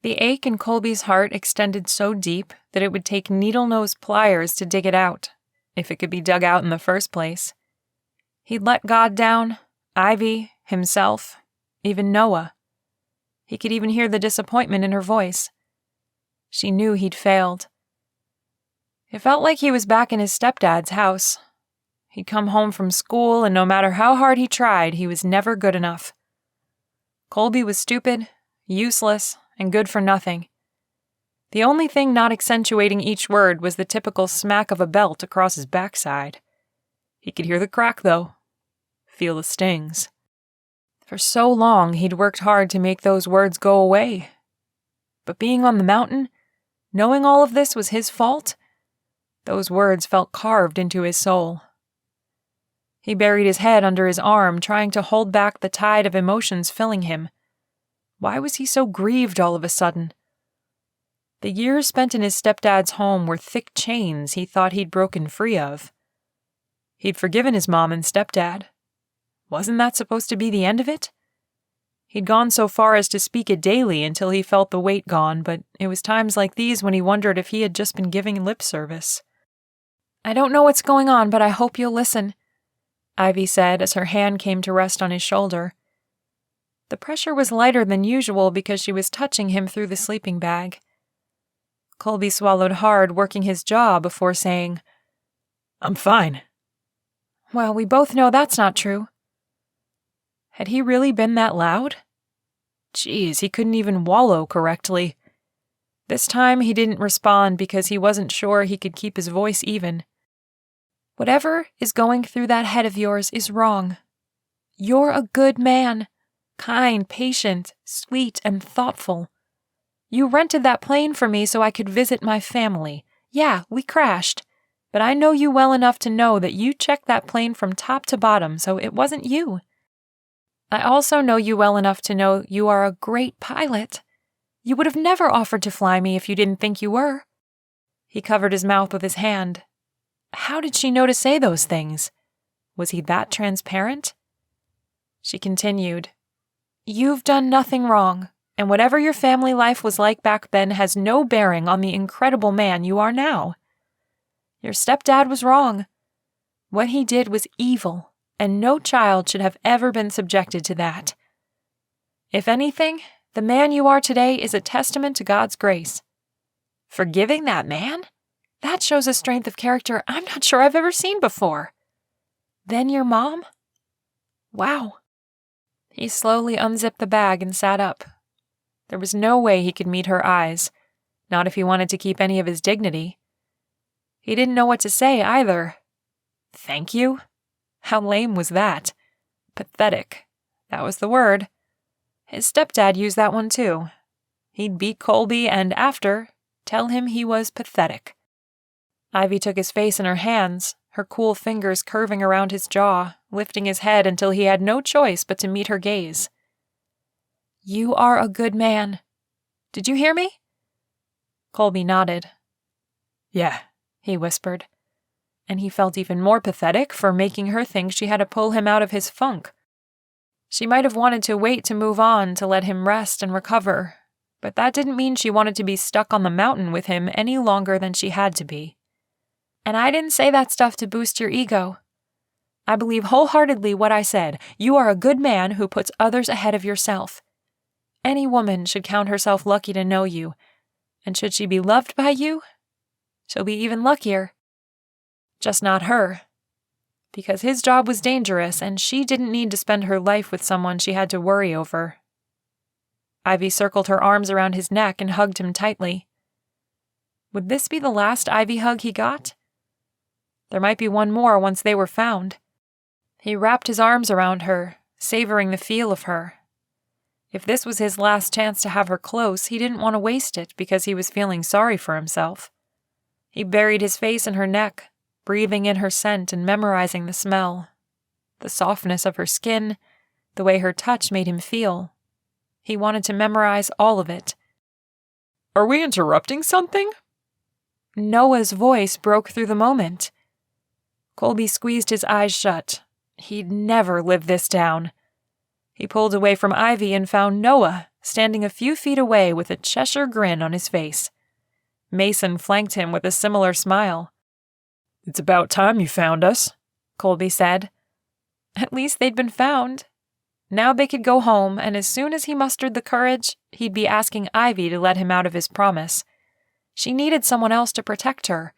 The ache in Kolby's heart extended so deep that it would take needle-nose pliers to dig it out, if it could be dug out in the first place. He'd let God down, Ivy, himself, even Noah. He could even hear the disappointment in her voice. She knew he'd failed. It felt like he was back in his stepdad's house. He'd come home from school, and no matter how hard he tried, he was never good enough. Kolby was stupid, useless, and good for nothing. The only thing not accentuating each word was the typical smack of a belt across his backside. He could hear the crack, though. Feel the stings. For so long, he'd worked hard to make those words go away. But being on the mountain, knowing all of this was his fault, those words felt carved into his soul. He buried his head under his arm, trying to hold back the tide of emotions filling him. Why was he so grieved all of a sudden? The years spent in his stepdad's home were thick chains he thought he'd broken free of. He'd forgiven his mom and stepdad. Wasn't that supposed to be the end of it? He'd gone so far as to speak it daily until he felt the weight gone, but it was times like these when he wondered if he had just been giving lip service. "I don't know what's going on, but I hope you'll listen," Ivy said as her hand came to rest on his shoulder. The pressure was lighter than usual because she was touching him through the sleeping bag. Colby swallowed hard, working his jaw before saying, "I'm fine." "Well, we both know that's not true." Had he really been that loud? Geez, he couldn't even wallow correctly. This time he didn't respond because he wasn't sure he could keep his voice even. "Whatever is going through that head of yours is wrong. You're a good man. Kind, patient, sweet, and thoughtful. You rented that plane for me so I could visit my family. Yeah, we crashed. But I know you well enough to know that you checked that plane from top to bottom, so it wasn't you. I also know you well enough to know you are a great pilot. You would have never offered to fly me if you didn't think you were." He covered his mouth with his hand. How did she know to say those things? Was he that transparent? She continued, "You've done nothing wrong, and whatever your family life was like back then has no bearing on the incredible man you are now. Your stepdad was wrong. What he did was evil, and no child should have ever been subjected to that. If anything, the man you are today is a testament to God's grace. Forgiving that man? That shows a strength of character I'm not sure I've ever seen before. Then your mom? Wow." He slowly unzipped the bag and sat up. There was no way he could meet her eyes, not if he wanted to keep any of his dignity. He didn't know what to say either. Thank you? How lame was that? Pathetic. That was the word. His stepdad used that one too. He'd beat Colby and after, tell him he was pathetic. Ivy took his face in her hands, her cool fingers curving around his jaw, lifting his head until he had no choice but to meet her gaze. "You are a good man. Did you hear me?" Colby nodded. "Yeah," he whispered, and he felt even more pathetic for making her think she had to pull him out of his funk. She might have wanted to wait to move on to let him rest and recover, but that didn't mean she wanted to be stuck on the mountain with him any longer than she had to be. "And I didn't say that stuff to boost your ego. I believe wholeheartedly what I said. You are a good man who puts others ahead of yourself. Any woman should count herself lucky to know you, and should she be loved by you, she'll be even luckier. Just not her. Because his job was dangerous, and she didn't need to spend her life with someone she had to worry over." Ivy circled her arms around his neck and hugged him tightly. Would this be the last Ivy hug he got? There might be one more once they were found. He wrapped his arms around her, savoring the feel of her. If this was his last chance to have her close, he didn't want to waste it because he was feeling sorry for himself. He buried his face in her neck, breathing in her scent and memorizing the smell. The softness of her skin, the way her touch made him feel. He wanted to memorize all of it. "Are we interrupting something?" Noah's voice broke through the moment. Colby squeezed his eyes shut. He'd never live this down. He pulled away from Ivy and found Noah standing a few feet away with a Cheshire grin on his face. Mason flanked him with a similar smile. "It's about time you found us," Colby said. At least they'd been found. Now they could go home, and as soon as he mustered the courage, he'd be asking Ivy to let him out of his promise. She needed someone else to protect her.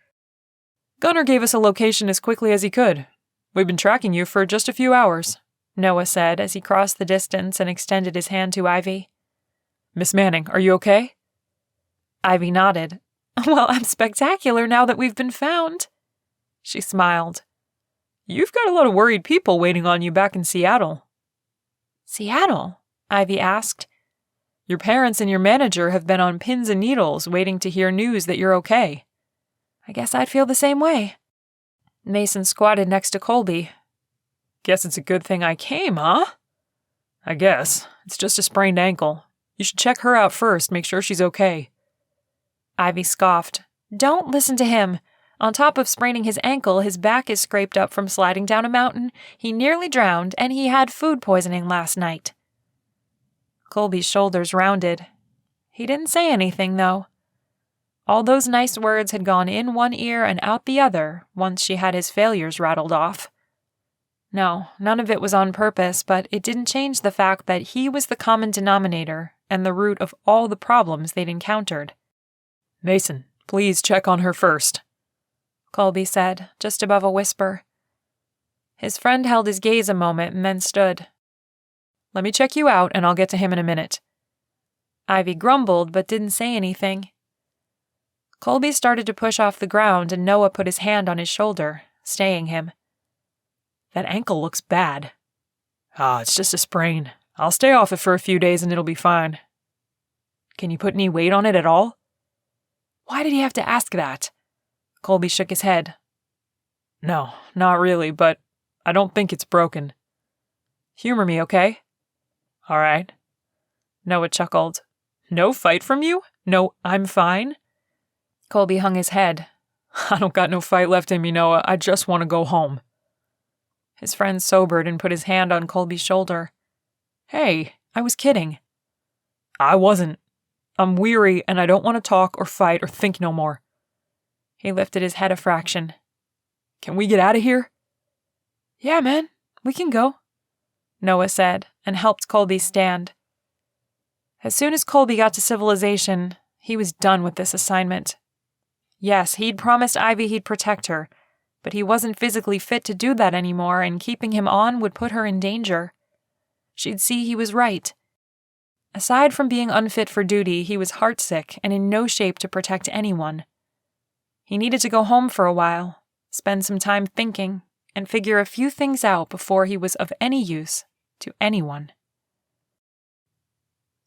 "Gunner gave us a location as quickly as he could. We've been tracking you for just a few hours," Noah said as he crossed the distance and extended his hand to Ivy. "Miss Manning, are you okay?" Ivy nodded. "Well, I'm spectacular now that we've been found." She smiled. "You've got a lot of worried people waiting on you back in Seattle." "Seattle?" Ivy asked. "Your parents and your manager have been on pins and needles waiting to hear news that you're okay." "I guess I'd feel the same way." Mason squatted next to Colby. "Guess it's a good thing I came, huh?" "I guess. It's just a sprained ankle. You should check her out first, make sure she's okay." Ivy scoffed. Don't listen to him. On top of spraining his ankle, his back is scraped up from sliding down a mountain, he nearly drowned, and he had food poisoning last night. Kolby's shoulders rounded. He didn't say anything, though. All those nice words had gone in one ear and out the other once she had his failures rattled off. No, none of it was on purpose, but it didn't change the fact that he was the common denominator and the root of all the problems they'd encountered. Mason, please check on her first, Kolby said, just above a whisper. His friend held his gaze a moment and then stood. Let me check you out, and I'll get to him in a minute. Ivy grumbled, but didn't say anything. Kolby started to push off the ground, and Noah put his hand on his shoulder, staying him. That ankle looks bad. It's just a sprain. I'll stay off it for a few days and it'll be fine. Can you put any weight on it at all? Why did he have to ask that? Kolby shook his head. No, not really, but I don't think it's broken. Humor me, okay? All right. Noah chuckled. No fight from you? No, I'm fine? Kolby hung his head. I don't got no fight left in me, Noah. I just want to go home. His friend sobered and put his hand on Kolby's shoulder. Hey, I was kidding. I wasn't. I'm weary and I don't want to talk or fight or think no more. He lifted his head a fraction. Can we get out of here? Yeah, man, we can go, Noah said, and helped Kolby stand. As soon as Kolby got to civilization, he was done with this assignment. Yes, he'd promised Ivy he'd protect her, but he wasn't physically fit to do that anymore, and keeping him on would put her in danger. She'd see he was right. Aside from being unfit for duty, he was heartsick and in no shape to protect anyone. He needed to go home for a while, spend some time thinking, and figure a few things out before he was of any use to anyone.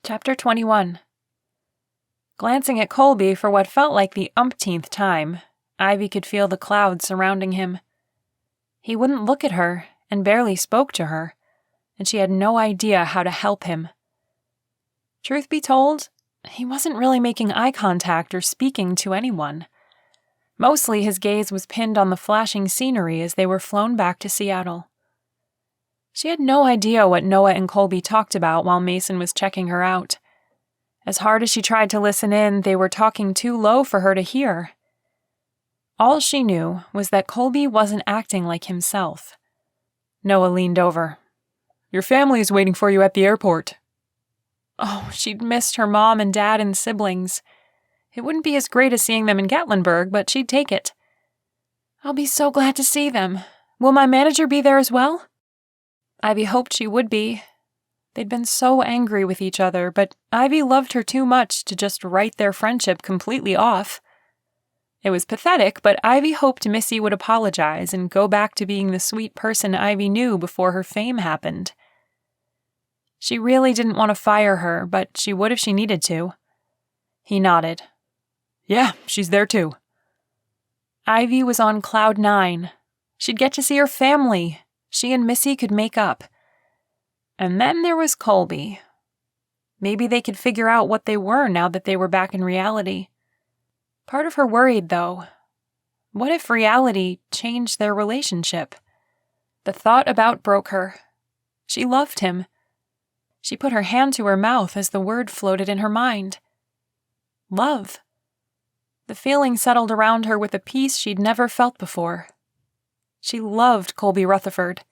Chapter 21. Glancing at Kolby for what felt like the umpteenth time, Ivy could feel the clouds surrounding him. He wouldn't look at her and barely spoke to her, and she had no idea how to help him. Truth be told, he wasn't really making eye contact or speaking to anyone. Mostly his gaze was pinned on the flashing scenery as they were flown back to Seattle. She had no idea what Noah and Kolby talked about while Mason was checking her out. As hard as she tried to listen in, they were talking too low for her to hear. All she knew was that Kolby wasn't acting like himself. Noah leaned over. Your family is waiting for you at the airport. Oh, she'd missed her mom and dad and siblings. It wouldn't be as great as seeing them in Gatlinburg, but she'd take it. I'll be so glad to see them. Will my manager be there as well? Ivy hoped she would be. They'd been so angry with each other, but Ivy loved her too much to just write their friendship completely off. It was pathetic, but Ivy hoped Missy would apologize and go back to being the sweet person Ivy knew before her fame happened. She really didn't want to fire her, but she would if she needed to. He nodded. Yeah, she's there too. Ivy was on cloud 9. She'd get to see her family. She and Missy could make up. And then there was Kolby. Maybe they could figure out what they were now that they were back in reality. Part of her worried, though. What if reality changed their relationship? The thought about broke her. She loved him. She put her hand to her mouth as the word floated in her mind. Love. The feeling settled around her with a peace she'd never felt before. She loved Kolby Rutherford.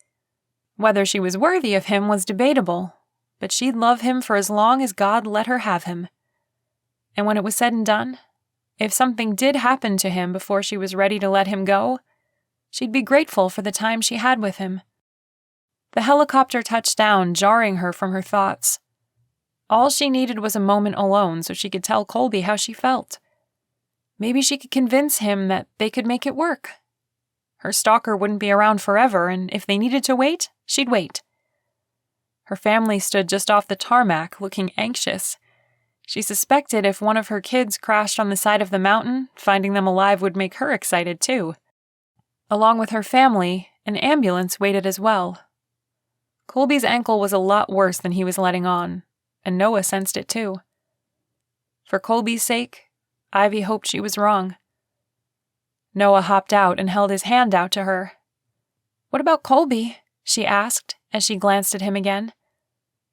Whether she was worthy of him was debatable, but she'd love him for as long as God let her have him. And when it was said and done, if something did happen to him before she was ready to let him go, she'd be grateful for the time she had with him. The helicopter touched down, jarring her from her thoughts. All she needed was a moment alone so she could tell Kolby how she felt. Maybe she could convince him that they could make it work. Her stalker wouldn't be around forever, and if they needed to wait, she'd wait. Her family stood just off the tarmac, looking anxious. She suspected if one of her kids crashed on the side of the mountain, finding them alive would make her excited too. Along with her family, an ambulance waited as well. Kolby's ankle was a lot worse than he was letting on, and Noah sensed it too. For Kolby's sake, Ivy hoped she was wrong. Noah hopped out and held his hand out to her. "What about Kolby?" she asked as she glanced at him again.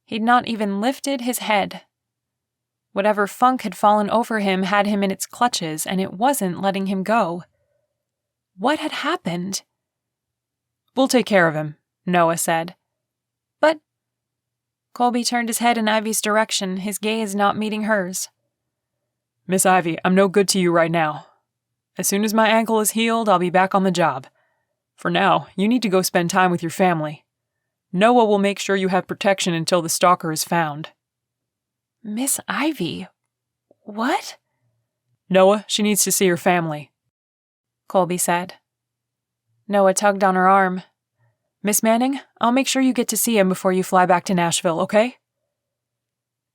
He'd not even lifted his head. Whatever funk had fallen over him had him in its clutches, and it wasn't letting him go. What had happened? "We'll take care of him," Noah said. "But—" Kolby turned his head in Ivy's direction, his gaze not meeting hers. "Miss Ivy, I'm no good to you right now. As soon as my ankle is healed, I'll be back on the job. For now, you need to go spend time with your family. Noah will make sure you have protection until the stalker is found." "Miss Ivy? What?" "Noah, she needs to see her family," Kolby said. Noah tugged on her arm. "Miss Manning, I'll make sure you get to see him before you fly back to Nashville, okay?"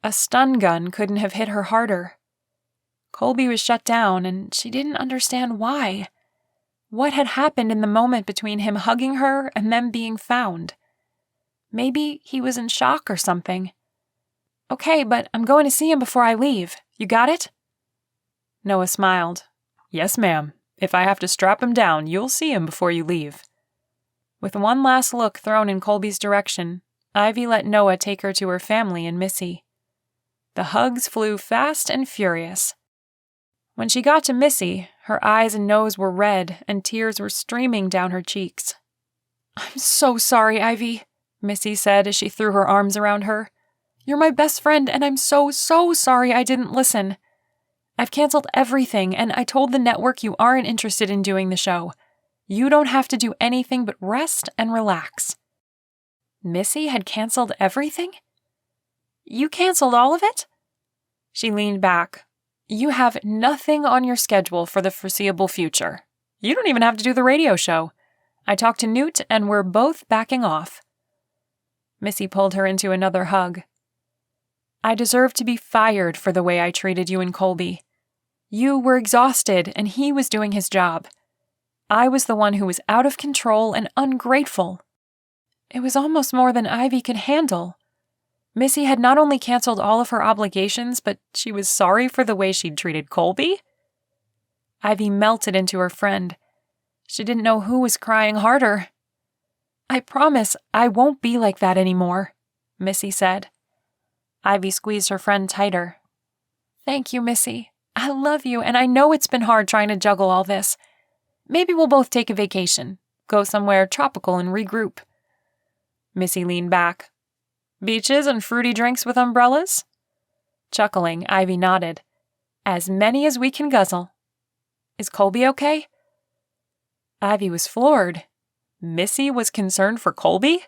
A stun gun couldn't have hit her harder. Kolby was shut down, and she didn't understand why. What had happened in the moment between him hugging her and them being found? Maybe he was in shock or something. "Okay, but I'm going to see him before I leave. You got it?" Noah smiled. "Yes, ma'am. If I have to strap him down, you'll see him before you leave." With one last look thrown in Kolby's direction, Ivy let Noah take her to her family and Missy. The hugs flew fast and furious. When she got to Missy, her eyes and nose were red and tears were streaming down her cheeks. "I'm so sorry, Ivy," Missy said as she threw her arms around her. "You're my best friend, and I'm so sorry I didn't listen. I've canceled everything, and I told the network you aren't interested in doing the show. You don't have to do anything but rest and relax." Missy had canceled everything? "You canceled all of it?" She leaned back. "You have nothing on your schedule for the foreseeable future. You don't even have to do the radio show. I talked to Newt, and we're both backing off." Missy pulled her into another hug. "I deserve to be fired for the way I treated you and Kolby. You were exhausted, and he was doing his job. I was the one who was out of control and ungrateful. It was almost more than Ivy could handle. Missy had not only canceled all of her obligations, but she was sorry for the way she'd treated Kolby?" Ivy melted into her friend. She didn't know who was crying harder. "I promise I won't be like that anymore," Missy said. Ivy squeezed her friend tighter. "Thank you, Missy. I love you, and I know it's been hard trying to juggle all this. Maybe we'll both take a vacation, go somewhere tropical and regroup." Missy leaned back. "Beaches and fruity drinks with umbrellas?" Chuckling, Ivy nodded. "As many as we can guzzle. Is Kolby okay?" Ivy was floored. Missy was concerned for Kolby?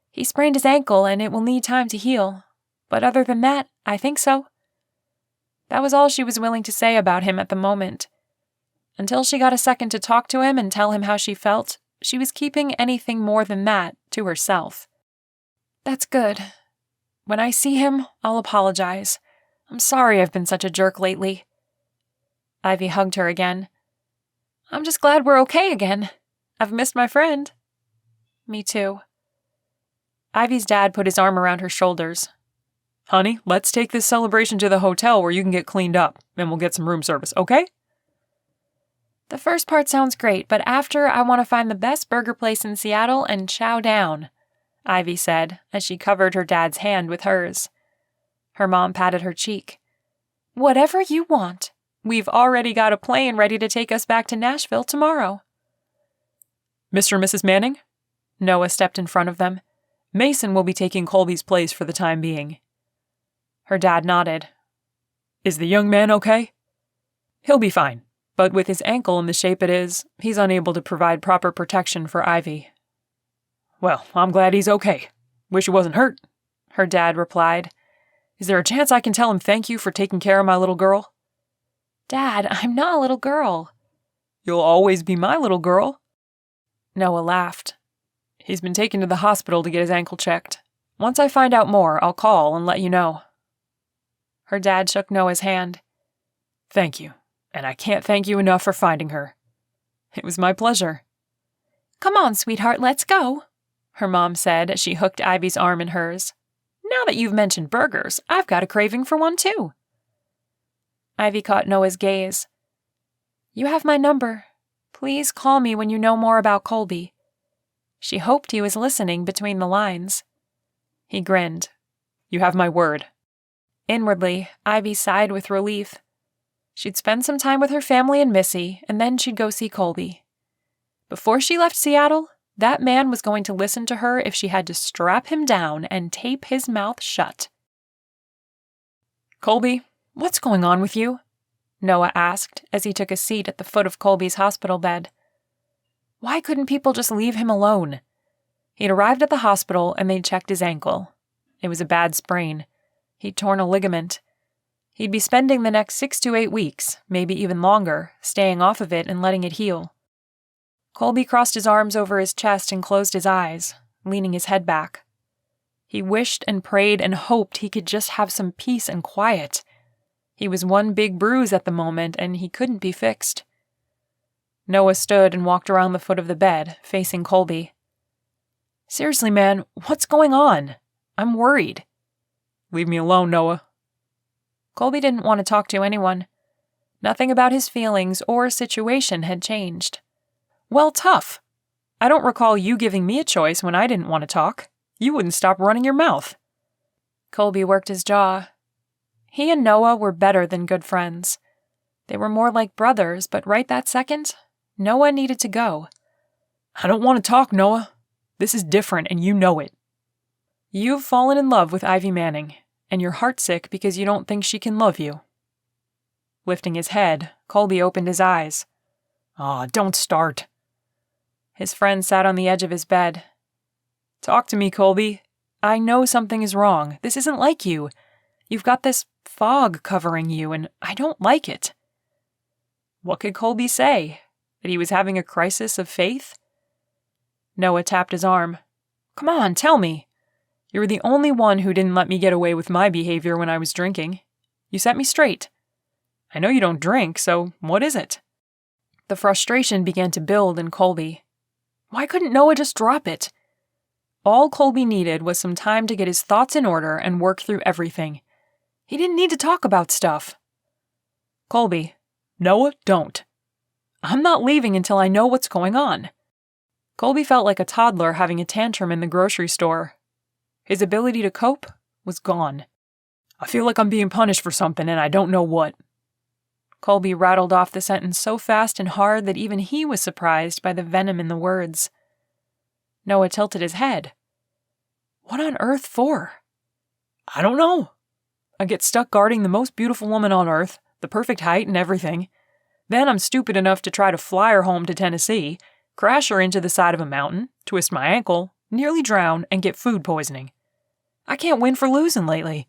"He sprained his ankle and it will need time to heal. But other than that, I think so." That was all she was willing to say about him at the moment. Until she got a second to talk to him and tell him how she felt, she was keeping anything more than that to herself. "That's good. When I see him, I'll apologize. I'm sorry I've been such a jerk lately." Ivy hugged her again. "I'm just glad we're okay again. I've missed my friend." "Me too." Ivy's dad put his arm around her shoulders. "Honey, let's take this celebration to the hotel where you can get cleaned up, and we'll get some room service, okay?" "The first part sounds great, but after I want to find the best burger place in Seattle and chow down," Ivy said as she covered her dad's hand with hers. Her mom patted her cheek. "Whatever you want. We've already got a plane ready to take us back to Nashville tomorrow." "Mr. and Mrs. Manning?" Noah stepped in front of them. "Mason will be taking Kolby's place for the time being." Her dad nodded. "Is the young man okay?" "He'll be fine, but with his ankle in the shape it is, he's unable to provide proper protection for Ivy." "Well, I'm glad he's okay. Wish he wasn't hurt," her dad replied. "Is there a chance I can tell him thank you for taking care of my little girl?" "Dad, I'm not a little girl." "You'll always be my little girl." Noah laughed. "He's been taken to the hospital to get his ankle checked. Once I find out more, I'll call and let you know." Her dad shook Noah's hand. "Thank you, and I can't thank you enough for finding her. It was my pleasure." "Come on, sweetheart, let's go," her mom said as she hooked Ivy's arm in hers. "Now that you've mentioned burgers, I've got a craving for one too." Ivy caught Noah's gaze. You have my number. Please call me when you know more about Kolby. She hoped he was listening between the lines. He grinned. You have my word. Inwardly, Ivy sighed with relief. She'd spend some time with her family and Missy, and then she'd go see Kolby. Before she left Seattle, that man was going to listen to her if she had to strap him down and tape his mouth shut. Kolby, what's going on with you? Noah asked as he took a seat at the foot of Kolby's hospital bed. Why couldn't people just leave him alone? He'd arrived at the hospital and they'd checked his ankle. It was a bad sprain. He'd torn a ligament. He'd be spending the next 6 to 8 weeks, maybe even longer, staying off of it and letting it heal. Kolby crossed his arms over his chest and closed his eyes, leaning his head back. He wished and prayed and hoped he could just have some peace and quiet. He was one big bruise at the moment, and he couldn't be fixed. Noah stood and walked around the foot of the bed, facing Kolby. Seriously, man, what's going on? I'm worried. Leave me alone, Noah. Kolby didn't want to talk to anyone. Nothing about his feelings or situation had changed. Well, tough. I don't recall you giving me a choice when I didn't want to talk. You wouldn't stop running your mouth. Kolby worked his jaw. He and Noah were better than good friends. They were more like brothers, but right that second, Noah needed to go. I don't want to talk, Noah. This is different, and you know it. You've fallen in love with Ivy Manning, and you're heartsick because you don't think she can love you. Lifting his head, Kolby opened his eyes. Aw, don't start. His friend sat on the edge of his bed. Talk to me, Kolby. I know something is wrong. This isn't like you. You've got this fog covering you, and I don't like it. What could Kolby say? That he was having a crisis of faith? Noah tapped his arm. Come on, tell me. You were the only one who didn't let me get away with my behavior when I was drinking. You set me straight. I know you don't drink, so what is it? The frustration began to build in Kolby. Why couldn't Noah just drop it? All Kolby needed was some time to get his thoughts in order and work through everything. He didn't need to talk about stuff. Kolby, Noah, don't. I'm not leaving until I know what's going on. Kolby felt like a toddler having a tantrum in the grocery store. His ability to cope was gone. I feel like I'm being punished for something and I don't know what. Kolby rattled off the sentence so fast and hard that even he was surprised by the venom in the words. Noah tilted his head. What on earth for? I don't know. I get stuck guarding the most beautiful woman on earth, the perfect height and everything. Then I'm stupid enough to try to fly her home to Tennessee, crash her into the side of a mountain, twist my ankle, nearly drown, and get food poisoning. I can't win for losing lately.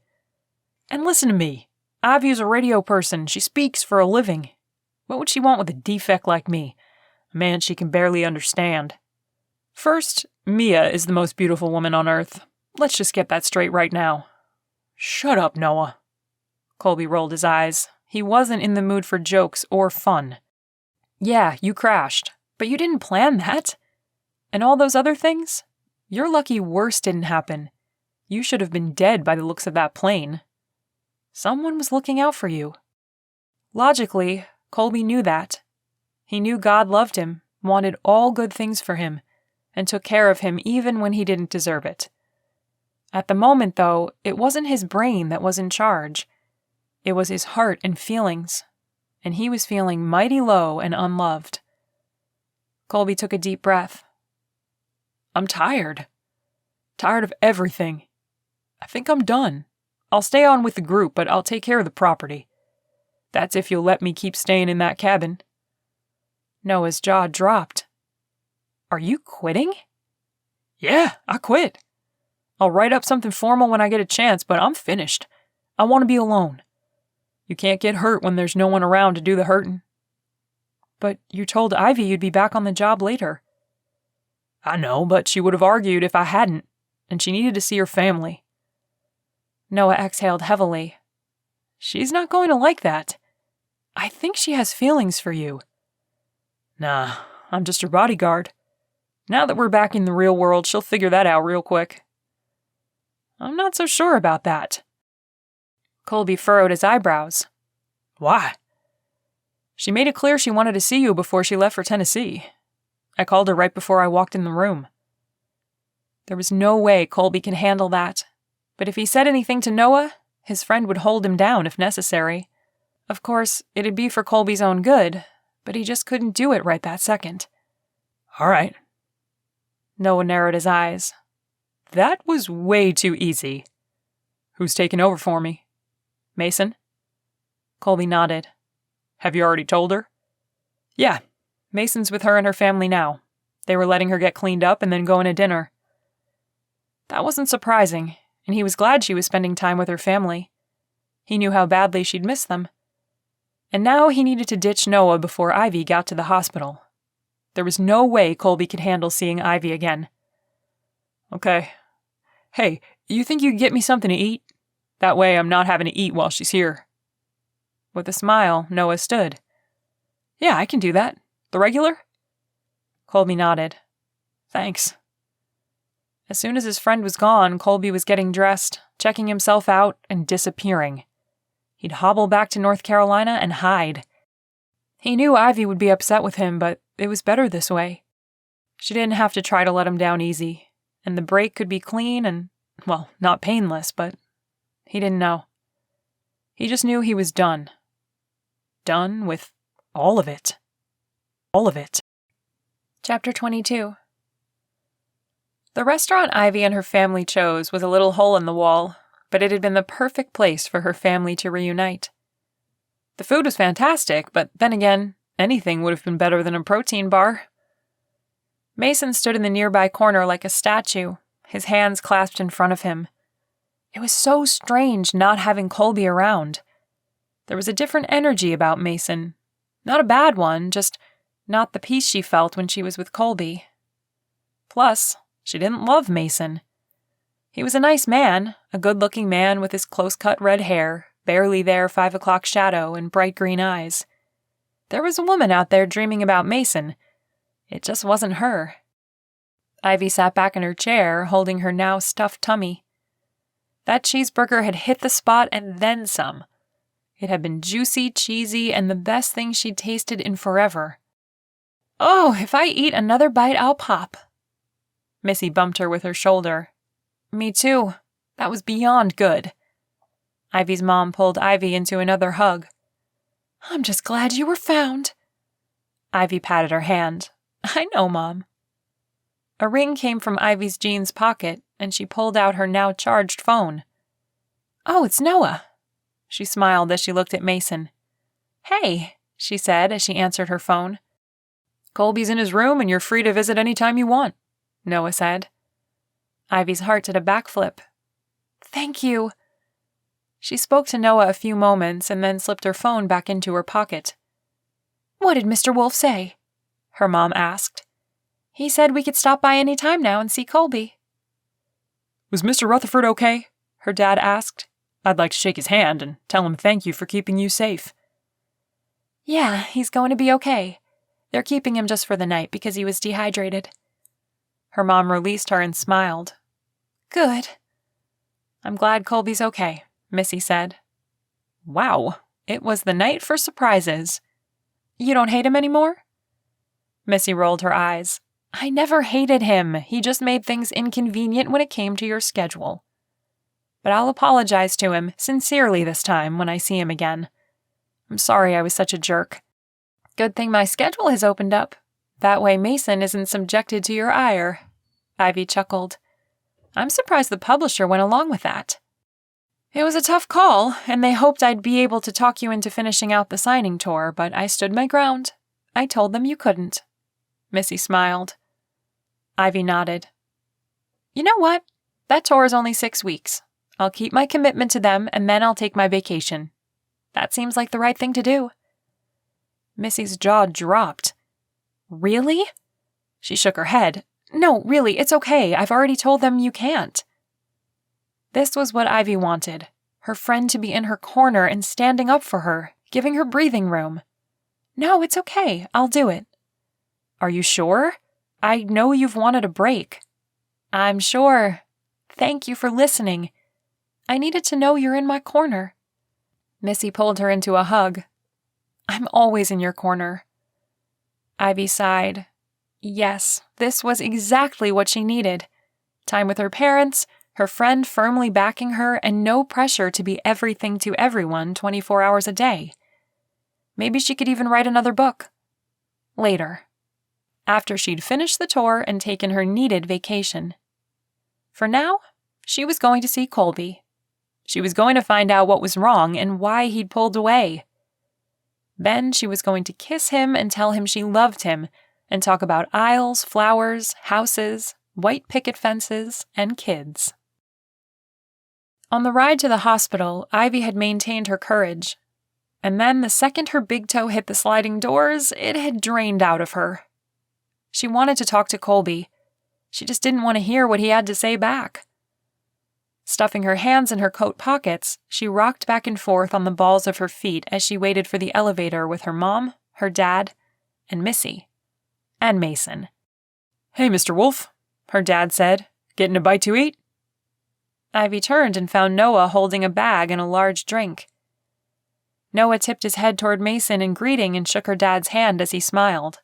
And listen to me. Ivy's a radio person. She speaks for a living. What would she want with a defect like me? A man she can barely understand. First, Mia is the most beautiful woman on earth. Let's just get that straight right now. Shut up, Noah. Kolby rolled his eyes. He wasn't in the mood for jokes or fun. Yeah, you crashed, but you didn't plan that. And all those other things? You're lucky worse didn't happen. You should have been dead by the looks of that plane. Someone was looking out for you. Logically, Kolby knew that. He knew God loved him, wanted all good things for him, and took care of him even when he didn't deserve it. At the moment, though, it wasn't his brain that was in charge. It was his heart and feelings, and he was feeling mighty low and unloved. Kolby took a deep breath. I'm tired. Tired of everything. I think I'm done. I'll stay on with the group, but I'll take care of the property. That's if you'll let me keep staying in that cabin. Noah's jaw dropped. Are you quitting? Yeah, I quit. I'll write up something formal when I get a chance, but I'm finished. I want to be alone. You can't get hurt when there's no one around to do the hurting. But you told Ivy you'd be back on the job later. I know, but she would have argued if I hadn't, and she needed to see her family. Noah exhaled heavily. She's not going to like that. I think she has feelings for you. Nah, I'm just her bodyguard. Now that we're back in the real world, she'll figure that out real quick. I'm not so sure about that. Kolby furrowed his eyebrows. Why? She made it clear she wanted to see you before she left for Tennessee. I called her right before I walked in the room. There was no way Kolby could handle that, but if he said anything to Noah, his friend would hold him down if necessary. Of course, it'd be for Kolby's own good, but he just couldn't do it right that second. All right. Noah narrowed his eyes. That was way too easy. Who's taking over for me? Mason? Kolby nodded. Have you already told her? Yeah. Mason's with her and her family now. They were letting her get cleaned up and then going to dinner. That wasn't surprising, and he was glad she was spending time with her family. He knew how badly she'd miss them. And now he needed to ditch Noah before Ivy got to the hospital. There was no way Kolby could handle seeing Ivy again. Okay. Hey, you think you could get me something to eat? That way I'm not having to eat while she's here. With a smile, Noah stood. Yeah, I can do that. The regular? Kolby nodded. Thanks. As soon as his friend was gone, Kolby was getting dressed, checking himself out, and disappearing. He'd hobble back to North Carolina and hide. He knew Ivy would be upset with him, but it was better this way. She didn't have to try to let him down easy, and the break could be clean and, well, not painless, but he didn't know. He just knew he was done. Done with all of it. All of it. Chapter 22. The restaurant Ivy and her family chose was a little hole in the wall, but it had been the perfect place for her family to reunite. The food was fantastic, but then again, anything would have been better than a protein bar. Mason stood in the nearby corner like a statue, his hands clasped in front of him. It was so strange not having Kolby around. There was a different energy about Mason. Not a bad one, just not the peace she felt when she was with Kolby. Plus, she didn't love Mason. He was a nice man, a good-looking man with his close-cut red hair, barely there 5 o'clock shadow, and bright green eyes. There was a woman out there dreaming about Mason. It just wasn't her. Ivy sat back in her chair, holding her now stuffed tummy. That cheeseburger had hit the spot and then some. It had been juicy, cheesy, and the best thing she'd tasted in forever. Oh, if I eat another bite, I'll pop. Missy bumped her with her shoulder. Me too. That was beyond good. Ivy's mom pulled Ivy into another hug. I'm just glad you were found. Ivy patted her hand. I know, Mom. A ring came from Ivy's jeans pocket, and she pulled out her now charged phone. Oh, it's Noah. She smiled as she looked at Mason. Hey, she said as she answered her phone. Kolby's in his room and you're free to visit any time you want, Noah said. Ivy's heart did a backflip. Thank you. She spoke to Noah a few moments and then slipped her phone back into her pocket. What did Mr. Wolf say? Her mom asked. He said we could stop by any time now and see Kolby. Was Mr. Rutherford okay? Her dad asked. I'd like to shake his hand and tell him thank you for keeping you safe. Yeah, he's going to be okay. They're keeping him just for the night because he was dehydrated. Her mom released her and smiled. Good. I'm glad Kolby's okay, Missy said. Wow, it was the night for surprises. You don't hate him anymore? Missy rolled her eyes. I never hated him. He just made things inconvenient when it came to your schedule. But I'll apologize to him, sincerely this time, when I see him again. I'm sorry I was such a jerk. Good thing my schedule has opened up. That way Mason isn't subjected to your ire. Ivy chuckled. I'm surprised the publisher went along with that. It was a tough call, and they hoped I'd be able to talk you into finishing out the signing tour, but I stood my ground. I told them you couldn't. Missy smiled. Ivy nodded. You know what? That tour is only 6 weeks. I'll keep my commitment to them, and then I'll take my vacation. That seems like the right thing to do. Missy's jaw dropped. Really? She shook her head. No, really, it's okay. I've already told them you can't. This was what Ivy wanted. Her friend to be in her corner and standing up for her, giving her breathing room. No, it's okay. I'll do it. Are you sure? I know you've wanted a break. I'm sure. Thank you for listening. I needed to know you're in my corner. Missy pulled her into a hug, I'm always in your corner." Ivy sighed. Yes, this was exactly what she needed. Time with her parents, her friend firmly backing her, and no pressure to be everything to everyone 24 hours a day. Maybe she could even write another book. Later. After she'd finished the tour and taken her needed vacation. For now, she was going to see Kolby. She was going to find out what was wrong and why he'd pulled away. Then she was going to kiss him and tell him she loved him and talk about aisles, flowers, houses, white picket fences, and kids. On the ride to the hospital, Ivy had maintained her courage. And then the second her big toe hit the sliding doors, it had drained out of her. She wanted to talk to Kolby. She just didn't want to hear what he had to say back. Stuffing her hands in her coat pockets, she rocked back and forth on the balls of her feet as she waited for the elevator with her mom, her dad, and Missy. And Mason. "Hey, Mr. Wolf," her dad said. "Getting a bite to eat?" Ivy turned and found Noah holding a bag and a large drink. Noah tipped his head toward Mason in greeting and shook her dad's hand as he smiled.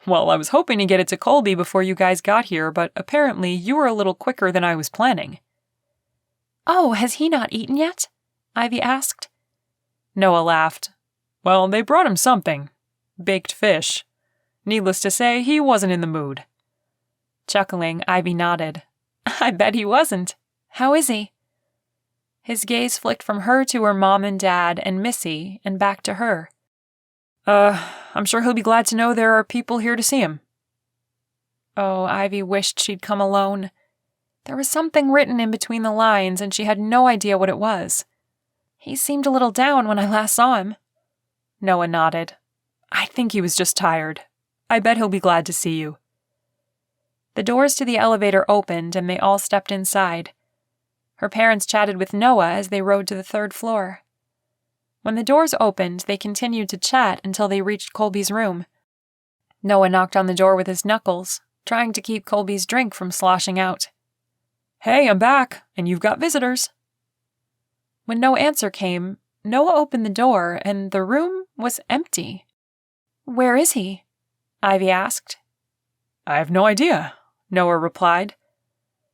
"Well, I was hoping to get it to Kolby before you guys got here, but apparently you were a little quicker than I was planning." "Oh, has he not eaten yet?" Ivy asked. Noah laughed. "Well, they brought him something. Baked fish. Needless to say, he wasn't in the mood." Chuckling, Ivy nodded. "I bet he wasn't. How is he?" His gaze flicked from her to her mom and dad and Missy and back to her. I'm sure he'll be glad to know there are people here to see him." Oh, Ivy wished she'd come alone. There was something written in between the lines, and she had no idea what it was. "He seemed a little down when I last saw him." Noah nodded. "I think he was just tired. I bet he'll be glad to see you." The doors to the elevator opened, and they all stepped inside. Her parents chatted with Noah as they rode to the 3rd floor. When the doors opened, they continued to chat until they reached Kolby's room. Noah knocked on the door with his knuckles, trying to keep Kolby's drink from sloshing out. "Hey, I'm back, and you've got visitors." When no answer came, Noah opened the door, and the room was empty. "Where is he?" Ivy asked. "I have no idea," Noah replied.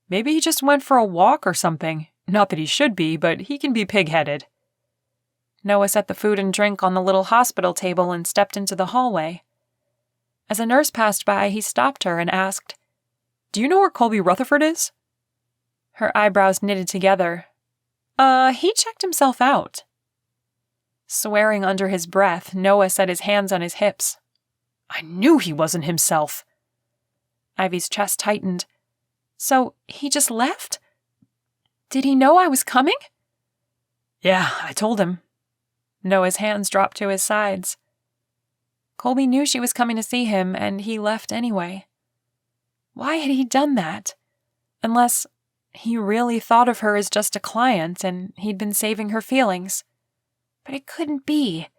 "Maybe he just went for a walk or something. Not that he should be, but he can be pig-headed." Noah set the food and drink on the little hospital table and stepped into the hallway. As a nurse passed by, he stopped her and asked, "Do you know where Kolby Rutherford is?" Her eyebrows knitted together. He checked himself out." Swearing under his breath, Noah set his hands on his hips. "I knew he wasn't himself." Ivy's chest tightened. "So, he just left? Did he know I was coming?" "Yeah, I told him." Noah's hands dropped to his sides. Kolby knew she was coming to see him, and he left anyway. Why had he done that? Unless he really thought of her as just a client, and he'd been saving her feelings. But it couldn't be.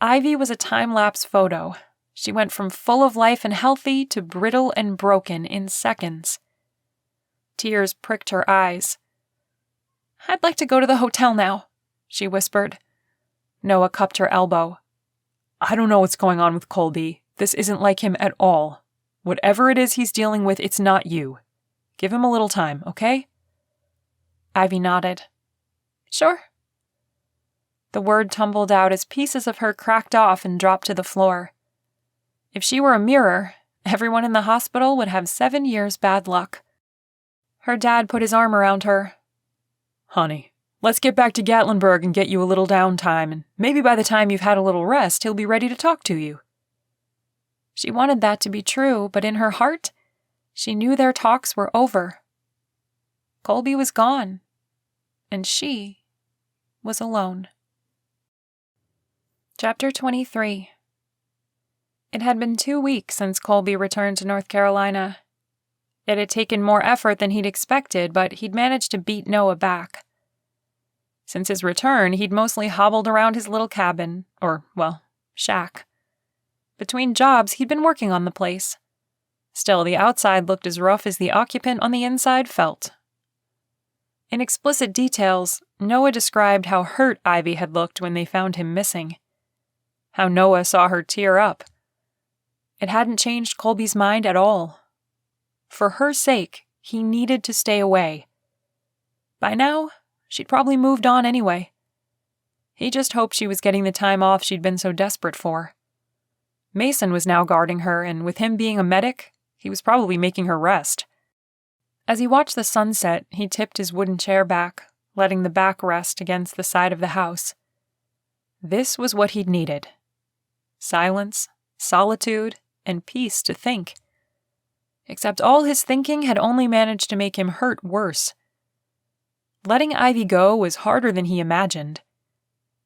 Ivy was a time-lapse photo. She went from full of life and healthy to brittle and broken in seconds. Tears pricked her eyes. "I'd like to go to the hotel now," she whispered. Noah cupped her elbow. "I don't know what's going on with Kolby. This isn't like him at all. Whatever it is he's dealing with, it's not you. Give him a little time, okay?" Ivy nodded. "Sure." The word tumbled out as pieces of her cracked off and dropped to the floor. If she were a mirror, everyone in the hospital would have 7 years bad luck. Her dad put his arm around her. "Honey, let's get back to Gatlinburg and get you a little downtime, and maybe by the time you've had a little rest, he'll be ready to talk to you." She wanted that to be true, but in her heart, she knew their talks were over. Kolby was gone, and she was alone. Chapter 23. It had been 2 weeks since Kolby returned to North Carolina. It had taken more effort than he'd expected, but he'd managed to beat Noah back. Since his return, he'd mostly hobbled around his little cabin, or, well, shack. Between jobs, he'd been working on the place. Still, the outside looked as rough as the occupant on the inside felt. In explicit details, Noah described how hurt Ivy had looked when they found him missing. how Noah saw her tear up. It hadn't changed Kolby's mind at all. For her sake, he needed to stay away. By now, she'd probably moved on anyway. He just hoped she was getting the time off she'd been so desperate for. Mason was now guarding her, and with him being a medic, he was probably making her rest. As he watched the sunset, he tipped his wooden chair back, letting the back rest against the side of the house. This was what he'd needed. Silence, solitude, and peace to think. Except all his thinking had only managed to make him hurt worse. Letting Ivy go was harder than he imagined.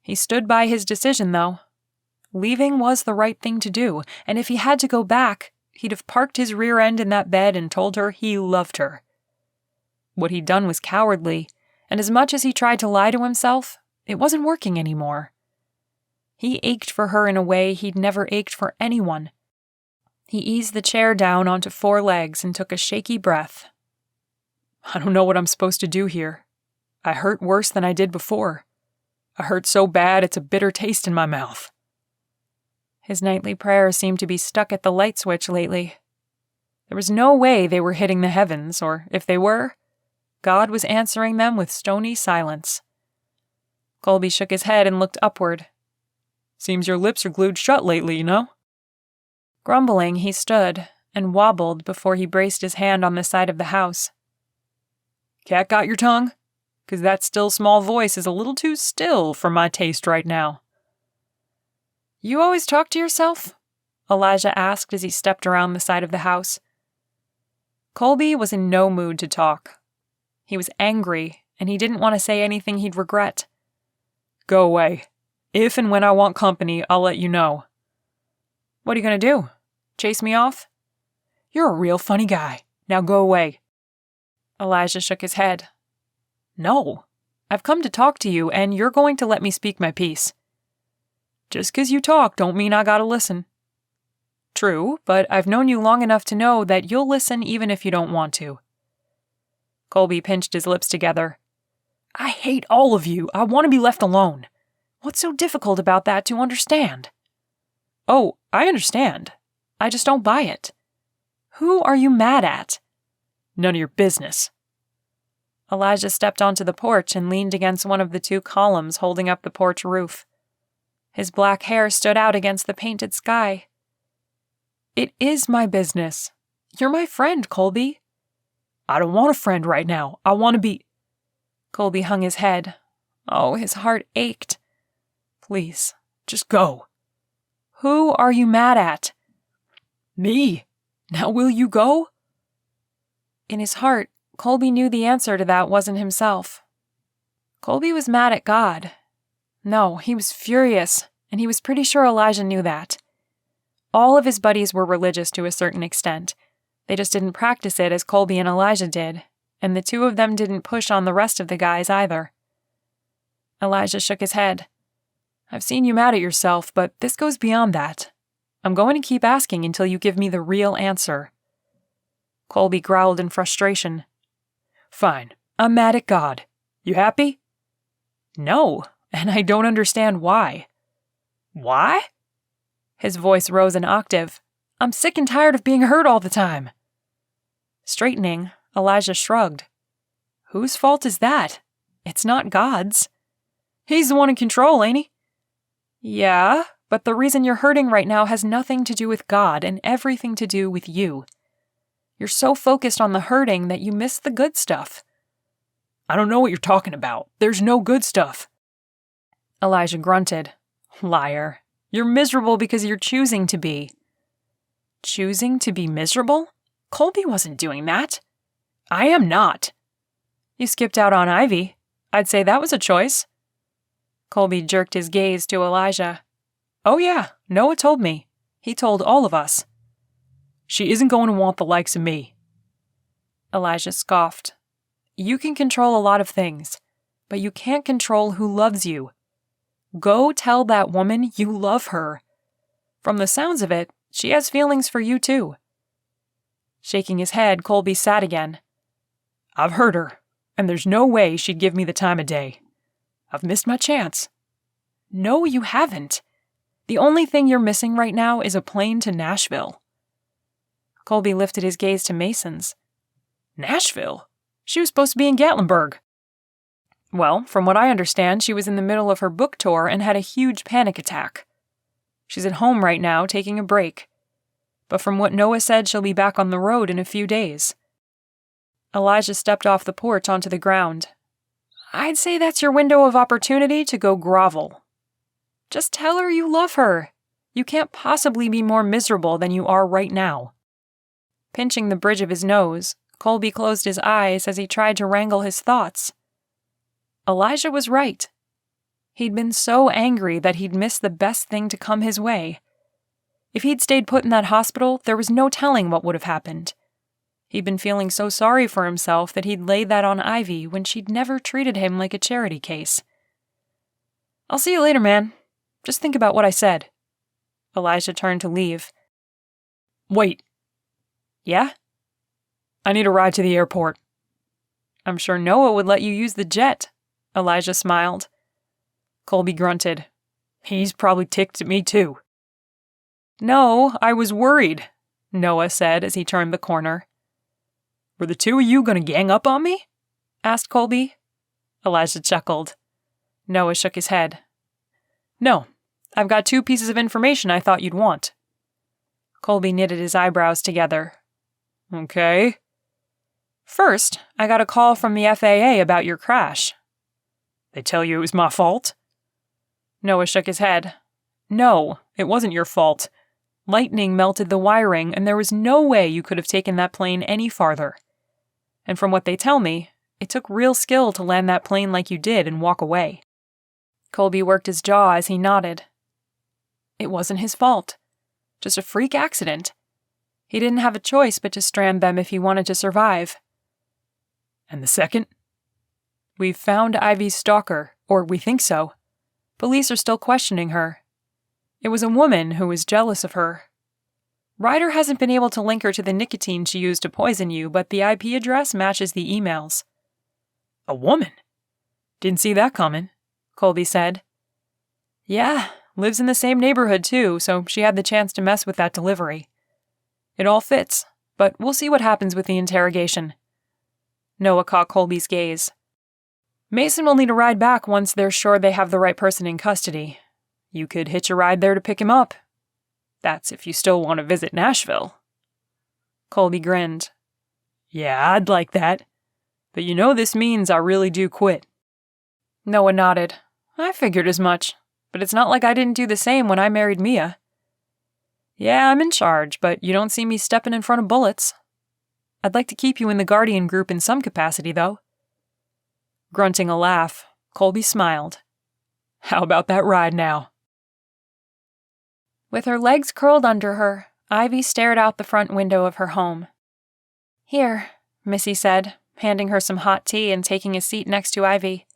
He stood by his decision, though. Leaving was the right thing to do, and if he had to go back, he'd have parked his rear end in that bed and told her he loved her. What he'd done was cowardly, and as much as he tried to lie to himself, it wasn't working anymore. He ached for her in a way he'd never ached for anyone. He eased the chair down onto 4 legs and took a shaky breath. I don't know what I'm supposed to do here. I hurt worse than I did before. I hurt so bad it's a bitter taste in my mouth. His nightly prayers seemed to be stuck at the light switch lately. There was no way they were hitting the heavens, or if they were, God was answering them with stony silence. Kolby shook his head and looked upward. Seems your lips are glued shut lately, you know? Grumbling, he stood and wobbled before he braced his hand on the side of the house. Cat got your tongue? 'Cause that still small voice is a little too still for my taste right now. You always talk to yourself? Elijah asked as he stepped around the side of the house. Kolby was in no mood to talk. He was angry, and he didn't want to say anything he'd regret. Go away. If and when I want company, I'll let you know. What are you going to do? Chase me off? You're a real funny guy. Now go away. Elijah shook his head. No. I've come to talk to you, and you're going to let me speak my piece. Just 'cause you talk don't mean I gotta listen. True, but I've known you long enough to know that you'll listen even if you don't want to. Kolby pinched his lips together. I hate all of you. I want to be left alone. What's so difficult about that to understand? Oh, I understand. I just don't buy it. Who are you mad at? None of your business. Elijah stepped onto the porch and leaned against one of the 2 columns holding up the porch roof. His black hair stood out against the painted sky. It is my business. You're my friend, Kolby. I don't want a friend right now. I want to be... Kolby hung his head. Oh, his heart ached. Please, just go. Who are you mad at? Me. Now will you go? In his heart, Kolby knew the answer to that wasn't himself. Kolby was mad at God. No, he was furious, and he was pretty sure Elijah knew that. All of his buddies were religious to a certain extent. They just didn't practice it as Kolby and Elijah did, and the 2 of them didn't push on the rest of the guys either. Elijah shook his head. I've seen you mad at yourself, but this goes beyond that. I'm going to keep asking until you give me the real answer. Kolby growled in frustration. Fine, I'm mad at God. You happy? No, and I don't understand why. Why? His voice rose an octave. I'm sick and tired of being hurt all the time. Straightening, Elijah shrugged. Whose fault is that? It's not God's. He's the one in control, ain't he? Yeah, but the reason you're hurting right now has nothing to do with God and everything to do with you. You're so focused on the hurting that you miss the good stuff. I don't know what you're talking about. There's no good stuff. Elijah grunted. Liar. You're miserable because you're choosing to be. Choosing to be miserable? Kolby wasn't doing that. I am not. You skipped out on Ivy. I'd say that was a choice. Kolby jerked his gaze to Elijah. Oh yeah, Noah told me. He told all of us. She isn't going to want the likes of me. Elijah scoffed. You can control a lot of things, but you can't control who loves you. Go tell that woman you love her. From the sounds of it, she has feelings for you too. Shaking his head, Kolby sat again. I've heard her, and there's no way she'd give me the time of day. I've missed my chance. No, you haven't. The only thing you're missing right now is a plane to Nashville." Kolby lifted his gaze to Mason's. "Nashville? She was supposed to be in Gatlinburg." "Well, from what I understand, she was in the middle of her book tour and had a huge panic attack. She's at home right now, taking a break. But from what Noah said, she'll be back on the road in a few days." Elijah stepped off the porch onto the ground. "I'd say that's your window of opportunity to go grovel. Just tell her you love her. You can't possibly be more miserable than you are right now." Pinching the bridge of his nose, Kolby closed his eyes as he tried to wrangle his thoughts. Elijah was right. He'd been so angry that he'd missed the best thing to come his way. If he'd stayed put in that hospital, there was no telling what would have happened. He'd been feeling so sorry for himself that he'd laid that on Ivy when she'd never treated him like a charity case. "I'll see you later, man. Just think about what I said." Elijah turned to leave. "Wait." "Yeah?" "I need a ride to the airport." "I'm sure Noah would let you use the jet." Elijah smiled. Kolby grunted. "He's probably ticked at me too." "No, I was worried," Noah said as he turned the corner. "Were the two of you going to gang up on me?" asked Kolby. Elijah chuckled. Noah shook his head. "No, I've got 2 pieces of information I thought you'd want." Kolby knitted his eyebrows together. "Okay." "First, I got a call from the FAA about your crash." "They tell you it was my fault?" Noah shook his head. "No, it wasn't your fault. Lightning melted the wiring, and there was no way you could have taken that plane any farther. And from what they tell me, it took real skill to land that plane like you did and walk away." Kolby worked his jaw as he nodded. It wasn't his fault. Just a freak accident. He didn't have a choice but to strand them if he wanted to survive. "And the second?" "We've found Ivy's stalker, or we think so. Police are still questioning her. It was a woman who was jealous of her. Ryder hasn't been able to link her to the nicotine she used to poison you, but the IP address matches the emails." "A woman? Didn't see that coming," Kolby said. "Yeah, lives in the same neighborhood too, so she had the chance to mess with that delivery. It all fits, but we'll see what happens with the interrogation." Noah caught Kolby's gaze. "Mason will need a ride back once they're sure they have the right person in custody. You could hitch a ride there to pick him up. That's if you still want to visit Nashville." Kolby grinned. "Yeah, I'd like that. But you know this means I really do quit." Noah nodded. "I figured as much, but it's not like I didn't do the same when I married Mia." "Yeah, I'm in charge, but you don't see me stepping in front of bullets. I'd like to keep you in the Guardian group in some capacity, though." Grunting a laugh, Kolby smiled. "How about that ride now?" With her legs curled under her, Ivy stared out the front window of her home. "Here," Missy said, handing her some hot tea and taking a seat next to Ivy.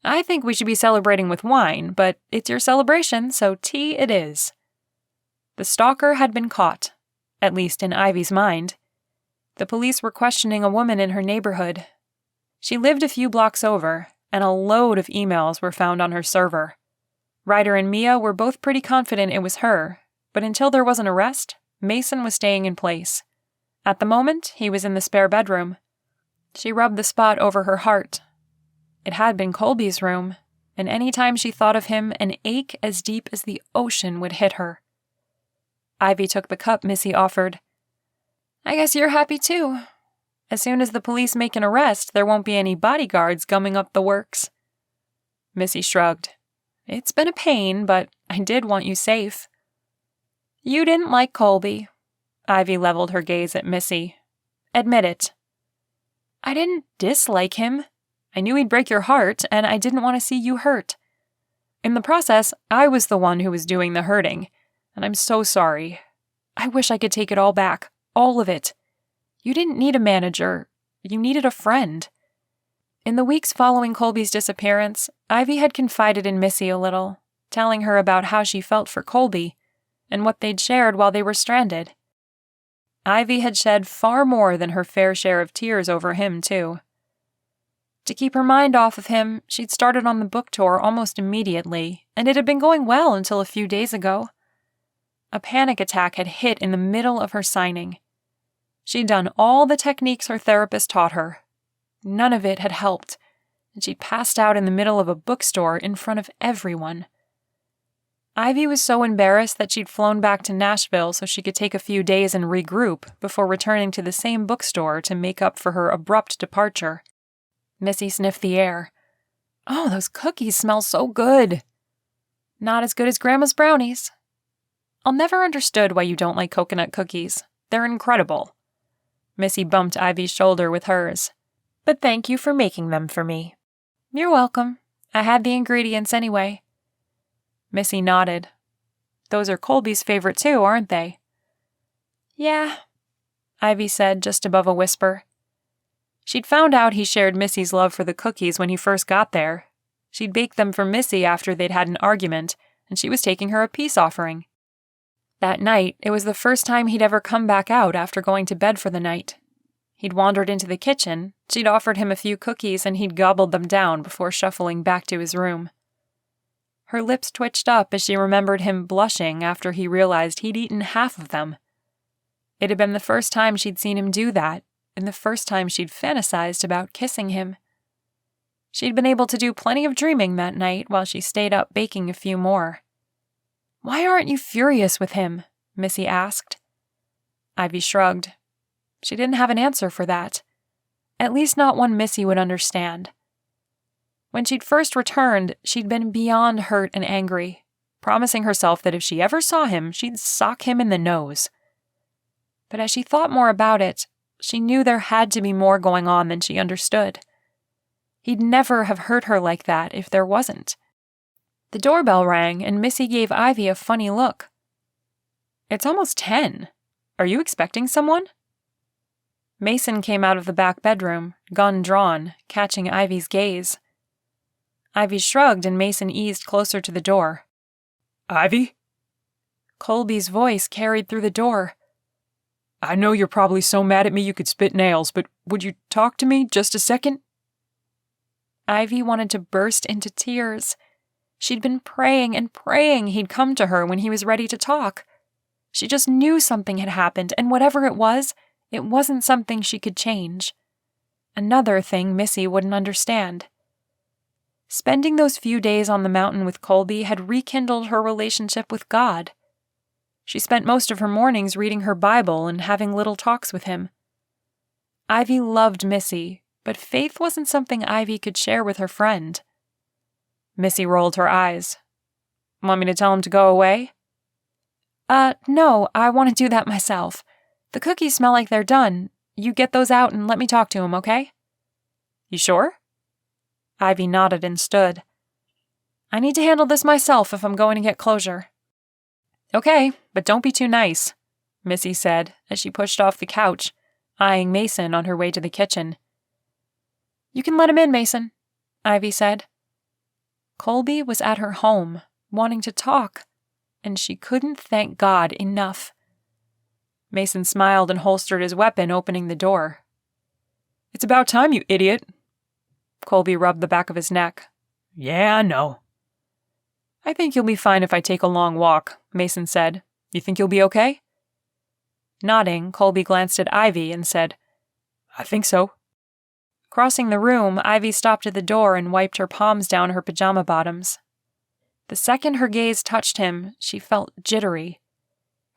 "I think we should be celebrating with wine, but it's your celebration, so tea it is." The stalker had been caught, at least in Ivy's mind. The police were questioning a woman in her neighborhood. She lived a few blocks over, and a load of emails were found on her server. Ryder and Mia were both pretty confident it was her, but until there was an arrest, Mason was staying in place. At the moment, he was in the spare bedroom. She rubbed the spot over her heart. It had been Kolby's room, and any time she thought of him, an ache as deep as the ocean would hit her. Ivy took the cup Missy offered. "I guess you're happy too. As soon as the police make an arrest, there won't be any bodyguards gumming up the works." Missy shrugged. "It's been a pain, but I did want you safe." "You didn't like Kolby." Ivy leveled her gaze at Missy. "Admit it." "I didn't dislike him. I knew he'd break your heart, and I didn't want to see you hurt. In the process, I was the one who was doing the hurting, and I'm so sorry. I wish I could take it all back, all of it. You didn't need a manager. You needed a friend." In the weeks following Kolby's disappearance, Ivy had confided in Missy a little, telling her about how she felt for Kolby and what they'd shared while they were stranded. Ivy had shed far more than her fair share of tears over him, too. To keep her mind off of him, she'd started on the book tour almost immediately, and it had been going well until a few days ago. A panic attack had hit in the middle of her signing. She'd done all the techniques her therapist taught her. None of it had helped, and she'd passed out in the middle of a bookstore in front of everyone. Ivy was so embarrassed that she'd flown back to Nashville so she could take a few days and regroup before returning to the same bookstore to make up for her abrupt departure. Missy sniffed the air. "Oh, those cookies smell so good." "Not as good as Grandma's brownies." "I'll never understood why you don't like coconut cookies. They're incredible." Missy bumped Ivy's shoulder with hers. "But thank you for making them for me." "You're welcome. I had the ingredients anyway." Missy nodded. "Those are Colby's favorite too, aren't they?" "Yeah," Ivy said just above a whisper. She'd found out he shared Missy's love for the cookies when he first got there. She'd baked them for Missy after they'd had an argument, and she was taking her a peace offering. That night, it was the first time he'd ever come back out after going to bed for the night. He'd wandered into the kitchen, she'd offered him a few cookies, and he'd gobbled them down before shuffling back to his room. Her lips twitched up as she remembered him blushing after he realized he'd eaten half of them. It had been the first time she'd seen him do that, and the first time she'd fantasized about kissing him. She'd been able to do plenty of dreaming that night while she stayed up baking a few more. "Why aren't you furious with him?" Missy asked. Ivy shrugged. She didn't have an answer for that. At least not one Missy would understand. When she'd first returned, she'd been beyond hurt and angry, promising herself that if she ever saw him, she'd sock him in the nose. But as she thought more about it, she knew there had to be more going on than she understood. He'd never have hurt her like that if there wasn't. The doorbell rang, and Missy gave Ivy a funny look. "It's almost 10. Are you expecting someone?" Mason came out of the back bedroom, gun drawn, catching Ivy's gaze. Ivy shrugged, and Mason eased closer to the door. "Ivy?" Colby's voice carried through the door. "I know you're probably so mad at me you could spit nails, but would you talk to me just a second?" Ivy wanted to burst into tears. She'd been praying and praying he'd come to her when he was ready to talk. She just knew something had happened, and whatever it wasn't something she could change. Another thing Missy wouldn't understand. Spending those few days on the mountain with Kolby had rekindled her relationship with God. She spent most of her mornings reading her Bible and having little talks with him. Ivy loved Missy, but faith wasn't something Ivy could share with her friend. Missy rolled her eyes. "Want me to tell him to go away?" No, I want to do that myself. The cookies smell like they're done. You get those out and let me talk to him, okay?" "You sure?" Ivy nodded and stood. "I need to handle this myself if I'm going to get closure." "Okay, but don't be too nice," Missy said as she pushed off the couch, eyeing Mason on her way to the kitchen. "You can let him in, Mason," Ivy said. Kolby was at her home, wanting to talk, and she couldn't thank God enough. Mason smiled and holstered his weapon, opening the door. "It's about time, you idiot." Kolby rubbed the back of his neck. "Yeah, I know." "I think you'll be fine if I take a long walk," Mason said. "You think you'll be okay?" Nodding, Kolby glanced at Ivy and said, "I think so." Crossing the room, Ivy stopped at the door and wiped her palms down her pajama bottoms. The second her gaze touched him, she felt jittery.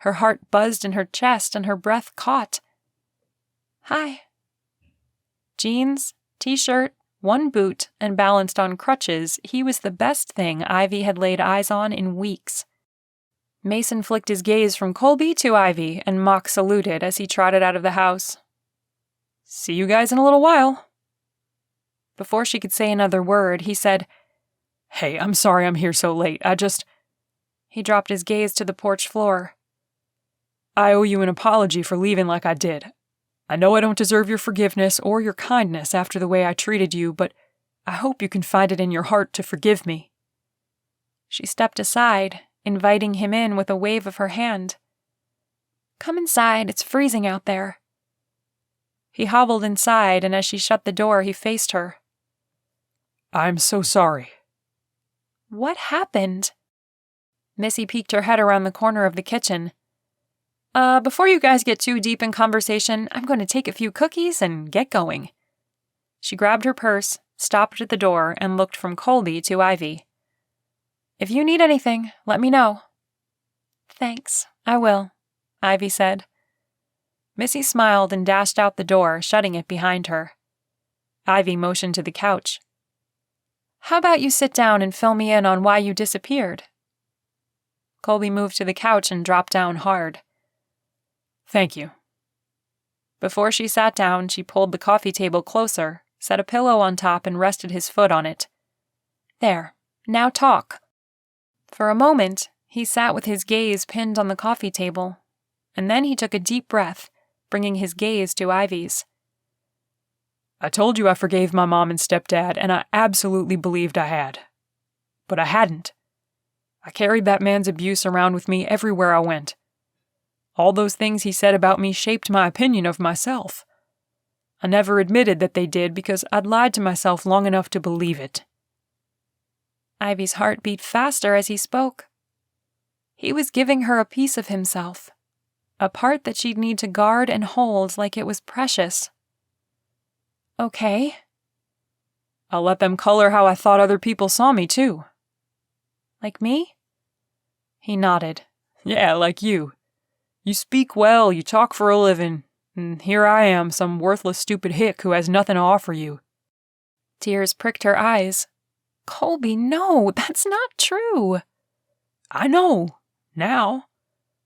Her heart buzzed in her chest and her breath caught. "Hi." Jeans, t-shirt, one boot, and balanced on crutches, he was the best thing Ivy had laid eyes on in weeks. Mason flicked his gaze from Kolby to Ivy and mock saluted as he trotted out of the house. "See you guys in a little while." Before she could say another word, he said, "Hey, I'm sorry I'm here so late. He dropped his gaze to the porch floor. I owe you an apology for leaving like I did. I know I don't deserve your forgiveness or your kindness after the way I treated you, but I hope you can find it in your heart to forgive me." She stepped aside, inviting him in with a wave of her hand. "Come inside, it's freezing out there." He hobbled inside, and as she shut the door, he faced her. I'm so sorry. What happened? Missy peeked her head around the corner of the kitchen. Before you guys get too deep in conversation, I'm going to take a few cookies and get going. She grabbed her purse, stopped at the door, and looked from Colby to Ivy. If you need anything, let me know. Thanks, I will, Ivy said. Missy smiled and dashed out the door, shutting it behind her. Ivy motioned to the couch. How about you sit down and fill me in on why you disappeared? Colby moved to the couch and dropped down hard. Thank you. Before she sat down, she pulled the coffee table closer, set a pillow on top, and rested his foot on it. There, now talk. For a moment, he sat with his gaze pinned on the coffee table, and then he took a deep breath, bringing his gaze to Ivy's. I told you I forgave my mom and stepdad, and I absolutely believed I had. But I hadn't. I carried that man's abuse around with me everywhere I went. All those things he said about me shaped my opinion of myself. I never admitted that they did because I'd lied to myself long enough to believe it. Ivy's heart beat faster as he spoke. He was giving her a piece of himself, a part that she'd need to guard and hold like it was precious. Okay. I'll let them color how I thought other people saw me, too. Like me? He nodded. Yeah, like you. You speak well, you talk for a living, and here I am, some worthless stupid hick who has nothing to offer you. Tears pricked her eyes. Colby, no, that's not true. I know, now.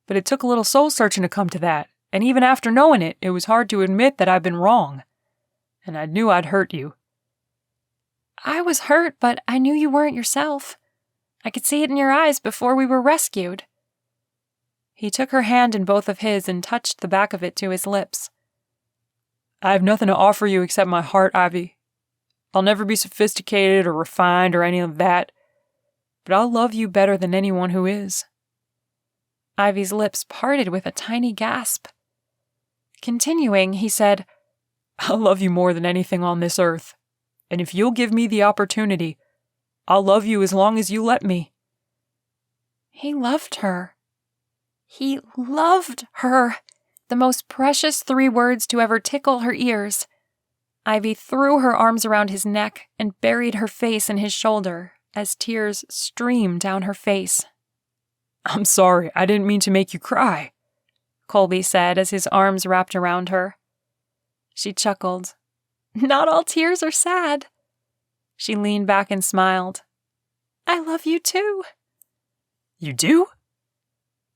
But it took a little soul-searching to come to that, and even after knowing it, it was hard to admit that I'd been wrong. And I knew I'd hurt you. I was hurt, but I knew you weren't yourself. I could see it in your eyes before we were rescued. He took her hand in both of his and touched the back of it to his lips. I have nothing to offer you except my heart, Ivy. I'll never be sophisticated or refined or any of that, but I'll love you better than anyone who is. Ivy's lips parted with a tiny gasp. Continuing, he said, I'll love you more than anything on this earth, and if you'll give me the opportunity, I'll love you as long as you let me. He loved her. He loved her. The most precious 3 words to ever tickle her ears. Ivy threw her arms around his neck and buried her face in his shoulder as tears streamed down her face. I'm sorry, I didn't mean to make you cry, Colby said as his arms wrapped around her. She chuckled. Not all tears are sad. She leaned back and smiled. I love you too. You do?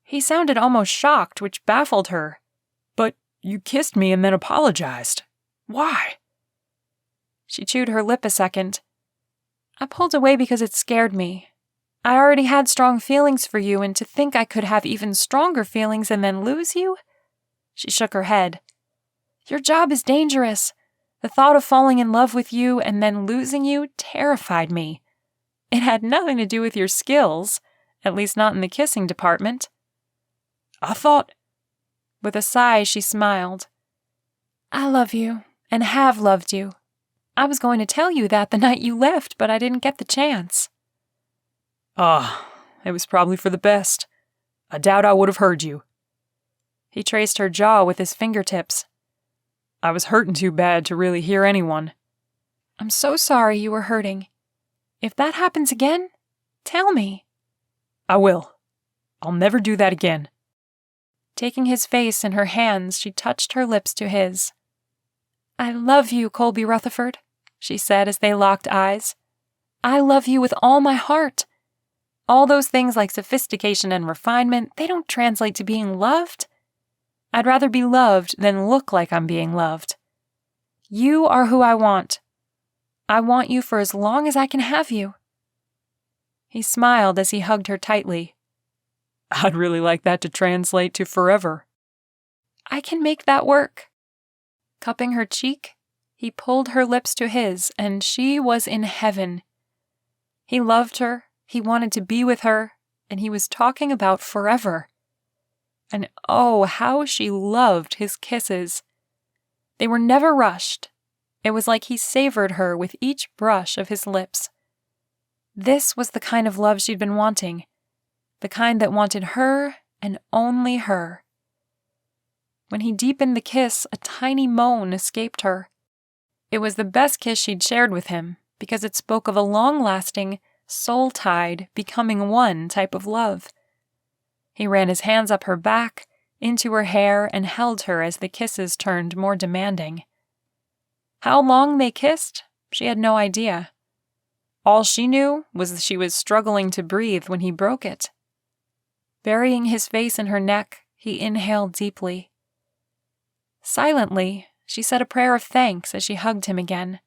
He sounded almost shocked, which baffled her. But you kissed me and then apologized. Why? She chewed her lip a second. I pulled away because it scared me. I already had strong feelings for you, and to think I could have even stronger feelings and then lose you? She shook her head. Your job is dangerous. The thought of falling in love with you and then losing you terrified me. It had nothing to do with your skills, at least not in the kissing department. I thought... With a sigh, she smiled. I love you, and have loved you. I was going to tell you that the night you left, but I didn't get the chance. It was probably for the best. I doubt I would have heard you. He traced her jaw with his fingertips. I was hurting too bad to really hear anyone. I'm so sorry you were hurting. If that happens again, tell me. I will. I'll never do that again. Taking his face in her hands, she touched her lips to his. I love you, Kolby Rutherford, she said as they locked eyes. I love you with all my heart. All those things like sophistication and refinement, they don't translate to being loved. I'd rather be loved than look like I'm being loved. You are who I want. I want you for as long as I can have you. He smiled as he hugged her tightly. I'd really like that to translate to forever. I can make that work. Cupping her cheek, he pulled her lips to his, and she was in heaven. He loved her, he wanted to be with her, and he was talking about forever. And oh, how she loved his kisses. They were never rushed, It was like he savored her with each brush of his lips. This was the kind of love she'd been wanting, the kind that wanted her and only her. When he deepened the kiss, a tiny moan escaped her. It was the best kiss she'd shared with him because it spoke of a long-lasting, soul-tied, becoming one type of love. He ran his hands up her back, into her hair, and held her as the kisses turned more demanding. How long they kissed, she had no idea. All she knew was that she was struggling to breathe when he broke it. Burying his face in her neck, he inhaled deeply. Silently, she said a prayer of thanks as she hugged him again.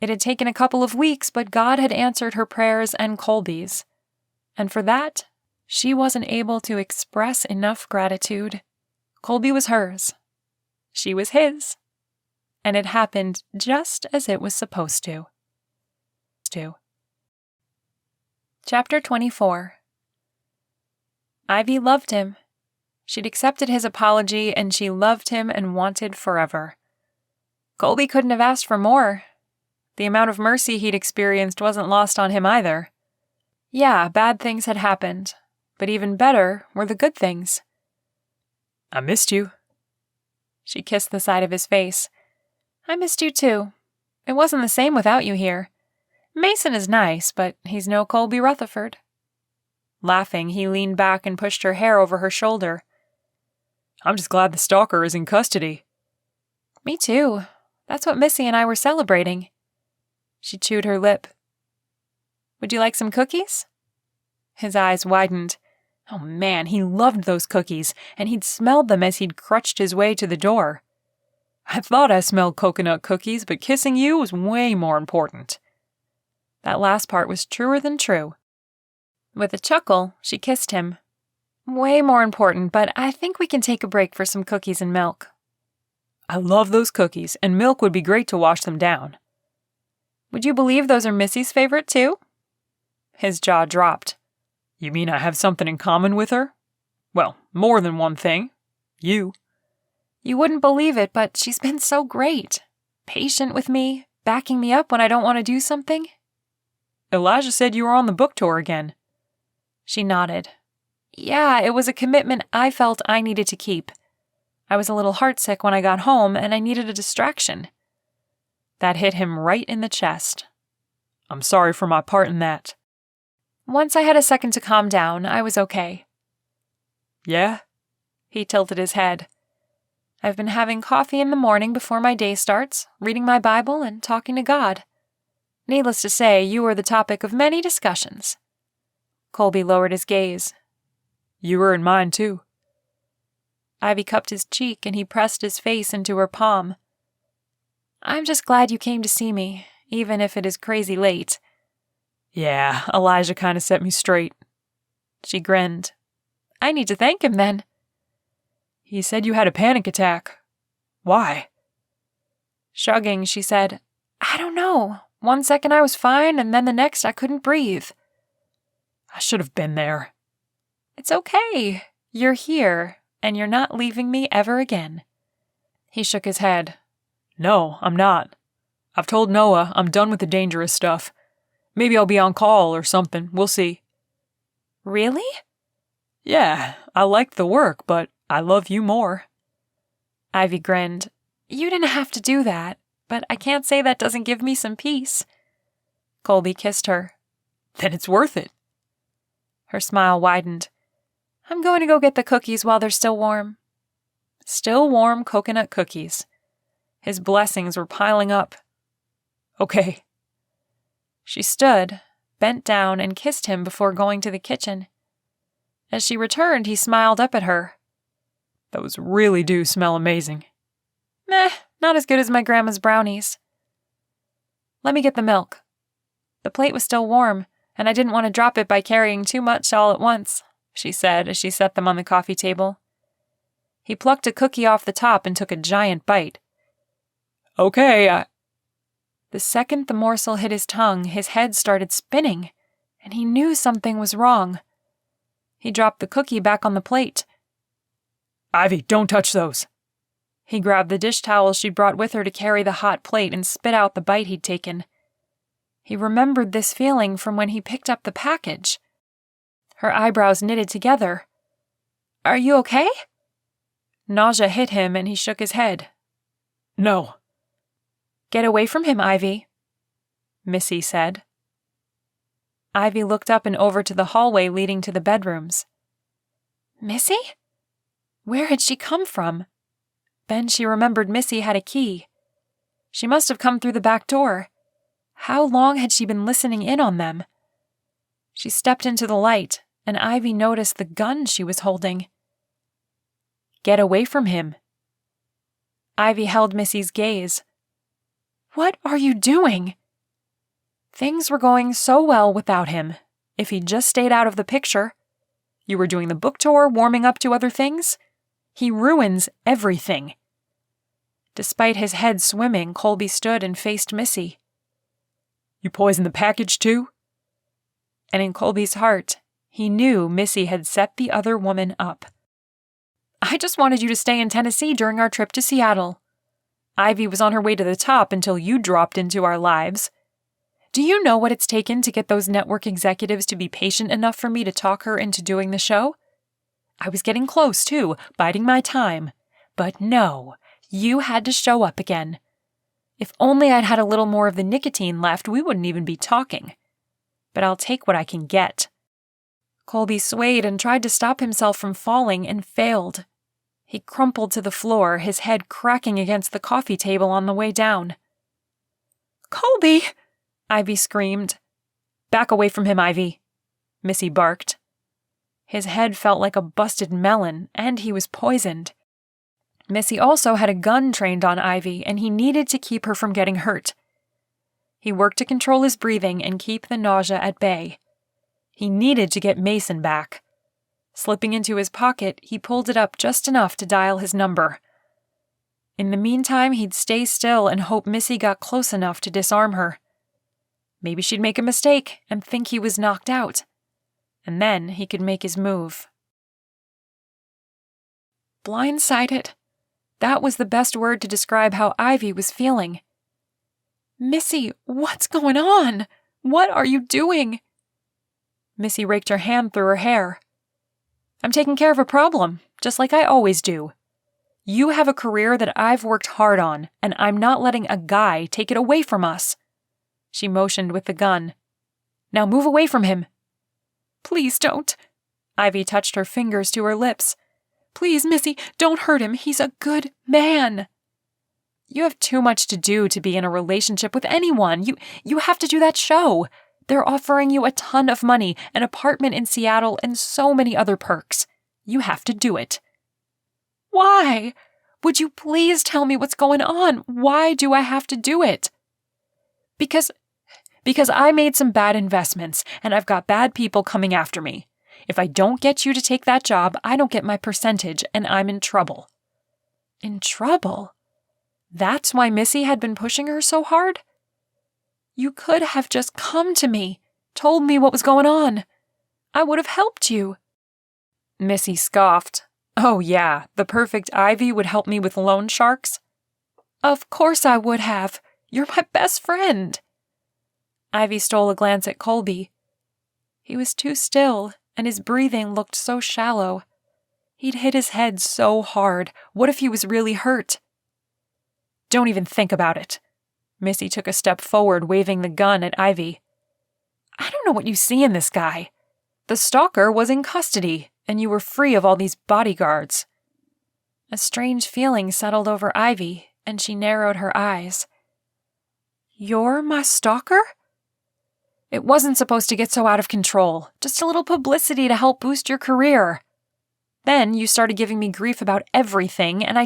It had taken a couple of weeks, but God had answered her prayers and Kolby's. And for that, she wasn't able to express enough gratitude. Kolby was hers. She was his. And it happened just as it was supposed to. Chapter 24. Ivy loved him. She'd accepted his apology, and she loved him and wanted forever. Kolby couldn't have asked for more. The amount of mercy he'd experienced wasn't lost on him either. Yeah, bad things had happened, but even better were the good things. I missed you. She kissed the side of his face. I missed you too. It wasn't the same without you here. Mason is nice, but he's no Kolby Rutherford. Laughing, he leaned back and pushed her hair over her shoulder. I'm just glad the stalker is in custody. Me too. That's what Missy and I were celebrating. She chewed her lip. Would you like some cookies? His eyes widened. Oh man, he loved those cookies, and he'd smelled them as he'd crutched his way to the door. I thought I smelled coconut cookies, but kissing you was way more important. That last part was truer than true. With a chuckle, she kissed him. Way more important, but I think we can take a break for some cookies and milk. I love those cookies, and milk would be great to wash them down. Would you believe those are Missy's favorite too? His jaw dropped. You mean I have something in common with her? Well, more than one thing. You. You wouldn't believe it, but she's been so great. Patient with me, backing me up when I don't want to do something. Elijah said you were on the book tour again. She nodded. Yeah, it was a commitment I felt I needed to keep. I was a little heartsick when I got home, and I needed a distraction. That hit him right in the chest. I'm sorry for my part in that. Once I had a second to calm down, I was okay. Yeah? He tilted his head. I've been having coffee in the morning before my day starts, reading my Bible, and talking to God. Needless to say, you were the topic of many discussions. Kolby lowered his gaze. You were in mine, too. Ivy cupped his cheek, and he pressed his face into her palm. I'm just glad you came to see me, even if it is crazy late. Yeah, Elijah kind of set me straight. She grinned. I need to thank him, then. He said you had a panic attack. Why? Shrugging, she said, I don't know. One second I was fine, and then the next I couldn't breathe. I should have been there. It's okay. You're here, and you're not leaving me ever again. He shook his head. No, I'm not. I've told Noah I'm done with the dangerous stuff. Maybe I'll be on call or something. We'll see. Really? Yeah, I liked the work, but I love you more. Ivy grinned. You didn't have to do that, but I can't say that doesn't give me some peace. Kolby kissed her. Then it's worth it. Her smile widened. I'm going to go get the cookies while they're still warm. Still warm coconut cookies. His blessings were piling up. Okay. She stood, bent down, and kissed him before going to the kitchen. As she returned, he smiled up at her. Those really do smell amazing. Meh, not as good as my grandma's brownies. Let me get the milk. The plate was still warm, and I didn't want to drop it by carrying too much all at once, she said as she set them on the coffee table. He plucked a cookie off the top and took a giant bite. Okay, The second the morsel hit his tongue, his head started spinning, and he knew something was wrong. He dropped the cookie back on the plate. Ivy, don't touch those. He grabbed the dish towel she'd brought with her to carry the hot plate and spit out the bite he'd taken. He remembered this feeling from when he picked up the package. Her eyebrows knitted together. "Are you okay?" Nausea hit him and he shook his head. "No." "Get away from him, Ivy," Missy said. Ivy looked up and over to the hallway leading to the bedrooms. Missy? Where had she come from? Then she remembered Missy had a key. She must have come through the back door. How long had she been listening in on them? She stepped into the light, and Ivy noticed the gun she was holding. "Get away from him." Ivy held Missy's gaze. "What are you doing?" Things were going so well without him. If he'd just stayed out of the picture. You were doing the book tour, warming up to other things? He ruins everything. Despite his head swimming, Kolby stood and faced Missy. "You poisoned the package too?" And in Kolby's heart, he knew Missy had set the other woman up. "I just wanted you to stay in Tennessee during our trip to Seattle. Ivy was on her way to the top until you dropped into our lives. Do you know what it's taken to get those network executives to be patient enough for me to talk her into doing the show? I was getting close, too, biding my time. But no, you had to show up again. If only I'd had a little more of the nicotine left, we wouldn't even be talking. But I'll take what I can get." Kolby swayed and tried to stop himself from falling and failed. He crumpled to the floor, his head cracking against the coffee table on the way down. "Kolby!" Ivy screamed. "Back away from him, Ivy," Missy barked. His head felt like a busted melon, and he was poisoned. Missy also had a gun trained on Ivy, and he needed to keep her from getting hurt. He worked to control his breathing and keep the nausea at bay. He needed to get Mason back. Slipping into his pocket, he pulled it up just enough to dial his number. In the meantime, he'd stay still and hope Missy got close enough to disarm her. Maybe she'd make a mistake and think he was knocked out. And then he could make his move. Blindsided. That was the best word to describe how Ivy was feeling. "Missy, what's going on? What are you doing?" Missy raked her hand through her hair. "I'm taking care of a problem, just like I always do. You have a career that I've worked hard on, and I'm not letting a guy take it away from us." She motioned with the gun. "Now move away from him." "Please don't." Ivy touched her fingers to her lips. "Please, Missy, don't hurt him. He's a good man." "You have too much to do to be in a relationship with anyone. You have to do that show. They're offering you a ton of money, an apartment in Seattle, and so many other perks. You have to do it." "Why? Would you please tell me what's going on? Why do I have to do it?" Because I made some bad investments, and I've got bad people coming after me. If I don't get you to take that job, I don't get my percentage, and I'm in trouble." In trouble? That's why Missy had been pushing her so hard? "You could have just come to me, told me what was going on. I would have helped you." Missy scoffed. "Oh yeah, the perfect Ivy would help me with loan sharks?" "Of course I would have. You're my best friend." Ivy stole a glance at Kolby. He was too still, and his breathing looked so shallow. He'd hit his head so hard. What if he was really hurt? "Don't even think about it." Missy took a step forward, waving the gun at Ivy. "I don't know what you see in this guy. The stalker was in custody, and you were free of all these bodyguards." A strange feeling settled over Ivy, and she narrowed her eyes. "You're my stalker?" "It wasn't supposed to get so out of control. Just a little publicity to help boost your career. Then you started giving me grief about everything, and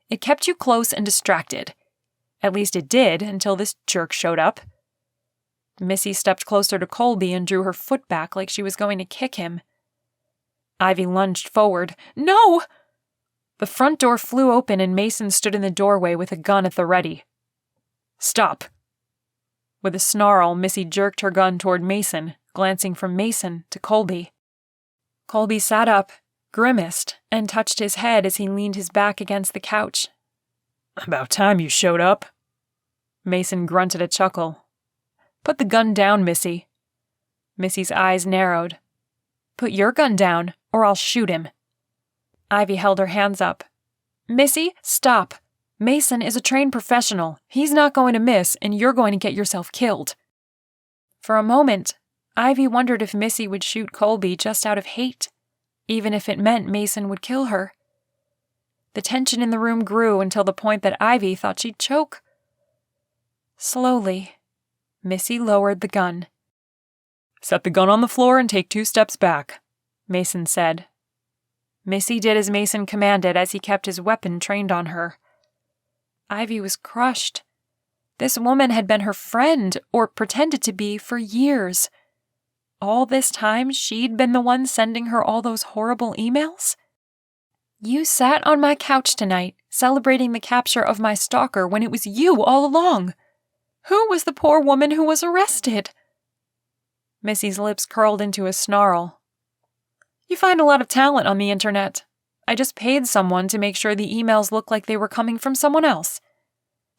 it kept you close and distracted. At least it did, until this jerk showed up." Missy stepped closer to Kolby and drew her foot back like she was going to kick him. Ivy lunged forward. "No!" The front door flew open and Mason stood in the doorway with a gun at the ready. "Stop!" With a snarl, Missy jerked her gun toward Mason, glancing from Mason to Kolby. Kolby sat up, grimaced, and touched his head as he leaned his back against the couch, About time you showed up. Mason grunted a chuckle. Put the gun down, Missy. Missy's eyes narrowed. Put your gun down, or I'll shoot him. Ivy held her hands up. Missy, stop. Mason is a trained professional. He's not going to miss, and you're going to get yourself killed. For a moment, Ivy wondered if Missy would shoot Kolby just out of hate, even if it meant Mason would kill her. The tension in the room grew until the point that Ivy thought she'd choke. Slowly, Missy lowered the gun. Set the gun on the floor and take 2 steps back, Mason said. Missy did as Mason commanded as he kept his weapon trained on her. Ivy was crushed. This woman had been her friend, or pretended to be, for years. All this time, she'd been the one sending her all those horrible emails? You sat on my couch tonight, celebrating the capture of my stalker when it was you all along. Who was the poor woman who was arrested? Missy's lips curled into a snarl. You find a lot of talent on the internet. I just paid someone to make sure the emails looked like they were coming from someone else.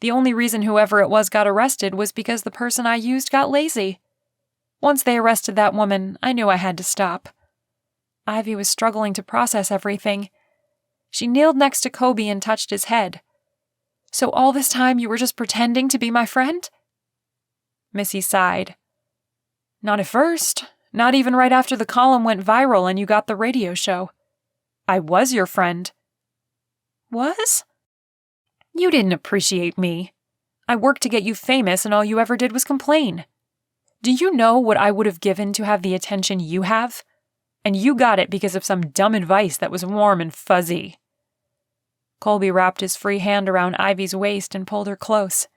The only reason whoever it was got arrested was because the person I used got lazy. Once they arrested that woman, I knew I had to stop. Ivy was struggling to process everything. She kneeled next to Kolby and touched his head. So all this time you were just pretending to be my friend? Missy sighed. Not at first. Not even right after the column went viral and you got the radio show. I was your friend. Was? You didn't appreciate me. I worked to get you famous and all you ever did was complain. Do you know what I would have given to have the attention you have? And you got it because of some dumb advice that was warm and fuzzy. Kolby wrapped his free hand around Ivy's waist and pulled her close.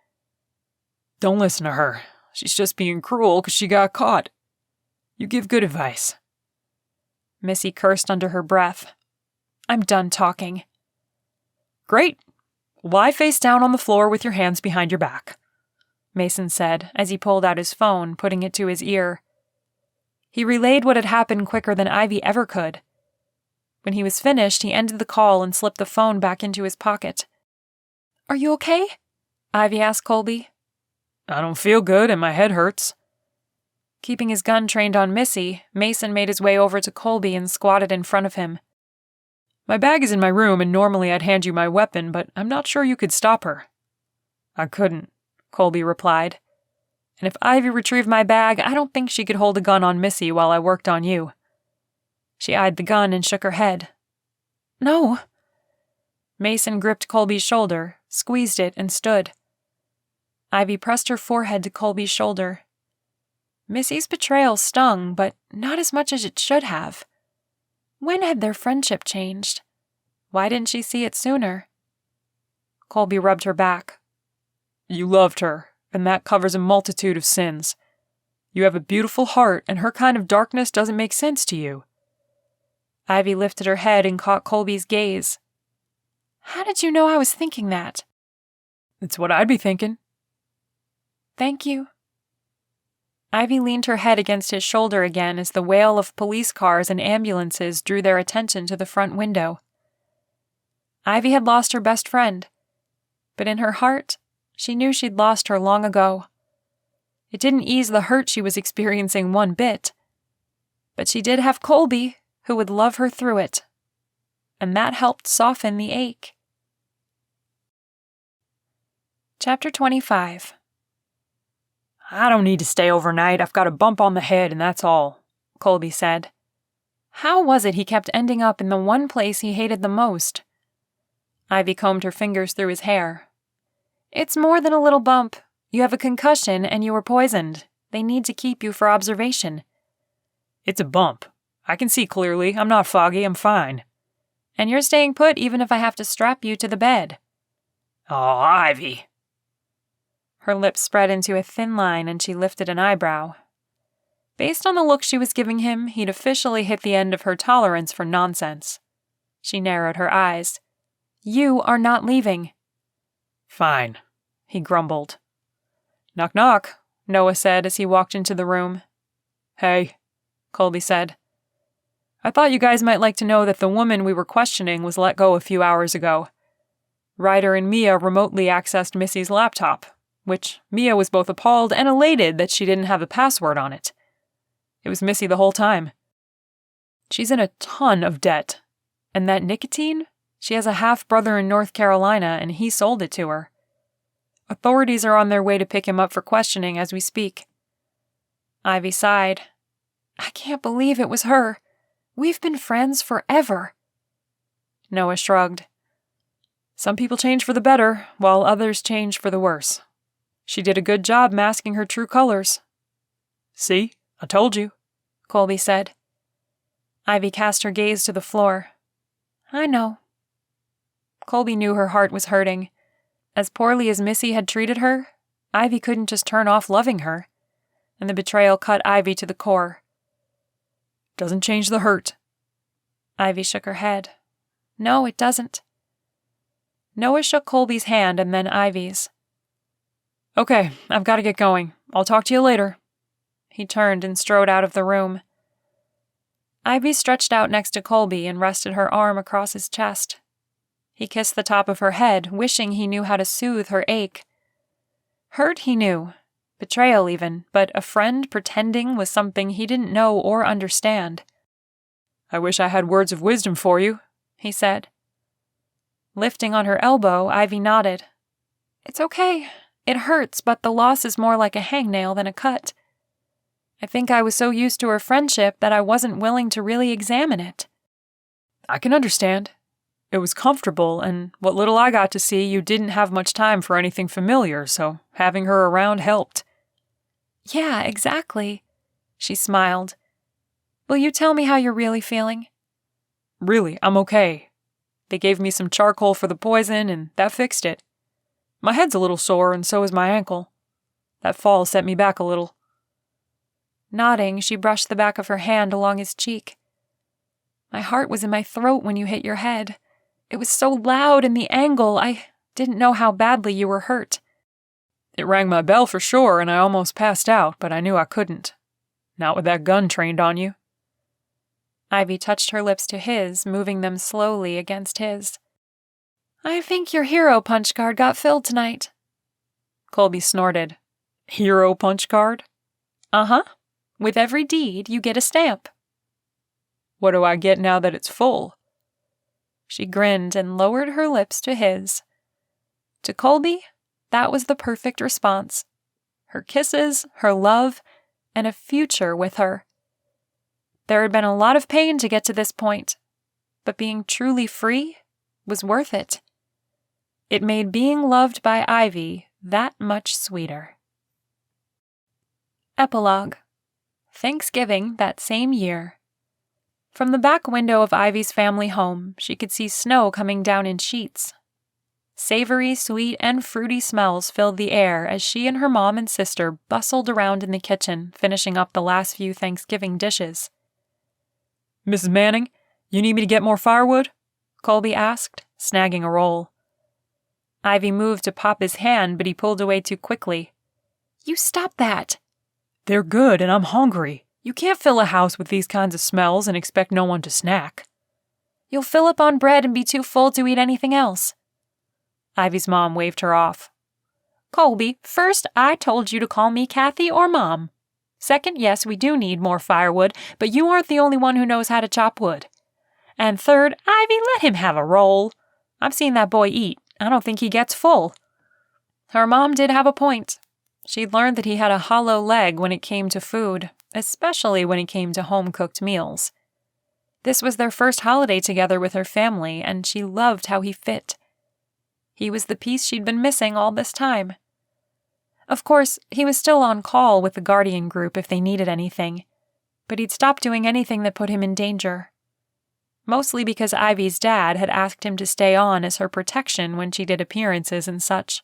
Don't listen to her. She's just being cruel because she got caught. You give good advice. Missy cursed under her breath. I'm done talking. Great. Lie face down on the floor with your hands behind your back, Mason said as he pulled out his phone, putting it to his ear. He relayed what had happened quicker than Ivy ever could. When he was finished, he ended the call and slipped the phone back into his pocket. Are you okay? Ivy asked Kolby. I don't feel good and my head hurts. Keeping his gun trained on Missy, Mason made his way over to Kolby and squatted in front of him. My bag is in my room and normally I'd hand you my weapon, but I'm not sure you could stop her. I couldn't, Kolby replied. And if Ivy retrieved my bag, I don't think she could hold a gun on Missy while I worked on you. She eyed the gun and shook her head. No. Mason gripped Kolby's shoulder, squeezed it, and stood. Ivy pressed her forehead to Kolby's shoulder. Missy's betrayal stung, but not as much as it should have. When had their friendship changed? Why didn't she see it sooner? Kolby rubbed her back. You loved her, and that covers a multitude of sins. You have a beautiful heart, and her kind of darkness doesn't make sense to you. Ivy lifted her head and caught Kolby's gaze. How did you know I was thinking that? It's what I'd be thinking. Thank you. Ivy leaned her head against his shoulder again as the wail of police cars and ambulances drew their attention to the front window. Ivy had lost her best friend, but in her heart, she knew she'd lost her long ago. It didn't ease the hurt she was experiencing one bit, but she did have Kolby, who would love her through it, and that helped soften the ache. Chapter 25. I don't need to stay overnight. I've got a bump on the head and that's all, Kolby said. How was it he kept ending up in the one place he hated the most? Ivy combed her fingers through his hair. It's more than a little bump. You have a concussion and you were poisoned. They need to keep you for observation. It's a bump. I can see clearly. I'm not foggy. I'm fine. And you're staying put even if I have to strap you to the bed. Oh, Ivy. Her lips spread into a thin line and she lifted an eyebrow. Based on the look she was giving him, he'd officially hit the end of her tolerance for nonsense. She narrowed her eyes. You are not leaving. Fine, he grumbled. Knock knock, Noah said as he walked into the room. Hey, Kolby said. I thought you guys might like to know that the woman we were questioning was let go a few hours ago. Ryder and Mia remotely accessed Missy's laptop, which Mia was both appalled and elated that she didn't have a password on it. It was Missy the whole time. She's in a ton of debt. And that nicotine? She has a half-brother in North Carolina, and he sold it to her. Authorities are on their way to pick him up for questioning as we speak. Ivy sighed. I can't believe it was her. We've been friends forever. Noah shrugged. Some people change for the better, while others change for the worse. She did a good job masking her true colors. See, I told you, Kolby said. Ivy cast her gaze to the floor. I know. Kolby knew her heart was hurting. As poorly as Missy had treated her, Ivy couldn't just turn off loving her, and the betrayal cut Ivy to the core. Doesn't change the hurt. Ivy shook her head. No, it doesn't. Noah shook Kolby's hand and then Ivy's. Okay, I've got to get going. I'll talk to you later. He turned and strode out of the room. Ivy stretched out next to Kolby and rested her arm across his chest. He kissed the top of her head, wishing he knew how to soothe her ache. Hurt he knew, betrayal even, but a friend pretending was something he didn't know or understand. I wish I had words of wisdom for you, he said. Lifting on her elbow, Ivy nodded. It's okay. It hurts, but the loss is more like a hangnail than a cut. I think I was so used to her friendship that I wasn't willing to really examine it. I can understand. It was comfortable, and what little I got to see, you didn't have much time for anything familiar, so having her around helped. Yeah, exactly. She smiled. Will you tell me how you're really feeling? Really, I'm okay. They gave me some charcoal for the poison, and that fixed it. My head's a little sore, and so is my ankle. That fall set me back a little. Nodding, she brushed the back of her hand along his cheek. My heart was in my throat when you hit your head. It was so loud, and the angle, I didn't know how badly you were hurt. It rang my bell for sure, and I almost passed out, but I knew I couldn't. Not with that gun trained on you. Ivy touched her lips to his, moving them slowly against his. I think your hero punch card got filled tonight. Kolby snorted. Hero punch card? Uh-huh. With every deed, you get a stamp. What do I get now that it's full? She grinned and lowered her lips to his. To Kolby, that was the perfect response. Her kisses, her love, and a future with her. There had been a lot of pain to get to this point, but being truly free was worth it. It made being loved by Ivy that much sweeter. Epilogue. Thanksgiving that same year. From the back window of Ivy's family home, she could see snow coming down in sheets. Savory, sweet, and fruity smells filled the air as she and her mom and sister bustled around in the kitchen, finishing up the last few Thanksgiving dishes. Mrs. Manning, you need me to get more firewood? Kolby asked, snagging a roll. Ivy moved to pop his hand, but he pulled away too quickly. You stop that! They're good, and I'm hungry. You can't fill a house with these kinds of smells and expect no one to snack. You'll fill up on bread and be too full to eat anything else. Ivy's mom waved her off. Kolby, first, I told you to call me Kathy or Mom. Second, yes, we do need more firewood, but you aren't the only one who knows how to chop wood. And third, Ivy, let him have a roll. I've seen that boy eat. I don't think he gets full. Her mom did have a point. She'd learned that he had a hollow leg when it came to food, especially when it came to home-cooked meals. This was their first holiday together with her family, and she loved how he fit. He was the piece she'd been missing all this time. Of course, he was still on call with the Guardian group if they needed anything, but he'd stopped doing anything that put him in danger. Mostly because Ivy's dad had asked him to stay on as her protection when she did appearances and such.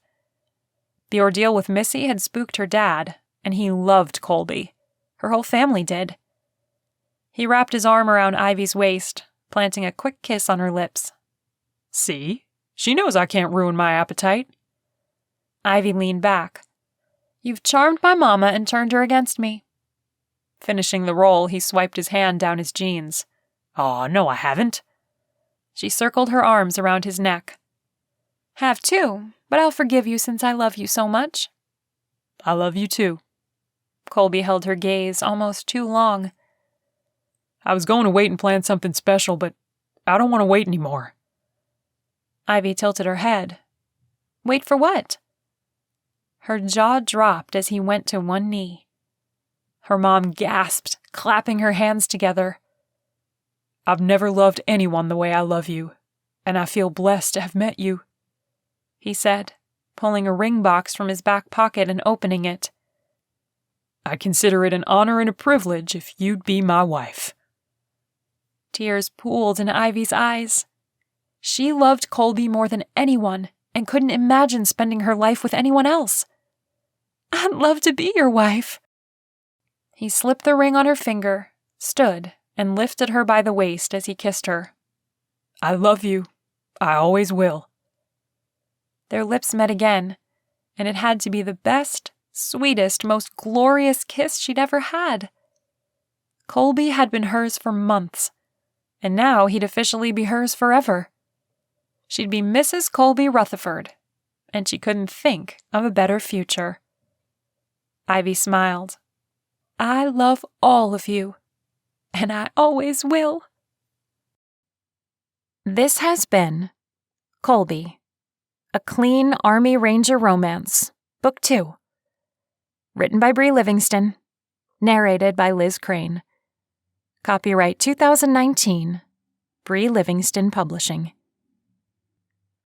The ordeal with Missy had spooked her dad, and he loved Kolby. Her whole family did. He wrapped his arm around Ivy's waist, planting a quick kiss on her lips. See? She knows I can't ruin my appetite. Ivy leaned back. You've charmed my mama and turned her against me. Finishing the roll, he swiped his hand down his jeans. Aw, no I haven't. She circled her arms around his neck. Have too, but I'll forgive you since I love you so much. I love you too. Kolby held her gaze almost too long. I was going to wait and plan something special, but I don't want to wait anymore. Ivy tilted her head. Wait for what? Her jaw dropped as he went to one knee. Her mom gasped, clapping her hands together. I've never loved anyone the way I love you, and I feel blessed to have met you, he said, pulling a ring box from his back pocket and opening it. I consider it an honor and a privilege if you'd be my wife. Tears pooled in Ivy's eyes. She loved Kolby more than anyone and couldn't imagine spending her life with anyone else. I'd love to be your wife. He slipped the ring on her finger, stood, and lifted her by the waist as he kissed her. I love you. I always will. Their lips met again, and it had to be the best, sweetest, most glorious kiss she'd ever had. Kolby had been hers for months, and now he'd officially be hers forever. She'd be Mrs. Kolby Rutherford, and she couldn't think of a better future. Ivy smiled. I love all of you, and I always will. This has been Kolby, a clean Army Ranger romance, Book 2. Written by Bree Livingston, narrated by Liz Krane. Copyright 2019, Bree Livingston Publishing.